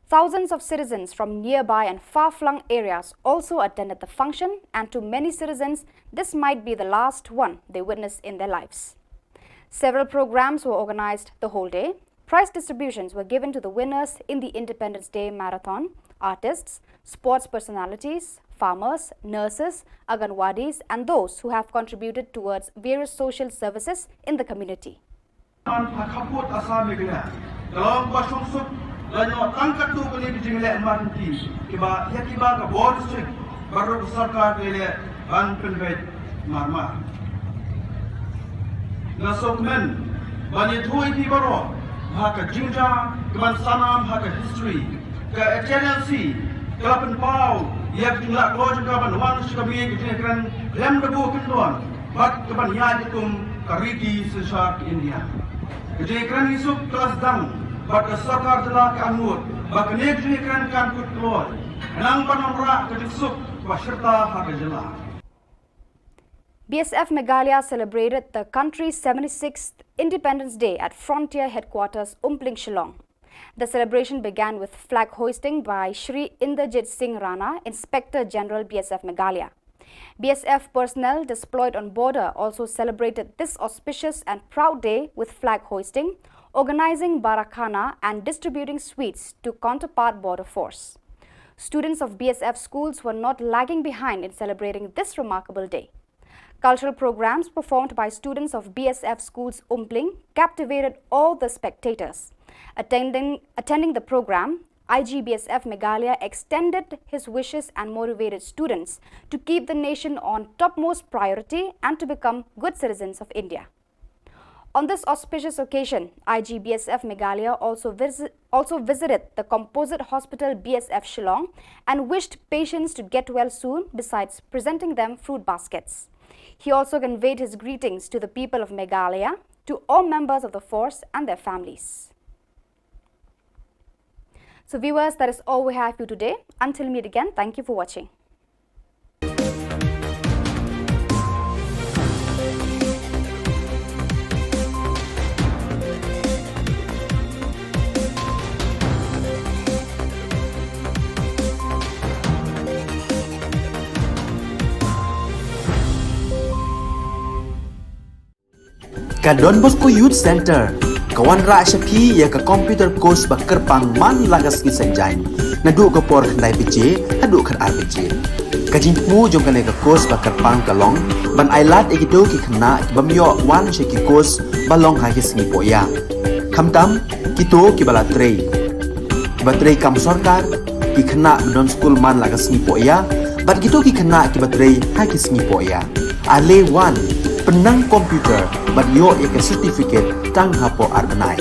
Thousands of citizens from nearby and far-flung areas also attended the function, and to many citizens, this might be the last one they witness in their lives. Several programs were organized the whole day. Prize distributions were given to the winners in the Independence Day Marathon, artists, sports personalities, farmers, nurses, Anganwadis and those who have contributed towards various social services in the community. Lain angkat tu kali di jingle amat ti. Kiba ya kiba ka board strict baru sarkar lele ban penvet marmar. Nasokmen banyak thui ti baru hak jinja keban sanam hak history ke HNLC kelapan pau ia jumlah keluar juga ban wan suka biye ke kran lem debu kenduan bak keban ya dikum kariti sesar ke India ke kran isuk kelas dang bak sarkar telah ke anut bak nek kran kan kut keluar nang panamra ke isuk wasyarta hak jela. BSF Meghalaya celebrated the country's 76th Independence Day at Frontier Headquarters, Umpling, Shillong. The celebration began with flag hoisting by Shri Inderjit Singh Rana, Inspector General BSF Meghalaya. BSF personnel deployed on border also celebrated this auspicious and proud day with flag hoisting, organizing Barakhana and distributing sweets to counterpart border force. Students of BSF schools were not lagging behind in celebrating this remarkable day. Cultural programs performed by students of BSF schools Umpling captivated all the spectators. Attending the program, IGBSF Meghalaya extended his wishes and motivated students to keep the nation on topmost priority and to become good citizens of India. On this auspicious occasion, IGBSF Meghalaya also visited the Composite Hospital BSF Shillong and wished patients to get well soon besides presenting them fruit baskets. He also conveyed his greetings to the people of Meghalaya, to all members of the force and their families. So viewers, that is all we have for you today. Until we meet again, thank you for watching. Don Bosco Youth Center kawan ra shapi ya ka computer course bakar pang man lagas ki sanjain nadu ka por khandai pije hadu khan ar pije kajin mu jong ka course bakar pang kalong ban ailat ekito ki khna bamyo wan she ki course balong ha ki singi poya khamtam kito ki bala trei batrei kam sarkar ki khna don school man lagas ni poya bat kito ki khna ki batrei ha ki singi poya ale wan penang komputer bat yo ek certificate tang hapo arnai.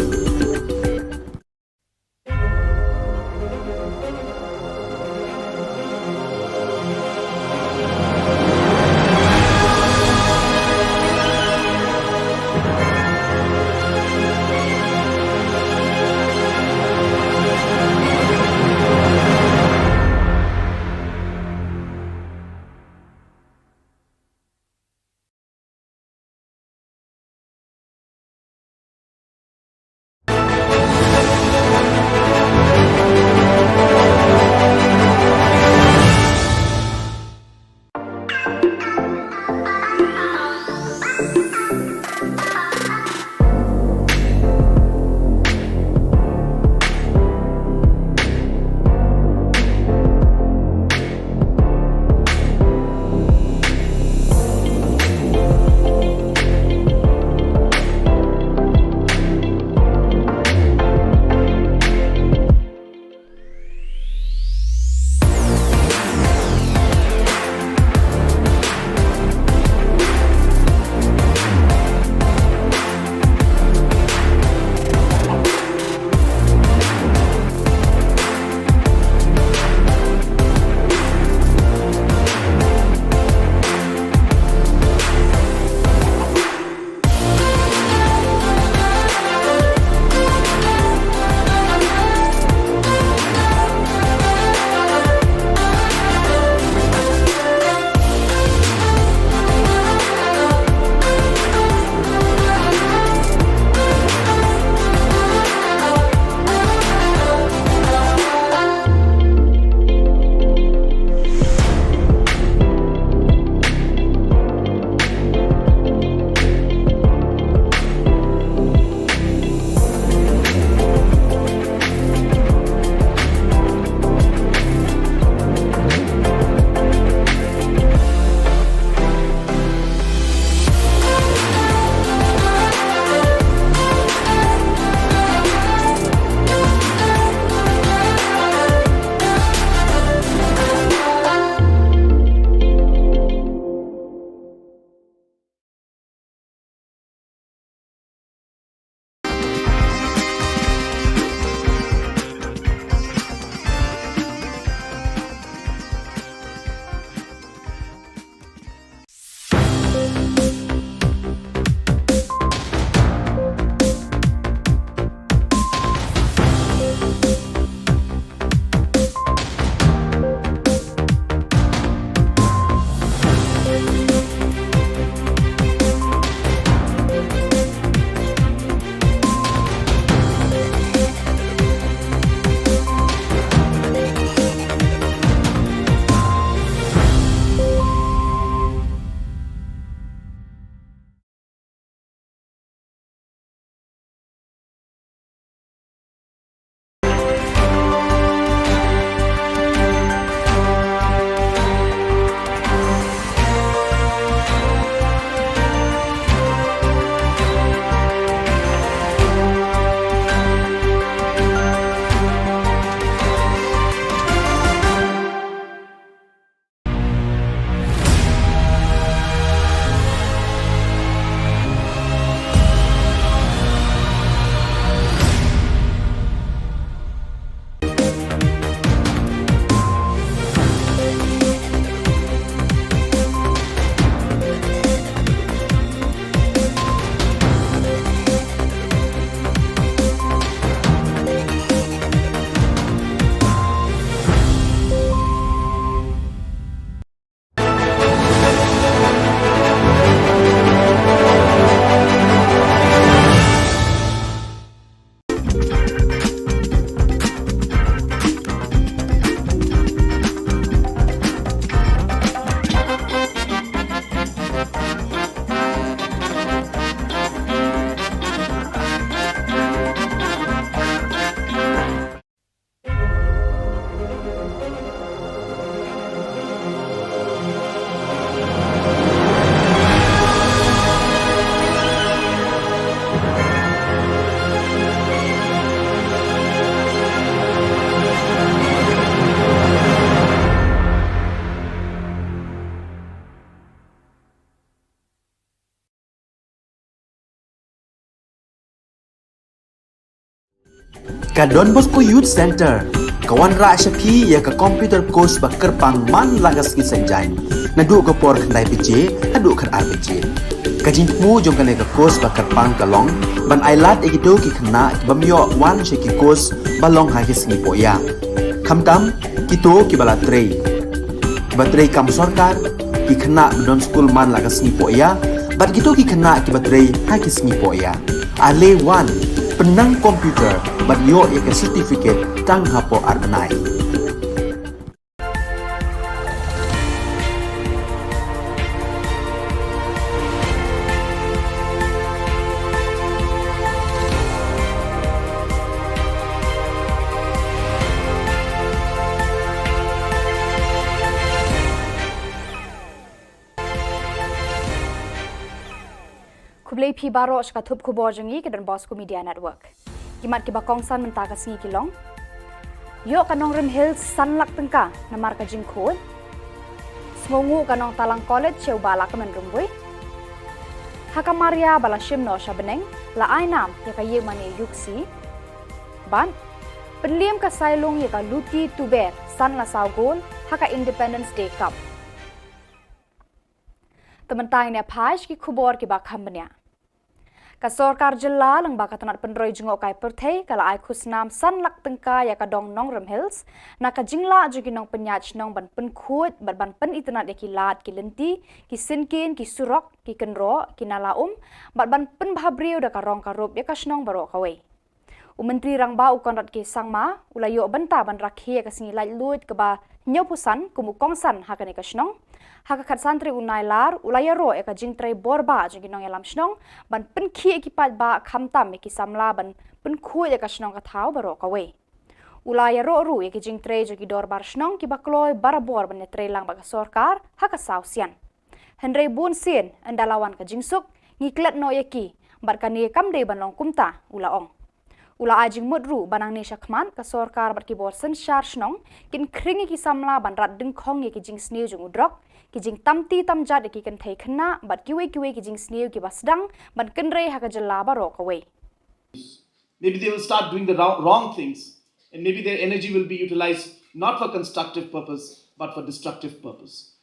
Ka Don Bosco Youth Center, kawan ra Shapi ya ka computer course ba kerpang man lagas ki sanjai. Nadu ka por khandai pije, adu khan RPG. Ka jintmu jong kane ka course ba kerpang kalong, ban ailat egido ki khna bamyo wan sheki course balong ha ki sngi poya. Khamtam kito ki bala trei. Ki batrei kam sarkar ki khna don school man lagas sngi poya, bat kito ki khna ki batrei ha ki sngi poya. Ale wan penang komputer bat yo ya ke certificate tang hapo arbenai. Kublai pi baro shka thup khubor jangi ke Don Bosco Media Network. Kimat ki bakong san mentaka sngi kilong. Yo kanong Rim Hills sanlak tengka na marka jingkhod. Smongu kanong Talang College cheu bala kamen rumbui. Haka Maria bala shimno shabeneng la ainam ya ka ye mane yuksi. Ban penliam ka sailung ya ka luti tuber san la saugol haka Independence Day Cup. Tementang ne phaj ki khubor ki bakham banya. Ka Sorkar Jylla lang baka tanat penroi jengok kai perthei kala ai khusnam san lak tengka ya ka dong nong Rim Hills na ka jingla jugi nong penyach nong ban pen khut ban pen itanat ya ki lat ki lenti ki sinkin ki surok ki kenro ki nalaum ban pen bhabriu da ka rong ka rop ya ka snong baro kawai. Menteri rangba ukonrat ki sangma ulayo benta ban rakhi ka singi lai lut ka ba nyopusan kumu kongsan hakane ka snong haka khat santri unai lar ulaya ro eka jingtrai borba jingi nong yalam snong ban pen khi ki pat ba khamtam ki samla ban pen khu eka snong ka thau baro ka we ulaya ro ru eki jingtrai jingi dor bar snong ki bakloi barabor ban netre lang ba ka sorkar haka sausian henrei bun sin andalawan ka jingsuk ngiklet no yeki bar kani kamde ban long kumta ulaong ula ajing mudru banang ni shakman ka sorkar bar ki bor sen shar snong kin kringi ki samla ban rat ding khong yeki jing sniu jung udrok ki jing tamti tamjat ki kan thei khna bat kiwe ki jing sniu ki basdang ban kenrei haka Jylla baro ka we. Maybe they will start doing the wrong things, and maybe their energy will be utilized not for constructive purpose but for destructive purpose.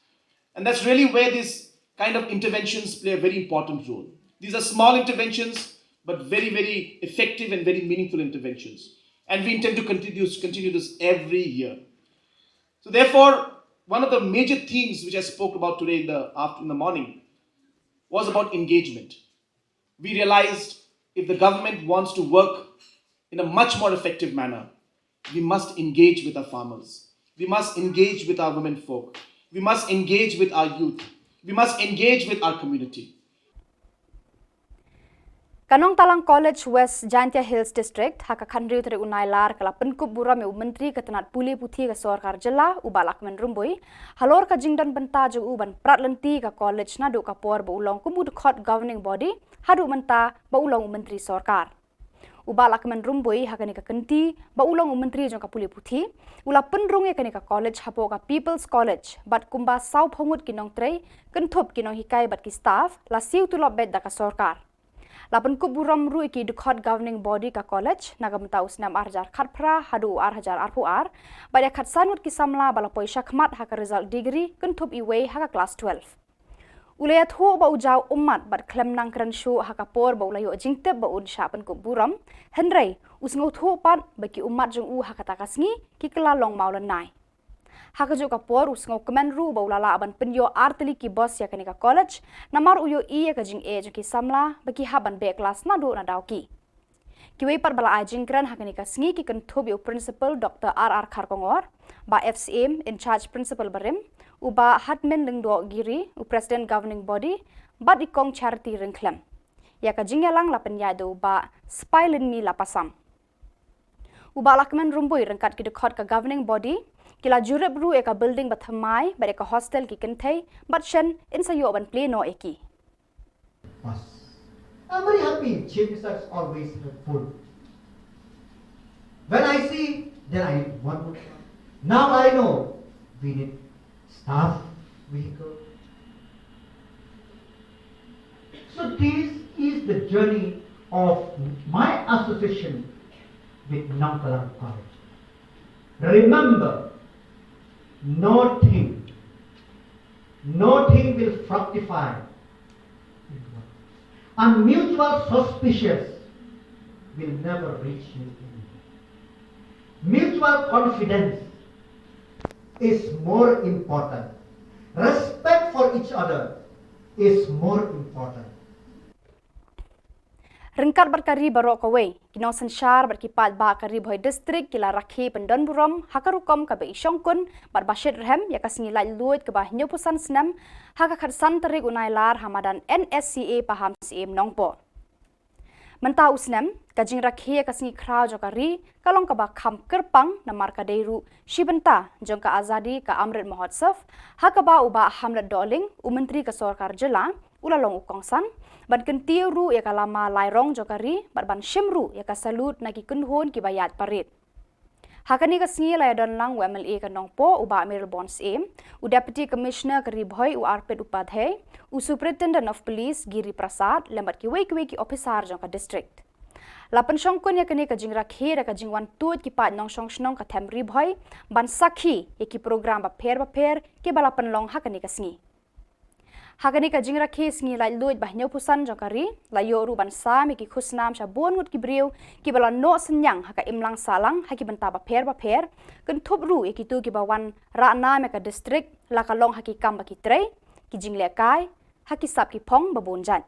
And that's really where these kind of interventions play a very important role. These are small interventions but very, very effective and very meaningful interventions. And we intend to continue this every year. So therefore, one of the major themes which I spoke about today in the morning was about engagement. We realized if the government wants to work in a much more effective manner, we must engage with our farmers. We must engage with our women folk. We must engage with our youth. We must engage with our community. Kanong Talang College West Jantia Hills District haka khandriu tere unai lar kala penkup bura me menteri ketanat puli puthi ka Sorkar Jylla ubalak men rumbui halor ka jingdan benta jo uban pratlenti ka college na du ka por ba ulong kumud khot governing body hadu menta ba ulong menteri Sorkar ubalak men rumbui haka ni ka kenti ba ulong menteri jong ka puli puthi ula penrung e ka ni ka college hapo ka People's College bat kumba sau phongut kinong trei kenthop kinong hikai bat ki staff la siu tu lobet da ka Sorkar Lapan kuburam ru iki dukhat governing body ka college nagamta usnam arjar khatpra hadu arhajar arpuar baya khatsanut ki samla bala poisa khmat haka result degree kentup iwe haka class 12 ulaya thu ba ujau ummat bat klem nang kran shu haka por ba ulayo jingtep ba un sha pan kuburam henrei usngo thu pat baki ummat jong u haka takasngi ki kala long maulan nai haka jo ka por usngo kemen ru ba ulala aban penyo arteli ki boss ya kanika college namar uyo i ka jing e ki samla baki haban be class na do na dauki kiwe par bala ajing kran haka nika sngi ki kan thob yo principal Dr. R.R. Kharkongor ba FCM in charge principal barim uba hatmen lengdo giri u president governing body ba ikong charity ringklem ya ka jingyalang lapen yado ba spilin mi lapasam uba lakmen rumbui rengkat ki dekhot ka governing body kila jurep ru eka building bathamai bare ka hostel ki kenthei but shen in sayo ban play no eki I'm very happy. Chief Minister is always helpful. When I see, then I need one more. Now I know we need staff, vehicle. So this is the journey of my association with nonchalant courage. Remember, nothing will fructify. And mutual suspicious will never reach you in. Mutual confidence is more important. Respect for each other is more important. Rengkat berkari barok kawai, kinong sensyar berkipat bakari boy distrik kila rakhi pendon buram, hakarukom kabe isyongkun, barbashid rehem, yaka singilai luit kebah nyupusan senam, hakakadsan terik unailar hamadan NSCA paham CM nongpo. Mentau senam, kajing rakhi yaka singi krau jokari, kalong kebah kam kerpang namar kadeiru, shibenta, jongka azadi ka Amrit Mahotsav, hakaba ubah Hamlet Doling, umentri ke Sorkar Jylla, ulalong ukongsan, ban kentiu ru ya kalama lairong jokari, ban shimru ya kasalut nagi kunhon ki bayat parit. Hakani ka singi laya don lang UMLA ka nongpo uba Amir Bonds aim, u Deputy Commissioner ka Ribhoy u Arpit Upadhyay, u Superintendent of Police Giri Prasad, lembat ki weki officer jongka district. Lapan syongkun ya kani ka jing rakhi da ka jing wan tuut ki pat nong syong snong ka them Ribhoy, ban sakhi ya ki program baper ki balapan long hakani ka singi. Hakani ka jing rakhi singi lai luit bah nyupusan jokari, layo ru ban sa mi ki khusnam sha bon ngut ki briu, ki bala no senyang haka imlang salang haki benta baper, kan tup ru ki tu ki bawan ra na me ka district, la kalong haki kam ba ki trei, ki jing le kai, haki sap ki pong babonjan.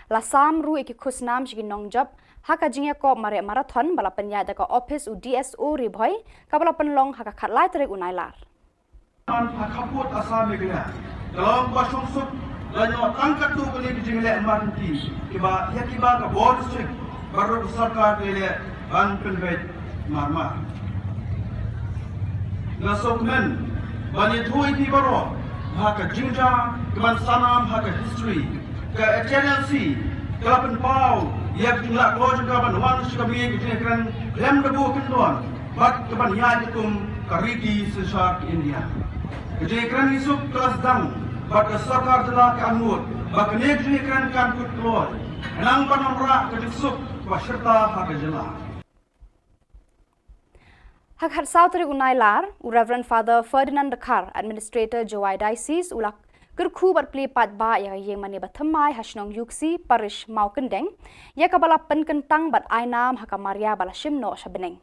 La sam ru ki khusnam shi ki nong job, haka jing ya ko mare marathon bala penyada ka office u DSO Ribhoy, ka bala penlong haka khatlai trek unailar. Hakaput asam megna. Dalam basung sup lanyo tangkat tu kali jingle emergency kiba ya kiba ka board strict baru sarkar le ban penvet marmar na sokmen bani thui ti baro haka jinja kiban sanam haka history ka HNLC kalapan pau ya tingla ko juga ban wan suka bi ki kran lem debu kendon bat kiban ya dikum kariti sesar India ki kran isuk kelas dang bat sarkar Jylla ka anut bak nek ji kran kan kut klor nang panamra ka disuk paserta haka Jylla Hak Sautri unailar, u Reverend Father Ferdinand Dekar, Administrator Jowai Diocese, ulak kerku berpli pat ba ya yang mani bathamai hasnong yuksi parish mau kendeng, ya kabala penkentang bat ainam haka Maria bala shimno shabeneng.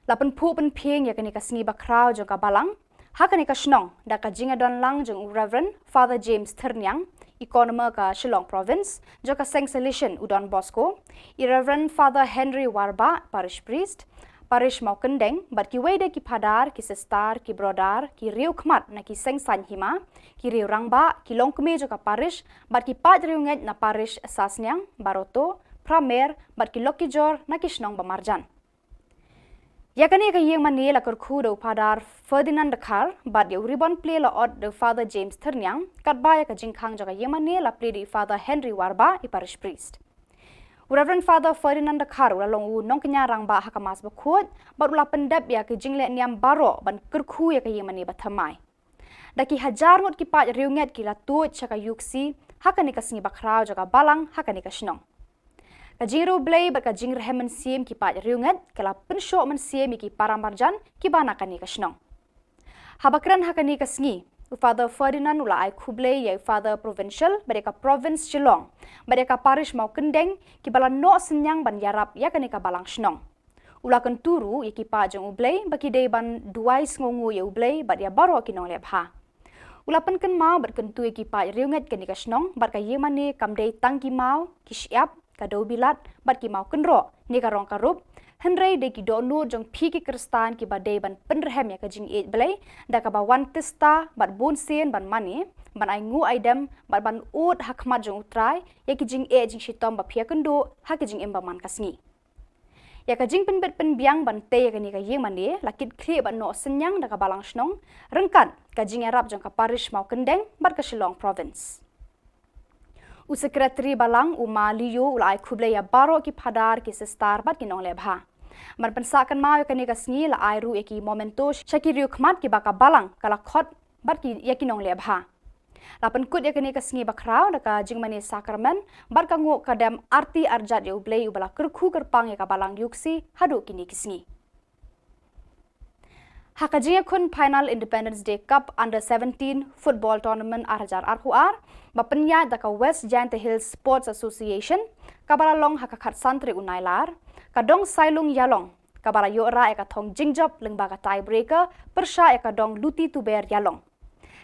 Lapen pu pen pieng ya kani kasni bakrau jo kabalang, haka ni kasnong da ka jinga don lang jong Reverend Father James Ternyang, economer ka Shillong province, jo ka Seng Salishan Udon Bosco, Reverend Father Henry Warba, parish priest, parish mau kendeng, bat ki wede ki padar, ki sestar, ki brodar, ki riu khmat na ki Seng San Hima, ki riu rangba, ki long keme jo ka parish, bat ki pat riu nget na parish Sasnyang, Baroto, Pramer, bat ki Loki Jor na ki Shnong Bamarjan. Yakani ka yeng mani la kurku do padar Ferdinand Dekar, bat ya ribon play la od do Father James Ternyang, kat ba ya ka jingkhang jo ka yeng mani la play di Father Henry Warba, i parish priest. Reverend Father Ferdinand Dekar ulalong u nong kenya rangba hakamas bakut, bat ula pendap ya ke jingle niam baro ban kurku ya ka yeng mani bathamai. Daki hajar ngot ki pat riunget ki la tuut chaka yuksi, hakani ka singi bakrau jo ka balang, hakani ka shnong. Ka jingru blay bat ka jingre hemen siem ki pat riunget, kala pensyok men siem ki paramarjan ki banakani ka shnong. Habakran hakani ka singi, Father Ferdinand ula ai Khuble ya Father Provincial mereka province Shillong mereka parish mau kendeng ki bala no senyang ban yarap ya kani ka balang shnong ula kan turu ya ki pa jong ublay baki dei ban duai ngongu ya ublay bat ya baro ki nong lebha ula pen kan mau bat kan tu ya ki pa riunget kani ka shnong bat ka yemani kam dei tangki mau ki syap ka do bilat bat ki mau kenro ni ka rong karup Henry de ki donur jong piki kristan ki badai ban penrehem ya ka jing 8 belai da ka ba wan testa bat bon sen ban mani ban ai ngu aidam bat ban ut hakmat jong utrai ya ki jing 8 jing shitom ba phia kendo ha ki jing emba man kasngi ya ka jing penbet penbiang ban te ya ka ni ka yeng mani lakit khle ban no senyang da ka balang snong rengkan ka jing arab jong ka parish mau kendeng bat ka Shillong province u sekretari balang u maliyo ulai Khuble ya baro ki padar ki sestar bat ki nong lebha man pensakan mau ka ni ka sngi la ai ru ki momento shakiriu khmat ki baka balang kala khot bat ki ya ki nong lebha Lapan kut ya kini kesengi bakrau daka jingmani sakramen bar kangu kadam arti arjat ya ublei ubala kerku kerpang ya kabalang yuksi hadu kini kesengi. Hakajinya kun final Independence Day Cup Under 17 Football Tournament arjar arhuar bapenya daka West Giant Hills Sports Association kabala long hakakat santri unailar kadong sailung yalong kabala yora eka thong jingjob lengbaga tiebreaker persya eka dong luti tuber yalong.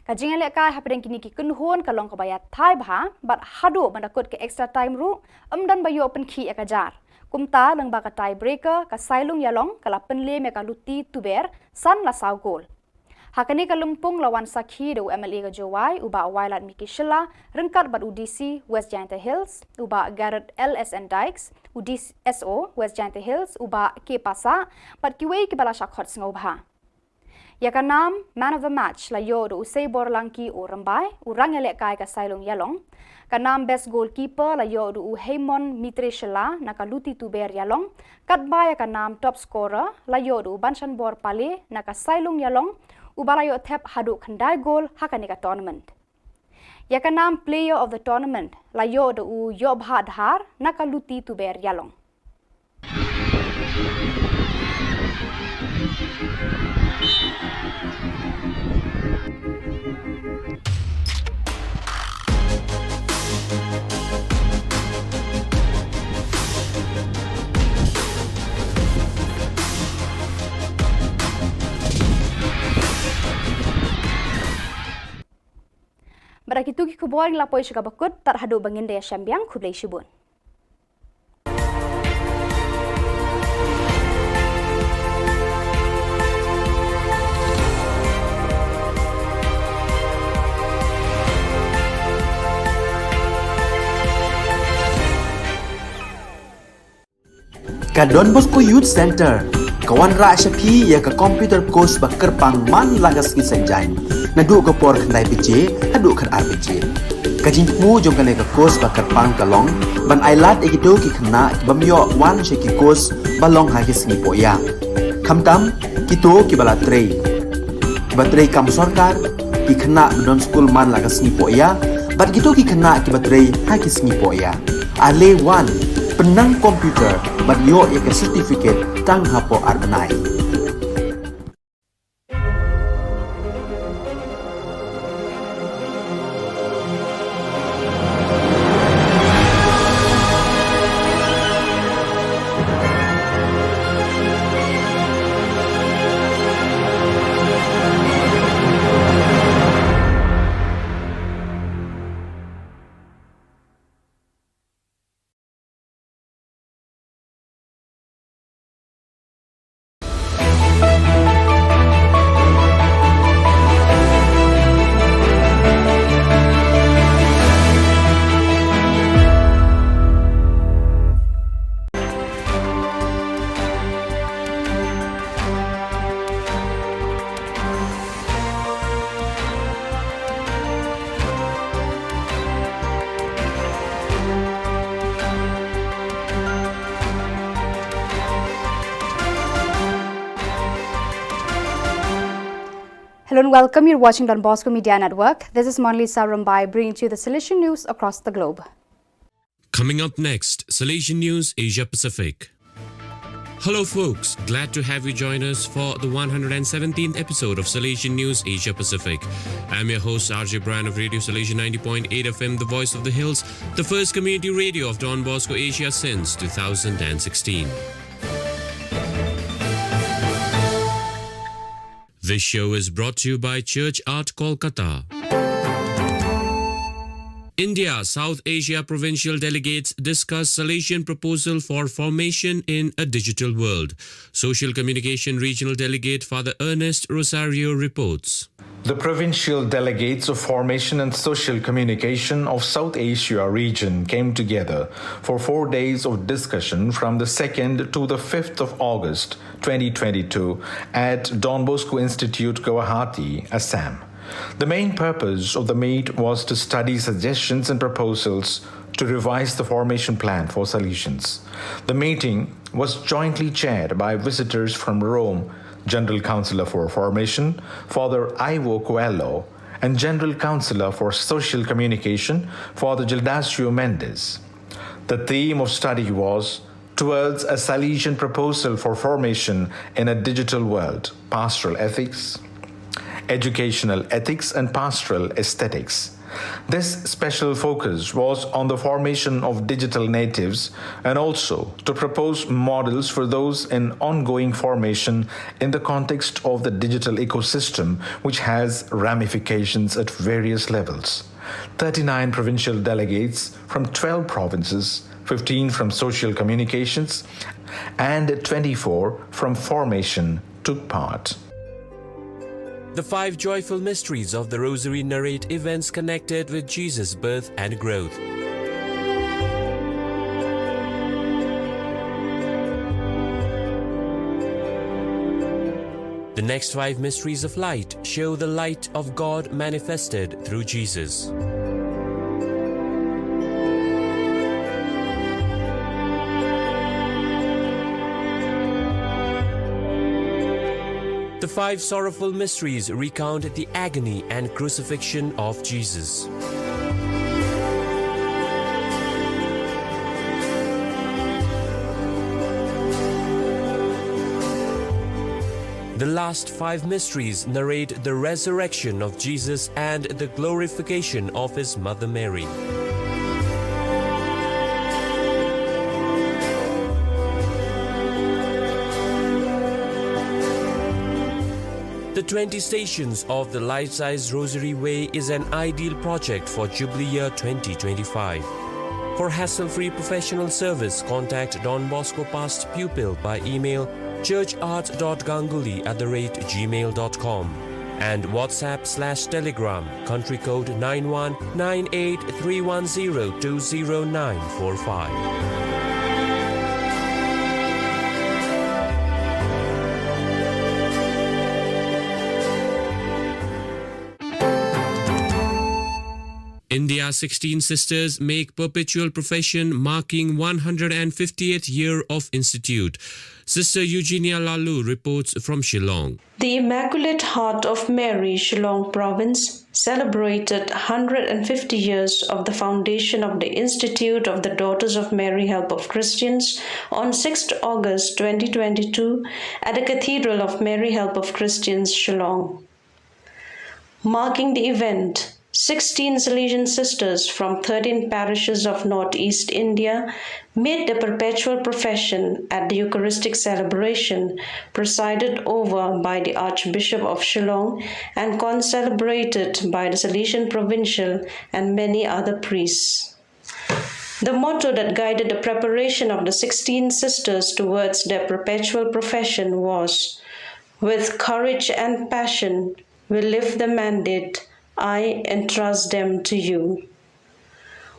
Kajingan leka hapedeng kini ki kunhon kalong kabaya thai bha bat hadu bandakut ke extra time ru dan bayo open ki eka jar. Kumta lengbaga tiebreaker ka sailung yalong kala penle meka luti tuber san la saw gol. Hakani kalumpung lawan sakhi do MLA ka Jowai uba wailat Miki Shilla rengkat bat UDC West Giant Hills uba Garrett LSN Dykes UDC SO West Giant Hills uba K Pasa bat kiwei ki bala shakhot sngobha. Ya kanam man of the match la yo do usai borlangki o rambai urang elek kai ka sailung yalong. Kanam best goalkeeper la yo do Heimon Mitre Shilla naka luti tuber yalong. Katbaya kanam top scorer la yo do Banshan Bor Pale naka sailung yalong. Ubalayo thep hadu khandai gol hakani ka tournament. Ya kanam player of the tournament la yo do Yobha Dhar naka luti tuber yalong. Barakitu ki Khubor ng lapoi siya bakut tarhado bangin daya syambiang kublay shibun. Ka Don Bosco Youth Center kawan ra syapi ya ka computer course bakar pang man lagas ki sanjain nadu ka por khandai pije hadu khan RPG kajin mu jong kane ka course bakar pang kalong ban ailat egido ki khna bamyo wan she ki course balong ha ki singi poya khamtam kito ki bala trei batrei kam sarkar ki khna don school man lagas singi poya bat kito ki khna ki batrei ha ki singi poya ale wan penang komputer bat yo ya ke certificate tang hapo arbenai. Hello and welcome. You're watching Don Bosco Media Network. This is Monli Sarambai bringing to you the Salesian news across the globe. Coming up next, Salesian News Asia Pacific. Hello folks, glad to have you join us for the 117th episode of Salesian News Asia Pacific. I'm your host RJ Bryan of Radio Salesian 90.8 FM, the voice of the hills, the first community radio of Don Bosco Asia since 2016. This show is brought to you by Church Art Kolkata. India South Asia provincial delegates discuss Salesian proposal for formation in a digital world. Social Communication Regional Delegate Father Ernest Rosario reports. The provincial delegates of Formation and Social Communication of South Asia region came together for 4 days of discussion from the 2nd to the 5th of August 2022 at Don Bosco Institute, Guwahati, Assam. The main purpose of the meet was to study suggestions and proposals to revise the formation plan for Salesians. The meeting was jointly chaired by visitors from Rome, General Councillor for Formation, Father Ivo Coelho, and General Counselor for Social Communication, Father Gildacio Mendes. The theme of study was Towards a Salesian Proposal for Formation in a Digital World, Pastoral Ethics, Educational Ethics and Pastoral Aesthetics. This special focus was on the formation of digital natives and also to propose models for those in ongoing formation in the context of the digital ecosystem, which has ramifications at various levels. 39 provincial delegates from 12 provinces, 15 from social communications, and 24 from formation took part. The 5 joyful mysteries of the Rosary narrate events connected with Jesus' birth and growth. The next 5 mysteries of light show the light of God manifested through Jesus. The 5 sorrowful mysteries recount the agony and crucifixion of Jesus. The last 5 mysteries narrate the resurrection of Jesus and the glorification of his mother Mary. The 20 Stations of the Life-Size Rosary Way is an ideal project for Jubilee Year 2025. For hassle-free professional service, contact Don Bosco Past Pupil by email churchart.ganguly@gmail.com and WhatsApp/Telegram country code 919831020945. India's 16 sisters make perpetual profession marking 150th year of institute. Sister Eugenia Lalu reports from Shillong. The Immaculate Heart of Mary, Shillong Province, celebrated 150 years of the foundation of the Institute of the Daughters of Mary Help of Christians on 6th August 2022 at the Cathedral of Mary Help of Christians, Shillong. Marking the event, 16 Salesian sisters from 13 parishes of Northeast India made the perpetual profession at the Eucharistic celebration presided over by the Archbishop of Shillong and concelebrated by the Salesian Provincial and many other priests. The motto that guided the preparation of the 16 sisters towards their perpetual profession was, "With courage and passion, we live the mandate, I entrust them to you."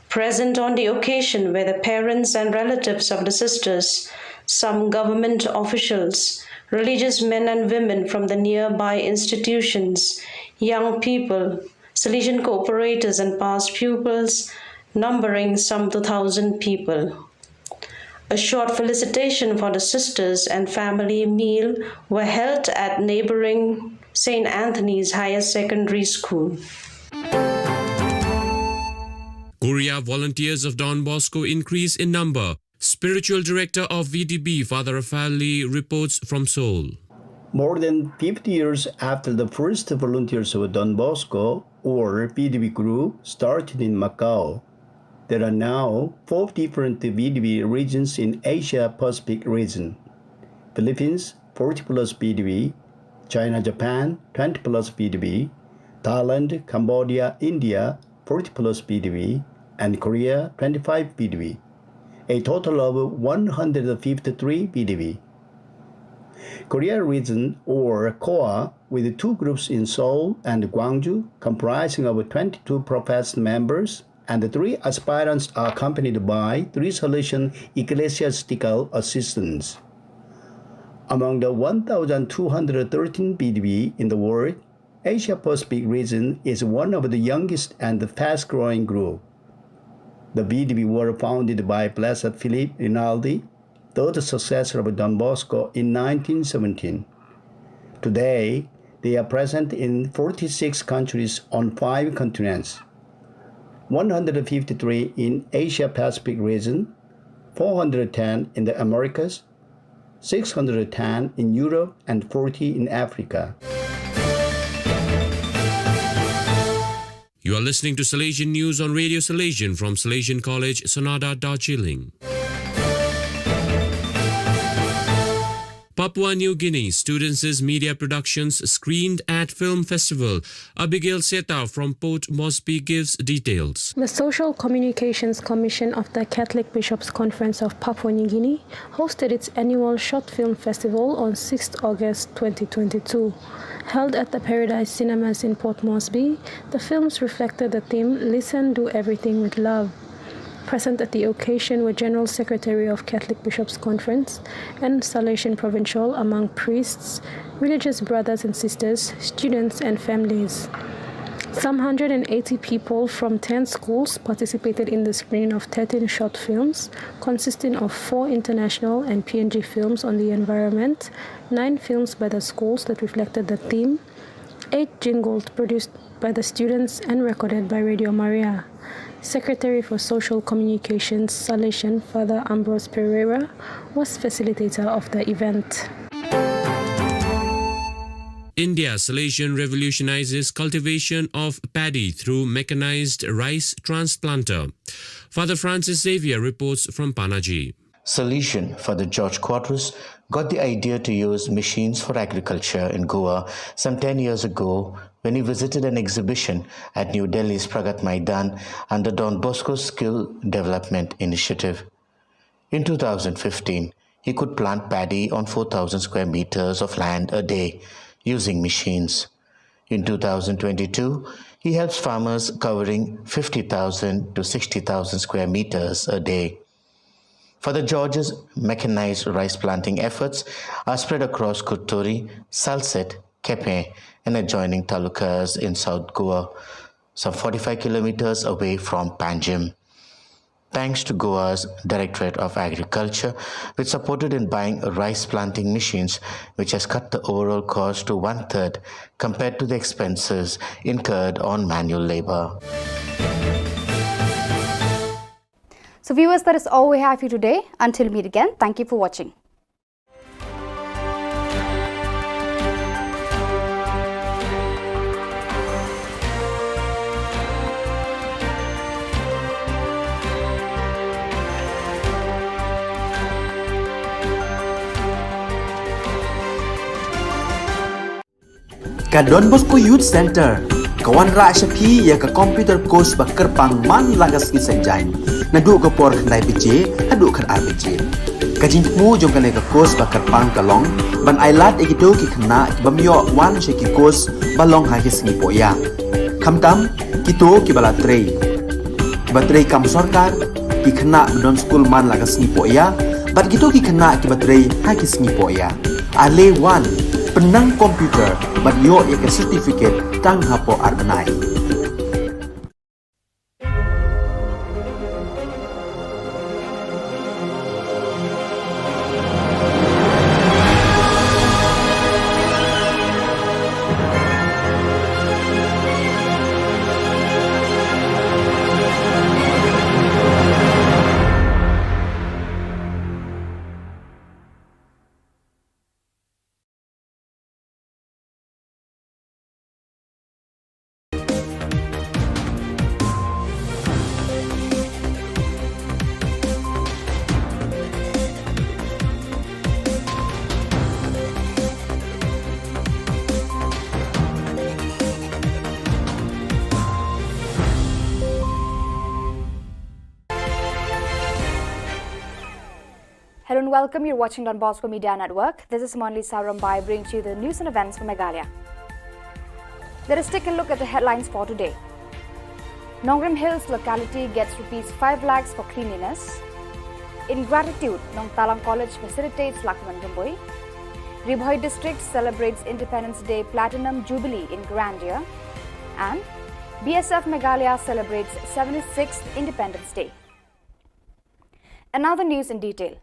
Present on the occasion were the parents and relatives of the sisters, some government officials, religious men and women from the nearby institutions, young people, Salesian cooperators and past pupils, numbering some 2,000 people. A short felicitation for the sisters and family meal were held at neighboring St. Anthony's Higher Secondary School. Korea volunteers of Don Bosco increase in number. Spiritual Director of VDB, Father Rafael Lee, reports from Seoul. More than 50 years after the first volunteers of Don Bosco, or VDB group, started in Macau, there are now 4 different VDB regions in Asia-Pacific region. Philippines, 40 plus VDB, China, Japan, 20 plus VDB, Thailand, Cambodia, India, 40 plus VDB, and Korea, 25 VDB, a total of 153 VDB. Korea region, or KOA, with 2 groups in Seoul and Gwangju, comprising of 22 professed members, and the 3 aspirants are accompanied by 3 Salesian ecclesiastical assistants. Among the 1,213 VDB in the world, Asia-Pacific region is one of the youngest and fast-growing group. The VDB were founded by Blessed Philip Rinaldi, third successor of Don Bosco, in 1917. Today, They are present in 46 countries on 5 continents, 153 in Asia-Pacific region, 410 in the Americas, 610 in Europe, and 40 in Africa. You are listening to Salesian News on Radio Salesian from Salesian College, Sonada, Darjeeling. Papua New Guinea Students' Media Productions screened at Film Festival. Abigail Seta from Port Moresby gives details. The Social Communications Commission of the Catholic Bishops' Conference of Papua New Guinea hosted its annual Short Film Festival on 6th August 2022. Held at the Paradise Cinemas in Port Moresby, the films reflected the theme Listen, Do Everything with Love. Present at the occasion were General Secretary of Catholic Bishops' Conference and Salesian Provincial among priests, religious brothers and sisters, students and families. Some 180 people from 10 schools participated in the screening of 13 short films, consisting of 4 international and PNG films on the environment, 9 films by the schools that reflected the theme, 8 jingles produced by the students and recorded by Radio Maria. Secretary for Social Communications, Salesian Father Ambrose Pereira, was facilitator of the event. India Salesian revolutionizes cultivation of paddy through mechanized rice transplanter. Father Francis Xavier reports from Panaji. Salesian Father George Quadras got the idea to use machines for agriculture in Goa some 10 years ago when he visited an exhibition at New Delhi's Pragat Maidan under Don Bosco's Skill Development Initiative. In 2015, he could plant paddy on 4,000 square meters of land a day using machines. In 2022, he helps farmers covering 50,000 to 60,000 square meters a day. Father George's mechanized rice planting efforts are spread across Kuturi, Salset, Kepe, and adjoining talukas in South Goa, some 45 kilometers away from Panjim. Thanks to Goa's Directorate of Agriculture, which supported in buying rice planting machines, which has cut the overall cost to 1/3 compared to the expenses incurred on manual labor. So viewers, that is all we have for you today. Until we meet again, thank you for watching. Ka Don Bosco Youth Center, kawan ra Shapi ya ka computer course bakar pang man lagas ki sanjang. Nadu ka por khandai pije, hadu khan RPG. Ka jingmu jong ka course bakar pang kalong, ban ailat egito ki khna bamyo wan she ki course balong ha ki singi poya. Khamtam kito ki bala trei. Batrei kam sarkar ki khna don school man lagas singi poya, bat kito ki khna ki batrei ha ki singi poya. Ale wan penang komputer bat yo ya ke certificate tang hapo arnai. Hello and welcome. You're watching Don Bosco Media Network. This is Monli Sarambai bringing you the news and events from Meghalaya. Let us take a look at the headlines for today. Nongrim Hills locality gets rupees 5 lakhs for cleanliness. In gratitude, Nong Talang College facilitates Lakman Rumboi. Ribhoi district celebrates Independence Day Platinum Jubilee in grandeur. And BSF Meghalaya celebrates 76th Independence Day. Another news in detail.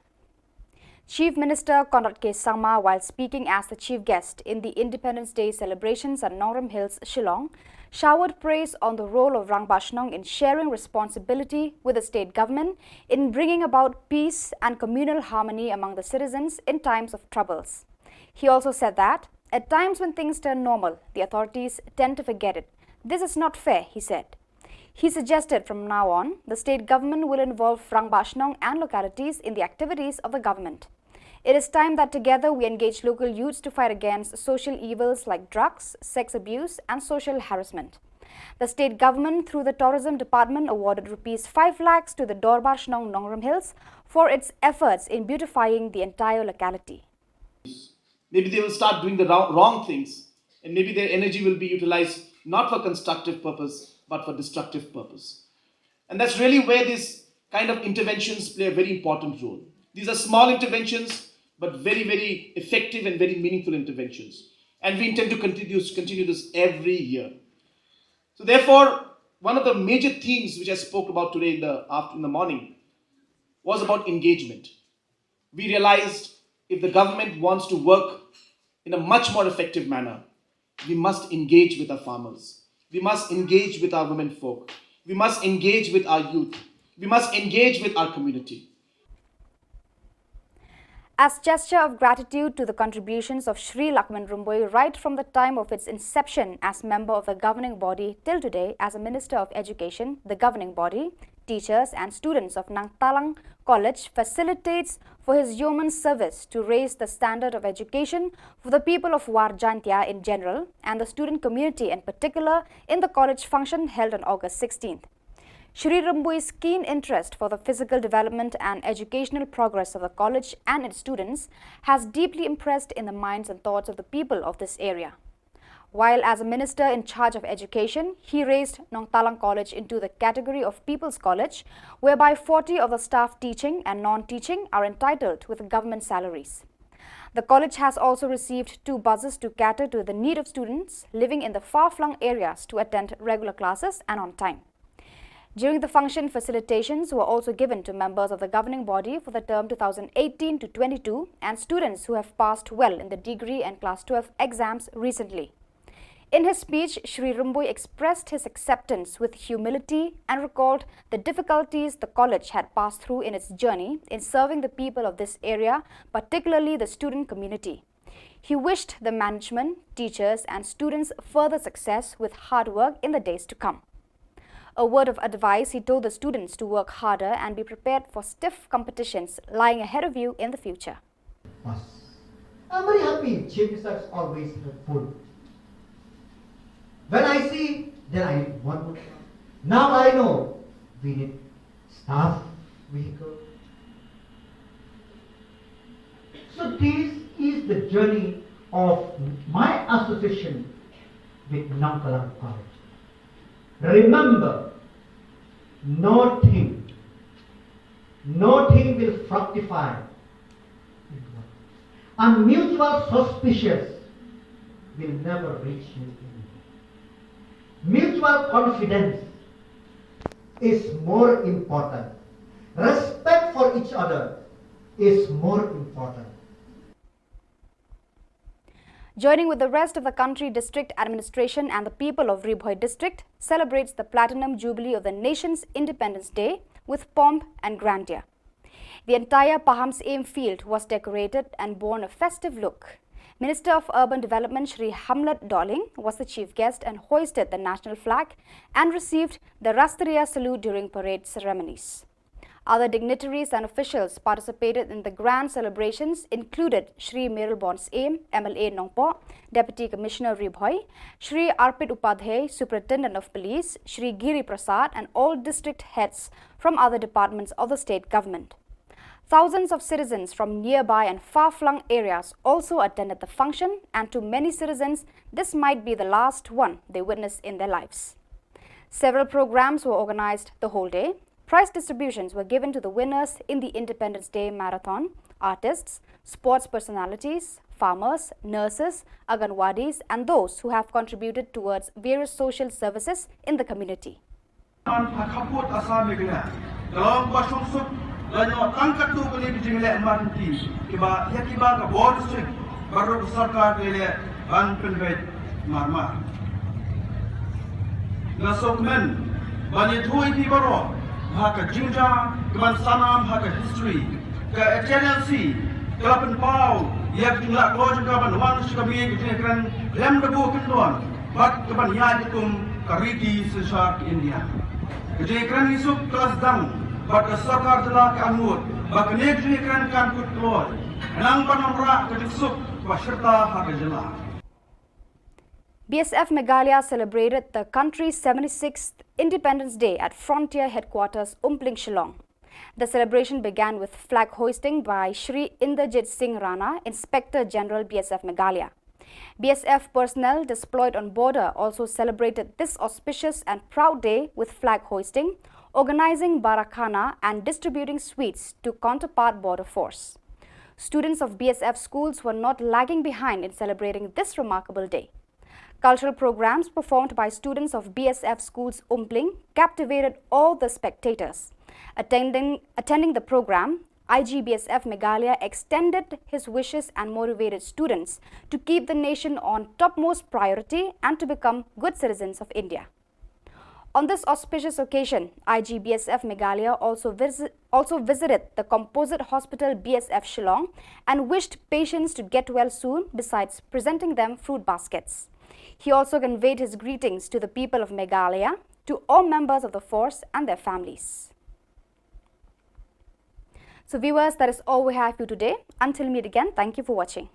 Chief Minister Conrad K. Sangma, while speaking as the chief guest in the Independence Day celebrations at Nongram Hills, Shillong, showered praise on the role of Rangbashnong in sharing responsibility with the state government in bringing about peace and communal harmony among the citizens in times of troubles. He also said that, at times when things turn normal, the authorities tend to forget it. This is not fair, he said. He suggested from now on, the state government will involve Rangbashnong and localities in the activities of the government. It is time that together we engage local youths to fight against social evils like drugs, sex abuse and social harassment. The state government, through the tourism department, awarded Rs 5 lakhs to the Dorbashnong Nongram Hills for its efforts in beautifying the entire locality. Maybe they will start doing the wrong things, and maybe their energy will be utilized not for constructive purpose, but for destructive purpose. And that's really where these kind of interventions play a very important role. These are small interventions, but very, very effective and very meaningful interventions. And we intend to continue this every year. So therefore, one of the major themes which I spoke about today in the morning was about engagement. We realized if the government wants to work in a much more effective manner, we must engage with our farmers. We must engage with our women folk. We must engage with our youth. We must engage with our community. As gesture of gratitude to the contributions of Sri Lakshman Rumboi right from the time of its inception as member of the governing body till today as a Minister of Education, the governing body, teachers and students of Nang Talang College facilitates for his yeoman service to raise the standard of education for the people of Warjantia in general and the student community in particular in the college function held on August 16th. Shri Rumboi's keen interest for the physical development and educational progress of the college and its students has deeply impressed in the minds and thoughts of the people of this area. While as a minister in charge of education, he raised Nong Talang College into the category of People's College, whereby 40 of the staff teaching and non-teaching are entitled with government salaries. The college has also received 2 buses to cater to the need of students living in the far-flung areas to attend regular classes and on time. During the function, facilitations were also given to members of the governing body for the term 2018 to 22 and students who have passed well in the degree and class 12 exams recently. In his speech, Shri Rumboi expressed his acceptance with humility and recalled the difficulties the college had passed through in its journey in serving the people of this area, particularly the student community. He wished the management, teachers and students further success with hard work in the days to come. A word of advice, he told the students to work harder and be prepared for stiff competitions lying ahead of you in the future. I'm very happy Chief Minister is always helpful. When I see, then I need one more. Now I know we need staff, vehicle. So this is the journey of my association with Nang Talang College. Remember, nothing will fructify. And mutual suspicious will never reach you. Mutual confidence is more important. Respect for each other is more important. Joining with the rest of the country, district administration and the people of Ribhoi district celebrates the Platinum Jubilee of the nation's Independence Day with pomp and grandeur. The entire Paham's Aim field was decorated and borne a festive look. Minister of Urban Development Shri Hamlet Dolling was the chief guest and hoisted the national flag and received the Rastriya salute during parade ceremonies. Other dignitaries and officials participated in the grand celebrations included Shri Merilbon's Aim, MLA Nongpo, Deputy Commissioner Ribhoi, Shri Arpit Upadhyay, Superintendent of Police, Shri Giri Prasad and all district heads from other departments of the state government. Thousands of citizens from nearby and far-flung areas also attended the function, and to many citizens, this might be the last one they witness in their lives. Several programs were organized the whole day. Prize distributions were given to the winners in the Independence Day Marathon, artists, sports personalities, farmers, nurses, Anganwadis, and those who have contributed towards various social services in the community. lanyo tangkat tu beli bijing le emergency kiba ka board strict baru sarkar le ban penvet marmar na sokmen bani thui pi baro ha ka jinja keman sanam ha ka history ka HNLC kelapan pau yak jumlah keluar juga ban wan suka bi kran lem debu kendon bat keban ya dikum kariti sesar India kejekran isuk kelas dang bat ke sarkar telah kanut bak kejekran kan kut keluar nang panamra kejusuk wasyarta ha ka jylla. BSF Meghalaya celebrated the country's 76th Independence Day at Frontier Headquarters, Umpling, Shillong. The celebration began with flag hoisting by Shri Inderjit Singh Rana, Inspector General BSF Meghalaya. BSF personnel deployed on border also celebrated this auspicious and proud day with flag hoisting, organizing Barakhana and distributing sweets to counterpart border force. Students of BSF schools were not lagging behind in celebrating this remarkable day. Cultural programs performed by students of BSF schools Umpling captivated all the spectators. Attending the program, IGBSF Meghalaya extended his wishes and motivated students to keep the nation on topmost priority and to become good citizens of India. On this auspicious occasion, IGBSF Meghalaya also visited the Composite Hospital BSF Shillong and wished patients to get well soon, besides presenting them fruit baskets. He also conveyed his greetings to the people of Meghalaya, to all members of the force and their families. So viewers, that is all we have for you today. Until we meet again, thank you for watching.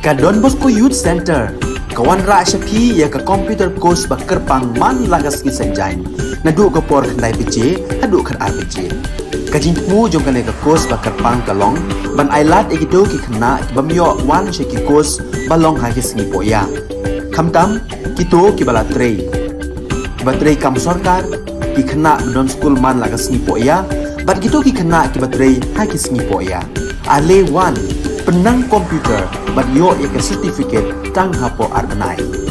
Ka Don Bosco Youth Center kawan ra shapi ya ka computer course ba kerpang man lagas ki sanjain nadu ko por khandai pije adu khan RPG ka jingmu jong kale ka course ba kerpang kalong ban ailat egido ki khna bamyo wan sheki course balong ha ki sngi poya khamtam kito ki bala trei batrei kam sarkar ki khna don school man lagas sngi poya bat kito ki khna ki batrei ha ki sngi poya ale wan penang komputer bat yo ek certificate tang hapo arbanai.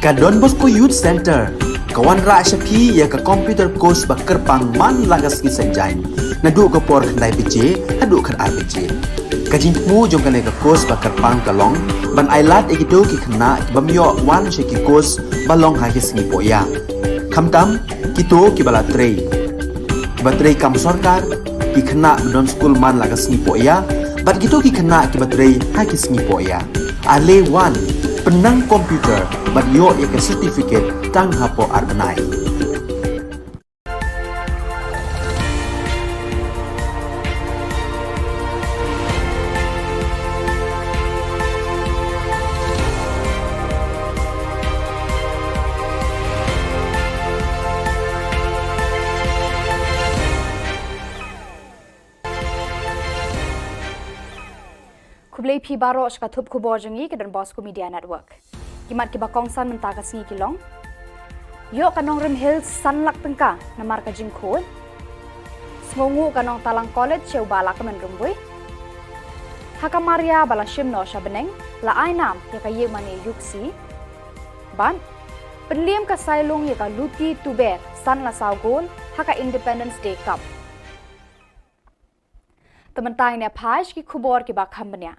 Ka Don Bosco Youth Center, kawan ra Shapi ya ka computer course bakar pang man lagas ki sanjain. Nadu ka por khandai piche, hadu khan ar piche. Ka jingmu jong ka ne ka course bakar pang ka long, ban ailat egido ki khna bamyo wan she ki course balong ha ki sngi poya. Khamtam kito ki bala trei. Batrei kam sarkar ki khna don school man lagas sngi poya, bat kito ki khna ki batrei ha ki sngi poya. Ale wan penang komputer bat yo ya ke certificate tang hapo arbenai. Kublai pi baro shka thup khubor jangi ke Don Bosco Media Network. Kimat ki bakong san mentaka singi kilong. Yo kanong Rim Hills sanlak tengka namar ka jing khod. Sngongu kanong Talang College cheu bala ka men rumbui. Haka Maria bala shim no sha beneng la ainam ya ka ye mani yuksi. Ban penliam ka sailung ya ka luti tuber san la saw gol haka Independence Day Cup. Tementang ne phaj ki khubor ki bakham banya.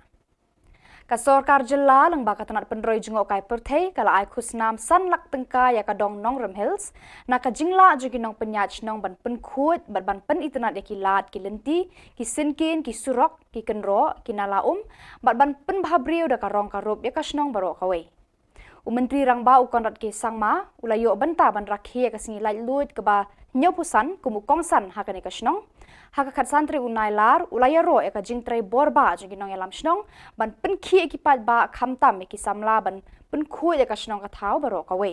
Ka Sorkar Jylla lang baka tanat penroi jengok kai perthei kala ai khusnam sanlak tengka ya ka dong nong Rim Hills na ka jingla jogi nong penyach nong ban pen khut ban pen itnat ya ki lat ki lenti ki sinkin ki surok ki kenro ki nalaum ban pen bhabriu da ka rong ka rup ya ka snong baro kawe. Menteri rangba ukon rat ke sangma ulayo banta ban rakhi ya ka singi lai lut ka ba nyopusan kumukong san ha ka ne ka snong haka kat santri unai lar ulaya ro eka jingtrai borba jogi nong elam snong ban pen khi ekipat ba khamtam eki samla ban pen khu eka snong ka thau baro kawe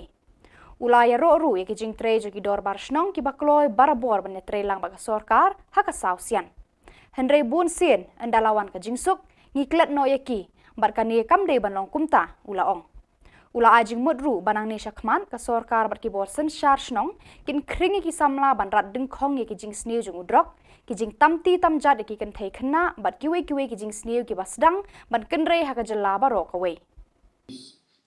ulaya ro ru eki jingtrai jogi dor bar snong ki bakloi barabor ban netre lang ba sorkar haka sausian henrei bun sin andalawan ka jingsuk ngiklet no eki barkani kamde ban long kumta ulaong ula ajing mudru banang ni shakman ka sorkar bat ki bor sen shar snong kin kringi ki samla ban rat ding khong eki jing sneu jung udrok ki jing tamti tamjat ki kan thai khna bat kiwe ki jing sneu ki basdang ban kenrei ha ka Jylla ba ro kawe.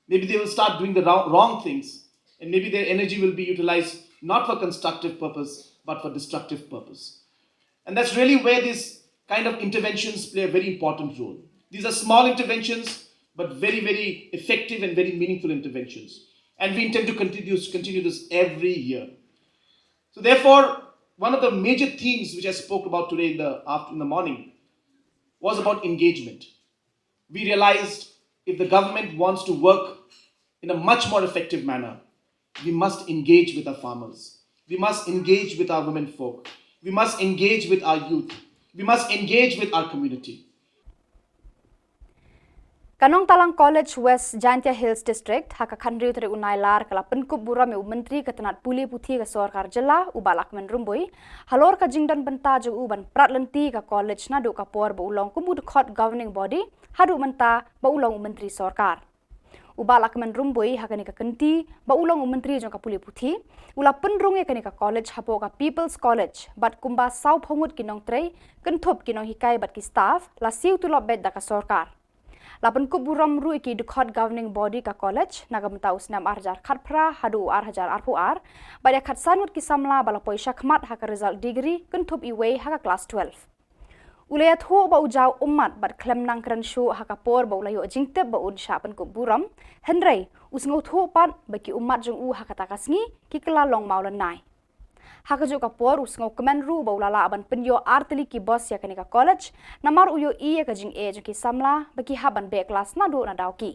Maybe they will start doing the wrong things, and maybe their energy will be utilized not for constructive purpose but for destructive purpose. And that's really where these kind of interventions play a very important role. These are small interventions but very, very effective and very meaningful interventions. And we intend to continue this every year. So therefore, one of the major themes which I spoke about today in the morning was about engagement. We realized if the government wants to work in a much more effective manner, we must engage with our farmers. We must engage with our women folk. We must engage with our youth. We must engage with our community. Kanong Talang College West Jantia Hills District haka khandriu tere unai lar kala penkup bura me menteri ketenat puli puthi ka Sorkar Jylla ubalak men rumbui halor ka jingdan benta jo uban pratlenti ka college na do ka por ba ulong kumud khot governing body hadu menta ba ulong menteri Sorkar ubalak men rumbui haka ni ka kenti ba ulong menteri jong ka puli puthi ula penrung ka ni ka college hapo ka People's College bat kumba sau phongut kinong trei kenthop kinong hikai bat ki staff la siu tu lobet da ka Sorkar Lapan kuburam ru iki dukhat governing body ka college nagamta usnam arjar khatpra hadu arhajar arpuar baya khat sanut ki samla bala poisa khmat haka result degree kentup iwe haka class 12 ulayat ho ba ujau ummat bat klem nang kran shu haka por ba ulayo jingte ba un shapan kuburam henrei usngo tho pat baki ummat jong u haka takasngi ki kala long maulan nai haka jo ka por usngo kemen ru ba ulala aban penyo arteli ki boss ya kanika college namar uyo i ka jing e ki samla baki haban be class na do na daw ki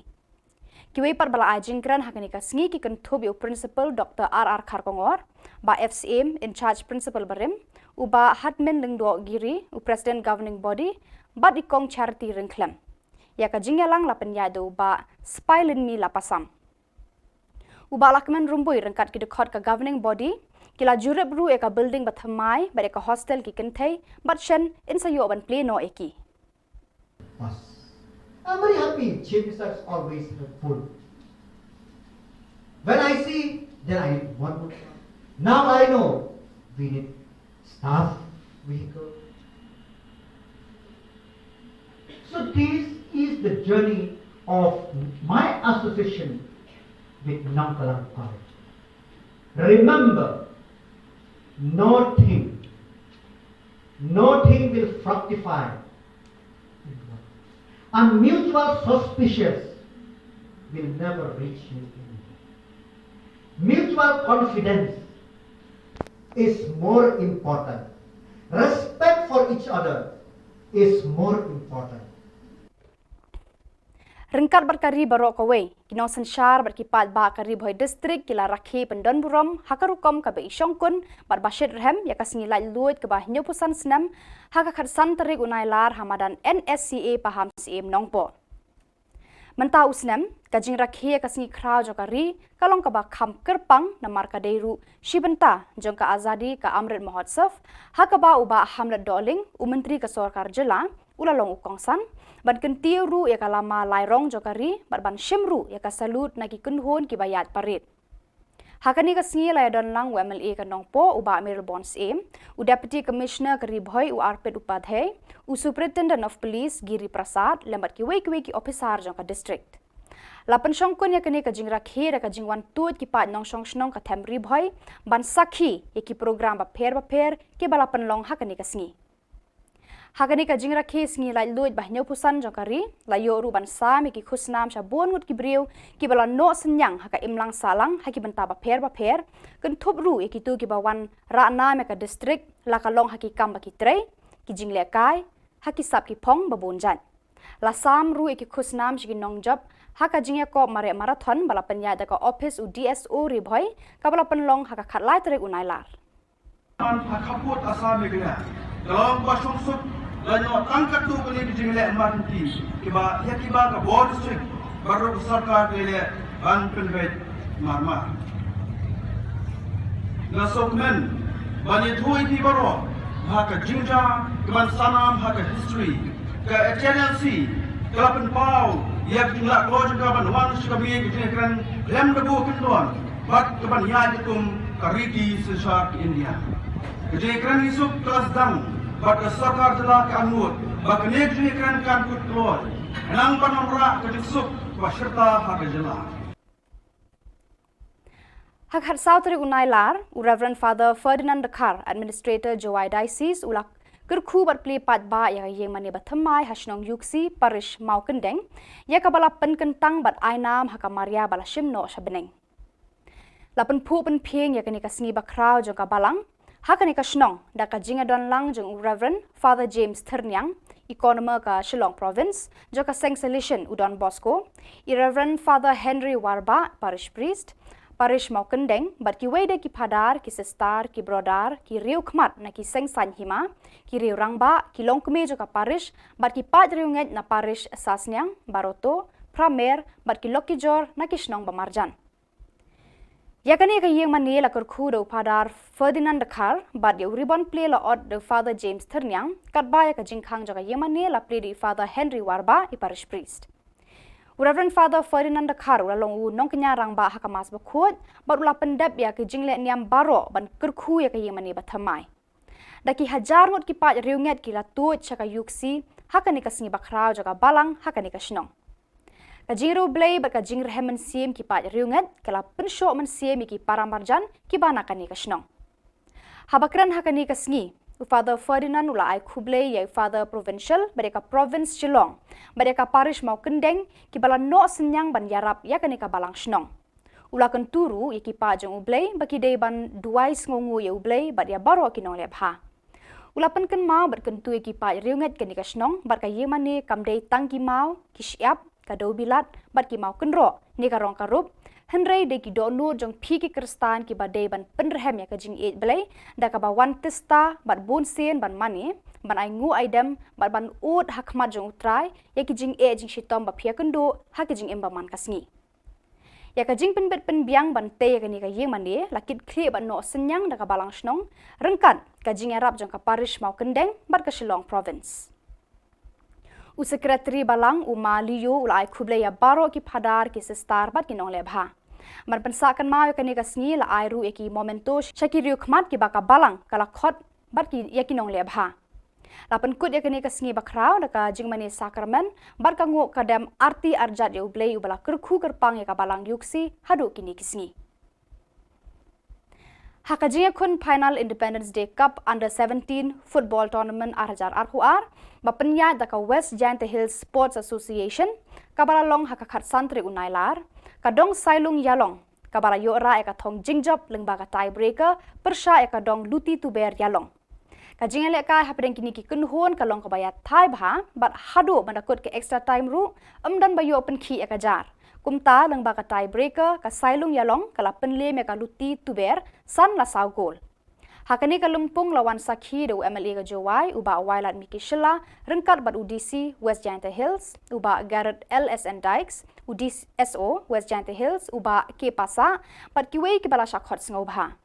kiwe par bala ajing kran hakanika sngi ki kan thobi principal Dr. R.R. Kharkongor ba FCM in charge principal barim uba hatmen lengdo giri u president governing body ba ikong charity ringklem ya ka jingyalang la penyado ba spilin mi lapasam uba lakmen rumbui rengkat ki dekhot ka governing body kila jurep ru eka building bathamai ba eka hostel ki kenthai but shen in sayo ban play no eki I'm very happy. Chief Minister is always full. When I see, then I want more. Now I know we need staff, vehicle. So this is the journey of my association with nonchalant courage. Remember, nothing will fructify. And mutual suspicious will never reach you. Mutual confidence is more important. Respect for each other is more important. Ringkat berkari barok kawai, kinong sensyar berkipat ba kari boy distrik kila rakhi pendon buram hakarukom kabe isyongkun bar basyid rehem ya kasingi lai luit ke bah nyopusan senam haka khatsan terik unai lar hamadan NSCA paham CM nongpo. Mentau senam kajing rakhi ya kasingi krau jokari kalong ke bah kam kerpang namar kadeiru shibenta jongka azadi ka Amrit Mahotsav haka ba uba Hamlet Doling umentri ke Sorkar Jylla ulalong ukongsan ban kentiu ru ya kalama lairong jokari ban shimru ya kasalut nagi kunhun ki bayat parit hakani kasingi la don lang WMLA ka nongpo uba Amir Bonds aim u deputy commissioner kari bhoi u Arpit Upadhyay u superintendent of police Giri Prasad lembat ki wei ki officer jongka district lapan shongkun ya kani kajing rakhi da kajing wan tut ki pat nong shong shnong ka thamri bhoi ban sakhi ya ki program ba pher ki balapan long hakani kasingi hakani ka jingra kes ngi lai luit bah nyopusan jokari la yoru ban sami ki khusnam sha bongut ki briu ki bala no senyang haka imlang salang haki benta ba pher kun thupru e ki tu ki bawan ra na me ka district la ka long haki kam ba ki trei ki jingle kai haki sap ki phong ba bonjan la sam ru e ki khusnam shi ki nong job haka jingya ko mare marathon bala penya da ka office u DSO ri bhoi ka bala pen long haka khat lai trek unai lar an khaput asam megna kalong ba shong sup lanyo tangkat tu kali di jingle amanti kiba ya kiba ka board district baru sarkar le ban penbet marmar na sokmen bani thui ti baro haka jinja kiban sanam haka history ka HNLC kalapan pau yak jingla ko juga ban wan shikabi ki kran lem debu kendon bat kiban ya dikum kariti sesar India kejekran isuk kelas dang bat Sorkar Jylla ka anut bak nek jekran kan kut klor nang panamra ka disuk wa serta hak Jylla hak hat sautri unai lar u Reverend Father Ferdinand Dakar administrator Jowai Diocese ulak kerku bat pli pat ba ya yeng mani bathamai hasnong yuksi parish mau kendeng ya kabala pen kentang bat ainam haka Maria bala shimno shabeneng lapen pu pen pieng ya kani kasngi bakrau jongka balang hakani ka shnong da ka jinga don lang jong Reverend Father James Ternyang economer ka Shillong province joka seng solution udon Bosco Reverend Father Henry Warba parish priest parish mau kendeng bat ki wede ki padar ki sestar ki brodar ki riu khmat na ki seng san hima ki riu rangba ki longkme joka parish bat ki pat riu nget na parish sasnyang baroto pramer bat ki lokijor na ki shnong bamarjan yakani ka yeng mani la kurkhu do padar Ferdinand Dakar bat ye ribbon play la od de Father James Ternyang kat ba ya ka jingkhang jaga yeng mani la play di Father Henry Warba i parish priest Reverend Father Ferdinand Dakar la long u nong kenya rang ba hakamas ba khot bat ula pendap ya ka jingle niam baro ban kurkhu ya ka yeng mani bathamai daki hajar ngot ki pat riunget ki la tu chaka yuksi hakani ka singi bakrao jaga balang hakani ka shnong Kajingro blay bat kajing rehemen siem ki pat riunget kala pensho men siem ki paramarjan ki bana kani ka shnong habakran hakani ka sngi Father Ferdinand ula ai khublay ya Father Provincial badeka province Shillong badeka parish mau kendeng ki bala no senyang ban yarap ya kani ka balang shnong ula kan turu ya ki pa jong ublay baki dei ban duais ngongu ya ublay bat ya baro ki nong lebha ula pen kan mau bat kan tu ki pa riunget kani ka shnong bat ka yemani kamdei tangki mau ki syap kadau bilat bat ki mau kenro ni ka rong karup henrei de ki do nur jong phi ki kristan ki badai ban penrehem ya ka jing et blai da ka ba wan testa bat bun sen ban mani ban ai ngu aidam bat ban ut hakmat jong utrai ya ki jing e jing shitom ba phia kendo ha ki jing emba man kasngi ya ka jing pen bet pen biang ban te ya ka ni ka yeng mani lakit khre ban no senyang da ka balang snong rengkat ka jing arab jong ka parish mau kendeng bat ka Shillong province Sekretari balang uma liyo ulai khuble ya baro ki phadar ki sestar bat ki nong lebha mar pensakan mau ya kani ka sngi la airu eki momento shakiriu khmat ki baka balang kala khot bat ki ya ki nong lebha Lapan kut ya kini kesengi bakrau daka jingmani sakramen bar kangu kadam arti arjat ya ublei ubala kerku kerpang ya kabalang yuksi hadu kini kesengi. Hakajinga kun final Independence Day Cup Under 17 Football Tournament arjar arhuar bapenya daka West Giant Hills Sports Association kabalalong hakakat santri unailar kadong sailung yalong kabala yora eka thong jingjob lengbaga tiebreaker persha eka dong luti tuber yalong. Kajinga leka hapedeng kini ki kunhon kalong kabaya thai bha but hadu bandakut ke extra time ru amdan bayo open ki eka jar. Kumta lengbaga tiebreaker ka sailung yalong kala penle meka luti tuber san la saw goal. Hakani kalumpung lawan sakhi do MLA ka Jowai uba Wailat Miki Shilla rengkat bat UDC West Giant Hills uba Garrett LSN Dykes UDC SO West Giant Hills uba K Pasa bat kiwei ki bala shakhot ngobha.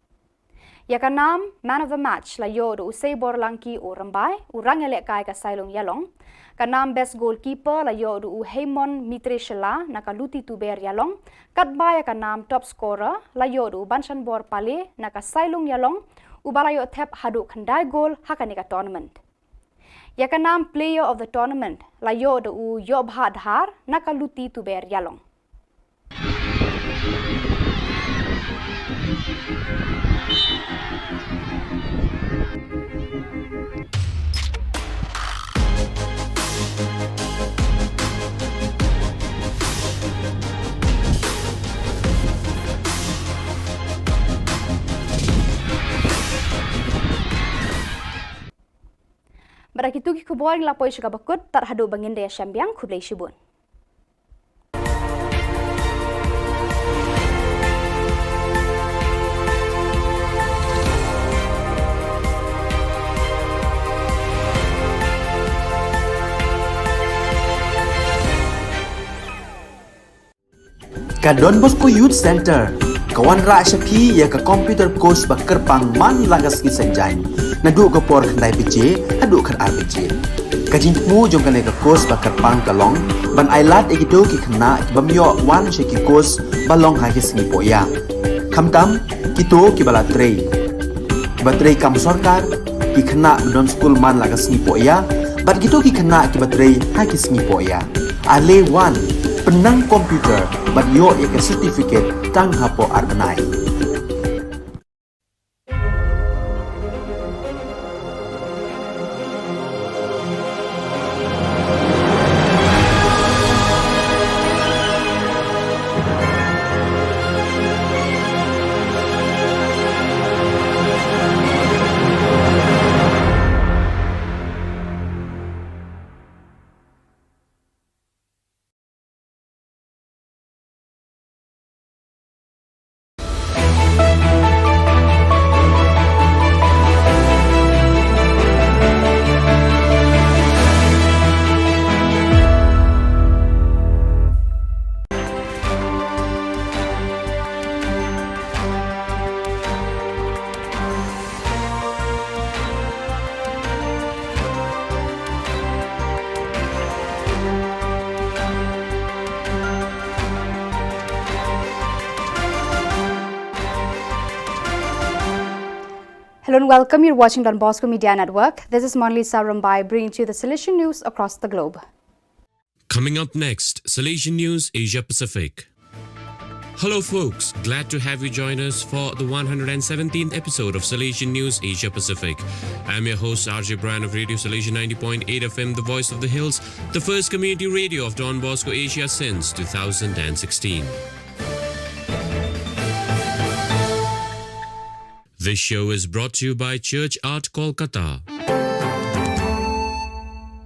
Ya kanam man of the match la yo do usay borlangki o rambai urang elek kai ka sailong yalong. Kanam best goalkeeper la yo do Haymon Mitre Shilla nakaluti tuber yalong. Katba ya kanam top scorer la yo do Banshan Bor Pale naka sailong yalong. Ubalayo tep hadu kandai goal hakanika tournament. Yakanam player of the tournament layo do u yobha dhar nakaluti tuber yalong. Pada kitu ki Khubor la poi suka bakut tar hadu bangin daya syambiang kublai shibun. Ka Don Bosco Youth Center kawan ra syapi ya ka computer course bakar pang man lagas ki sanjan nadu ka por khandai piche adu khar RPG kajin mu jong kane ka course bakar pang kalong ban ailat egido ki khna bamyo wan she ki course balong ha ki singi poya khamtam kito ki bala trei batrei kam sarkar ki khna don school man lagas singi poya bat kito ki khna ki batrei ha ki singi poya ale wan penang komputer bat yo ya ka certificate tang hapo arbanai. Hello and welcome. You're watching Don Bosco Media Network. This is Monli Sarambai bringing to you the Salesian news across the globe. Coming up next, Salesian News Asia Pacific. Hello folks, glad to have you join us for the 117th episode of Salesian News Asia Pacific. I'm your host RJ Bryan of Radio Salesian 90.8 FM, the voice of the hills, the first community radio of Don Bosco Asia since 2016. This show is brought to you by Church Art Kolkata.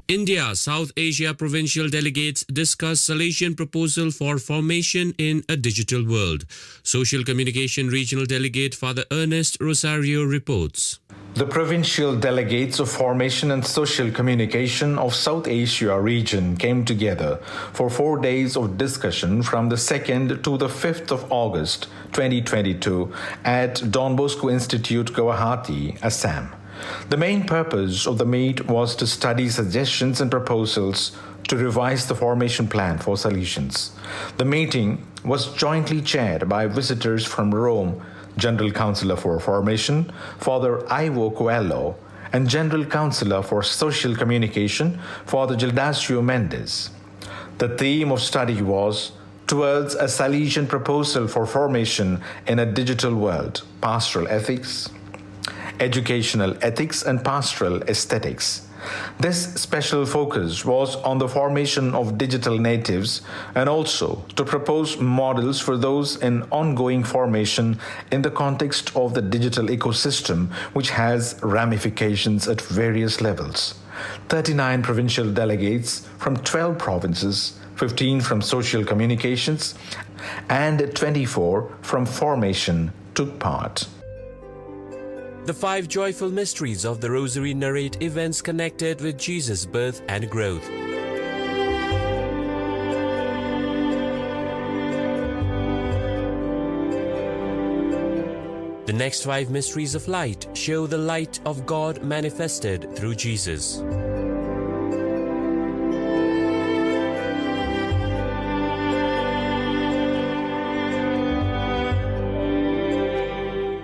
India South Asia provincial delegates discuss Salesian proposal for formation in a digital world. Social Communication Regional Delegate Father Ernest Rosario reports. The provincial delegates of Formation and Social Communication of South Asia region came together for 4 days of discussion from the 2nd to the 5th of August 2022 at Don Bosco Institute, Guwahati, Assam. The main purpose of the meet was to study suggestions and proposals to revise the formation plan for Salesians. The meeting was jointly chaired by visitors from Rome, General Councillor for Formation, Father Ivo Coelho, and General Counselor for Social Communication, Father Gildacio Mendes. The theme of study was Towards a Salesian Proposal for Formation in a Digital World, Pastoral Ethics, Educational Ethics and Pastoral Aesthetics. This special focus was on the formation of digital natives and also to propose models for those in ongoing formation in the context of the digital ecosystem, which has ramifications at various levels. 39 provincial delegates from 12 provinces, 15 from social communications, and 24 from formation took part. The 5 joyful mysteries of the Rosary narrate events connected with Jesus' birth and growth. The next 5 mysteries of light show the light of God manifested through Jesus.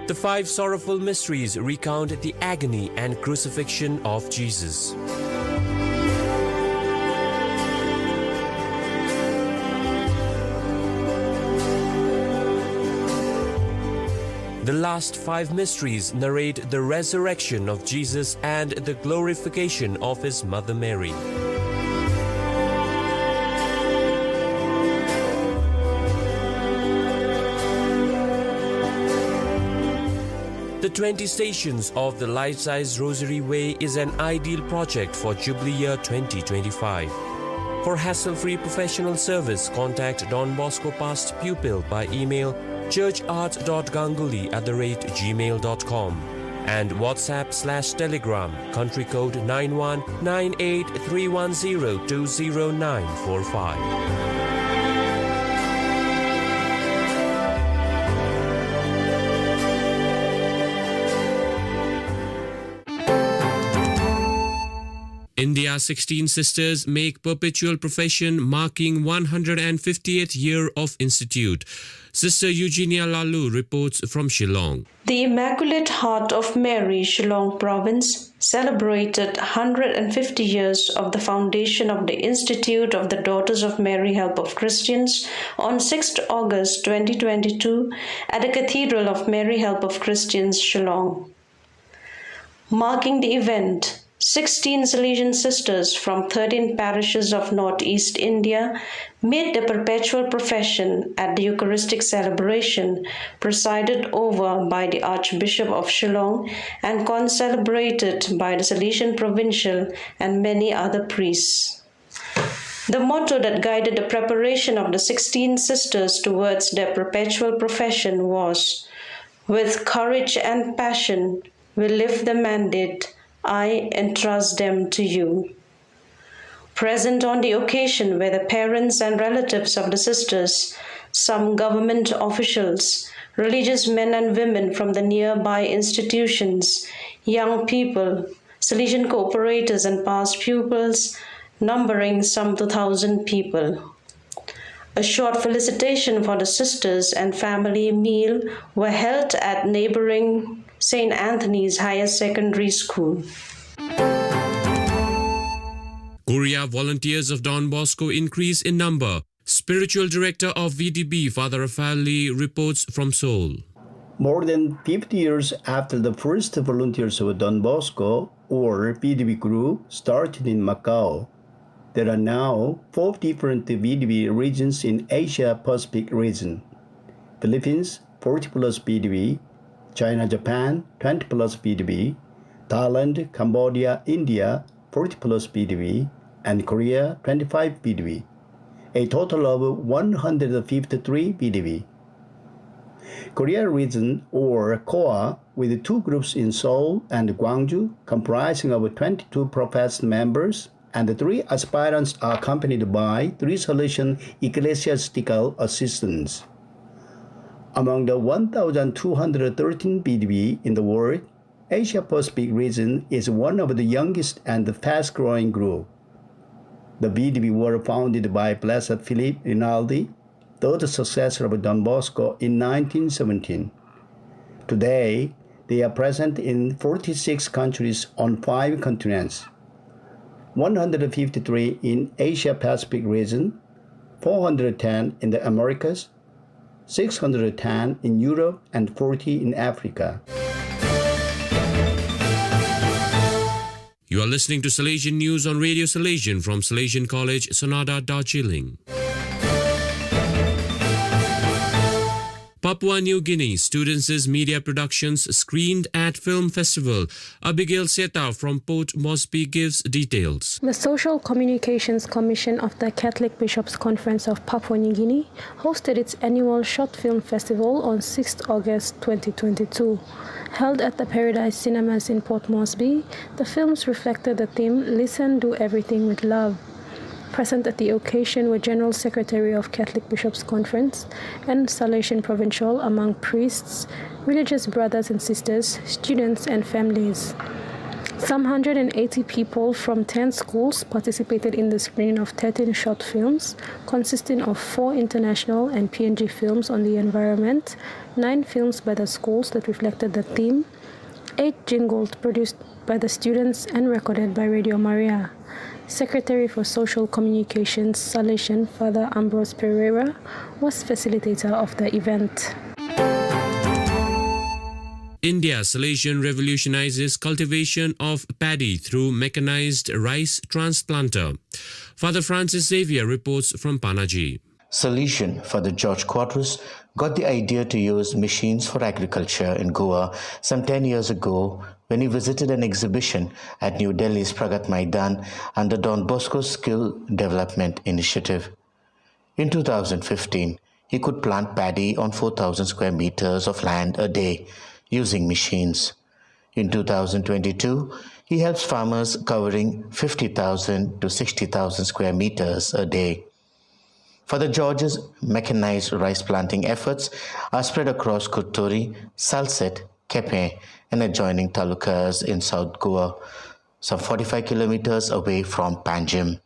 The 5 sorrowful mysteries recount the agony and crucifixion of Jesus. The last 5 mysteries narrate the resurrection of Jesus and the glorification of his mother Mary. The 20 Stations of the Life-Size Rosary Way is an ideal project for Jubilee Year 2025. For hassle-free professional service, contact Don Bosco Past Pupil by email churchart.ganguly@gmail.com and WhatsApp/Telegram country code 919831020945. India's 16 sisters make perpetual profession marking 150th year of institute. Sister Eugenia Lalu reports from Shillong. The Immaculate Heart of Mary, Shillong Province, celebrated 150 years of the foundation of the Institute of the Daughters of Mary Help of Christians on 6th August 2022 at the Cathedral of Mary Help of Christians, Shillong. Marking the event, 16 Salesian sisters from 13 parishes of Northeast India made the perpetual profession at the Eucharistic celebration presided over by the Archbishop of Shillong and concelebrated by the Salesian Provincial and many other priests. The motto that guided the preparation of the 16 sisters towards their perpetual profession was, "With courage and passion, we live the mandate. I entrust them to you." Present on the occasion were the parents and relatives of the sisters, some government officials, religious men and women from the nearby institutions, young people, Salesian cooperators and past pupils, numbering some 2,000 people. A short felicitation for the sisters and family meal were held at neighboring St. Anthony's Higher Secondary School. Korea volunteers of Don Bosco increase in number. Spiritual Director of VDB, Father Rafael Lee, reports from Seoul. More than 50 years after the first volunteers of Don Bosco, or VDB group, started in Macau, there are now 4 different VDB regions in Asia-Pacific region. Philippines, 40 plus VDB, China, Japan, 20 plus VDB, Thailand, Cambodia, India, 40 plus VDB, and Korea, 25 VDB, a total of 153 VDB. Korea region, or KOA, with 2 groups in Seoul and Gwangju, comprising of 22 professed members, and the 3 aspirants are accompanied by 3 Salesian ecclesiastical assistants. Among the 1,213 VDB in the world, Asia-Pacific region is one of the youngest and fast-growing group. The VDB were founded by Blessed Philip Rinaldi, third successor of Don Bosco, in 1917. Today, They are present in 46 countries on 5 continents, 153 in Asia-Pacific region, 410 in the Americas, 610 in Europe, and 40 in Africa. You are listening to Salesian News on Radio Salesian from Salesian College, Sonada, Darjeeling. Papua New Guinea students' media productions screened at Film Festival. Abigail Seta from Port Moresby gives details. The Social Communications Commission of the Catholic Bishops' Conference of Papua New Guinea hosted its annual Short Film Festival on 6th August 2022. Held at the Paradise Cinemas in Port Moresby, the films reflected the theme Listen, Do Everything with Love. Present at the occasion were General Secretary of Catholic Bishops' Conference and Salesian Provincial among priests, religious brothers and sisters, students and families. Some 180 people from 10 schools participated in the screening of 13 short films, consisting of 4 international and PNG films on the environment, 9 films by the schools that reflected the theme, 8 jingles produced by the students and recorded by Radio Maria. Secretary for Social Communications, Salesian Father Ambrose Pereira, was facilitator of the event. India Salesian revolutionizes cultivation of paddy through mechanized rice transplanter. Father Francis Xavier reports from Panaji. Salesian Father George Quadras got the idea to use machines for agriculture in Goa some 10 years ago when he visited an exhibition at New Delhi's Pragat Maidan under Don Bosco's Skill Development Initiative. In 2015, he could plant paddy on 4,000 square meters of land a day using machines. In 2022, he helps farmers covering 50,000 to 60,000 square meters a day. Father George's mechanized rice planting efforts are spread across Kuturi, Salset, Kepe, and adjoining talukas in South Goa, some 45 kilometers away from Panjim.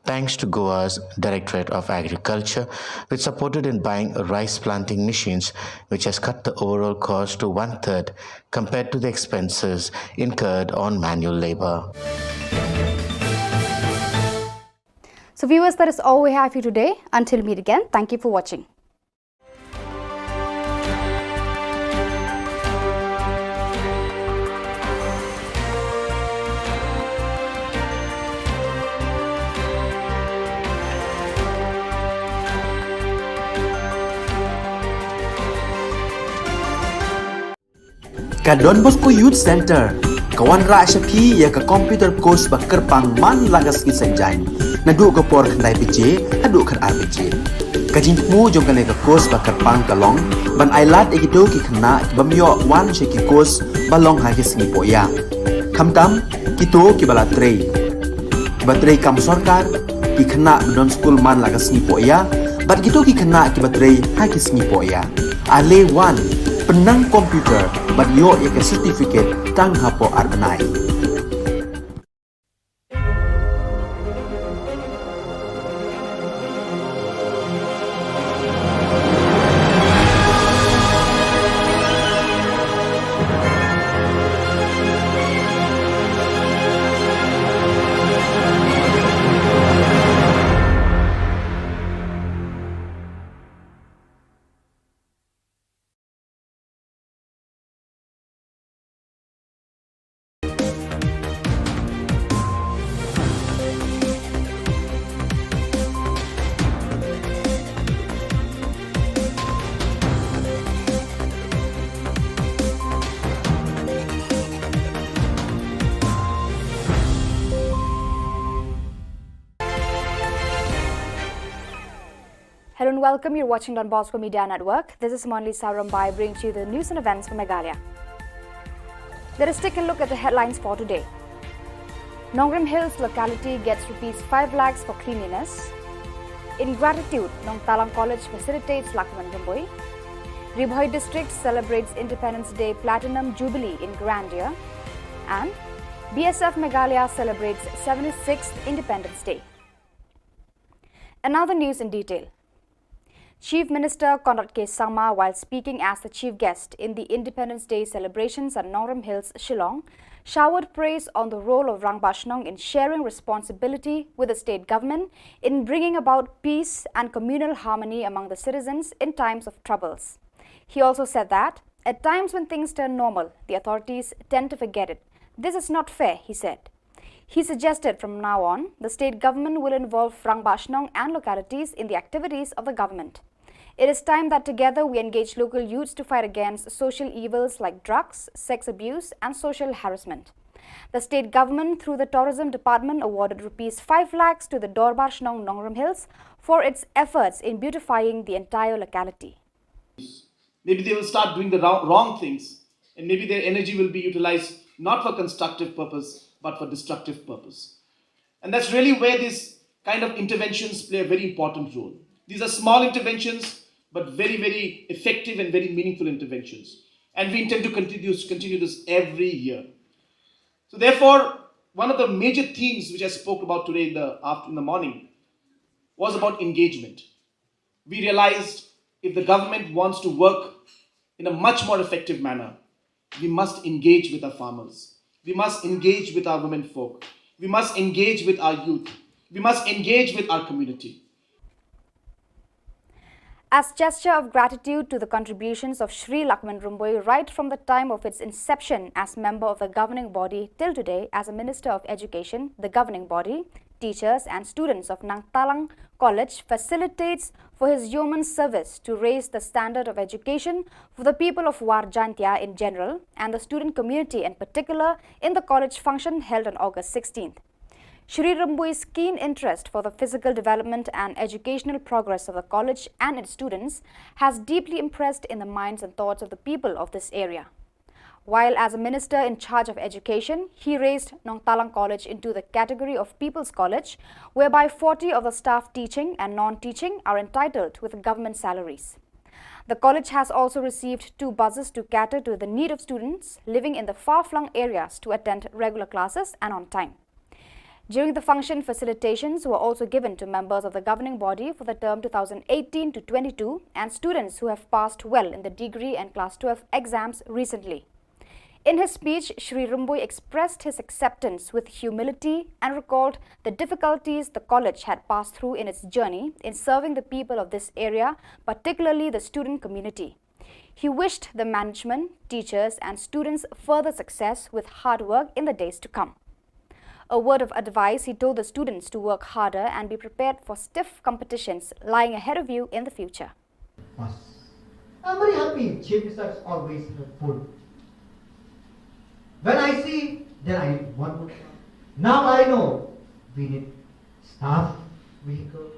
Thanks to Goa's Directorate of Agriculture, which supported in buying rice planting machines, which has cut the overall cost to 1/3 compared to the expenses incurred on manual labor. So viewers, that is all we have for you today. Until we meet again, thank you for watching. Ka Don Bosco Youth Center, kawan ra Shapi ya ka computer course ba kerpang man lagas ki senjain. Nadu ka por khandai PJ, adu khan RPG. Ka jingmu jong kale ka course ba kerpang kalong, ban ailat egido ki khna ki bamyo wan she ki course balong ha ki singi poya. Khamtam kito ki bala trei. Batrei kam sarkar ki khna don school man lagas singi poya, bat kito ki khna ki batrei ha ki singi poya. Ale one penang komputer bat yo ya ke certificate tang hapo arbenai. Hello and welcome. You're watching Don Bosco Media Network. This is Monli Sarambai bringing you the news and events from Meghalaya. Let us take a look at the headlines for today. Nongrim Hills locality gets Rs 5 lakhs for cleanliness. In gratitude, Nong Talang College facilitates Lakman Rumboi. Ribhoi district celebrates Independence Day Platinum Jubilee in grandeur. And BSF Meghalaya celebrates 76th Independence Day. Another news in detail. Chief Minister Conrad K. Sangma, while speaking as the chief guest in the Independence Day celebrations at Nongram Hills, Shillong, showered praise on the role of Rangbashnong in sharing responsibility with the state government in bringing about peace and communal harmony among the citizens in times of troubles. He also said that, at times when things turn normal, the authorities tend to forget it. This is not fair, he said. He suggested from now on, the state government will involve Rangbashnong and localities in the activities of the government. It is time that together we engage local youths to fight against social evils like drugs, sex abuse and social harassment. The state government, through the tourism department, awarded Rs 5 lakhs to the Dorbarshnong Nongram Hills for its efforts in beautifying the entire locality. Maybe they will start doing the wrong things, and maybe their energy will be utilized not for constructive purpose, but for destructive purpose. And that's really where these kind of interventions play a very important role. These are small interventions, but very, very effective and very meaningful interventions. And we intend to continue this every year. So therefore, one of the major themes which I spoke about today in the morning was about engagement. We realized if the government wants to work in a much more effective manner, we must engage with our farmers. We must engage with our women folk. We must engage with our youth. We must engage with our community. As gesture of gratitude to the contributions of Sri Lakshman Rumboi right from the time of its inception as member of the governing body till today as a Minister of Education, the governing body, teachers and students of Nang Talang College facilitates for his yeoman service to raise the standard of education for the people of Warjantia in general and the student community in particular in the college function held on August 16th. Shri Rumboi's keen interest for the physical development and educational progress of the college and its students has deeply impressed in the minds and thoughts of the people of this area. While as a minister in charge of education, he raised Nong Talang College into the category of People's College, whereby 40 of the staff teaching and non-teaching are entitled with government salaries. The college has also received 2 buses to cater to the need of students living in the far-flung areas to attend regular classes and on time. During the function, facilitations were also given to members of the governing body for the term 2018 to 22 and students who have passed well in the degree and class 12 exams recently. In his speech, Shri Rumboi expressed his acceptance with humility and recalled the difficulties the college had passed through in its journey in serving the people of this area, particularly the student community. He wished the management, teachers and students further success with hard work in the days to come. A word of advice, he told the students to work harder and be prepared for stiff competitions lying ahead of you in the future. I'm very happy Chief Minister is always helpful. When I see, then I need one more. Now I know we need staff, vehicle.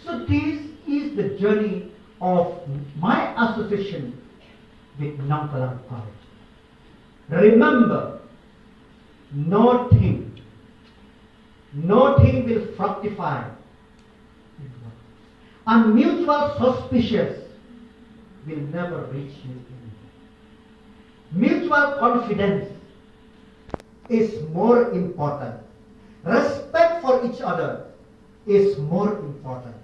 So this is the journey of my association with Nang Talang College. Remember, nothing will fructify. And mutual suspicious will never reach you. Mutual confidence is more important. Respect for each other is more important.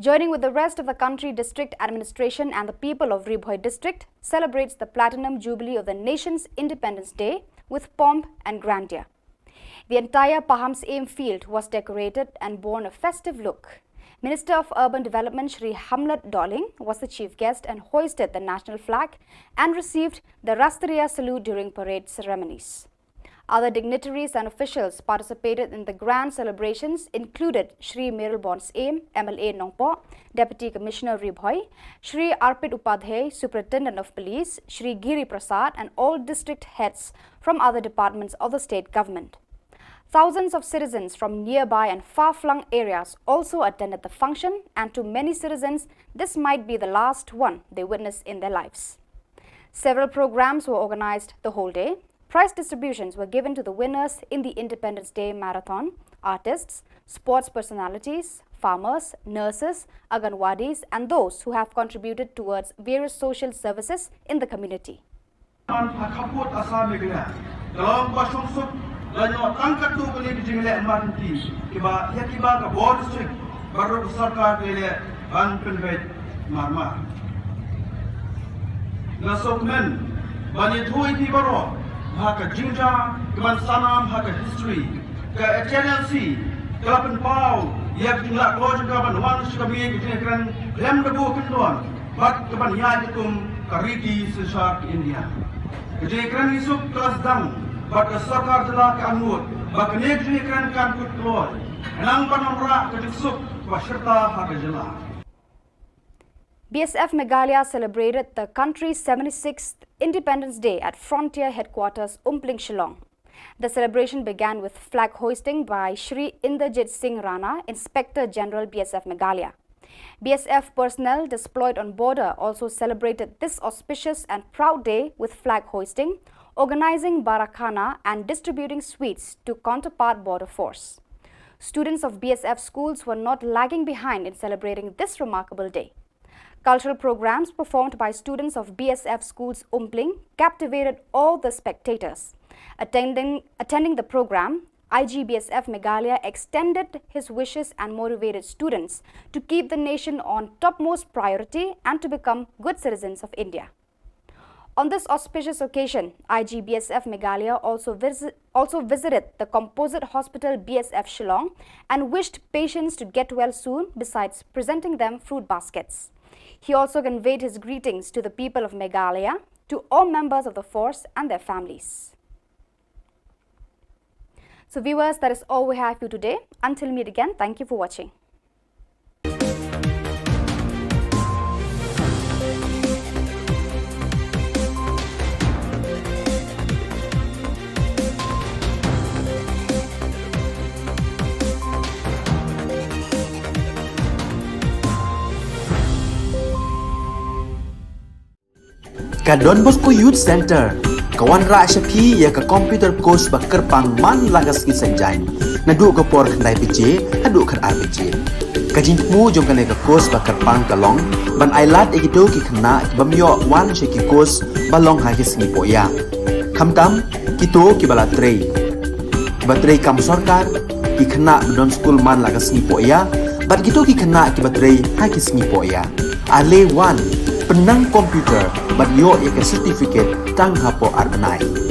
Joining with the rest of the country, district administration and the people of Ribhoi district celebrates the Platinum Jubilee of the nation's Independence Day with pomp and grandeur. The entire Paham's Aim field was decorated and borne a festive look. Minister of Urban Development Shri Hamlet Dolling was the chief guest and hoisted the national flag and received the Rastriya salute during parade ceremonies. Other dignitaries and officials participated in the grand celebrations included Shri Merilbon's Aim, MLA Nongpo, Deputy Commissioner Ribhoi, Shri Arpit Upadhyay, Superintendent of Police, Shri Giri Prasad and all district heads from other departments of the state government. Thousands of citizens from nearby and far-flung areas also attended the function, and to many citizens, this might be the last one they witness in their lives. Several programs were organized the whole day. Prize distributions were given to the winners in the Independence Day Marathon, artists, sports personalities, farmers, nurses, Anganwadis and those who have contributed towards various social services in the community. lanyo tangkat tu beli bijing le emergency kiba ya kiba ka board district baru sarkar le ban penbet marmar na sokmen bani thui ti baro haka jinja keman sanam haka history ka HNLC kelapen pau yak jumlah keluar juga ban wan suka bi kran lem debu kendon bat keban ya dikum kariti sesar India kran isuk kelas dang bat ke sarkar telah kanut bak nek kran kan kut keluar enang panamra kedisuk waserta haka jela. BSF Meghalaya celebrated the country's 76th Independence Day at Frontier Headquarters, Umpling, Shillong. The celebration began with flag hoisting by Shri Inderjit Singh Rana, Inspector General BSF Meghalaya. BSF personnel deployed on border also celebrated this auspicious and proud day with flag hoisting, organizing Barakhana and distributing sweets to counterpart border force. Students of BSF schools were not lagging behind in celebrating this remarkable day. Cultural programs performed by students of BSF schools Umpling captivated all the spectators. Attending the program, IGBSF Meghalaya extended his wishes and motivated students to keep the nation on topmost priority and to become good citizens of India. On this auspicious occasion, IGBSF Meghalaya also visited the Composite Hospital BSF Shillong and wished patients to get well soon besides presenting them fruit baskets. He also conveyed his greetings to the people of Meghalaya, to all members of the force and their families. So viewers, that is all we have for you today. Until we meet again, thank you for watching. Ka Don Bosco Youth Center kawan ra shapi ya ka computer course ba kerpang man lagas ki sanjain nadu go por khandai pije adu khan RPG ka jintmu jong kan ka course ba kerpang kalong ban ailat egido ki khna bamyo wan sheki course balong ha ki sngi poya khamtam kito ki bala trei batrei kam sarkar ki khna don school man lagas sngi poya bat kito ki khna ki batrei ha ki sngi poya ale wan penang komputer bat yo ek certificate tang hapo arbanai.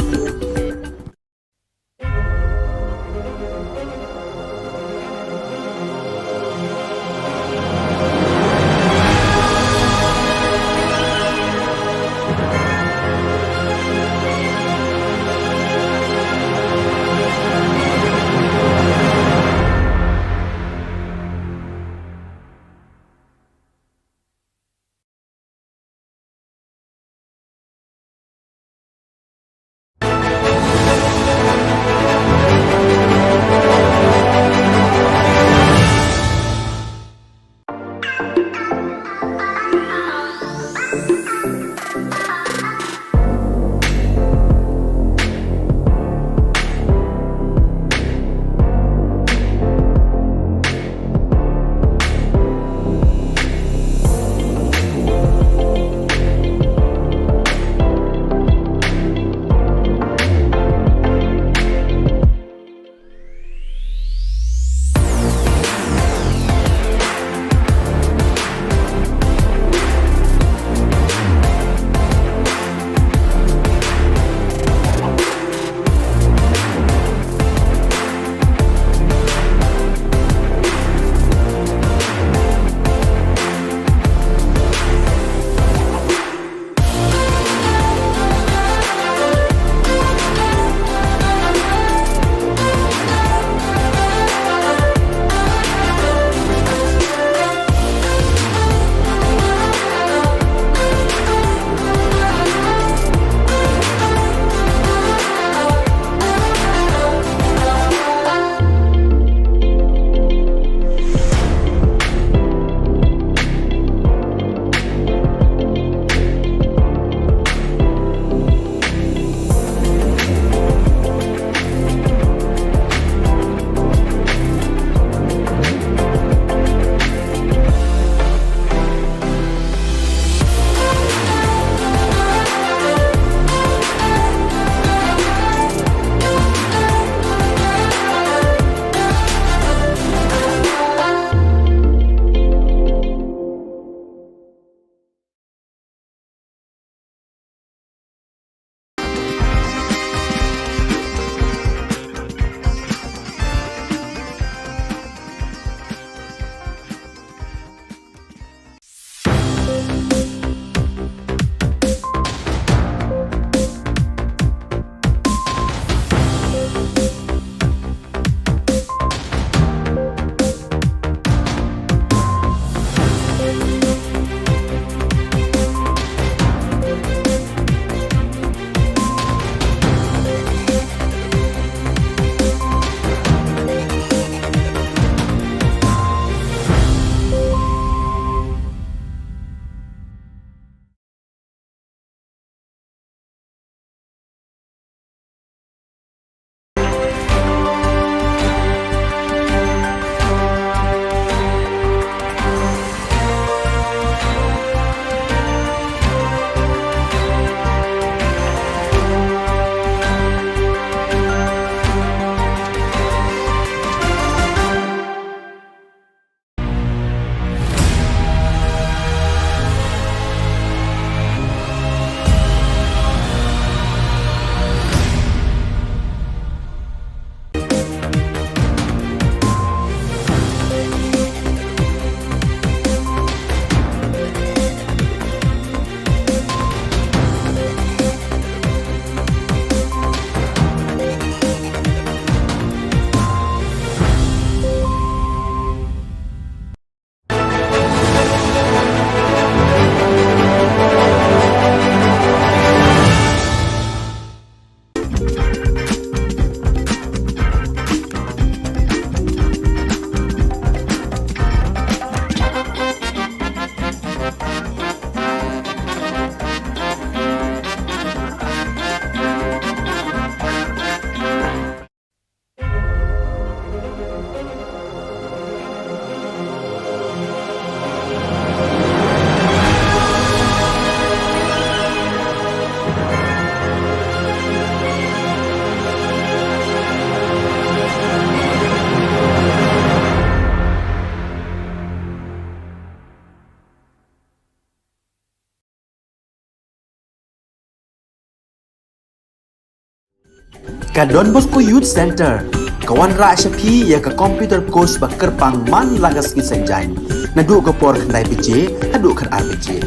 Ka Don Bosco Youth Center, kawan ra shapi ya ka computer course ba kerpang man lagas ki senjain. Nadu ka por khandai pije, hadu khan ar pije.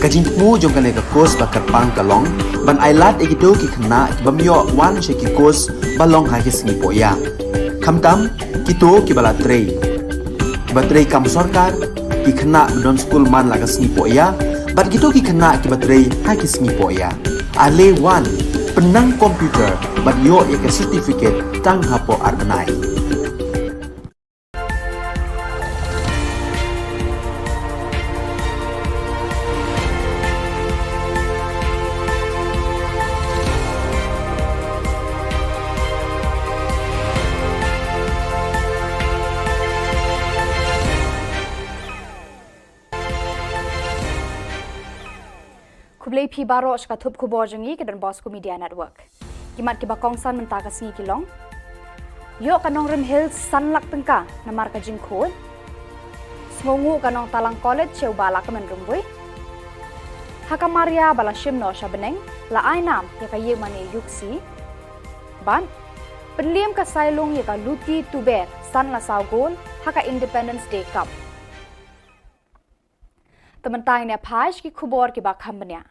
Ka jingmu jong ka le ka course ba kerpang kalong, ban ailat egido ki khna ki bamyo wan she ki course balong ha ki sngi poya. Khamtam kito ki bala trei. Batrei kam sarkar ki khna don school man lagas sngi poya, bat kito ki khna ki batrei ha ki sngi poya. Ale wan penang komputer bat yo ya ke certificate tang hapo arbenai. Kublai pi baro ska thup khubor jangi ke dan Bosco Media Network. Kimat ki bakong san mentaka singi kilong. Yo kanong Rim Hills sanlak tengka namar ka jingkhod. Smongu kanong Talang College cheu bala ka men rumbui. Haka Maria bala shimno sha beneng la ainam ya ka ye mane yuksi. Ban penliam ka Sailong ya ka luti tuber san la saugol haka Independence Day Cup. Tementai ne phaj ki khubor ki ba khambnya.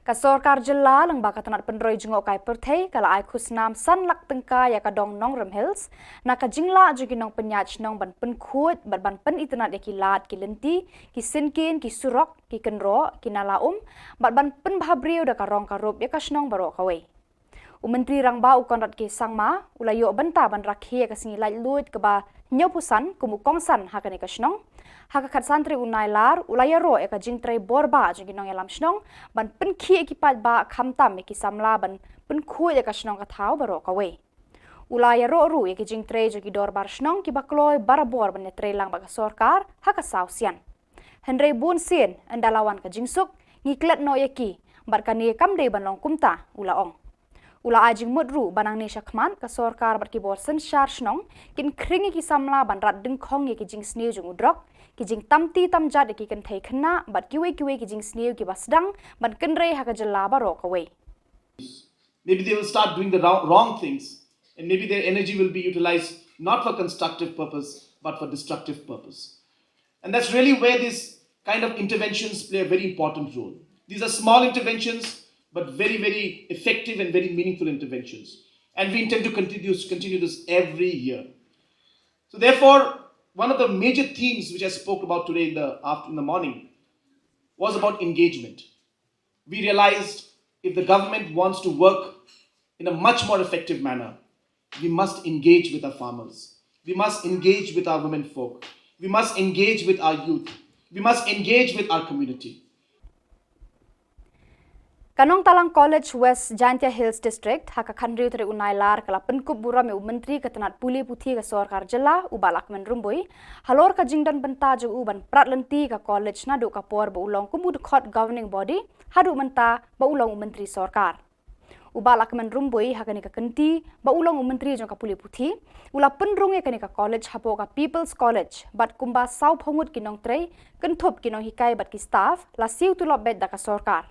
Ka Sorkar Jilla lang ba katanat penroi jengok kai perthei kala ai khusnam san lak tengka ya ka dong nong Rim Hills na ka jingla jugi nong penyach nong ban pen khut ban pen itnat ya ki lat ki lenti ki sinkin ki surok ki kenro ki nalaum ban pen bhabriu da ka rong ka rup ya ka snong baro kawai. Menteri rang ba ukonrat ki sangma ulayo benta ban rakhi ka singi lai lut ka ba nyopusan kumu kongsan hakane ka snong. Haka kat santri unai lar ulaya ro eka jingtrai borba jugi nong elam snong ban penki ekipat ba khamtam eki samla ban penkhu eka snong ka thau baro kawe. Ulaya ro ru eki jingtrai jugi dorbar snong ki bakloi barabor ban netre lang ba ka Sorkar haka sausian. Henry bun sien andalawan ka jingsuk ngiklet no eki barkani kamde ban long kumta ulaong. Ula ajing mudru banang ni syakman ka Sorkar bat ki bor sen syar snong kin kringi ki samla ban rat dengkhong eki jing sniu jung udrok ki jing tamti tamjat ki kan thai khna bat kiwe ki jing sniu ki basdang ban kenre ha ka jalla baro kawe. Maybe they will start doing the wrong things, and maybe their energy will be utilized not for constructive purpose but for destructive purpose. And that's really where these kind of interventions play a very important role. These are small interventions but very, very effective and very meaningful interventions. And we intend to continue this every year. So therefore, one of the major themes which I spoke about today in the morning was about engagement. We realized if the government wants to work in a much more effective manner, we must engage with our farmers. We must engage with our women folk. We must engage with our youth. We must engage with our community. Kanong Talang College West Jantia Hills District haka khandriu tere unai lar kala penkup bura me menteri ketanat puli puthi ka Sorkar Jilla ubalak men rumbui halor ka jingdan benta ju uban pratlenti ka college na du ka por ba ulong kumud khot governing body hadu menta ba ulong menteri Sorkar ubalak men rumbui haka ni ka kenti ba ulong menteri jong ka puli puthi ula penrung ya ka ni ka college hapo ka People's College bat kumba sau phongut kinong trei kenthop kinong hikai bat ki staff la siu tu lobet da ka Sorkar.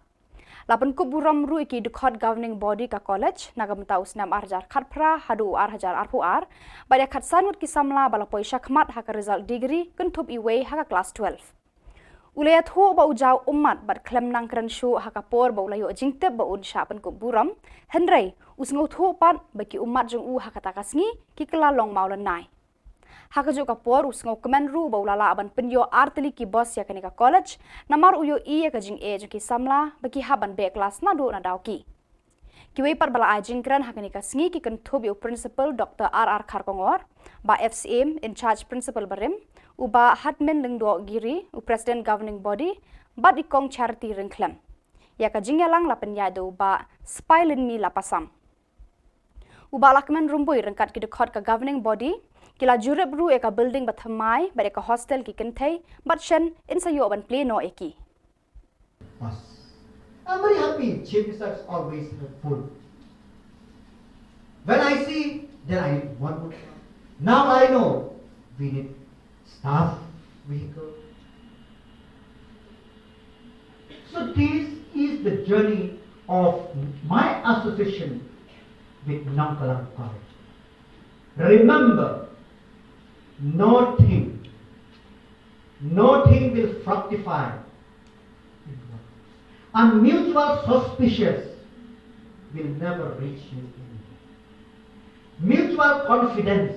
Lapan kuburam ru iki dukhat governing body ka college nagamta usnam arjar khatpra hadu arhajar arpuar baya khatsanut ki samla bala poisha khmat haka result degree kuntup iwe haka class 12 ulaya thu ba ujau ummat bat klem nang kran shu haka por ba ulayo jingtep ba un sha pan kuburam henrei usngo thu pat baki ummat jung u haka takasngi ki kala long maulan nai haka jo ka por usngo kemen ru ba ulala aban penyo arteli ki boss ya kanika college namar uyo i ya ka jing e jo ki samla baki haban be class na do na dawki kiwe par bala ajing kran haka nika sngi ki kan thob yo principal Dr. R.R. Kharkongor ba FCM in charge principal barim uba hatmen lengdo giri u president governing body ba ikong charity ringklem ya ka jing yalang la penyado ba spilin mi lapasam uba lakmen rumboi rengkat ki dekhot ka governing body kila jurep ru eka building bathamai ba eka hostel ki kenthei but shen insayo ban play no eki. I'm very happy. Chief Minister is always helpful. When I see, then I want more. Now I know we need staff, vehicle. So this is the journey of my association with nonchalant courage. Remember, nothing will fructify. And mutual suspicious will never reach you. Mutual confidence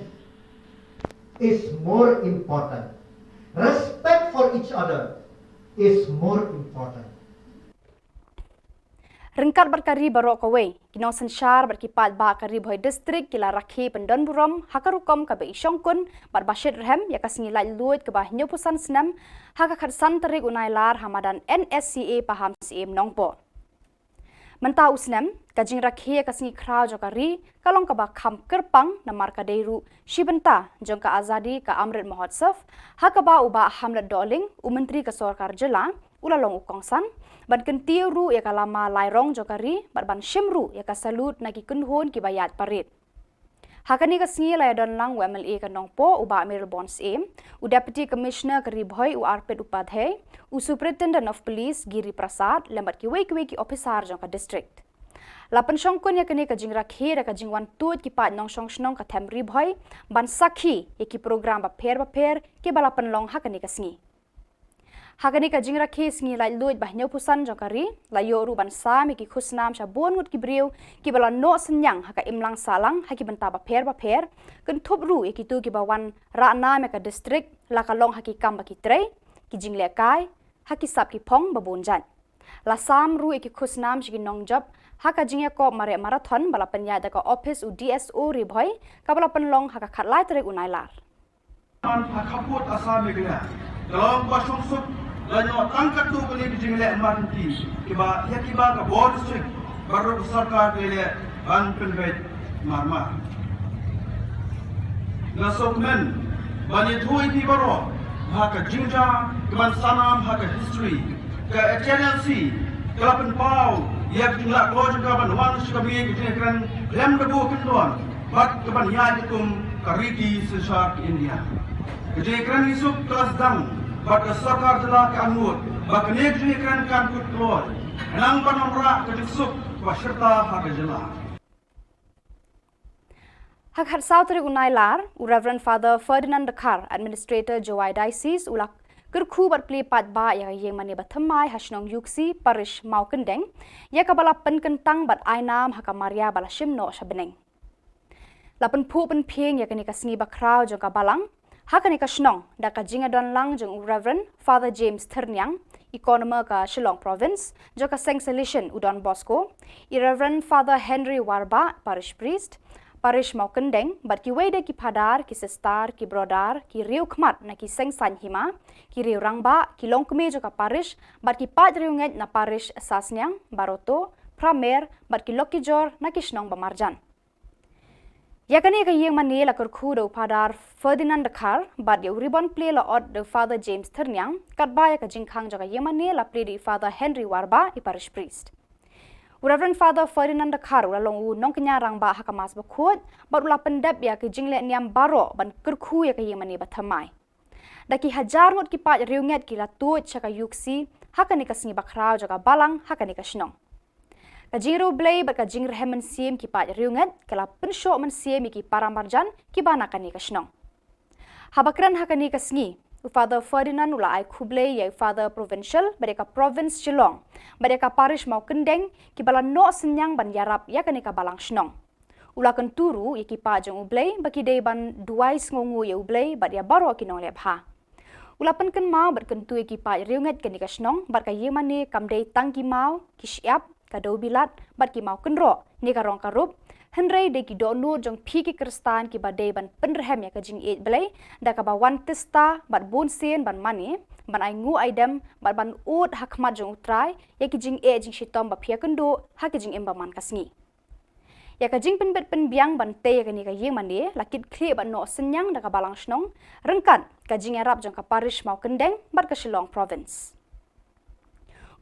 is more important. Respect for each other is more important. Rengkat berkari barok kawai, kinong sensyar berkipat ba kari boy distrik kila rakhi pendon buram hakarukom kabe isyongkun bar bashir rehem yakas ngilai luit ke bah nyopusan senam hakakat santerik unailar hamadan NSCA paham CM nongpo. Mentau senam kajing rakhi yakas ngi krau jokari kalong kaba kham kerpang namar kadeiru shibenta jongka azadi ka amrit mahotsav hakaba uba hamlet doling umentri ke Sorkar Jylla ulalong ukongsan ban kentiu ru ya kalama lairong jokari ban shimru ya kasalut nagi kunhon ki bayat parit hakani ka sngi la don lang MLA ka nongpo uba Amir Bonds aim u deputy commissioner kari bhoi u Arpit Upadhyay u superintendent of police Giri Prasad lembat ki wei ki officer jong ka district lapan shongkun ya kani ka jingra khe ka jingwan tut ki pat nong shong shnong ka thamri bhoi ban sakhi ya ki program ba pher ki balapan long hakani ka sngi hakani ka jingra kes ngi lai luit bah nyau pusan jokari la yo ru ban sa mi ki khusnam sha bon ngut ki briu ki bala no senyang haka imlang salang haki benta ba pher kun thop ru ki tu ki bawan ra na me ka district la ka long haki kam ba ki trei ki jingle kai haki sap ki phong ba bonjan la sam ru ki khusnam shi ki nong job haka jingya ko mare marathon bala panya da ka office u DSO ri bhoi ka bala panlong haka khatlai trek unailar an khaput asam megna dalam basung sut lanyo tangkat tu kali jingle amanti kiba ya kiba ka board strict baru sarkar le ban penvet marma na sokmen bani thui ti baro haka jinja kiban sanam haka history ka HNLC kalapan pau yak jingla kloj ka ban wan shikabi ki kran lem debu kindon bat kaban ya dikum kariti sesar India kejekran isuk kelas dang bat Sorkar Jylla ke angut bak nek jekran kan kut kloj nang panomra kejusuk waserta hak Jylla hak har sautri unailar u Reverend Father Ferdinand Dakar administrator Jowai Diocese ulak kerkhu bat pli pat ba ya yeng mani bathamai hasnong yuksi parish maukendeng ya kabala penkentang bat ainam haka Maria bala shimno shabeneng lapen pu pen pheng ya kani kasngi bakrau jong kabalang hakani ka shnong da ka jinga don lang jong Reverend Father James Thirnyang economer ka Shillong province joka seng solution udon Bosco I Reverend Father Henry Warba parish priest parish maukendeng bat ki wede ki padar ki sestar ki brodar ki riu khmat na ki seng san hima ki riu rangba ki longkme joka parish bat ki pat riu nget na parish sasnyang baroto pramer bat ki lokijor na ki shnong bamarjan yakani ka yeng mani la kurkhu do padar Ferdinand Dakar bat ya ribbon play la od the Father James Thirnyang katba ya ka jingkhang joka yeng mani la play di Father Henry Warba I parish priest Reverend Father Ferdinand Dakar ula long u nong kenya rangba hakamas bakhut bat ula pendap ya ke jingle niam baro ban kurkhu ya ka yeng mani bathamai daki hajar ngot ki pat riunget ki la tut chaka yuksi hakani ka singi bakrau joka balang hakani ka shnong Kajiro blay bat kajing rehemen siem ki pat riunget kala pensho men siem ki paramarjan ki bana kani ka shnong habakran hakani ka sngi Father Ferdinand ula ai khublay ya Father Provincial badeka province Shillong badeka parish maukendeng ki bala no senyang ban yarap ya kani ka balang shnong ula kan turu ya ki pa jong ublay baki dei ban duai ngongu ya ublay bat ya baro ki nong lebha ula pen kan mau bat kan tu ki pa riunget kani ka shnong bat ka yemane kamdei tangki mau ki syap kadau bilat bat ki mau kenro ni ka rong karup henrei de ki do nu jong phi ki kristan ki badei ban penrehem ya ka jing e blai da ka ba wan testa bat bon sen ban mani ban ai ngu aidam bat ban ut hakmat jong utrai ya ki jing e jing shitom ba phia kendo ha ki jing emba man kasngi ya ka jing pen bet pen biang ban te ya ka ni ka yeng mande lakit khle ban no senyang da ka balang snong rengkan ka jing arab jong ka parish mau kendeng bat ka Shillong province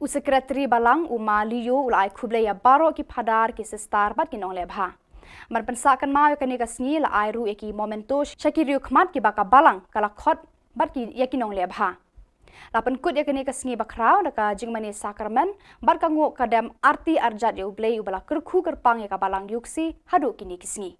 u secretary balang u maliyo ulai khublay ya baro ki phadar ki sestar bat ki nong lebha mar pensakan mau ka ni ka sngi la ai ru eki momento shakiriu khmat ki baka balang kala khot bat ki yaki nong lebha Lapan kut ya kini kesengi bakrau naka jingmani sakramen bar kango kadam arti arjat ya ublei ubala kerku kerpang ya kabalang yuksi hadu kini kesengi.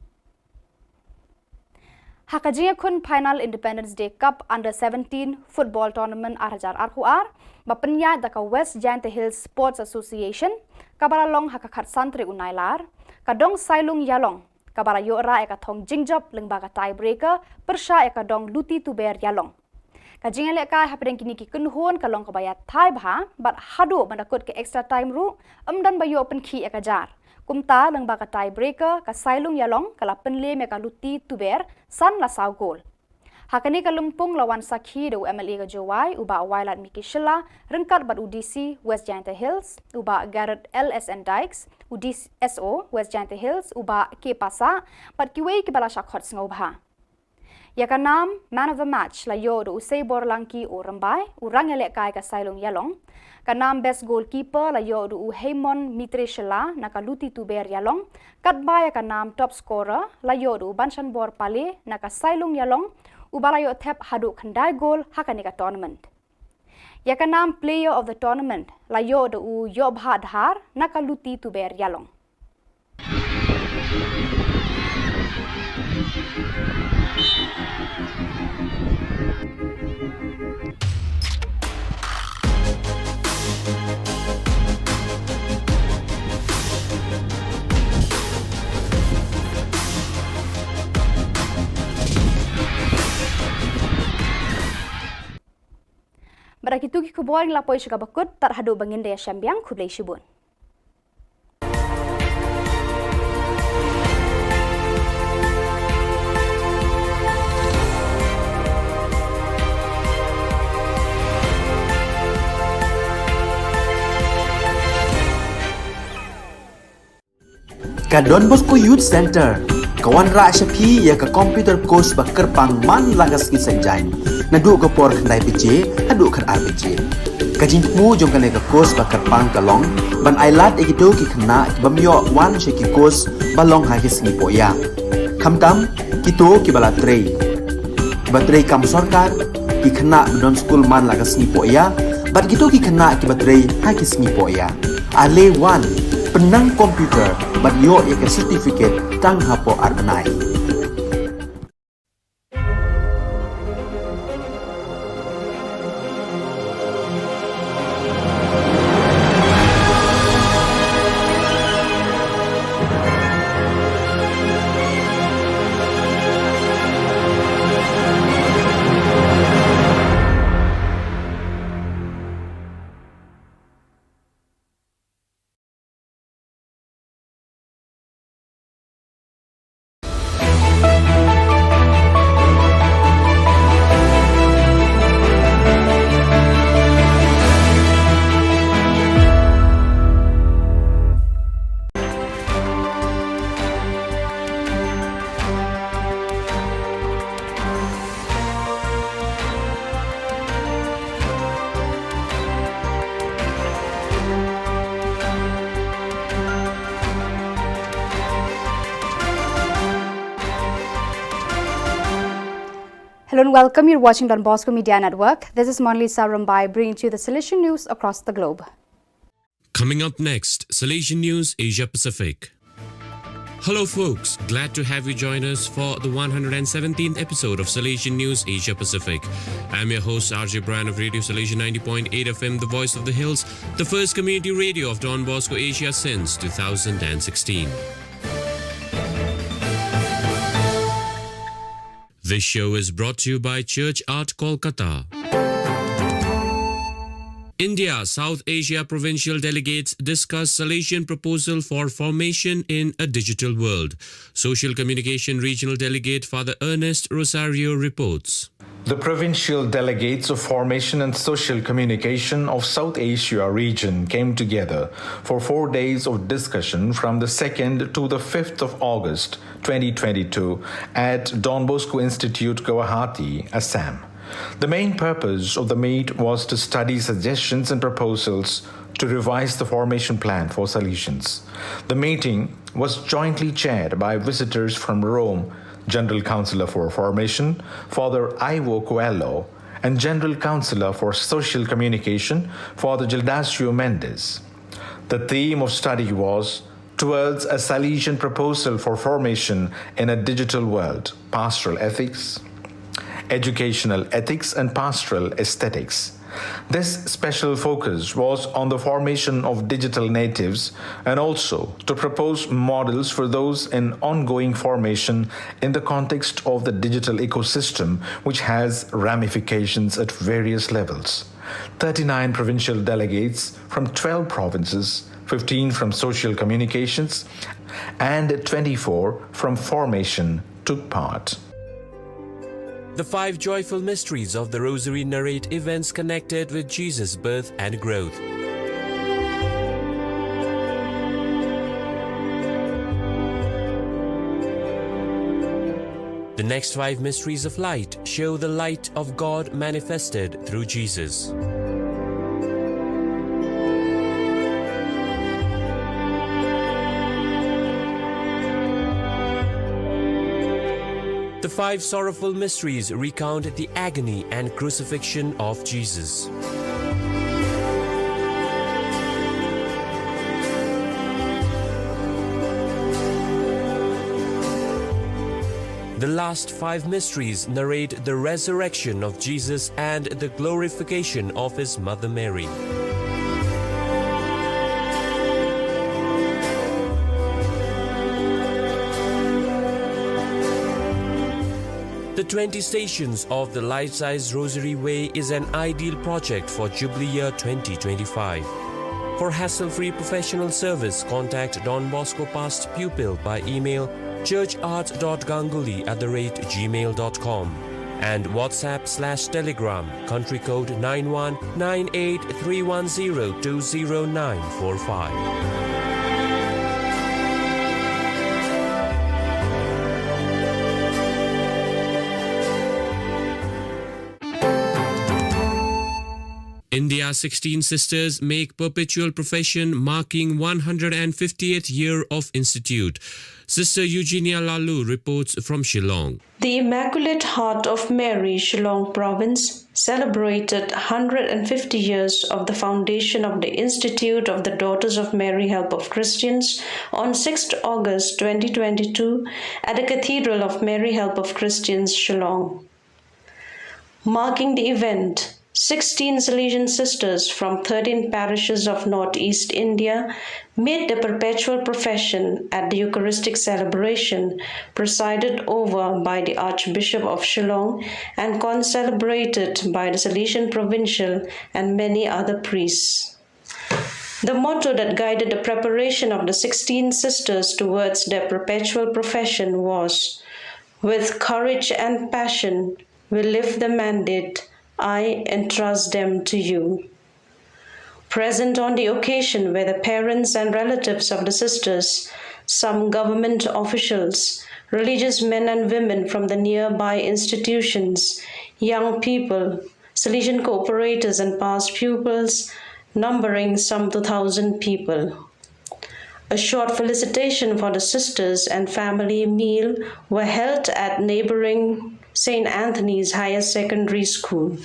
Hakajinga kun final Independence Day Cup Under-17 football tournament arhajar arhuar bapenya daka West Giant Hills Sports Association kabala long hakakat santri unailar kadong sailung yalong kabala yora eka thong jingjob lengbaga tiebreaker persya eka dong luti tuber yalong. Kajinga leka hapedeng kini ki kunhon kalong kabaya thai bha bat hadu mandakut ke extra time ru dan bayo open ki eka jar. Kumta lengbaga tiebreaker ka sailung yalong kala penle meka luti tuber san la saw gol. Hakani kalumpung lawan sakhi do MLA ka Jowai uba wailat Miki Shilla rengkat bat UDC West Giant Hills uba Garrett LSN Dykes UDC SO West Giant Hills uba K Pasa bat kiwei ki bala shakhot sngau bha. Ya kanam man of the match la yo do usai borlangki o rambai urang elek kai ka sailung yalong. Kanam best goalkeeper la yo do Heimon Mitre Shilla naka luti tuber yalong. Katbaya kanam top scorer la yo do Banshan Bor Pale naka sailung yalong ubala yo thep hadu khandai goal hakani ka tournament. Ya kanam player of the tournament la yo do Yobha Dhar naka luti tuber yalong. Barakitu ki Khubor ng lapoi siya bakut tar hadu bangin daya syambiang kublay shibun. Ka Don Bosco Youth Center kawan ra syapi ya ka computer course bakar pang man lagas ki sanjain nadu ka por khandai pije hadu khan RPG kajin mu jong kan ka course bakar pang kalong ban ailat ekido ki khna bamyo wan sheki course balong ha ki sngi poya khamtam kito ki bala trei batrei kam sarkar ki khna don school man lagas sngi poya bat kito ki khna ki batrei ha ki sngi poya ale wan penang komputer bat yo ya ke certificate tang hapo arnai. Hello and welcome. You're watching Don Bosco Media Network. This is Monli Sarumbai bringing to you the Salesian news across the globe. Coming up next, Salesian News Asia Pacific. Hello folks, glad to have you join us for the 117th episode of Salesian News Asia Pacific. I'm your host RJ Bryan of Radio Salesian 90.8 FM, the voice of the hills, the first community radio of Don Bosco Asia since 2016. This show is brought to you by Church Art Kolkata. India South Asia provincial delegates discuss Salesian proposal for formation in a digital world. Social Communication Regional Delegate Father Ernest Rosario reports. The provincial delegates of Formation and Social Communication of South Asia region came together for 4 days of discussion from the 2nd to the 5th of August 2022 at Don Bosco Institute, Guwahati, Assam. The main purpose of the meet was to study suggestions and proposals to revise the formation plan for Salesians. The meeting was jointly chaired by visitors from Rome, General Councillor for Formation, Father Ivo Coelho, and General Counselor for Social Communication, Father Gildacio Mendes. The theme of study was Towards a Salesian Proposal for Formation in a Digital World, Pastoral Ethics, Educational Ethics and Pastoral Aesthetics. This special focus was on the formation of digital natives and also to propose models for those in ongoing formation in the context of the digital ecosystem, which has ramifications at various levels. 39 provincial delegates from 12 provinces, 15 from social communications, and 24 from formation took part. The 5 joyful mysteries of the Rosary narrate events connected with Jesus' birth and growth. The next 5 mysteries of light show the light of God manifested through Jesus. The 5 sorrowful mysteries recount the agony and crucifixion of Jesus. The last 5 mysteries narrate the resurrection of Jesus and the glorification of his mother Mary. The 20 Stations of the Life-Size Rosary Way is an ideal project for Jubilee Year 2025. For hassle-free professional service, contact Don Bosco Past Pupil by email churchart.ganguly@gmail.com and WhatsApp/Telegram country code 919831020945. India's 16 sisters make perpetual profession marking 150th year of institute. Sister Eugenia Lalu reports from Shillong. The Immaculate Heart of Mary, Shillong Province, celebrated 150 years of the foundation of the Institute of the Daughters of Mary Help of Christians on 6th August 2022 at the Cathedral of Mary Help of Christians, Shillong. Marking the event, 16 Salesian sisters from 13 parishes of Northeast India made their perpetual profession at the Eucharistic celebration presided over by the Archbishop of Shillong and concelebrated by the Salesian Provincial and many other priests. The motto that guided the preparation of the 16 sisters towards their perpetual profession was, "With courage and passion, we live the mandate. I entrust them to you." Present on the occasion were the parents and relatives of the sisters, some government officials, religious men and women from the nearby institutions, young people, Salesian cooperators and past pupils, numbering some 2,000 people. A short felicitation for the sisters and family meal were held at neighboring St. Anthony's Higher Secondary School.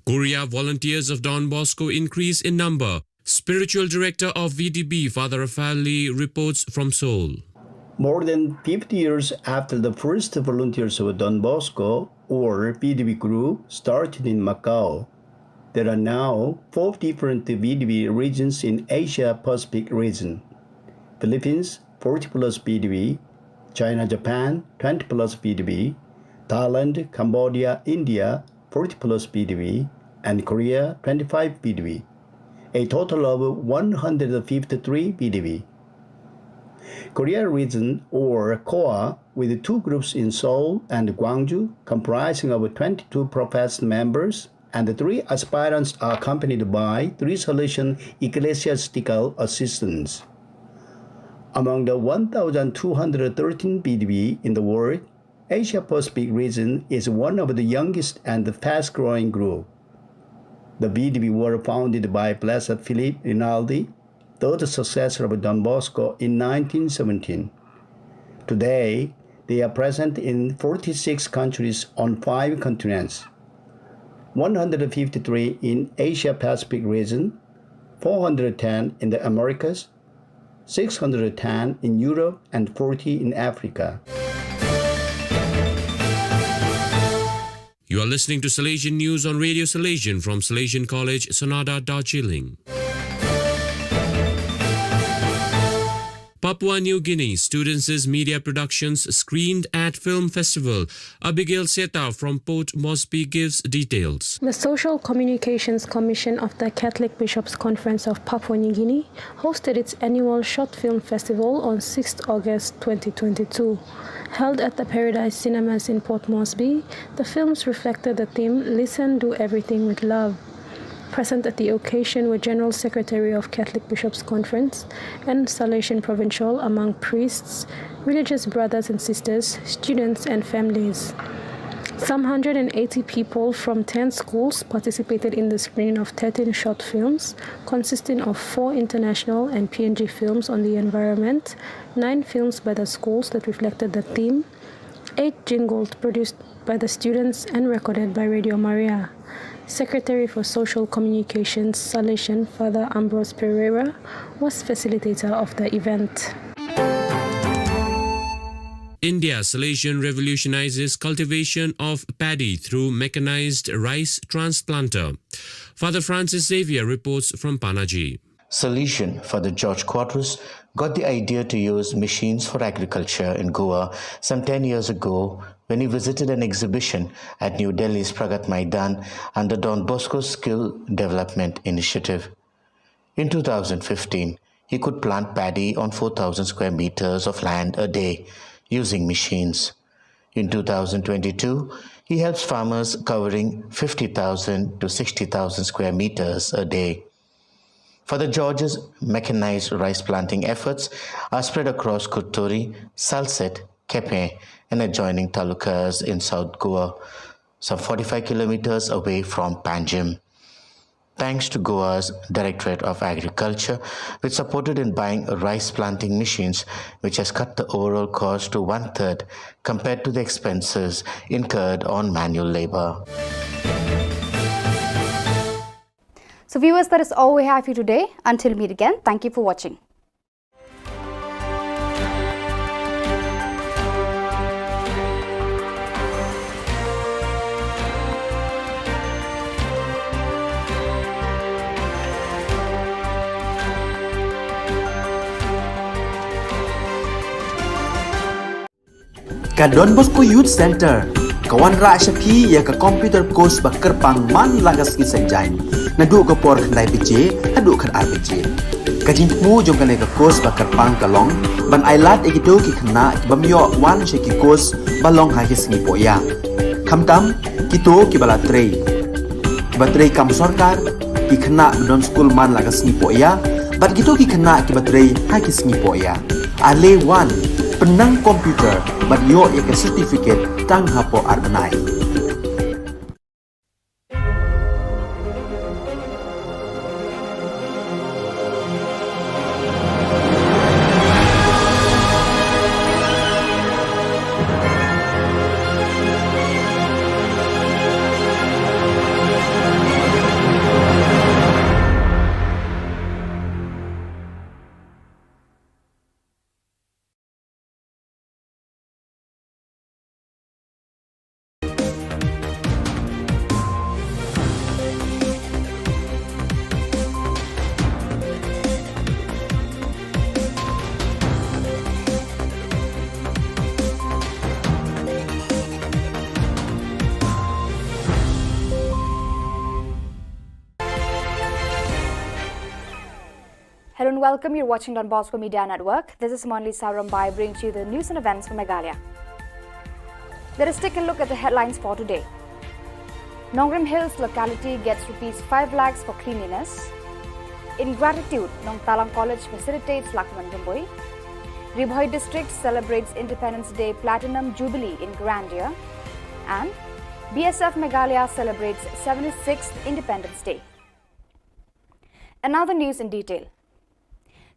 Korea volunteers of Don Bosco increase in number. Spiritual Director of VDB, Father Rafael Lee, reports from Seoul. More than 50 years after the first volunteers of Don Bosco, or VDB group, started in Macau, there are now 4 different VDB regions in Asia-Pacific region. Philippines, 40 plus VDB, China, Japan, 20 plus VDB, Thailand, Cambodia, India, 40 plus VDB, and Korea, 25 VDB, a total of 153 VDB. Korea region, or KOA, with 2 groups in Seoul and Gwangju, comprising of 22 professed members, and the 3 aspirants are accompanied by 3 Salesian ecclesiastical assistants. Among the 1,213 VDB in the world, Asia-Pacific region is one of the youngest and fast-growing group. The VDB were founded by Blessed Philip Rinaldi, third successor of Don Bosco, in 1917. Today, They are present in 46 countries on 5 continents, 153 in Asia-Pacific region, 410 in the Americas, 610 in Europe, and 40 in Africa. You are listening to Salesian News on Radio Salesian from Salesian College, Sonada, Darjeeling. Papua New Guinea Students' Media Productions screened at Film Festival. Abigail Seta from Port Moresby gives details. The Social Communications Commission of the Catholic Bishops' Conference of Papua New Guinea hosted its annual Short Film Festival on 6th August 2022. Held at the Paradise Cinemas in Port Moresby, the films reflected the theme Listen, Do Everything with Love. Present at the occasion were General Secretary of Catholic Bishops' Conference and Salesian Provincial among priests, religious brothers and sisters, students and families. Some 180 people from 10 schools participated in the screening of 13 short films, consisting of 4 international and PNG films on the environment, 9 films by the schools that reflected the theme, 8 jingles produced by the students and recorded by Radio Maria. Secretary for Social Communications, Salesian Father Ambrose Pereira, was facilitator of the event. India Salesian revolutionizes cultivation of paddy through mechanized rice transplanter. Father Francis Xavier reports from Panaji. Salesian Father George Quadras got the idea to use machines for agriculture in Goa some 10 years ago when he visited an exhibition at New Delhi's Pragat Maidan under Don Bosco's Skill Development Initiative. In 2015, he could plant paddy on 4,000 square meters of land a day using machines. In 2022, he helps farmers covering 50,000 to 60,000 square meters a day. Father George's mechanized rice planting efforts are spread across Kuturi, Salset, Kepe, and adjoining talukas in South Goa, some 45 kilometers away from Panjim. Thanks to Goa's Directorate of Agriculture, which supported in buying rice planting machines, which has cut the overall cost to 1/3 compared to the expenses incurred on manual labor. So viewers, that is all we have for you today. Until we meet again, thank you for watching. Ka Don Bosco Youth Center kawan ra shapi ya ka computer course ba kerpang man lagas ki senjain nadu ka por khandai pije hadu khan RPG ka jingmu jong kale ka course ba kerpang kalong ban ailat ekito ki khna bamyo wan she ki course balong ha ki sngi poya khamtam kito ki bala trei batrei kam sarkar ki khna don school man lagas sngi poya bat kito ki khna ki batrei ha ki sngi poya ale wan penang komputer bat yo ya ke certificate tang hapo arnai. Hello and welcome. You're watching Don Bosco Media Network. This is Monli Sarambai bringing to you the news and events from Meghalaya. Let us take a look at the headlines for today. Nongrim Hills locality gets ₹5 lakhs for cleanliness. In gratitude, Nong Talang College facilitates Lakman Rumboi. Ribhoi district celebrates Independence Day Platinum Jubilee in grandeur. And BSF Meghalaya celebrates 76th Independence Day. Another news in detail.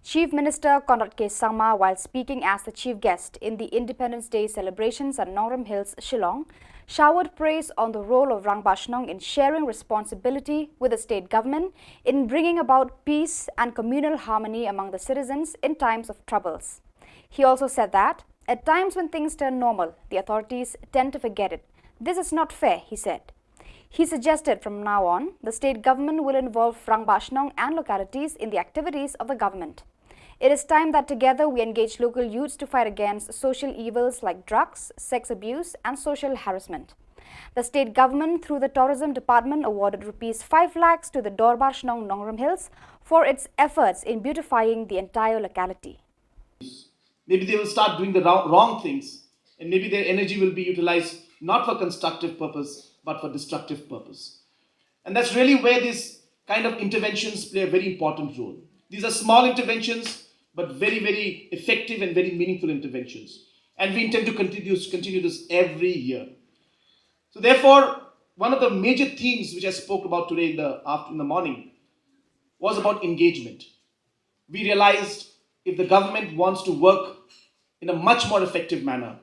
Chief Minister Conrad K. Sangma, while speaking as the chief guest in the Independence Day celebrations at Nongrum Hills, Shillong, showered praise on the role of Rang Bashnong in sharing responsibility with the state government in bringing about peace and communal harmony among the citizens in times of troubles. He also said that, at times when things turn normal, the authorities tend to forget it. This is not fair, he said. He suggested from now on, the state government will involve Rang Bashnong and localities in the activities of the government. It is time that together we engage local youths to fight against social evils like drugs, sex abuse and social harassment. The state government through the tourism department awarded Rs 5 lakhs to the Dorbar Shnong Nongrum Hills for its efforts in beautifying the entire locality. Maybe they will start doing the wrong things, and maybe their energy will be utilized not for constructive purpose but for destructive purpose. And that's really where these kind of interventions play a very important role. These are small interventions, but very, very effective and very meaningful interventions. And we intend to continue this every year. So therefore, one of the major themes which I spoke about today in the morning was about engagement. We realized if the government wants to work in a much more effective manner,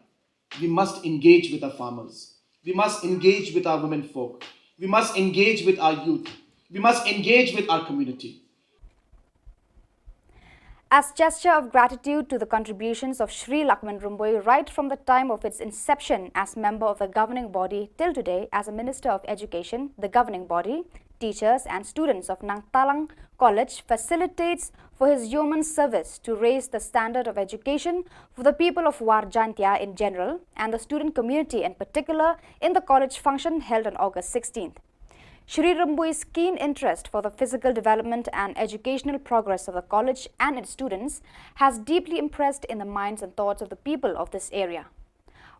we must engage with our farmers. We must engage with our women folk. We must engage with our youth. We must engage with our community. As gesture of gratitude to the contributions of Sri Lakman Rumboi right from the time of its inception as member of the governing body till today as a Minister of Education, the governing body, teachers and students of Nang Talang College facilitates for his yeoman service to raise the standard of education for the people of War Jantia in general and the student community in particular in the college function held on August 16th. Shri Rumboi's keen interest for the physical development and educational progress of the college and its students has deeply impressed in the minds and thoughts of the people of this area.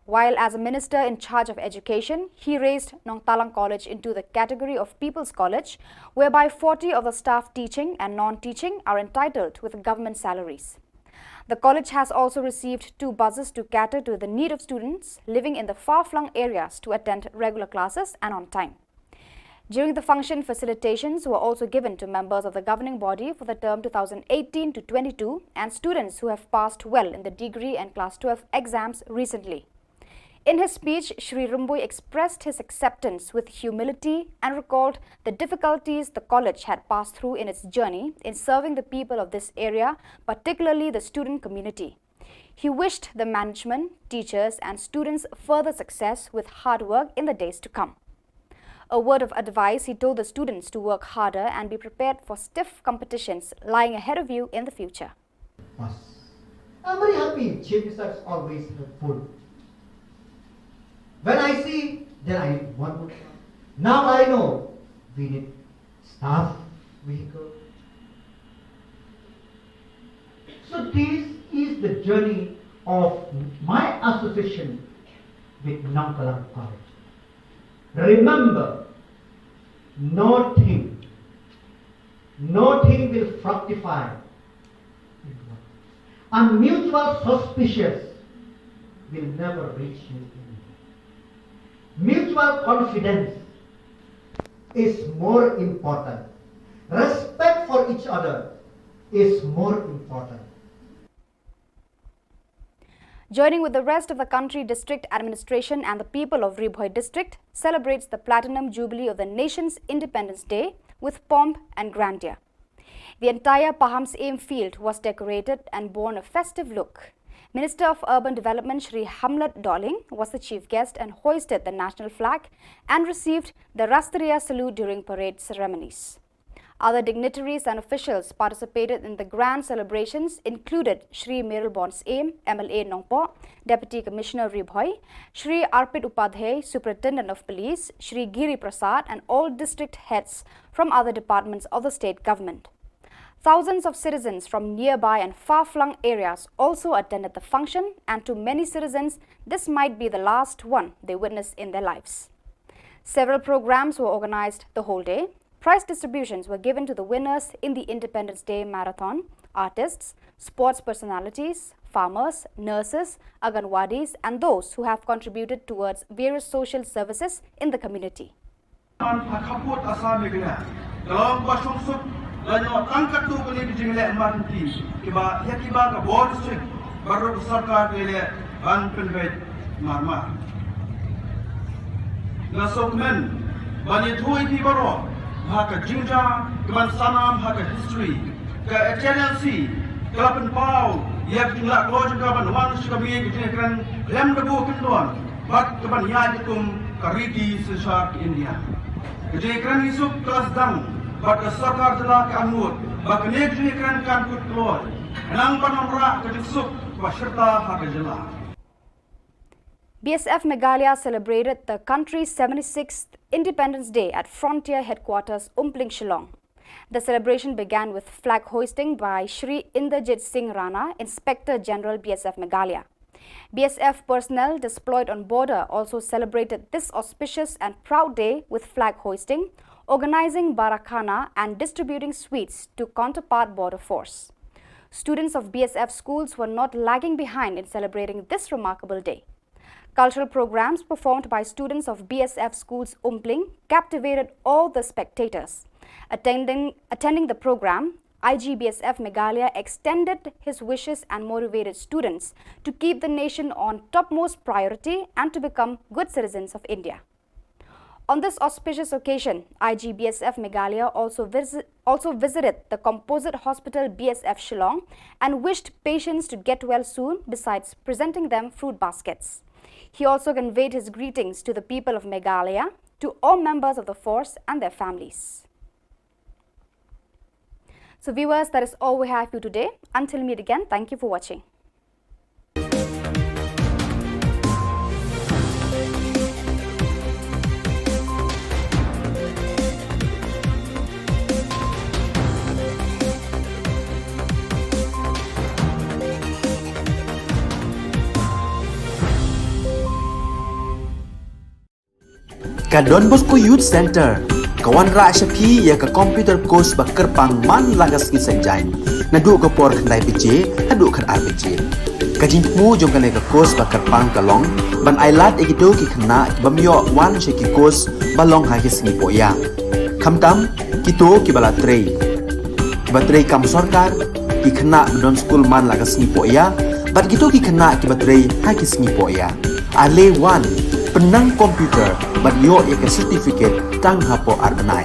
While as a minister in charge of education, he raised Nong Talang College into the category of People's College, whereby 40 of the staff teaching and non-teaching are entitled with government salaries. The college has also received 2 buses to cater to the need of students living in the far-flung areas to attend regular classes and on time. During the function, facilitations were also given to members of the governing body for the term 2018 to 22 and students who have passed well in the degree and class 12 exams recently. In his speech, Shri Rumboi expressed his acceptance with humility and recalled the difficulties the college had passed through in its journey in serving the people of this area, particularly the student community. He wished the management, teachers and students further success with hard work in the days to come. A word of advice, he told the students to work harder and be prepared for stiff competitions lying ahead of you in the future. I'm very happy. Chief Minister is always helpful. When I see, then I want more. Now I know we need staff, vehicle. So this is the journey of my association with Nong Talang College. Remember, nothing will fructify. And mutual suspicious will never reach you. Mutual confidence is more important. Respect for each other is more important. Joining with the rest of the country, district administration and the people of Ribhoi district celebrates the Platinum Jubilee of the nation's Independence Day with pomp and grandeur. The entire Paham's Aim field was decorated and bore a festive look. Minister of Urban Development Shri Hamlet Doling was the chief guest and hoisted the national flag and received the Rastriya salute during parade ceremonies. Other dignitaries and officials participated in the grand celebrations included Shri Miralbon's Aim, MLA Nongpo, Deputy Commissioner Ribhoi, Shri Arpit Upadhyay, Superintendent of Police, Shri Giri Prasad and all district heads from other departments of the state government. Thousands of citizens from nearby and far-flung areas also attended the function, and to many citizens, this might be the last one they witness in their lives. Several programs were organized the whole day. Prize distributions were given to the winners in the Independence Day Marathon, artists, sports personalities, farmers, nurses, Anganwadis and those who have contributed towards various social services in the community. Lain tangkat tu kali bijing le emergency kiba ya kiba ka board strict baru sarkar le ban penvet marmar. Na sokmen bani thui ti baro haka jinja kiban sanam haka history ka HNLC kelapan pau ya tingla klo juga ban wan shikabi ke kran lem debu kendon bat keban ya dikum kariti sesar India. Kejadian isuk kelas dang, bat kesakar telah kanut, bat kejadian kan kut keluar. Enang panamra kejisuk paserta haka jela. BSF Meghalaya celebrated the country's 76th Independence Day at Frontier Headquarters, Umpling, Shillong. The celebration began with flag hoisting by Shri Inderjit Singh Rana, Inspector General BSF Meghalaya. BSF personnel deployed on border also celebrated this auspicious and proud day with flag hoisting, organizing Barakhana and distributing sweets to counterpart border force. Students of BSF schools were not lagging behind in celebrating this remarkable day. Cultural programs performed by students of BSF schools Umpling captivated all the spectators. Attending the program, IGBSF Meghalaya extended his wishes and motivated students to keep the nation on topmost priority and to become good citizens of India. On this auspicious occasion, IGBSF Meghalaya also visited the Composite Hospital BSF Shillong and wished patients to get well soon, besides presenting them fruit baskets. He also conveyed his greetings to the people of Meghalaya, to all members of the force and their families. So viewers, that is all we have for you today. Until we meet again, thank you for watching. Ka Don Bosco Youth Center, kawan ra syapi ya ka computer course ba kerpang man lagas ki sanjain. Nadu ka por kandai PJ, hadu kan RPG. Kajin mu jong kan ka course ba kerpang kalong, ban ailat egido ki kena ki bamyo wan syaki course balong ha ki singi poya. Kamtam kito ki bala trei. Ki batrei kam sarkar ki kena don school man lagas singi poya, bat kito ki kena ki batrei ha ki singi poya. Ale wan penang komputer bat yo ya ke certificate tang hapo arbenai.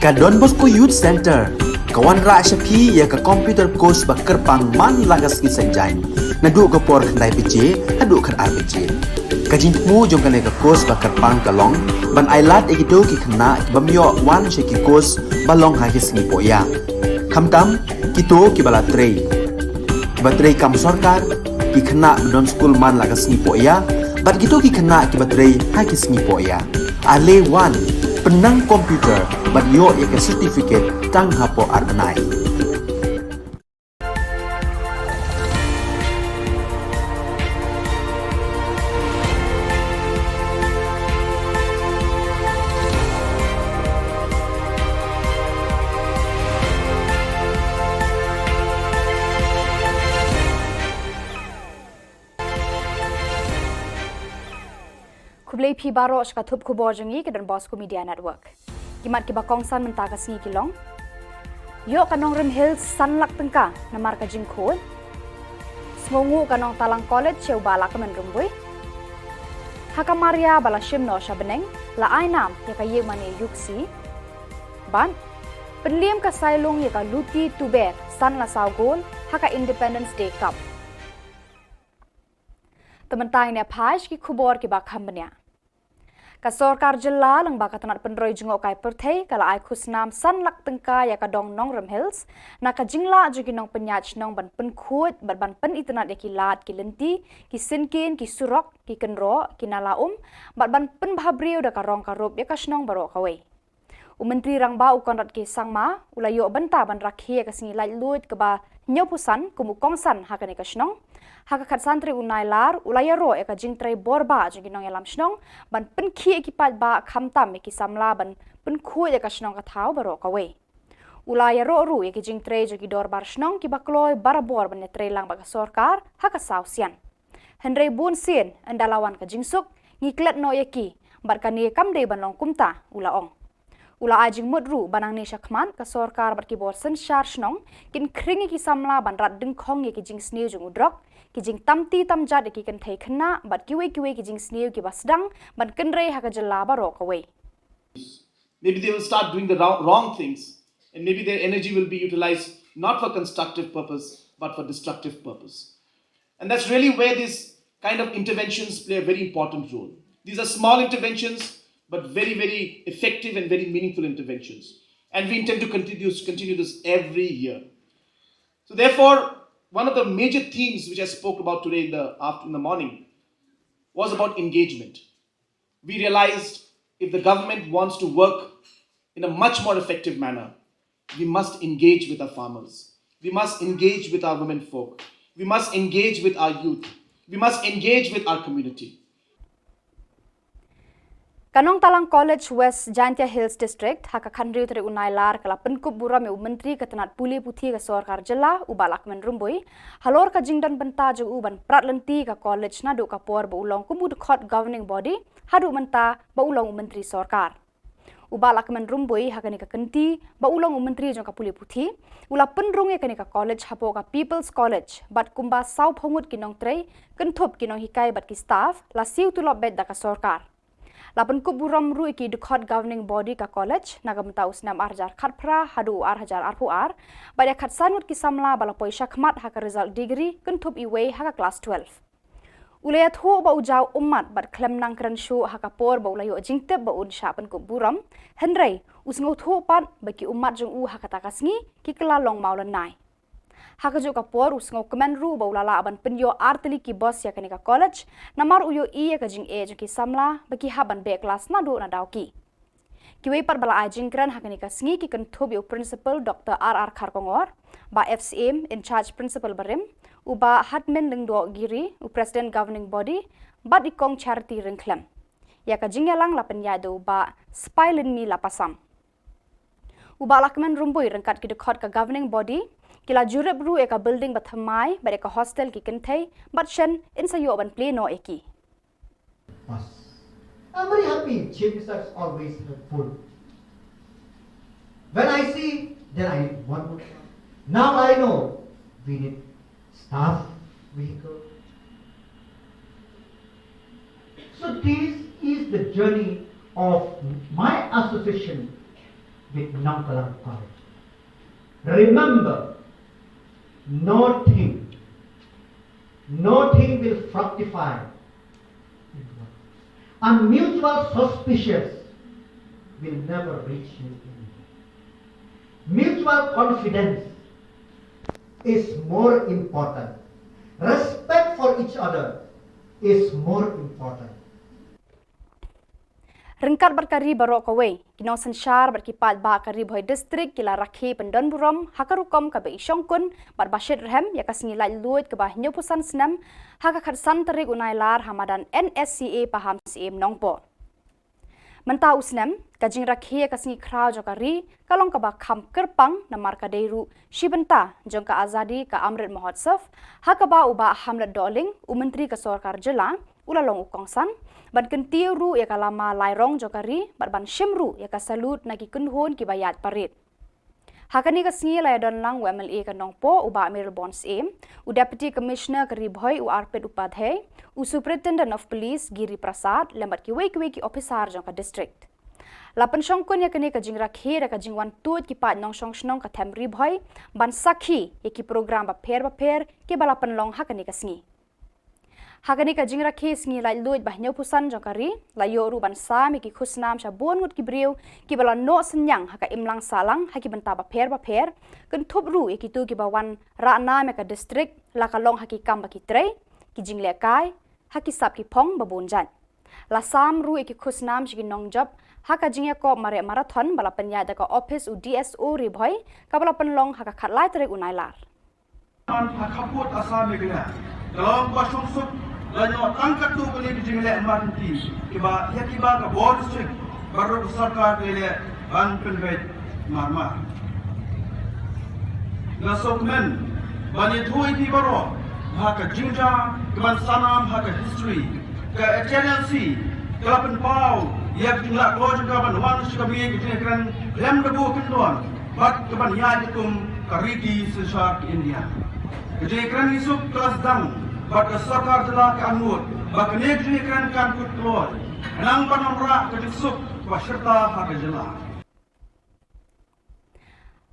Ka Don Bosco Youth Center, kawan ra Shapi ya ka computer course ba kerpang man lagas ki sanjan. Nadu ka por khandai pije, hadu khar RPG. Ka jingmu jong ka ne ka course ba kerpang kalong, ban ailat egido ki khna bamyo wan she ki course balong ha ki singi poya. Khamtam kito ki bala trei. Batrei kam sarkar ki khna don school man lagas singi poya, bat kito ki khna ki batrei ha ki singi poya. Ale wan penang komputer bat yo ya ke certificate tang hapo arnai. Kublai pi baro ska thup khubor jangi ke Don Bosco Media Network. Kimat ki bakong san mentaka singi kilong. Yo kanong Rim Hills sanlak tengka namar ka jingkhod. Smongu kanong Talang College cheu bala ka menrumbui. Haka Maria bala shimno shabeneng la ainam ya ka yemane yuksi. Ban penliam ka sailung ya ka luti tuber san la saugol haka Independence Day Cup. Tementang ne phaj ki khubor ki bakham banya. Ka Sorkar Jylla lang baka tanat penroi jengok kai perthei kala ai khusnam san lak tengka ya ka dong nong Rim Hills na ka jingla jugi nong penyach nong ban pen khut ban pen itanat ya ki lat ki lenti ki sinkin ki surok ki kenro ki nalaum ban pen bhabriu da ka rong ka rop ya ka snong baro ka wei. Menteri rangba ukonrat ki sangma ulayo benta ban rakhi ka singi lai lut ka ba nyopusan kumu kongsan hakane ka snong. Haka kat santri unai lar ulaya ro eka jingtrai borba jingi nong yalam snong ban penkhi ekipat ba khamtam eki samla ban penkhu eka snong ka thau baro ka we ulaya ro ru eki jingtrai jingi dorbar snong ki bakloi barabor ban netre lang ba ka sorkar haka sausian henrei bun sien andalawan ka jingsuk ngiklet no eki bar kani kamde ban long kumta ulaong ula ajing mudru banang ni shakman ka sorkar bar ki bor sen shar snong kin kringi ki samla ban rat ding khong eki jing sniu jung udrok ki jing tamti tamjat ki kan thei khna bat kiwe ki jing sniu ki basdang ban kenrei haka Jylla baro ka we Maybe they will start doing the wrong things, and maybe their energy will be utilized not for constructive purpose but for destructive purpose. And that's really where these kind of interventions play a very important role. These are small interventions but very, very effective and very meaningful interventions. And we intend to continue this every year. So therefore, one of the major themes which I spoke about today in the morning was about engagement. We realized if the government wants to work in a much more effective manner, we must engage with our farmers. We must engage with our women folk. We must engage with our youth. We must engage with our community. Kanong Talang College West Jantia Hills District haka khandriu tere unai lar kala penkup bura me menteri ketanat puli puthi ka Sorkar Jylla ubalak menrumbui halor ka jingdan benta jung uban pratlenti ka college na du ka por ba ulong kumud khot governing body hadu menta ba ulong menteri Sorkar ubalak menrumbui haka ni ka kenti ba ulong menteri jong ka puli puthi ula penrung e ka college hapo ka People's College bat kumba sau phongut kinong trei kenthop kinong hikai bat ki staff la siu tulop bet da ka Sorkar Lapan kuburam ru iki dekhot governing body ka college nagamta usnam arjar khatpra hadu arhajar arpuar baya khatsanut ki samla bala poisha khmat haka result degree kentup iwe haka class 12 ulaya thu ba ujau ummat bat klem nang kran shu haka por ba ulayo jingtep ba un sha pan kuburam henrei usngo thu pat baki ummat jong u haka takasngi ki kala long maulan nai haka jo ka por usngo kemen ru ba ulala aban penyo arteli ki boss ya kanika college namar uyo i ya ka jing e jo ki samla baki haban be class na do na dawki kiwe par bala ajing kran haka nika sngi ki kan thob yo principal Dr. R.R. Kharkongor ba FCM in charge principal barim uba hatmen lengdo giri u president governing body ba ikong charity ringklem ya ka jing yalang lapen ya do ba spilin mi lapasam uba lakmen rumboi rengkat ki dekhot ka governing body kila jurep ru eka building bathamai bare ka hostel ki kenthei but shen in sayo ban play no eki I'm very happy. Chief Minister is always helpful. When I see, then I need one more. Now I know we need staff, vehicle. So this is the journey of my association, with Nangkalang College. Remember, nothing will fructify. And mutual suspicious will never reach you. Mutual confidence is more important. Respect for each other is more important. Rengkat berkari barok kawai, kinong sensyar berkipat bakari boy distrik kila rakhi pendon buram hakarukom kabe isyongkun bar bashir rehem ya kasngilai luit ke bah nyopusan senam haka khatsan terik unailar hamadan NSCA paham CM nongpo. Mentau senam kajing rakhi ya kasngi krau jokari kalong ka kham kerpang na marka deiru shibenta jongka azadi ka amrit mahotsav haka ba uba hamlet doling umentri ka sorkar jela ulalong ukongsan ban kentiu ru ya kalama lairong jokari ban shimru ya kasalut nagi kunhon ki bayat parit hakani ka singi la don lang MLA ka nongpo uba Amir Bonds aim u deputy commissioner ka ribhoy u arpet upadhay u superintendent of police Giri Prasad lembat ki weki officer jongka district lapan shongkon ya kani ka jing rakhe ka jing wan tut ki pat nong shong ka them ribhoy ban sakhi ya ki program ba pher ki balapan long hakani ka singi hakani ka jingra kes ngi lai luit bah nyopusan jokari la yoru ban sami ki khusnam sha bon ngut ki breu ki bala no senyang haka imlang salang haki banta ba pher kun thup ru e ki tu ki bawan ra na me ka district la ka long haki kam ba ki trei ki jingle kai haki sap ki phong ba bonjan la sam ru e ki khusnam shi ki nong job haka jingya ko mare marathon bala penya da ka office u DSO ri bhoi ka bala penlong haka khatlai tere unailar an khaput asam gina kalong ba sungsuk lanyo tangkat tu beli jingle emergency kiba ya kiba ka board strict baru sarkar le ban penvet marmar na sokmen bani thui ti baro haka jinja keman sanam haka history ka HNLC kelapan pau ya jumlah keluar juga ban wan suka bi ke kran lem debu kendon bat keban ya dikum kariti sesar India ke kran isuk kelas dang bat sarkar telah kanut bak negeri kan kut keluar nang panamra ke disuk baserta hak jela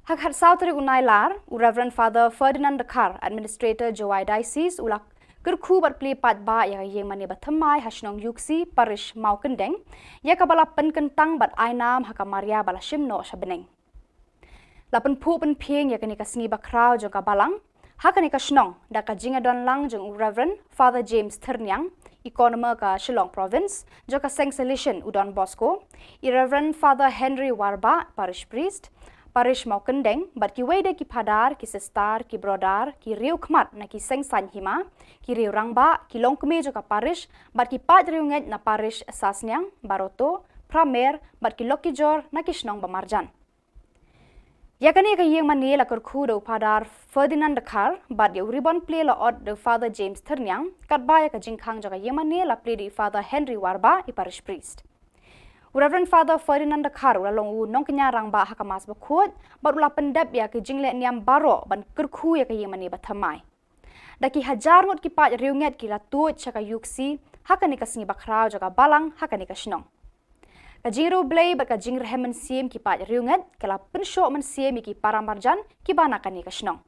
hak har sautri unailar u Reverend Father Ferdinand Dakar administrator Jowai Diocese ulak kerkhu bat pli pat ba ya yeng mani bathamai hasnong yuksi parish mau kendeng ya kabala pen kentang bat ainam haka Maria bala shimno shabeneng lapen pu pen phieng ya kani kasngi bakrau jo kabalang hakani ka shnong da ka jinga don lang jong Reverend Father James Thernyang economer ka Shillong province jo ka Seng Solution udon Bosco Reverend Father Henry Warba parish priest parish mau kendeng bat ki wede ki padar ki sestar ki brodar ki riu khmat na ki Seng San Hima ki riu rangba ki longkme jo ka parish bat ki pat riu nget na parish Sasnyang Baroto Pramer bat ki Loki Jor na ki shnong bamarjan yakani ka yeng mani la kurkhu do padar Ferdinand Dakar bat yu ribbon play la od de Father James Thernyang kat ba ka jingkhang jaga yeng mani la play di Father Henry Warba I parish priest Reverend Father Ferdinand Dakar ula long u nong kenya rangba hakamas bakhut bat ula pendap ya ke jingle niam baro ban kurkhu ya ka yeng mani bathamai daki hajar ngot ki pa riunget ki la tu chaka yuksi hakani ka singi bakrau jaga balang hakani ka shnong Kajiro blay bat kajing rehemen siem ki pat riunget kala pensho men siem ki paramarjan ki bana kani kasnong.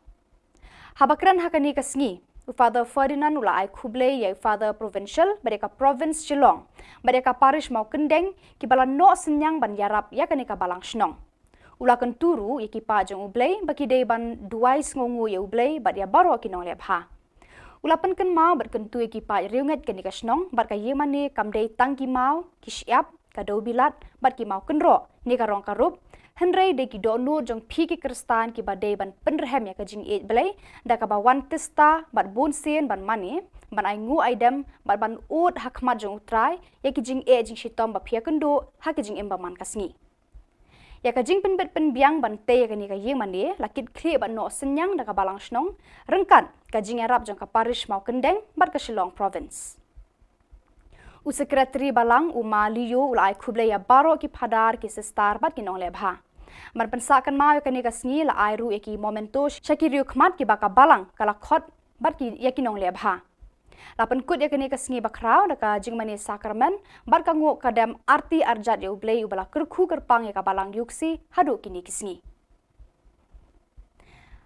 Habakran hakani kasngi Father Ferdinand ula ai khublay ya Father Provincial mereka province Shillong mereka parish mau kendeng ki bala no senyang ban yarap ya kani ka balang snong. Ula kan turu ya ki pa jong ublay baki dei ban duais ngongu ya ublay bat ya baro ki nong lebha. Ula pen kan mau bat kan tu ki pa riunget kani kasnong bat ka yemani kamdei tangki mau ki siap kadau bilat bat ki mau kenro ni karong karup henrei de ki do nur jong phi ki kristan ki badai ban penrehem ya ka jing e blai da ka ba wan tista bat bon sen ban mani ban ai ngu aidem bat ban ut hakmat jong utrai ya ki jing e jing shitom ba phia kendo ha ki jing emba man kasngi ya ka jing pen bet pen biang ban te ya ka ni ka yeng mani lakit khre ban no senyang da ka balang snong rengkan ka jing arab jong ka parish mau kendeng bat ka Shillong province U sekretari balang u maliyo ulai khublay ya baro ki phadar ki sestar bat ki nong lebha mar pensakan mau kani ka sngi la airu eki momento shakiriu khmat ki baka balang kala khot bat ki yaki nong lebha Lapan kut ya kini kesengi bakrau daka jingmani sakramen bar kangu kadam arti arjat ya ublei ubala kerku kerpang ya kabalang yuksi hadu kini kesengi.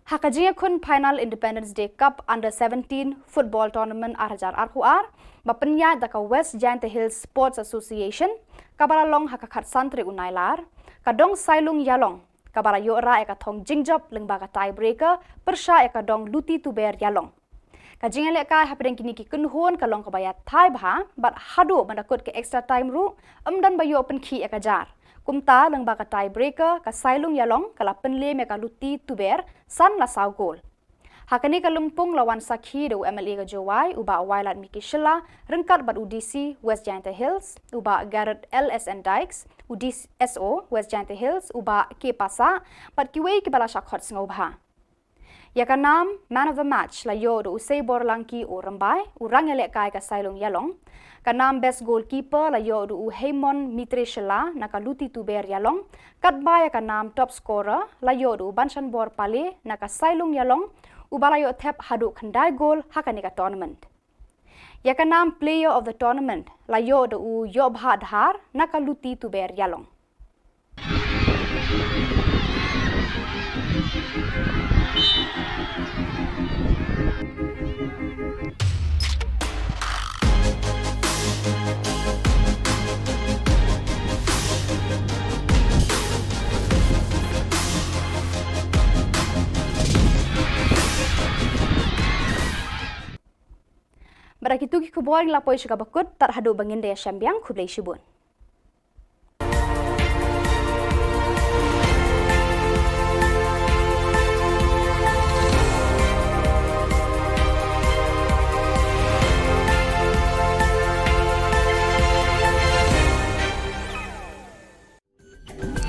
Hakajinga kun final Independence Day Cup Under 17 Football Tournament arjar arhuar bapenya daka West Giant Hills Sports Association kabala long hakakat santri unailar kadong sailung yalong kabala yora eka thong jingjob lengbaga tiebreaker persha eka dong luti tuber yalong kajinga leka hapedeng kini ki kunhon kalong kabaya thai bha bat hadu mandakut ke extra time ru amdan bayo open ki eka jar kumta lengbaga tiebreaker ka sailung yalong kala penle meka luti tuber san la saw gol hakani kalumpung lawan sakhi do MLA ka Jowai uba wailat Miki Shilla rengkat bat UDC West Giant Hills uba Garrett LSN Dykes UDC SO West Giant Hills uba K Pasa bat kiwei ki bala shakhot singobha yakanam man of the match la yo do usai borlangki o rambai urang elek kai ka sailung yalong kanam best goalkeeper la yo do Heimon Mitre Shilla nakaluti tuber yalong katba yakanam top scorer la yo do Banshan Bor Pale naka sailung yalong ubalayo thep hadu khandai gol hakani ka tournament yakanam player of the tournament layo do u yobha dhar nakaluti tuber yalong Barakitu ki Khubor ngla poi suka bakut tar hadu bangin daya syambiang khublei shibun.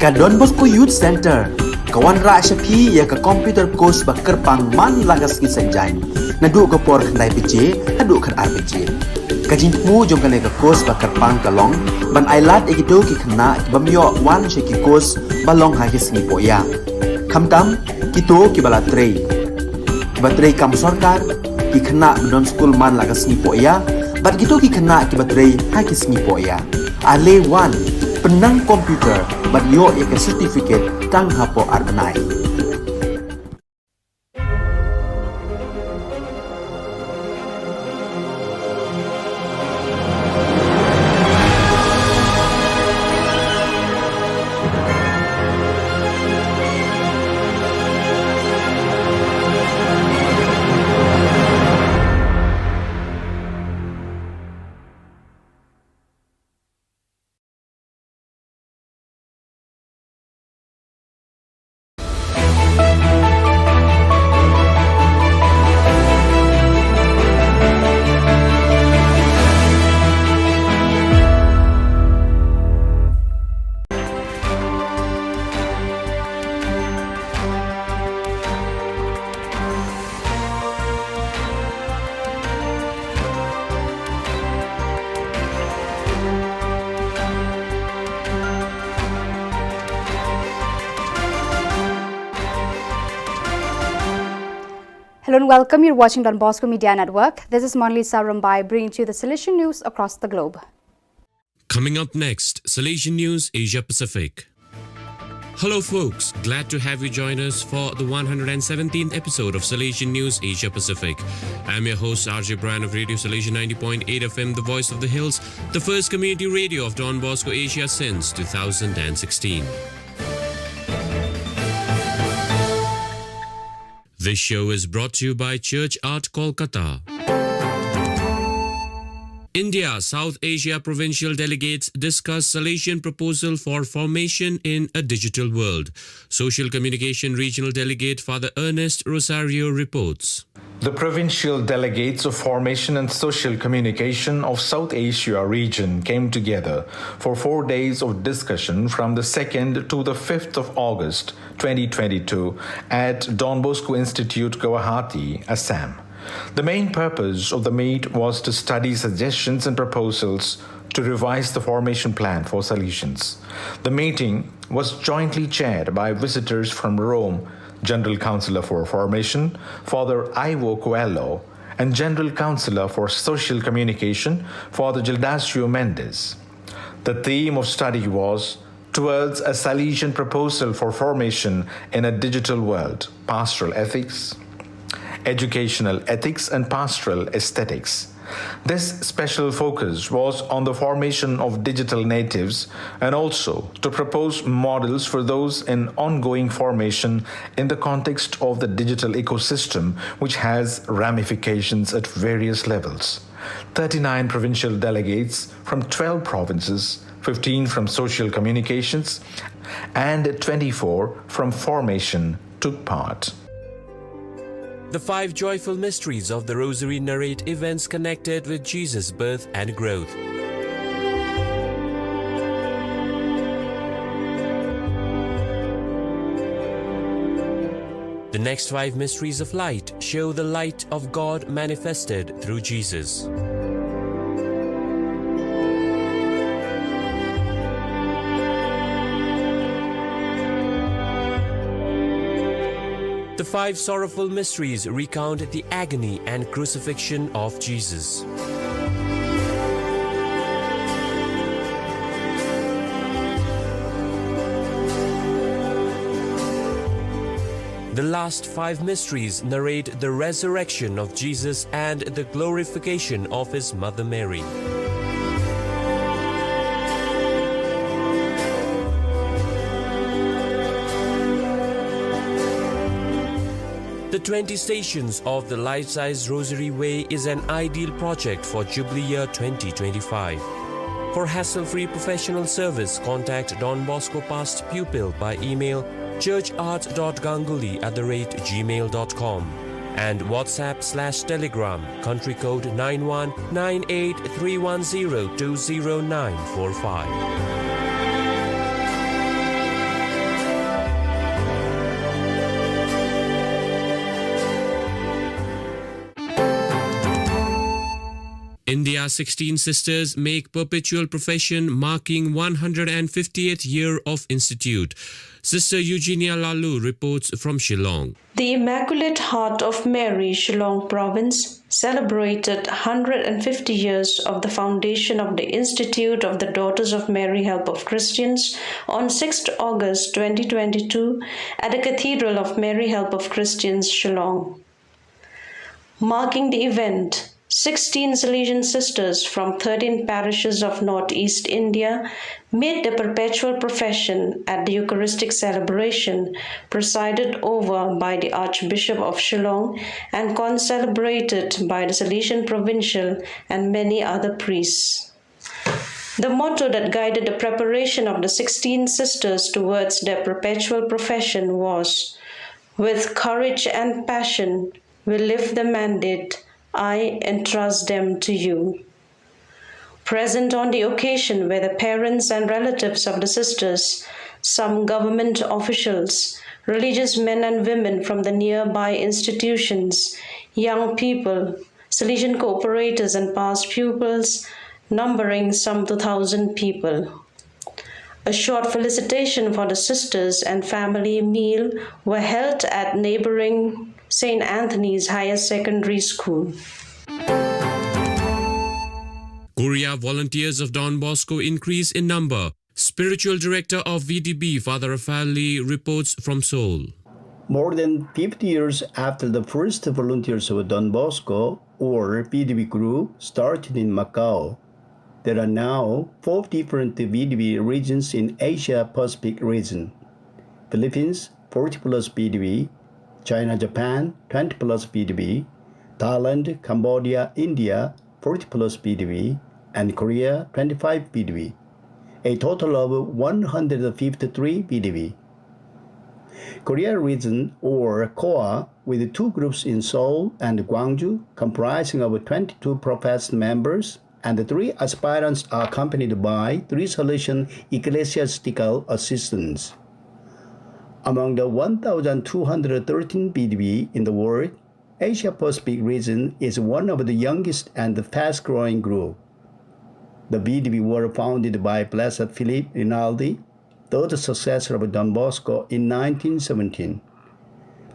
Ka Don Bosco Youth Center kawan ra syapi ya ka computer course bakerpang man lagas ki sanjain nadu ka por khandai pije hadu khan RPG kajin mu jong kane ka course bakerpang kalong ban ailat egido ki khna bamyo wan sheki course balong ha ki sngi poya khamtam kito ki bala trei batrei kam sarkar ki khna don school man lagas sngi poya bat kito ki khna ki batrei ha ki sngi poya ale wan penang komputer bat yo ya ka certificate tang hapo arbanai Hello and welcome. You're watching Don Bosco Media Network. This is Monli Sarambai bringing to you the Salesian news across the globe. Coming up next, Salesian News Asia Pacific. Hello folks, glad to have you join us for the 117th episode of Salesian News Asia Pacific. I'm your host RJ Brian of Radio Salesian 90.8 FM, the voice of the hills, the first community radio of Don Bosco Asia since 2016. This show is brought to you by Church Art Kolkata. India South Asia provincial delegates discuss Salesian proposal for formation in a digital world. Social Communication Regional Delegate Father Ernest Rosario reports. The provincial delegates of Formation and Social Communication of South Asia region came together for 4 days of discussion from the 2nd to the 5th of August 2022 at Don Bosco Institute, Guwahati, Assam. The main purpose of the meet was to study suggestions and proposals to revise the formation plan for Salesians. The meeting was jointly chaired by visitors from Rome, General Councillor for Formation, Father Ivo Coelho, and General Counselor for Social Communication for the Gildasio Mendes. The theme of study was Towards a Salesian Proposal for Formation in a Digital World, Pastoral Ethics, Educational Ethics and Pastoral Aesthetics. This special focus was on the formation of digital natives and also to propose models for those in ongoing formation in the context of the digital ecosystem, which has ramifications at various levels. 39 provincial delegates from 12 provinces, 15 from social communications, and 24 from formation took part. The 5 joyful mysteries of the Rosary narrate events connected with Jesus' birth and growth. The next 5 mysteries of light show the light of God manifested through Jesus. The 5 sorrowful mysteries recount the agony and crucifixion of Jesus. The last 5 mysteries narrate the resurrection of Jesus and the glorification of his mother Mary. The 20 Stations of the Life-Size Rosary Way is an ideal project for Jubilee Year 2025. For hassle-free professional service, contact Don Bosco Past Pupil by email churchart.ganguly@gmail.com and WhatsApp/Telegram, country code 919831020945. India's 16 sisters make perpetual profession marking 150th year of institute. Sister Eugenia Lalu reports from Shillong. The Immaculate Heart of Mary, Shillong Province, celebrated 150 years of the foundation of the Institute of the Daughters of Mary Help of Christians on 6th August 2022 at the Cathedral of Mary Help of Christians, Shillong. Marking the event, 16 Salesian sisters from 13 parishes of Northeast India made the perpetual profession at the Eucharistic celebration presided over by the Archbishop of Shillong and concelebrated by the Salesian Provincial and many other priests. The motto that guided the preparation of the 16 sisters towards their perpetual profession was, "With courage and passion, we live the mandate. I entrust them to you." Present on the occasion were the parents and relatives of the sisters, some government officials, religious men and women from the nearby institutions, young people, Salesian cooperators and past pupils, numbering some 2,000 people. A short felicitation for the sisters and family meal were held at neighboring St. Anthony's Higher Secondary School. Korea volunteers of Don Bosco increase in number. Spiritual Director of VDB, Father Rafael Lee, reports from Seoul. More than 50 years after the first volunteers of Don Bosco, or VDB group, started in Macau, there are now 4 different VDB regions in Asia-Pacific region. Philippines, 40 plus VDB, China, Japan, 20 plus VDB, Thailand, Cambodia, India, 40 plus VDB, and Korea, 25 VDB, a total of 153 VDB. Korea region, or KOA, with 2 groups in Seoul and Gwangju, comprising of 22 professed members, and 3 aspirants are accompanied by 3 Salesian ecclesiastical assistants. Among the 1,213 VDB in the world, Asia-Pacific region is one of the youngest and fast-growing group. The VDB were founded by Blessed Philip Rinaldi, third successor of Don Bosco, in 1917.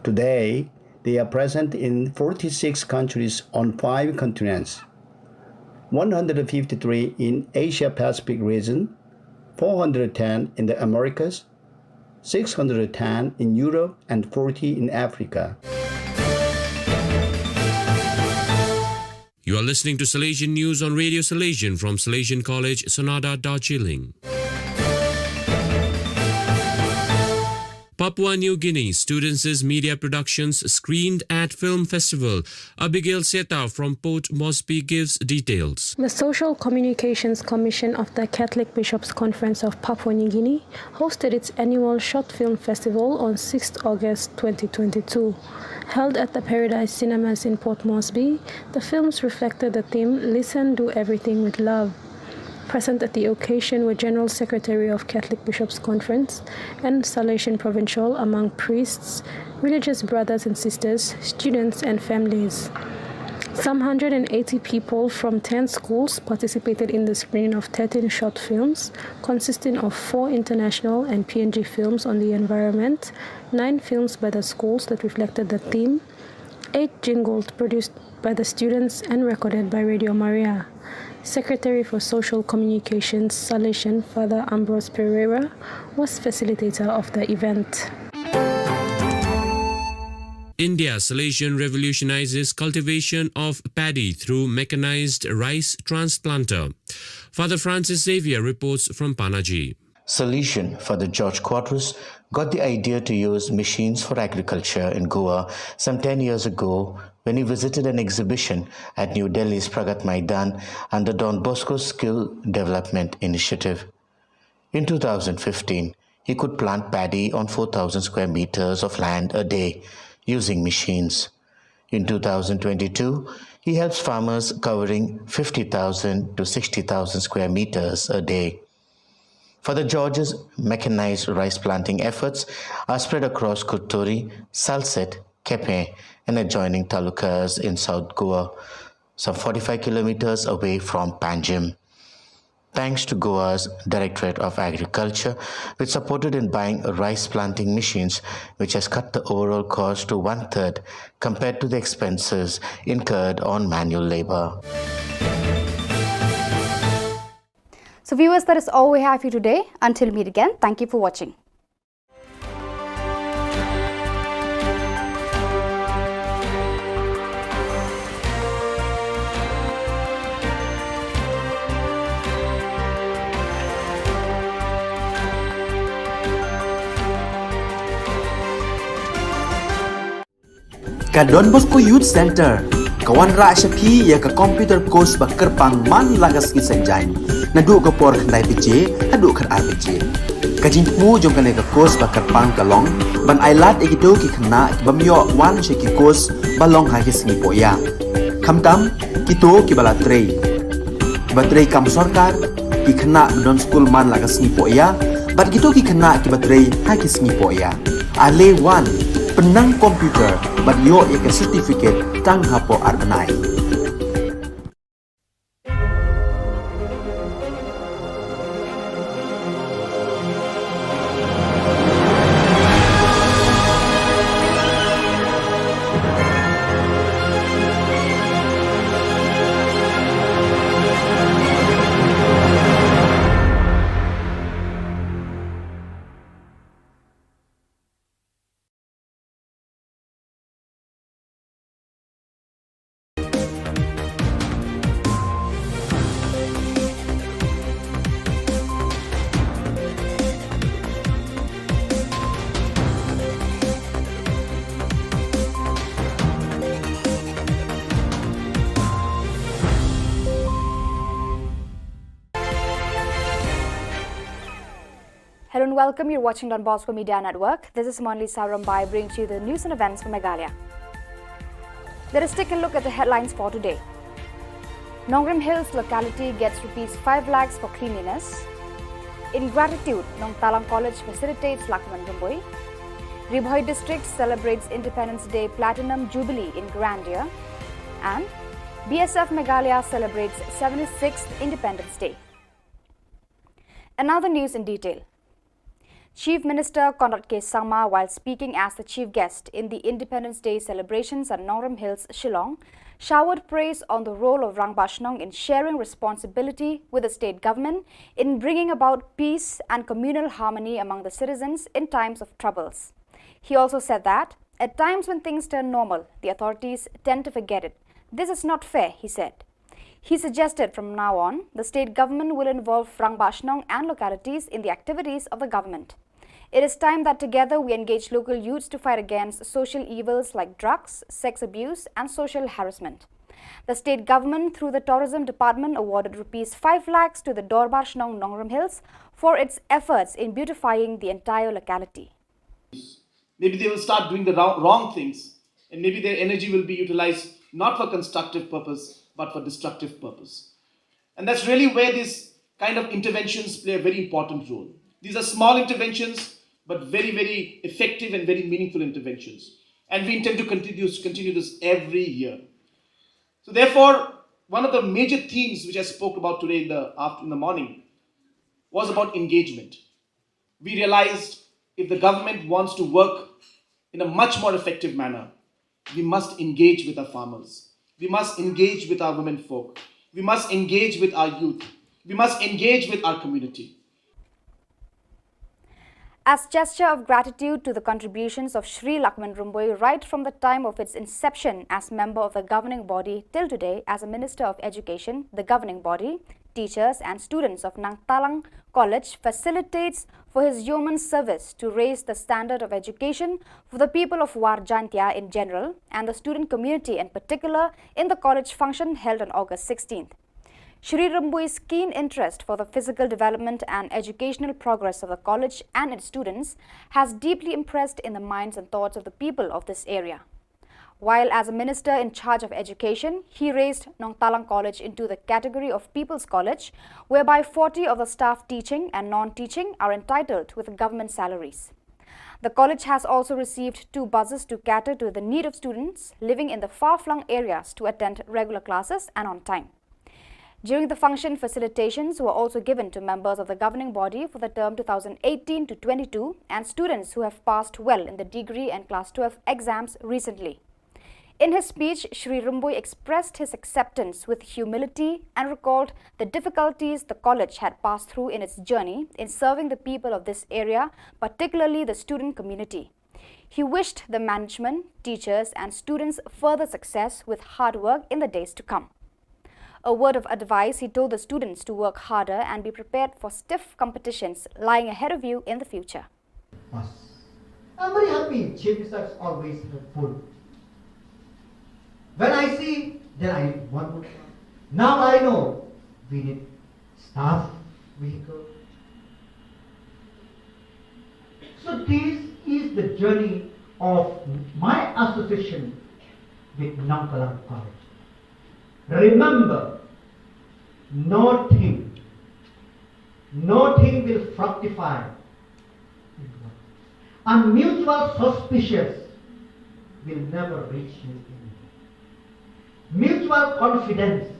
Today, They are present in 46 countries on 5 continents, 153 in Asia-Pacific region, 410 in the Americas, 610 in Europe, and 40 in Africa. You are listening to Salesian News on Radio Salesian from Salesian College, Sonada, Darjeeling. Papua New Guinea students' media productions screened at Film Festival. Abigail Seta from Port Moresby gives details. The Social Communications Commission of the Catholic Bishops' Conference of Papua New Guinea hosted its annual Short Film Festival on 6th August 2022. Held at the Paradise Cinemas in Port Moresby, the films reflected the theme Listen, Do Everything with Love. Present at the occasion were General Secretary of Catholic Bishops' Conference and Salesian Provincial among priests, religious brothers and sisters, students and families. Some 180 people from 10 schools participated in the screening of 13 short films, consisting of 4 international and PNG films on the environment, 9 films by the schools that reflected the theme, 8 jingles produced by the students and recorded by Radio Maria. Secretary for Social Communications, Salesian Father Ambrose Pereira, was facilitator of the event. India Salesian revolutionizes cultivation of paddy through mechanized rice transplanter. Father Francis Xavier reports from Panaji. Salesian Father George Quadras got the idea to use machines for agriculture in Goa some 10 years ago when he visited an exhibition at New Delhi's Pragat Maidan under Don Bosco's Skill Development Initiative. In 2015, he could plant paddy on 4,000 square meters of land a day using machines. In 2022, he helps farmers covering 50,000 to 60,000 square meters a day. Father George's mechanized rice planting efforts are spread across Kuturi, Salset, Kepe, and adjoining talukas in South Goa, some 45 kilometers away from Panjim. Thanks to Goa's Directorate of Agriculture, which supported in buying rice planting machines, which has cut the overall cost to 1/3 compared to the expenses incurred on manual labor. So viewers, that is all we have for you today. Until we meet again, thank you for watching. Ka Don Bosco Youth Center, kawan ra Shapi ya ka computer course ba kerpang man lagas ki senjain. Nadu ka por khandai pije, hadu khat ar pije. Ka jingmu jong ka course ba kerpang kalong, ban ailat ekito ki khna ki bamyo wan she ki course balong ha ki singi poya. Khamtam kito ki bala trei. Batrei kam sarkar ki khna don school man lagas singi poya, bat kito ki khna ki batrei ha ki singi poya. Ale wan penang komputer bat yo ya certificate tang hapo arbenai. Hello and welcome. You're watching Don Bosco Media Network. This is Monli Sarambai bringing to you the news and events from Meghalaya. Let us take a look at the headlines for today. Nongrim Hills locality gets ₹5 lakhs for cleanliness. In gratitude, Nong Talang College facilitates Lakman Rumboi. Ribhoi district celebrates Independence Day Platinum Jubilee in grandeur. And BSF Meghalaya celebrates 76th Independence Day. Another news in detail. Chief Minister Conrad K. Sangma, while speaking as the chief guest in the Independence Day celebrations at Nongram Hills, Shillong, showered praise on the role of Rang Bashnong in sharing responsibility with the state government in bringing about peace and communal harmony among the citizens in times of troubles. He also said that, at times when things turn normal, the authorities tend to forget it. This is not fair, he said. He suggested from now on, the state government will involve Rang Bashnong and localities in the activities of the government. It is time that together we engage local youths to fight against social evils like drugs, sex abuse and social harassment. The state government through the tourism department awarded Rs 5 lakhs to the Dorbar Shnong Nongram Hills for its efforts in beautifying the entire locality. Maybe they will start doing the wrong things, and maybe their energy will be utilized not for constructive purpose but for destructive purpose. And that's really where these kind of interventions play a very important role. These are small interventions but very, very effective and very meaningful interventions. And we intend to continue this every year. So therefore, one of the major themes which I spoke about today in the morning was about engagement. We realized if the government wants to work in a much more effective manner, we must engage with our farmers. We must engage with our women folk. We must engage with our youth. We must engage with our community. As gesture of gratitude to the contributions of Sri Lakman Rumboi right from the time of its inception as member of the governing body till today as a Minister of Education, the governing body, teachers and students of Nang Talang College facilitates for his yeoman's service to raise the standard of education for the people of War Jantia in general and the student community in particular in the college function held on August 16th. Shri Rumboi's keen interest for the physical development and educational progress of the college and its students has deeply impressed in the minds and thoughts of the people of this area. While as a minister in charge of education, he raised Nong Talang College into the category of People's College, whereby 40 of the staff teaching and non-teaching are entitled with government salaries. The college has also received 2 buses to cater to the need of students living in the far-flung areas to attend regular classes and on time. During the function, facilitations were also given to members of the governing body for the term 2018 to 22 and students who have passed well in the degree and class 12 exams recently. In his speech, Shri Rumboi expressed his acceptance with humility and recalled the difficulties the college had passed through in its journey in serving the people of this area, particularly the student community. He wished the management, teachers and students further success with hard work in the days to come. A word of advice, he told the students to work harder and be prepared for stiff competitions lying ahead of you in the future. I'm very happy. Chief Minister is always full. When I see, then I want more. Now I know we need staff, vehicle. So this is the journey of my association with Nong Talang College. Remember, nothing will fructify. And mutual suspicious will never reach you. Mutual confidence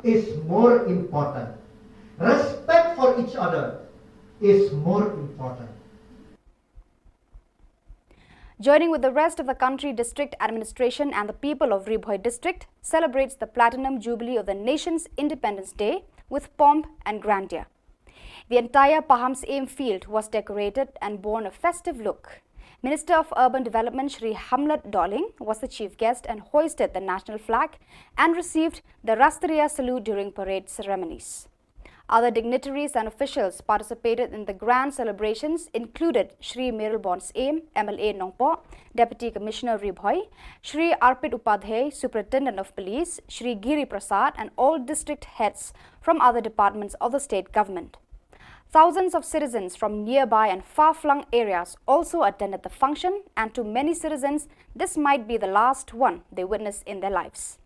is more important. Respect for each other is more important. Joining with the rest of the country, district administration and the people of Ribhoi district celebrates the Platinum Jubilee of the nation's Independence Day with pomp and grandeur. The entire Paham's Aim field was decorated and bore a festive look. Minister of Urban Development Shri Hamlet Doling was the chief guest and hoisted the national flag and received the Rastriya salute during parade ceremonies. Other dignitaries and officials participated in the grand celebrations included Shri Miralbon's Aim, MLA Nongpo, Deputy Commissioner Ribhoi, Shri Arpit Upadhyay, Superintendent of Police, Shri Giri Prasad and all district heads from other departments of the state government. Thousands of citizens from nearby and far-flung areas also attended the function, and to many citizens, this might be the last one they witness in their lives.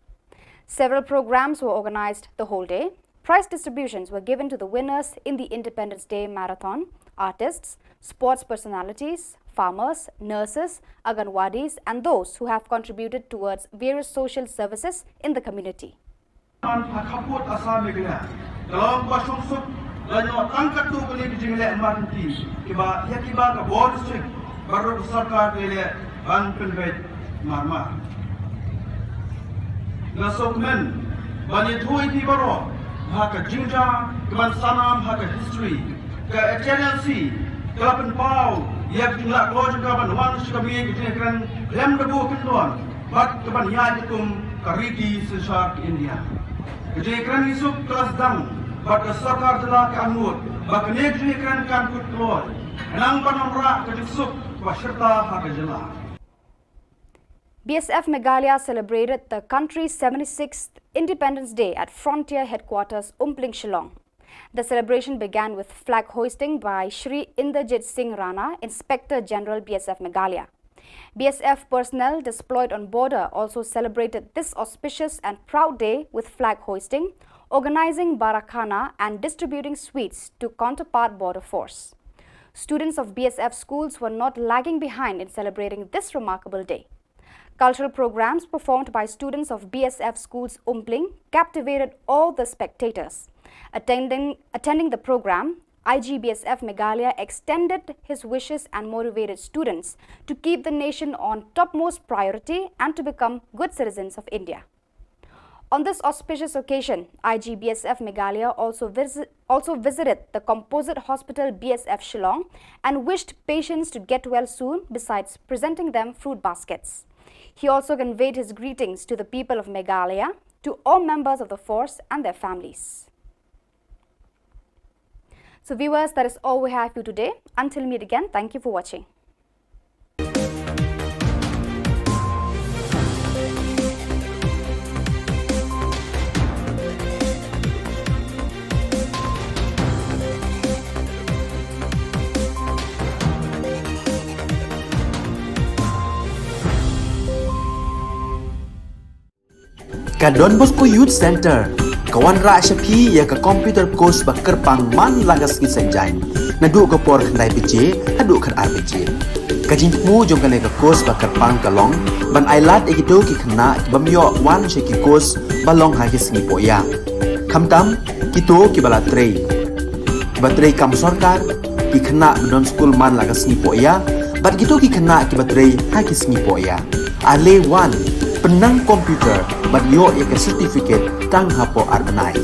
Several programs were organized the whole day. Prize distributions were given to the winners in the Independence Day Marathon, artists, sports personalities, farmers, nurses, Anganwadis and those who have contributed towards various social services in the community. Lanyo tangkat tu kali kijing le manti kiba ya kiba ka board district baru sarkar le ban penbet marmar. Na sokmen bani thui ti baro haka jingja keban sanam haka history ka HNLC kelapan pau yak jingla kloj ka ban wan shikabi kijing kran lem debu kendon bat keban ya jikum kariki sesar India. Kijing kran isuk kelas dang bat ka sarkar jela ka anut bak ne kijing kran kan kut kloj nang panamra kijing suk wasirta haka jela. BSF Meghalaya celebrated the country's 76th Independence Day at Frontier Headquarters, Umpling, Shillong. The celebration began with flag hoisting by Shri Inderjit Singh Rana, Inspector General BSF Meghalaya. BSF personnel deployed on border also celebrated this auspicious and proud day with flag hoisting, organizing barakhana and distributing sweets to counterpart border force. Students of BSF schools were not lagging behind in celebrating this remarkable day. Cultural programs performed by students of BSF schools Umpling captivated all the spectators. Attending the program, IGBSF Meghalaya extended his wishes and motivated students to keep the nation on topmost priority and to become good citizens of India. On this auspicious occasion, IGBSF Meghalaya also visited the Composite Hospital BSF Shillong and wished patients to get well soon besides presenting them fruit baskets. He also conveyed his greetings to the people of Meghalaya, to all members of the force and their families. So viewers, that is all we have for you today. Until we meet again, thank you for watching. Ka Don Bosco Youth Center, kawan ra Shapi ya ka computer course bakar pang man lagas ki sanjang. Nadu ka por khandai PJ, hadu khan RPG. Ka jingmu jong ka course bakar pang kalong, ban ailat egito ki khna bamyo wan she ki course balong ha ki singi poya. Khamtam kito ki bala trei. Batrei kam sarkar ki khna don school man lagas singi poya, bat gito ki khna ki batrei ha ki singi poya. Ale wan penang komputer bat yo ya ke certificate tang hapo arnai.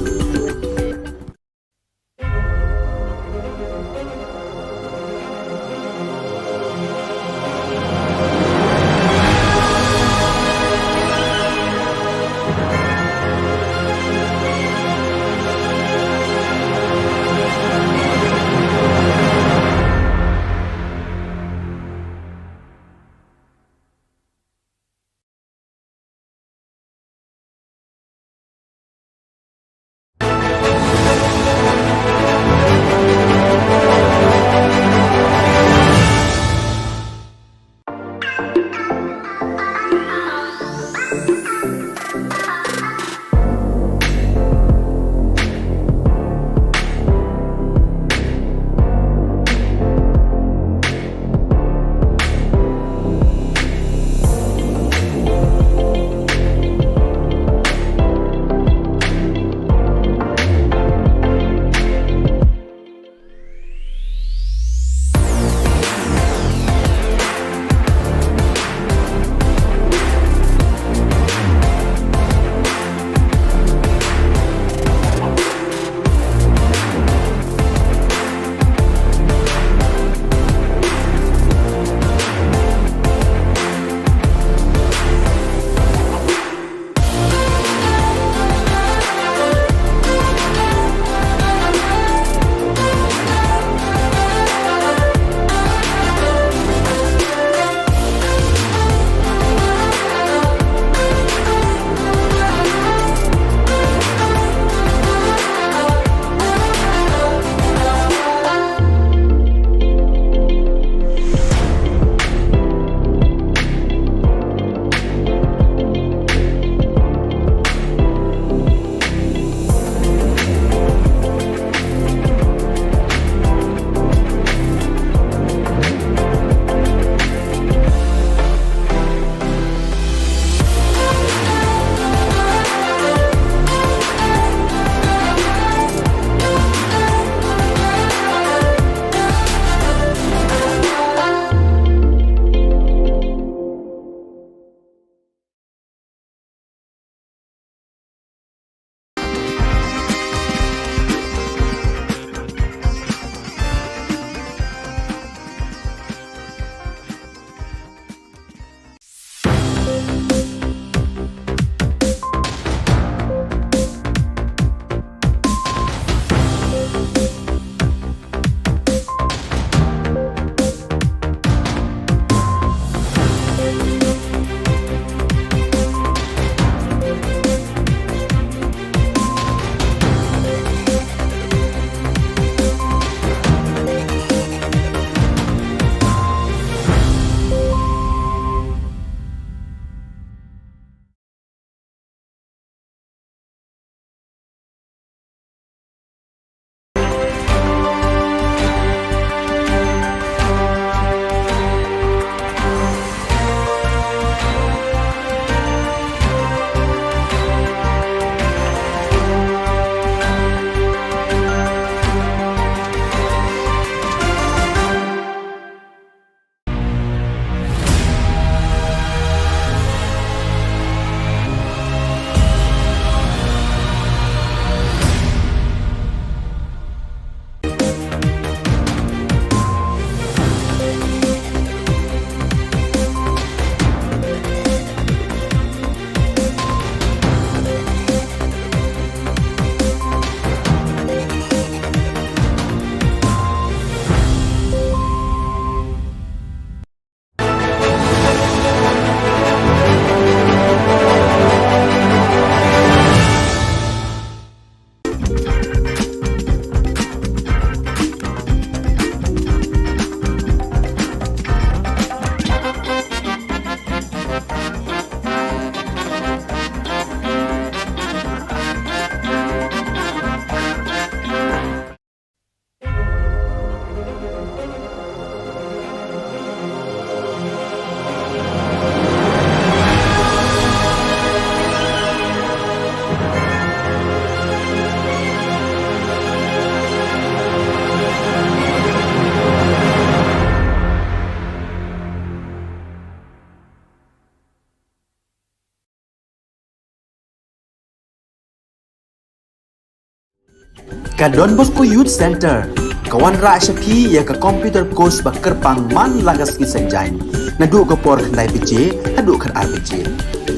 Ka Don Bosco Youth Center, kawan ra Shapi ya ka computer course ba kerpang man lagas ki senjain. Nadu ka por khandai pije, hadu khan ar pije.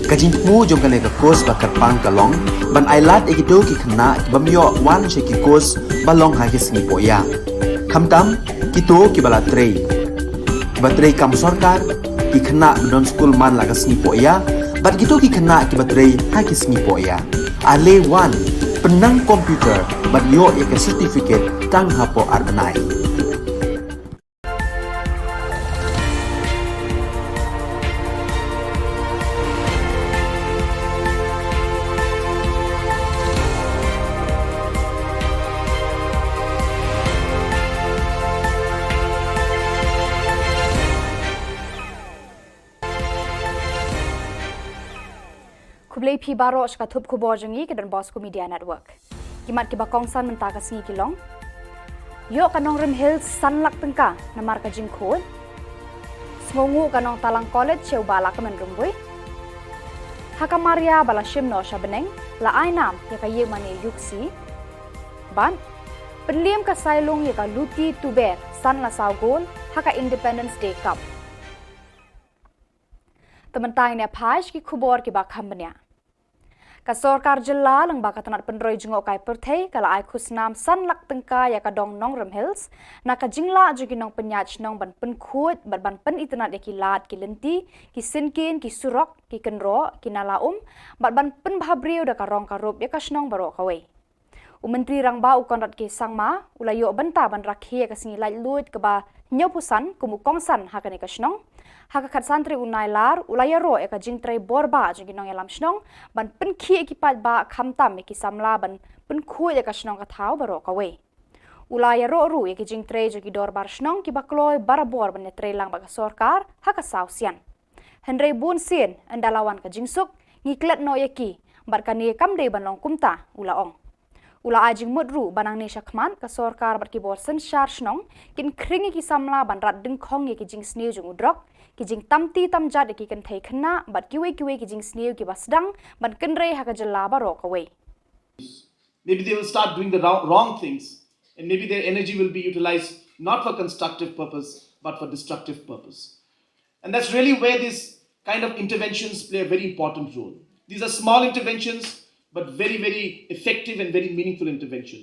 Ka jingmu jom ka course ba kerpang kalong, ban ailat ekito ki khna bamyo wan she ki course balong ha ki singi poya. Khamtam kito ki bala trei. Batrei kam sarkar ki khna don school man lagas ni poya, bat kito ki khna ki batrei ha ki singi poya. Ale wan penang komputer bat yo ke certificate tang hapo arbenai. Kublai pi baro ska thup khubor jangi ke dan Bosco Media Network. Kimat ki bakong san mentaka singi kilong. Yo kanong Rim Hills sanlak tengka namar ka jingkhod. Smongu kanong Talang College cheu bala ka men rumbui. Haka Maria bala shimno sha beneng la ainam ya ka ye mani yuksi. Ban penliam ka Sailong ya ka luti tuber san la saugol haka Independence Day Cup. Tementai ne phaj ki khubor ki ba khambnya. Ka Sorkar Jilla lang baka tanat penroi jengok kai perthei kala ai khusnam san lak tengka ya ka dong nong Rim Hills na ka jingla jugi nong penyach nong ban pen khut ban pen itanat ya ki lat ki lenti ki sinkin ki surok ki kenro ki nalaum ban pen bhabriu da ka rong ka rup ya ka snong baro kawe. Menteri rang ba ukon rat ke sangma ulayo banta ban rakhi ka singi lai lut ke ba nyopusan kumu kongsan hakane ka snong haka khat santri unai lar ulaya ro eka jingtrai borba jugi nong elam snong ban pen khi ekipat ba khamtam eki samla ban pen khu eka snong ka thau baro kawe ulaya ro ru eki jingtrai jugi dorbar snong ki bakloi barabor ban netre lang ba ka sorkar haka sausian henry bun sin andalawan ka jingsuk ngiklet no eki barkani kamde ban long kumta ulaong ula ajing mudru banang ni shakman ka sorkar bat ki bor sen shar snong kin kringi ki samla ban rat ding khong ye ki jing sneu jung udrok ki jing tamti tamjat ki kan thai khna bat ki we ki jing sneu ki basdang ban kenre ha ka jalla ba ro ka we. Maybe they will start doing the wrong things, and maybe their energy will be utilized not for constructive purpose but for destructive purpose. And that's really where these kind of interventions play a very important role. These are small interventions but very, very effective and very meaningful interventions.